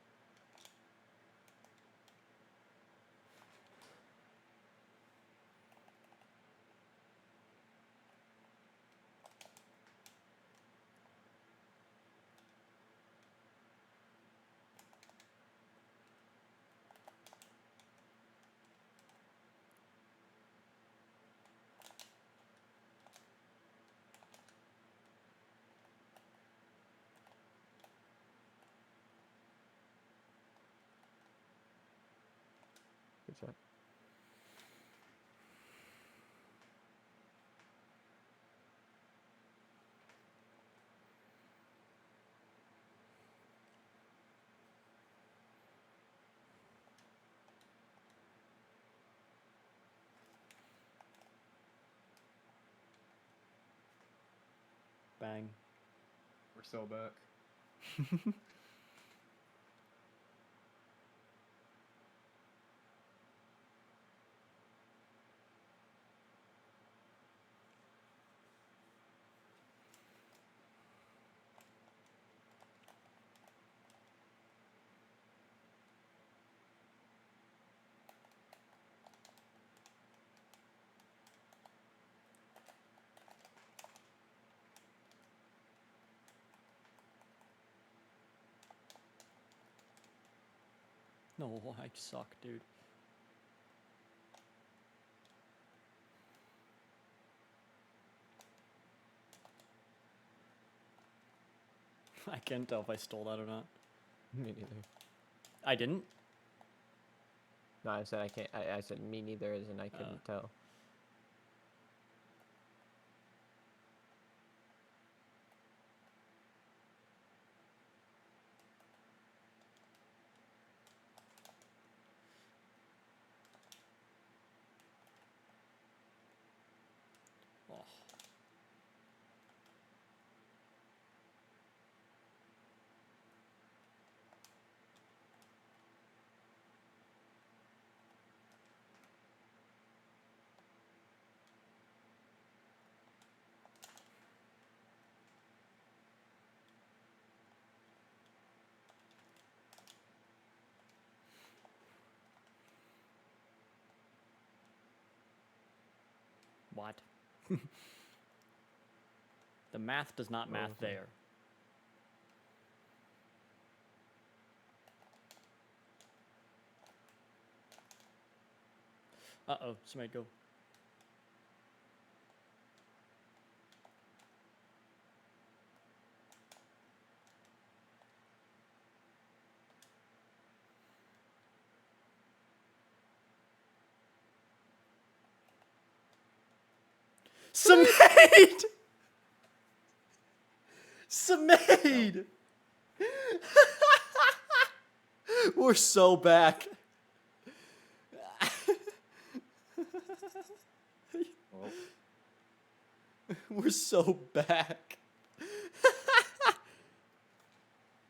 Good shot. Bang. We're so back. No, I suck, dude. I can't tell if I stole that or not. Me neither. I didn't? No, I said I can't. I said me neither, as in I couldn't tell. Oh. What? The math does not math there. Uh-oh, somebody go. Samade! Samade! We're so back. We're so back.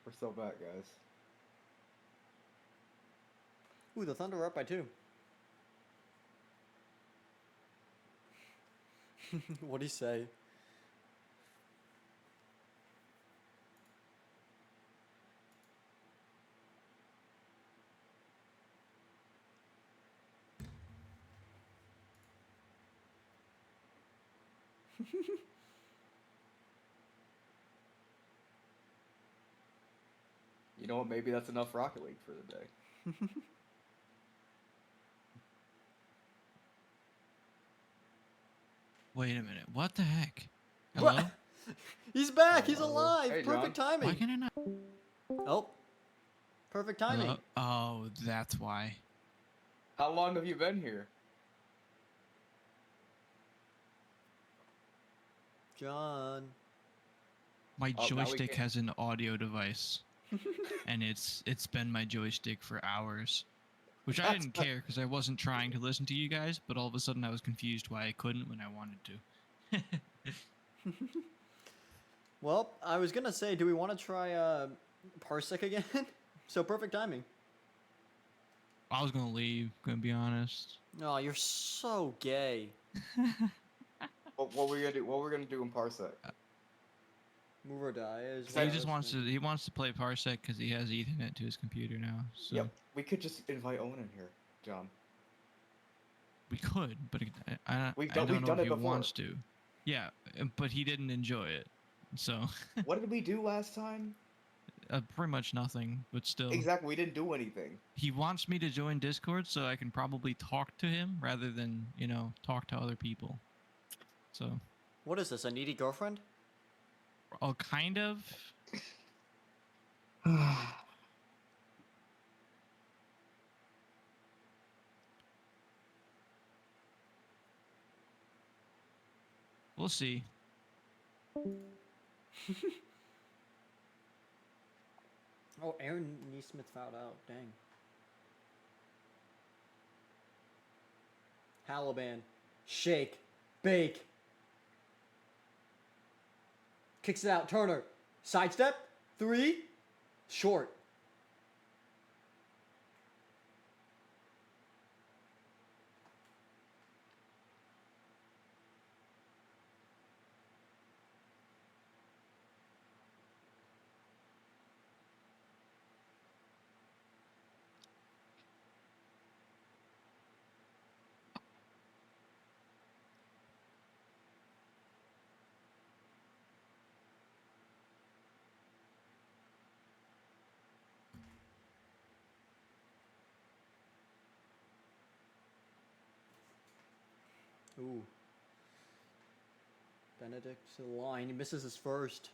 We're so back, guys. Ooh, the Thunder are up by 2. What'd he say? You know what? Maybe that's enough Rocket League for the day. Wait a minute. What the heck? Hello? What? He's back. He's alive. Hey, Perfect John. timing. Why can I not? Oh. Perfect timing. Hello? Oh, that's why. How long have you been here? John. My Oh, now we joystick can- has an audio device, and it's been my joystick for hours, which I didn't care because I wasn't trying to listen to you guys. But all of a sudden, I was confused why I couldn't when I wanted to. Well, I was gonna say, do we want to try Parsec again? So perfect timing. I was gonna leave. Gonna be honest. Oh, you're so gay. What we're gonna do? What we're gonna do in Parsec? Move or die is. He just wants to. He wants to play Parsec because he has Ethernet to his computer now. So Yep. We could just invite Owen in here, John. we could, but I We've don't done know if it he before. wants to. Yeah, but he didn't enjoy it. So What did we do last time? pretty much nothing. But still, Exactly. We didn't do anything. he wants me to join Discord so I can probably talk to him rather than talk to other people. So. What is this? A needy girlfriend? Oh, kind of. We'll see. Oh, Aaron Neesmith fouled out. Dang. Halaban. Shake. Bake. Kicks it out. Turner. Sidestep. 3. Short. Ooh. Benedict to the line. He misses his first.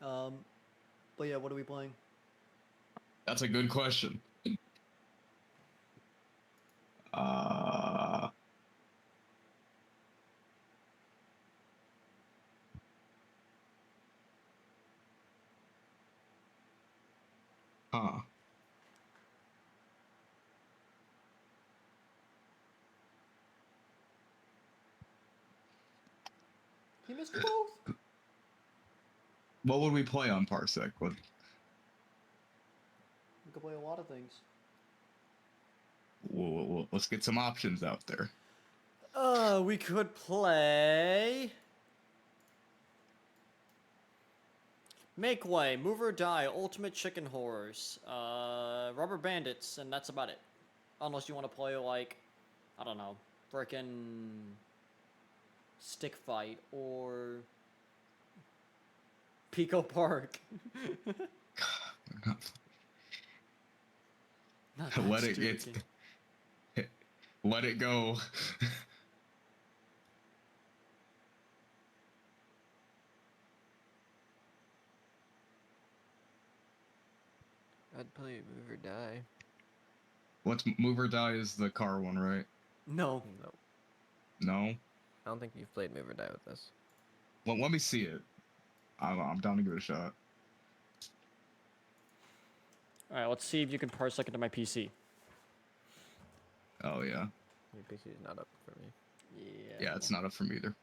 But yeah, what are we playing? That's a good question. Huh. He missed both. What would we play on Parsec? What? We could play a lot of things. Whoa, let's get some options out there. We could play... Make Way, Move or Die, Ultimate Chicken Horse, Rubber Bandits, and that's about it. Unless you want to play, like, I don't know, frickin' Stick Fight, or Pico Park. Let it get... Let it go. I'd play Move or Die. What's Move or Die is the car one, right? No. No. No? I don't think you've played Move or Die with us. Well, let me see it. I'm down to give it a shot. Alright, let's see if you can Parsec into my PC. Oh, yeah. Your PC is not up for me. Yeah, it's not up for me either.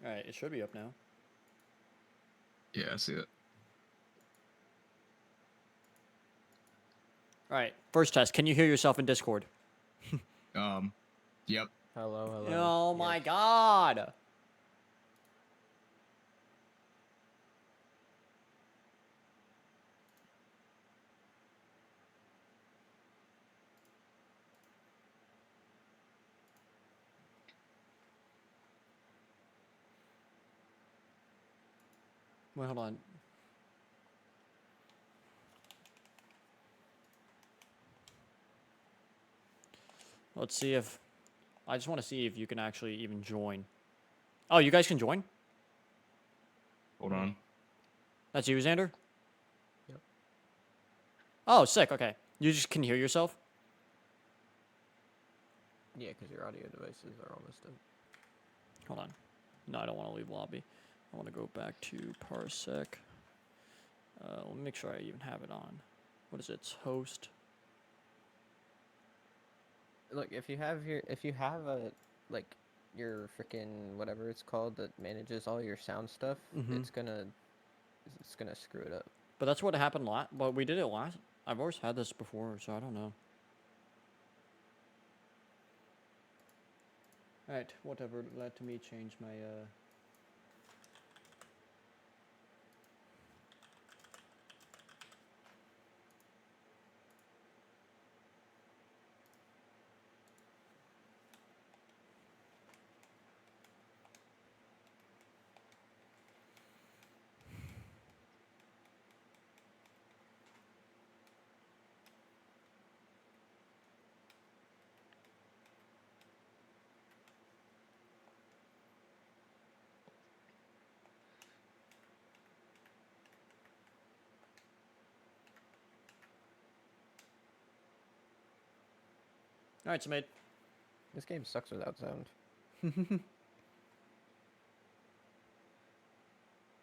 Alright, it should be up now. Yeah, I see it. Alright, first test. Can you hear yourself in Discord? Yep. Hello. Oh my god! Wait, hold on. Let's see if... I just want to see if you can actually even join. Oh, you guys can join? Hold on. That's you, Xander? Yep. Oh, sick, okay. You just can hear yourself? Yeah, because your audio devices are almost done. Hold on. No, I don't want to leave lobby. I want to go back to Parsec. Let me make sure I even have it on. What is it? It's host. Look, if you have a like your freaking whatever it's called that manages all your sound stuff, it's gonna screw it up. But that's what happened last. But we did it last. I've always had this before, so I don't know. Alright, whatever. Let me change my Alright, so mate. This game sucks without sound.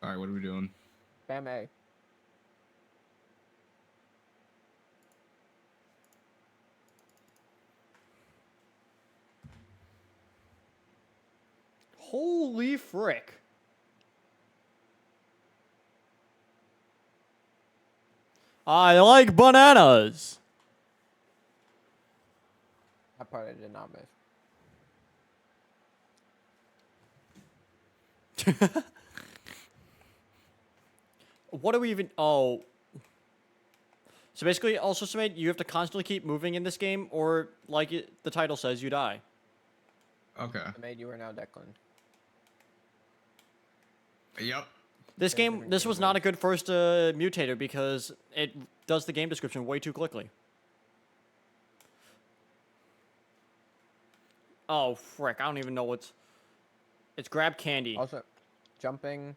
Alright, what are we doing? Bam A. Holy frick. I like bananas. That part I did not miss. What do we even... Oh. So basically, also, Samade, you have to constantly keep moving in this game, or, like the title says, you die. Okay. Samade, you are now Declan. Yep. This game, this was not a good first mutator because it does the game description way too quickly. Oh, frick. I don't even know what's... It's grab candy. Also, jumping.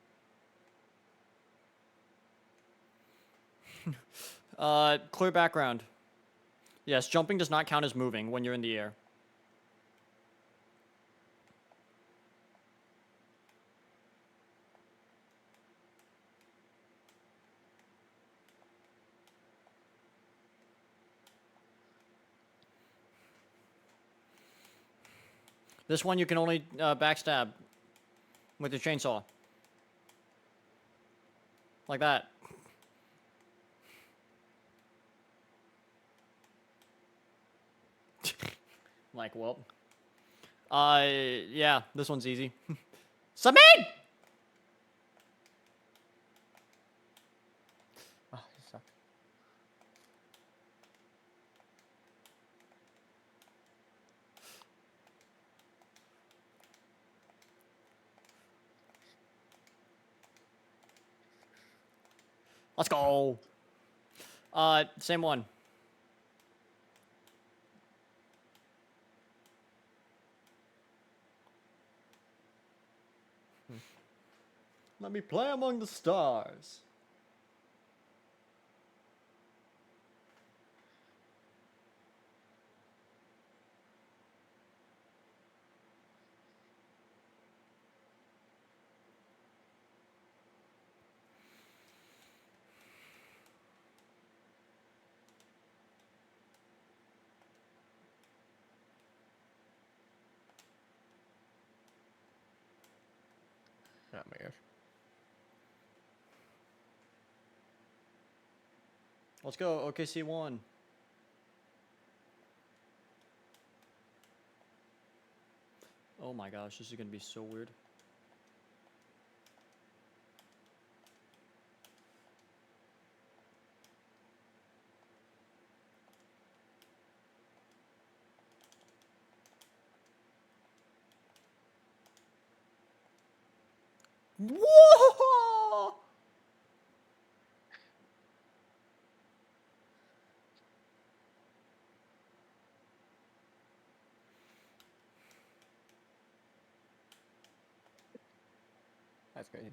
Clear background. Yes, jumping does not count as moving when you're in the air. This one you can only backstab with your chainsaw. Like that. Like, well. Yeah, this one's easy. Submit! Oh, you suck. Let's go. Same one. Let me play among the stars. Oh my gosh. Let's go, OKC 1. Oh my gosh, this is gonna be so weird. Whoa! That's crazy.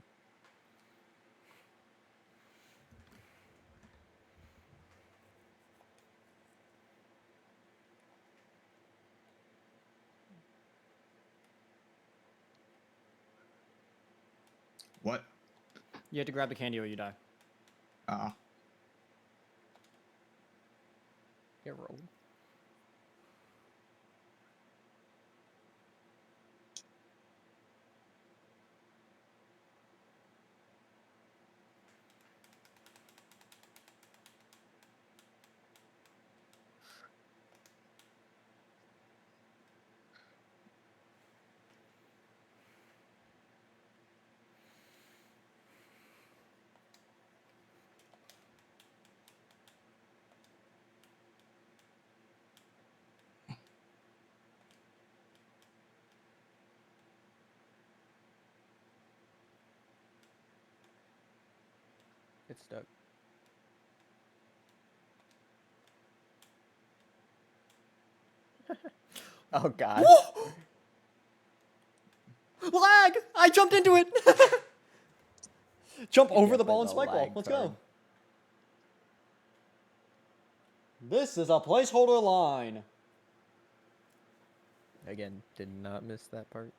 What? You have to grab the candy or you die. Get rolled. It's stuck. Oh god. Lag! I jumped into it! Jump over the Definitely ball and the spike ball. lag Let's card. go. This is a placeholder line. Again, did not miss that part.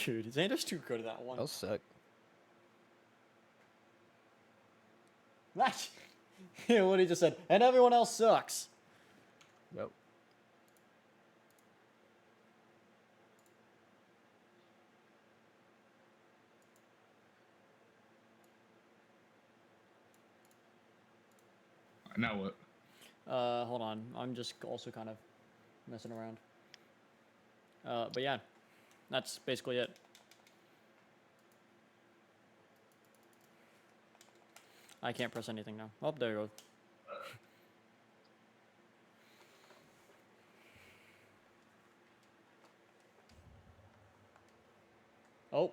Dude, Xander's too good at that one. I'll suck. Nice. Yeah, what he just said. And everyone else sucks. Nope. Now what? Hold on. I'm just also kind of messing around. But yeah, that's basically it. I can't press anything now. Oh, there you go. Oh.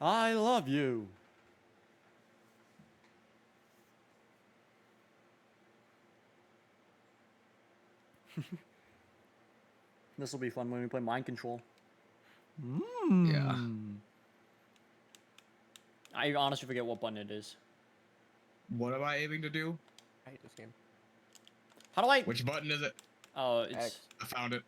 I love you. This will be fun when we play Mind Control. Yeah. I honestly forget what button it is. What am I aiming to do? I hate this game. How do I... Which button is it? Oh, it's... X. I found it.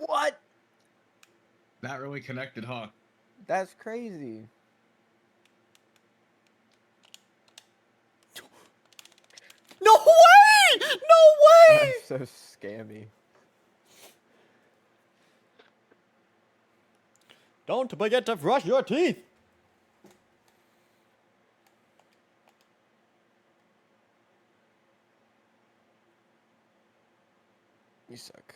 What? Not really connected, huh? That's crazy. No way! No way! That's so scammy. Don't forget to brush your teeth. You suck.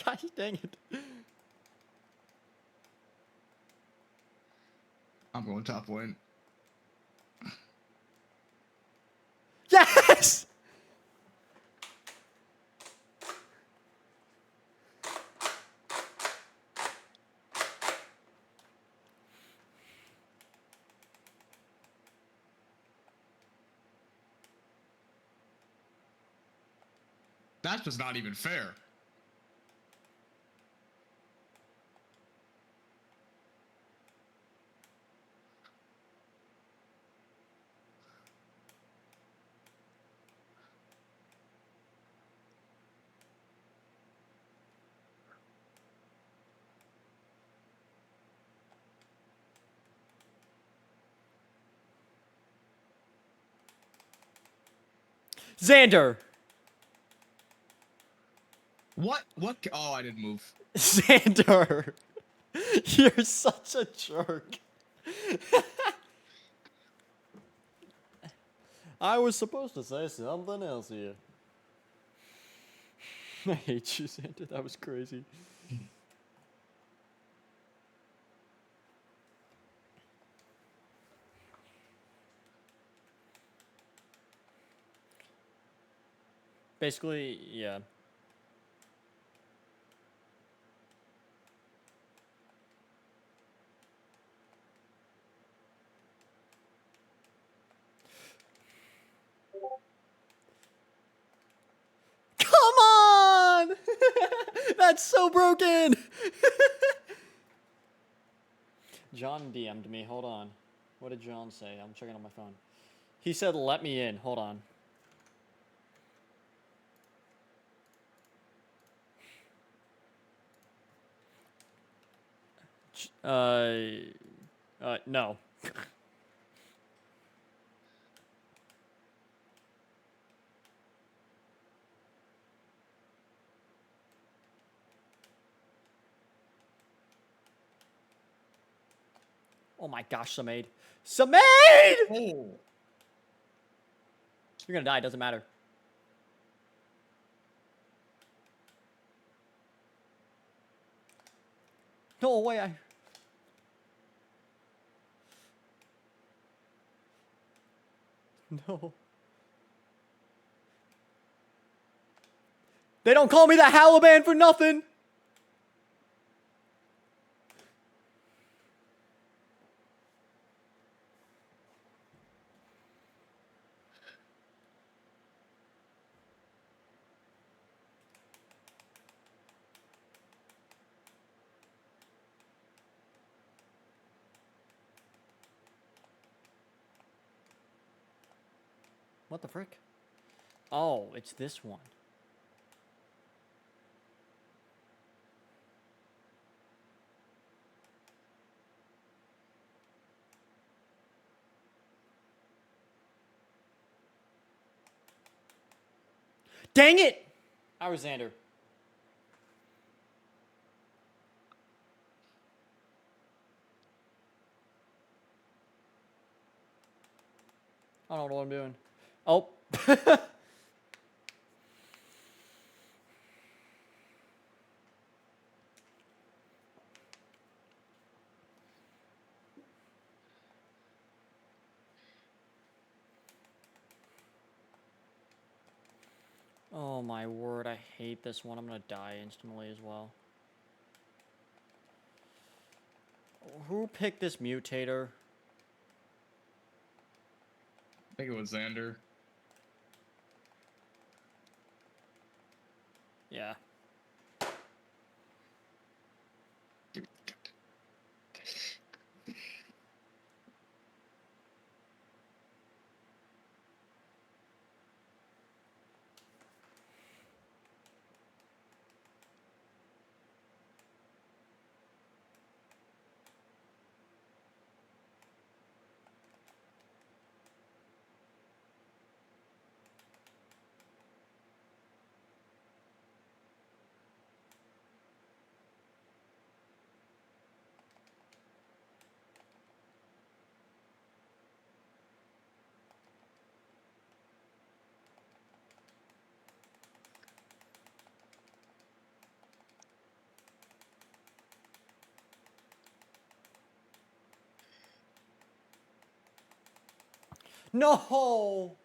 Gosh dang it. I'm going top win. Yes! That's just not even fair. Xander! What? What? Oh, I didn't move. Xander! You're such a jerk. I was supposed to say something else here. I hate you, Xander. That was crazy. Basically, yeah. Come on! That's so broken! John DM'd me. Hold on. What did John say? I'm checking on my phone. He said, let me in. Hold on. No. Oh my gosh, Samaid. Samaid! Oh. You're gonna die, doesn't matter. No way, No. They don't call me the Halaban for nothing! What the frick? Oh, it's this one. Dang it! Alexander. I don't know what I'm doing. Oh. Oh my word, I hate this one. I'm gonna die instantly as well. Who picked this mutator? I think it was Xander. Yeah. No!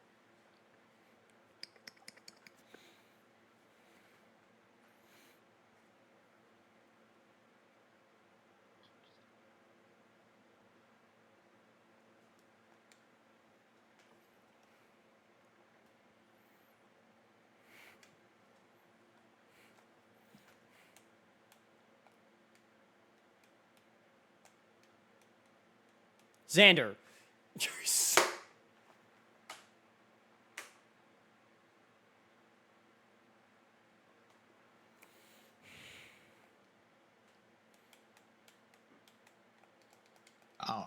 Xander.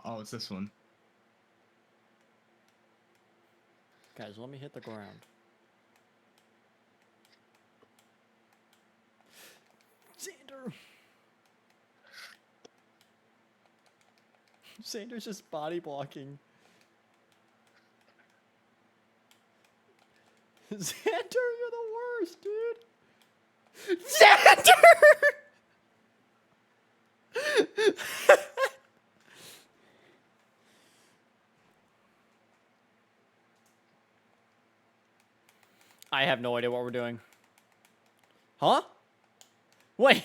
Oh, it's this one. Guys, let me hit the ground. Xander. Xander's just body blocking. Xander, you're the worst, dude. Xander! I have no idea what we're doing. Huh? Wait.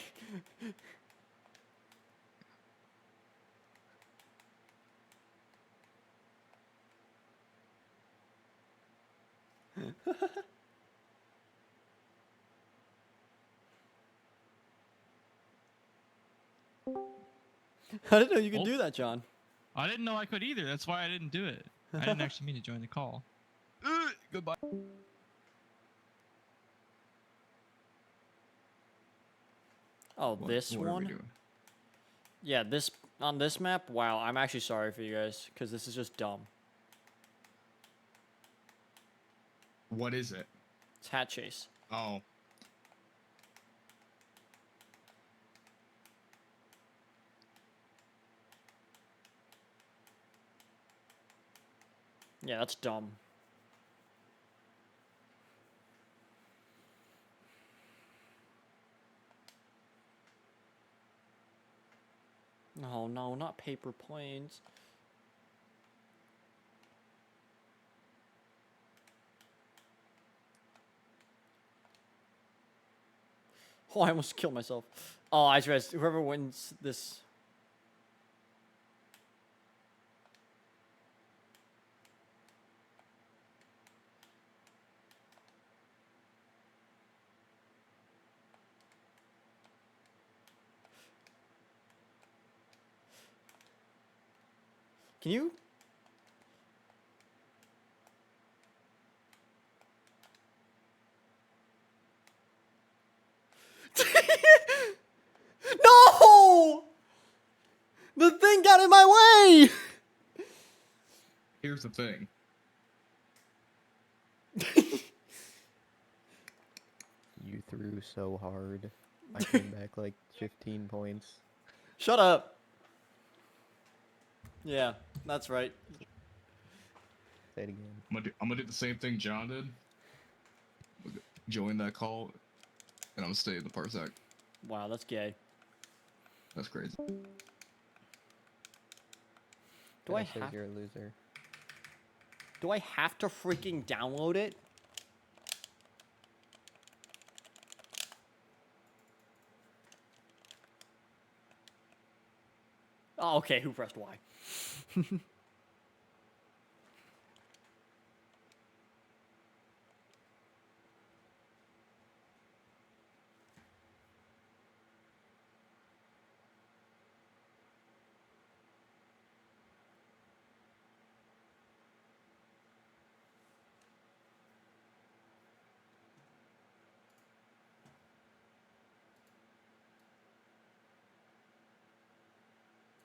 I didn't know you could do that, John. I didn't know I could either. That's why I didn't do it. I didn't actually mean to join the call. Goodbye. Oh, this what are we one? doing? Yeah, this on this map. Wow, I'm actually sorry for you guys because this is just dumb. What is it? It's hat chase. Oh. Yeah, that's dumb. No, no, not paper planes. Oh, I almost killed myself. Oh, I just whoever wins this. Can you? No! The thing got in my way! Here's the thing. You threw so hard. I came back like 15 points. Shut up. Yeah, that's right. Say it again. I'm gonna do the same thing John did. Join that call, and I'm gonna stay in the parsec. Wow, that's gay. That's crazy. Do I Says have? you're a loser. Do I have to freaking download it? Oh, okay. Who pressed Y?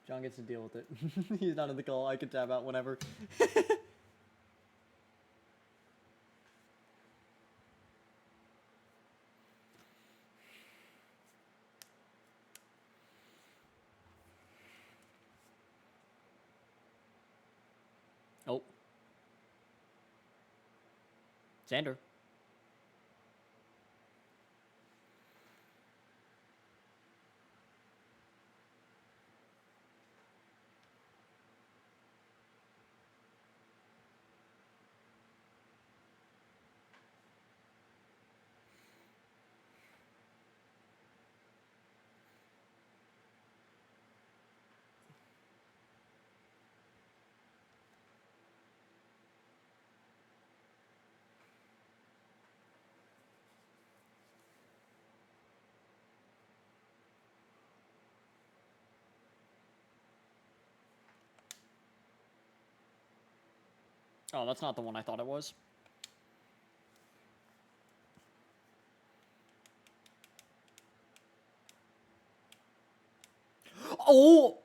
John gets to deal with it. He's not in the call. I can tab out whenever. Oh. Xander. Oh, that's not the one I thought it was. Oh!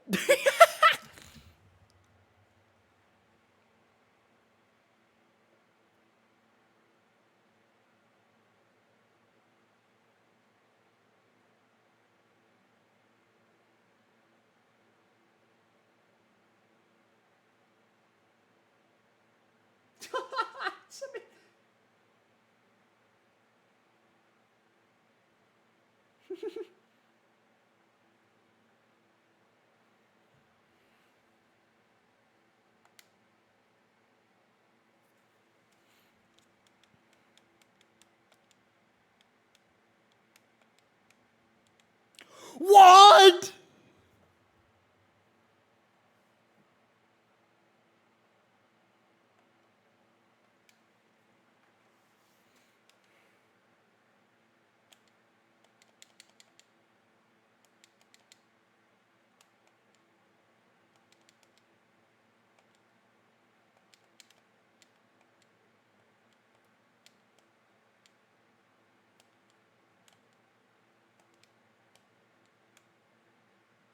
What?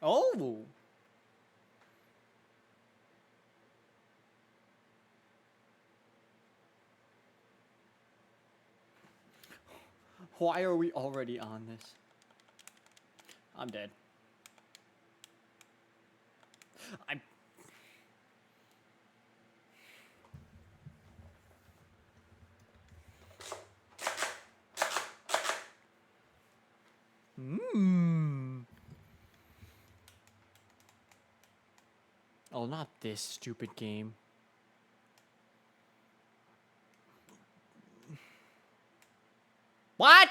Oh. Why are we already on this? I'm dead. I'm... Oh, not this stupid game. What?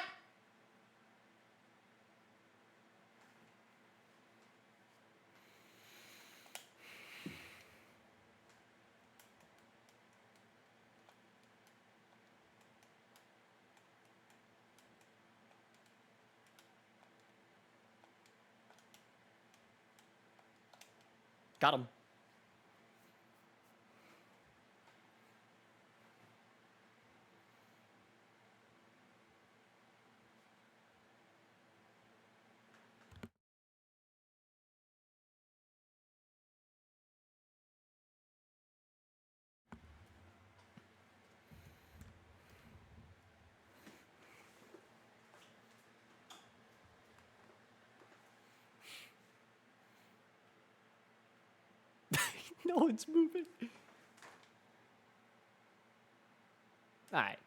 Got him. No, it's moving. Alright.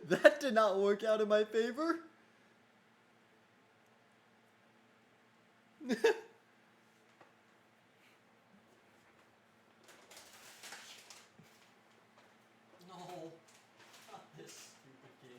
That did not work out in my favor. No, not this stupid game.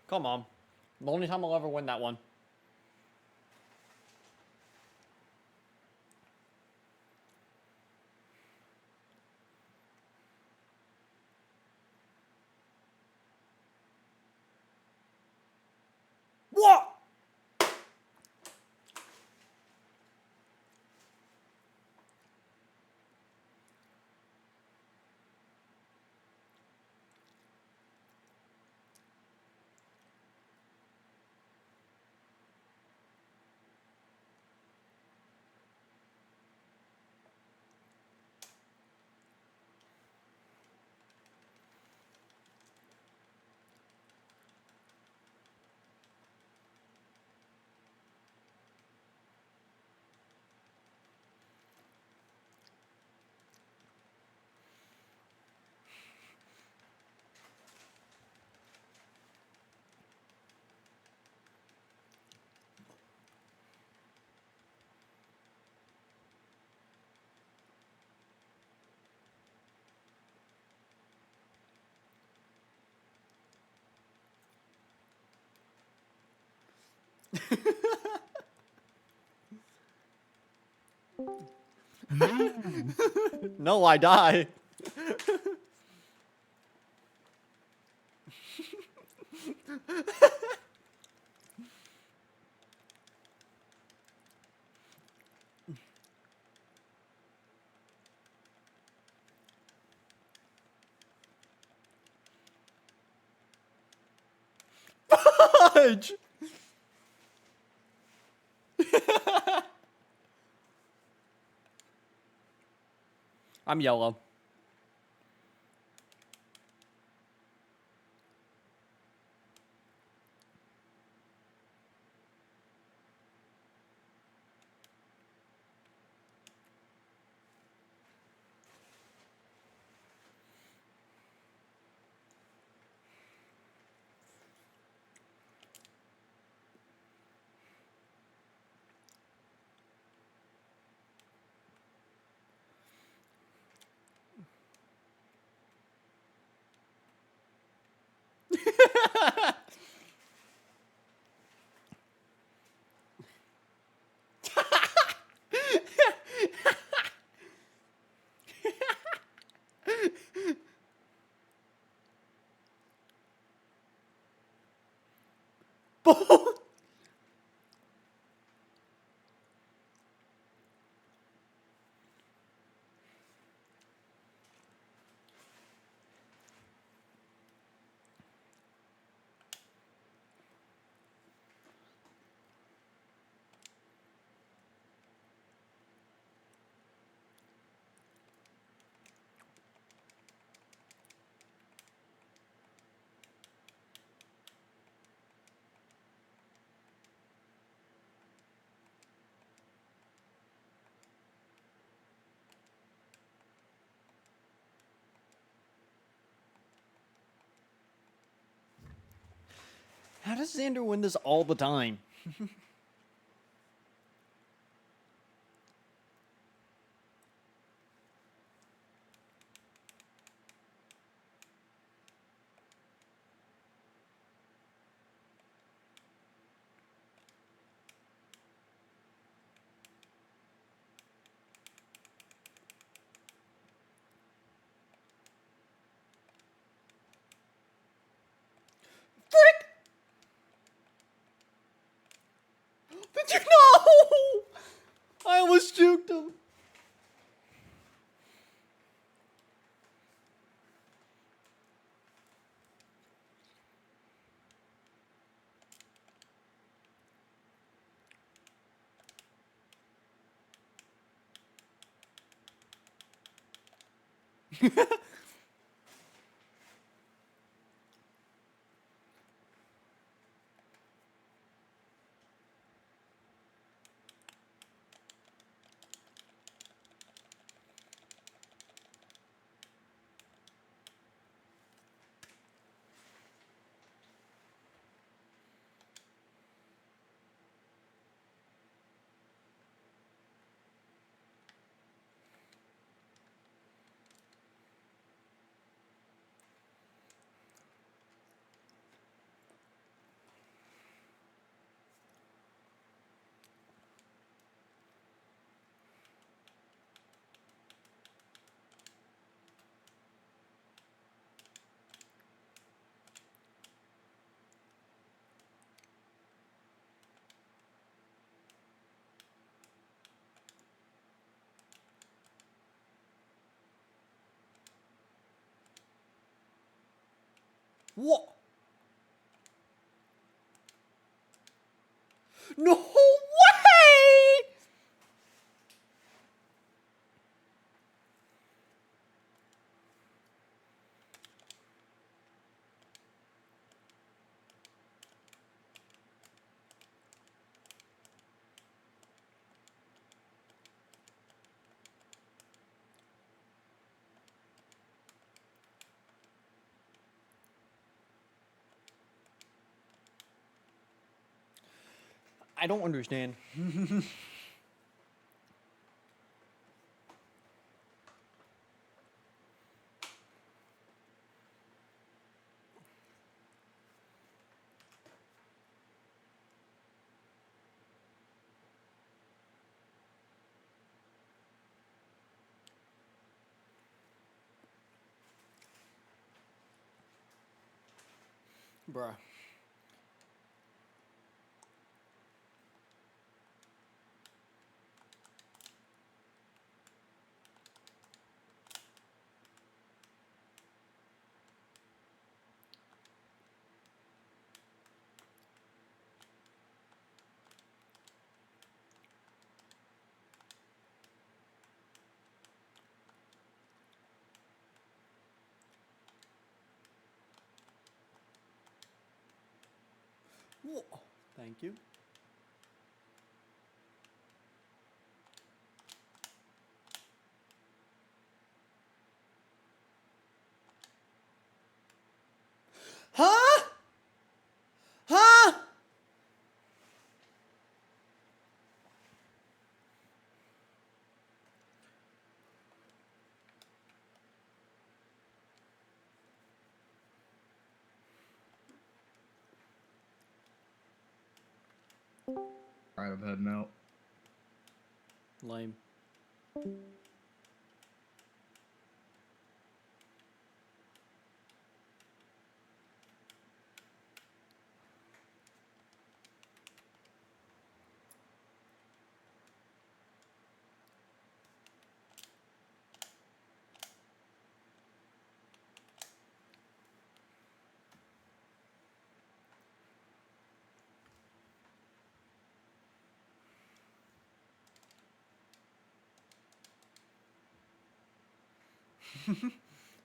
Come on. The only time I'll ever win that one. What? No, I die. Fudge! I'm yellow. How does Xander win this all the time? Frick! Did you know? I almost juked him. What? No way! I don't understand. Bruh. Whoa. Thank you. Huh? Huh? Alright, I'm heading out. Lame.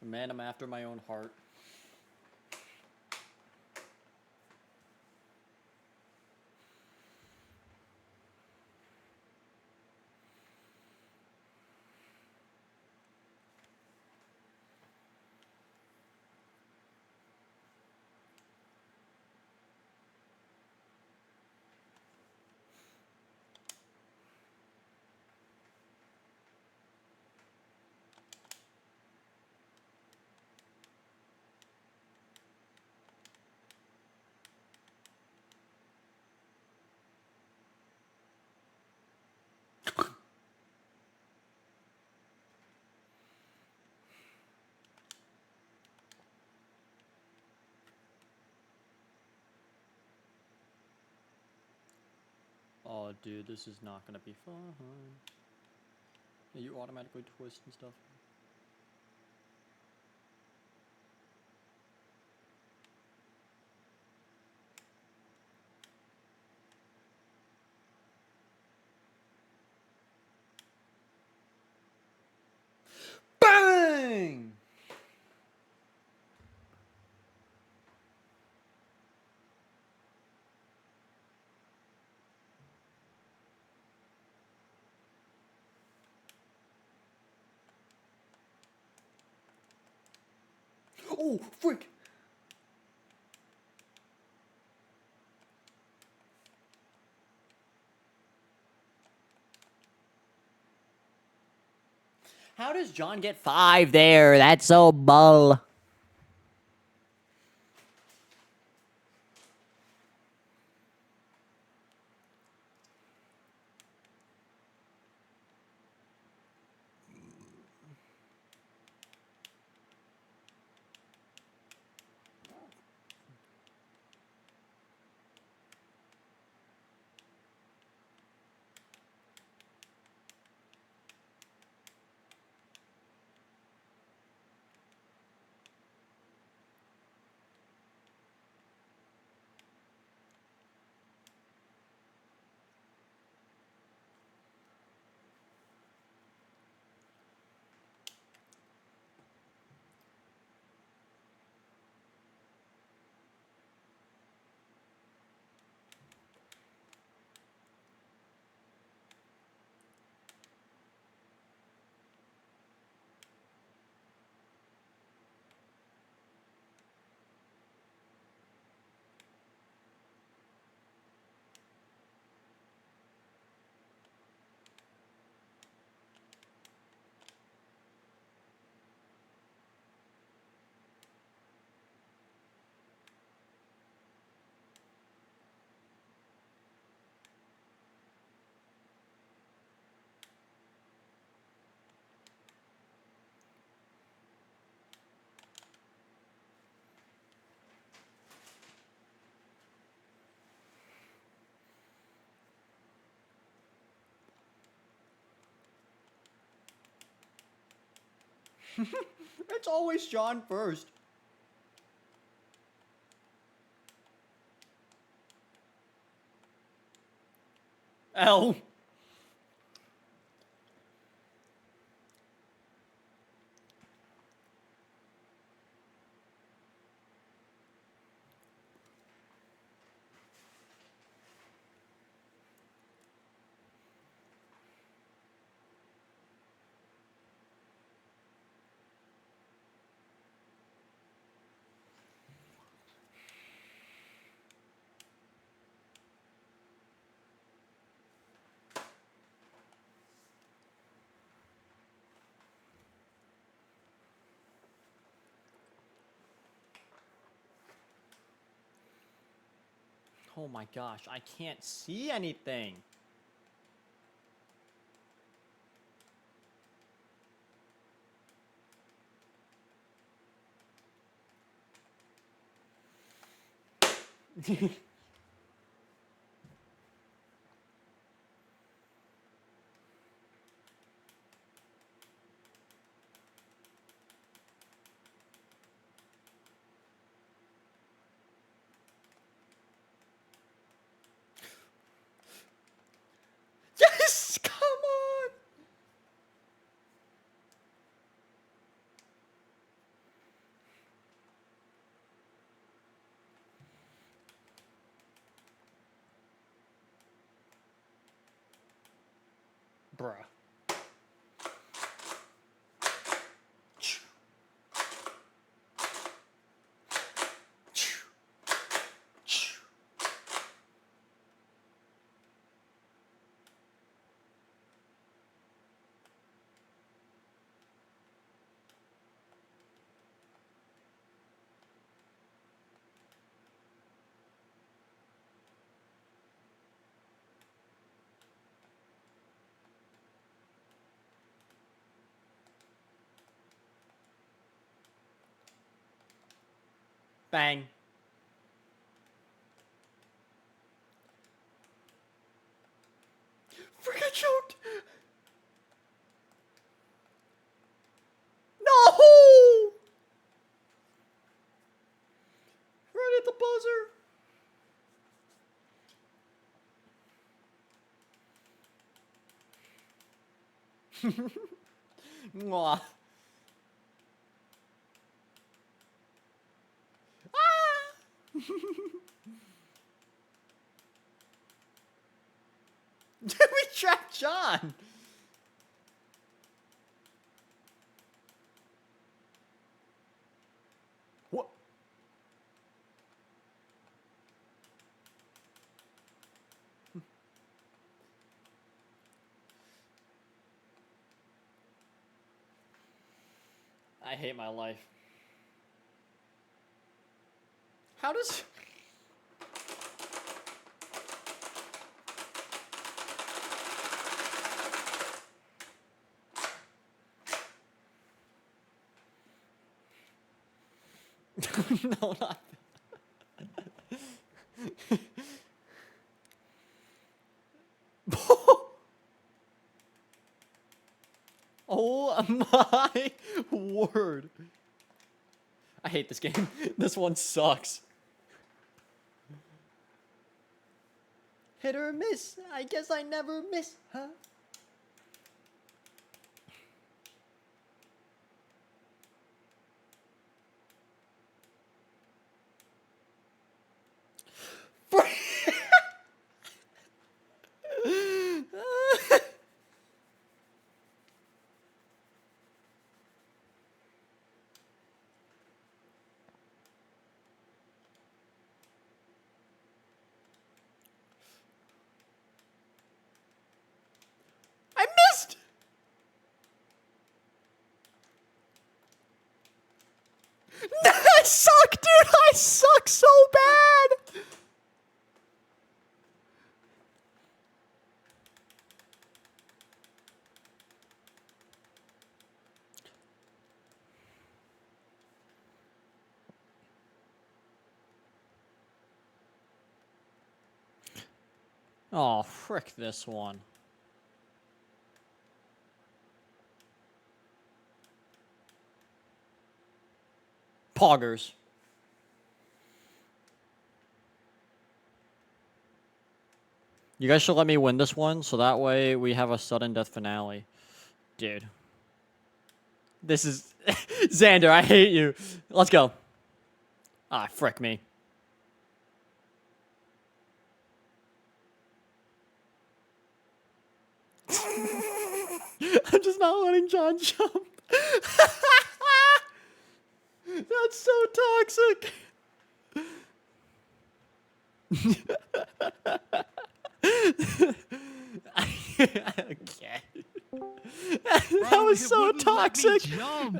Man, I'm after my own heart. Oh, dude, this is not gonna be fun. Yeah, you automatically twist and stuff. Bang! Oh, frick! How does John get 5 there? That's so bull. It's always John first. L. Oh my gosh, I can't see anything. Yes, come on. Bruh. Bang. Freak, I choked. No! Right at the buzzer. Mwah. Ah! We trapped John. What? I hate my life. How does... No, not... Oh my word. I hate this game. This one sucks. Hit or miss. I guess I never miss, huh? I missed! I suck, dude! I suck so bad! Oh, frick this one. Poggers. You guys should let me win this one, so that way we have a sudden death finale. Dude. This is... Xander, I hate you. Let's go. Ah, frick me. I'm just not letting John jump. That's so toxic. Okay. That was so toxic.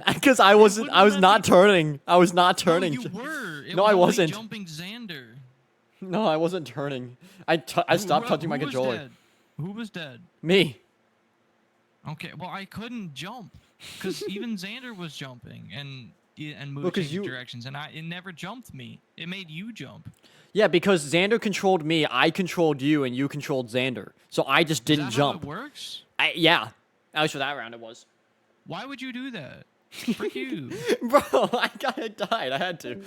Because I was not turning. I was not turning. No, you were. No, I wasn't. Jumping Xander. No, I wasn't turning. I stopped touching my controller. Dead? Who was dead? Me. Okay, well I couldn't jump because even Xander was jumping and moving directions, and it never jumped me. It made you jump. Yeah, because Xander controlled me, I controlled you, and you controlled Xander. So I just didn't jump. How it works? Yeah. At least for that round, it was. Why would you do that? Frick you. Bro, I died. I had to.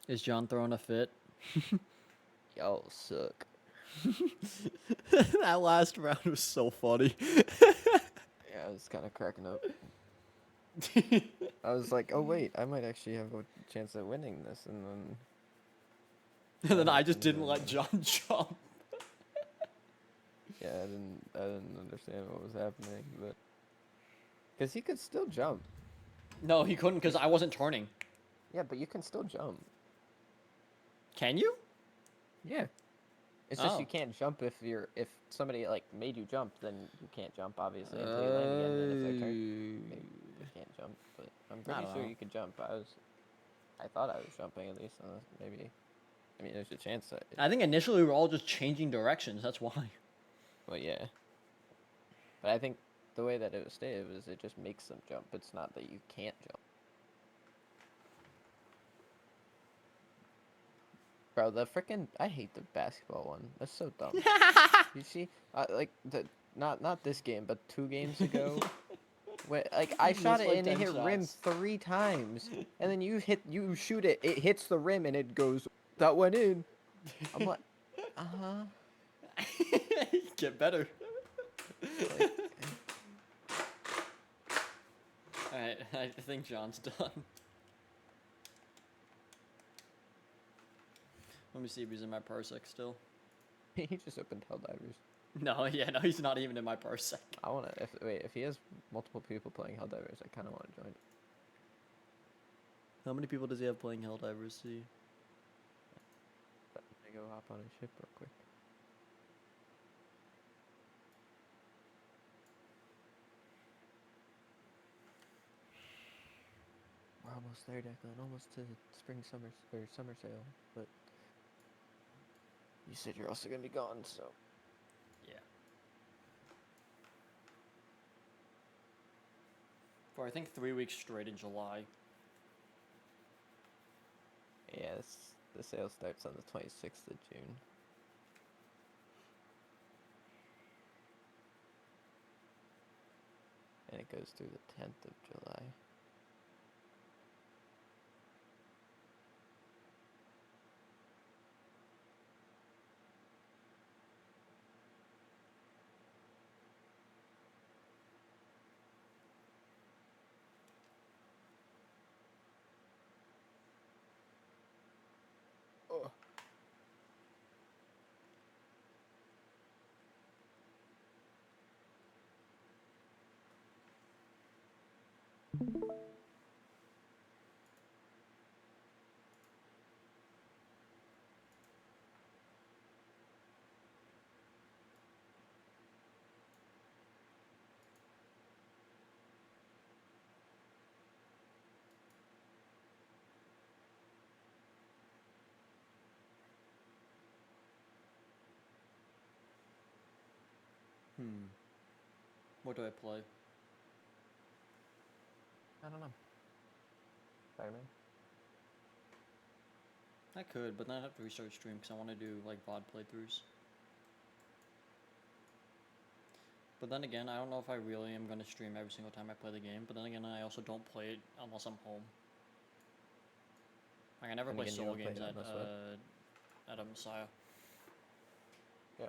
Is John throwing a fit? Y'all suck. That last round was so funny. Yeah, I was kind of cracking up. I was like, oh wait, I might actually have a chance at winning this, and then... And then I just didn't let John jump. Yeah, I didn't understand what was happening, but... Because he could still jump. No, he couldn't because I wasn't turning. Yeah, but you can still jump. Can you? Yeah. It's just you can't jump if somebody like made you jump, then you can't jump obviously until you land again. And if their turn, they can't jump. But I'm pretty sure you could jump. I thought I was jumping at least. Maybe. I mean, there's a chance that. I think initially we were all just changing directions. That's why. Well, yeah. But I think the way that it was stated was it just makes them jump. It's not that you can't jump. Bro, I hate the basketball one. That's so dumb. You see, not this game, but 2 games ago, I shot it and it hit rim 3 times, and then you shoot it, it hits the rim and it goes, that went in. I'm like, Get better. Alright, I think John's done. Let me see if he's in my parsec still. He just opened Helldivers. No, he's not even in my parsec. I wanna, if he has multiple people playing Helldivers, I kinda wanna join. How many people does he have playing Helldivers, see? Let me go hop on his ship real quick. We're almost there, Declan. Almost to summer sale, but you said you're also gonna be gone, so yeah. For I think 3 weeks straight in July. Yeah, the sale starts on the 26th of June. And it goes through the 10th of July. Oh. What do I play? I don't know. Spider-Man? I could, but then I'd have to restart stream because I want to do like VOD playthroughs. But then again, I don't know if I really am going to stream every single time I play the game. But then again, I also don't play it unless I'm home. Like, I never And play again, you solo don't play games it unless what? at a Messiah. Yeah.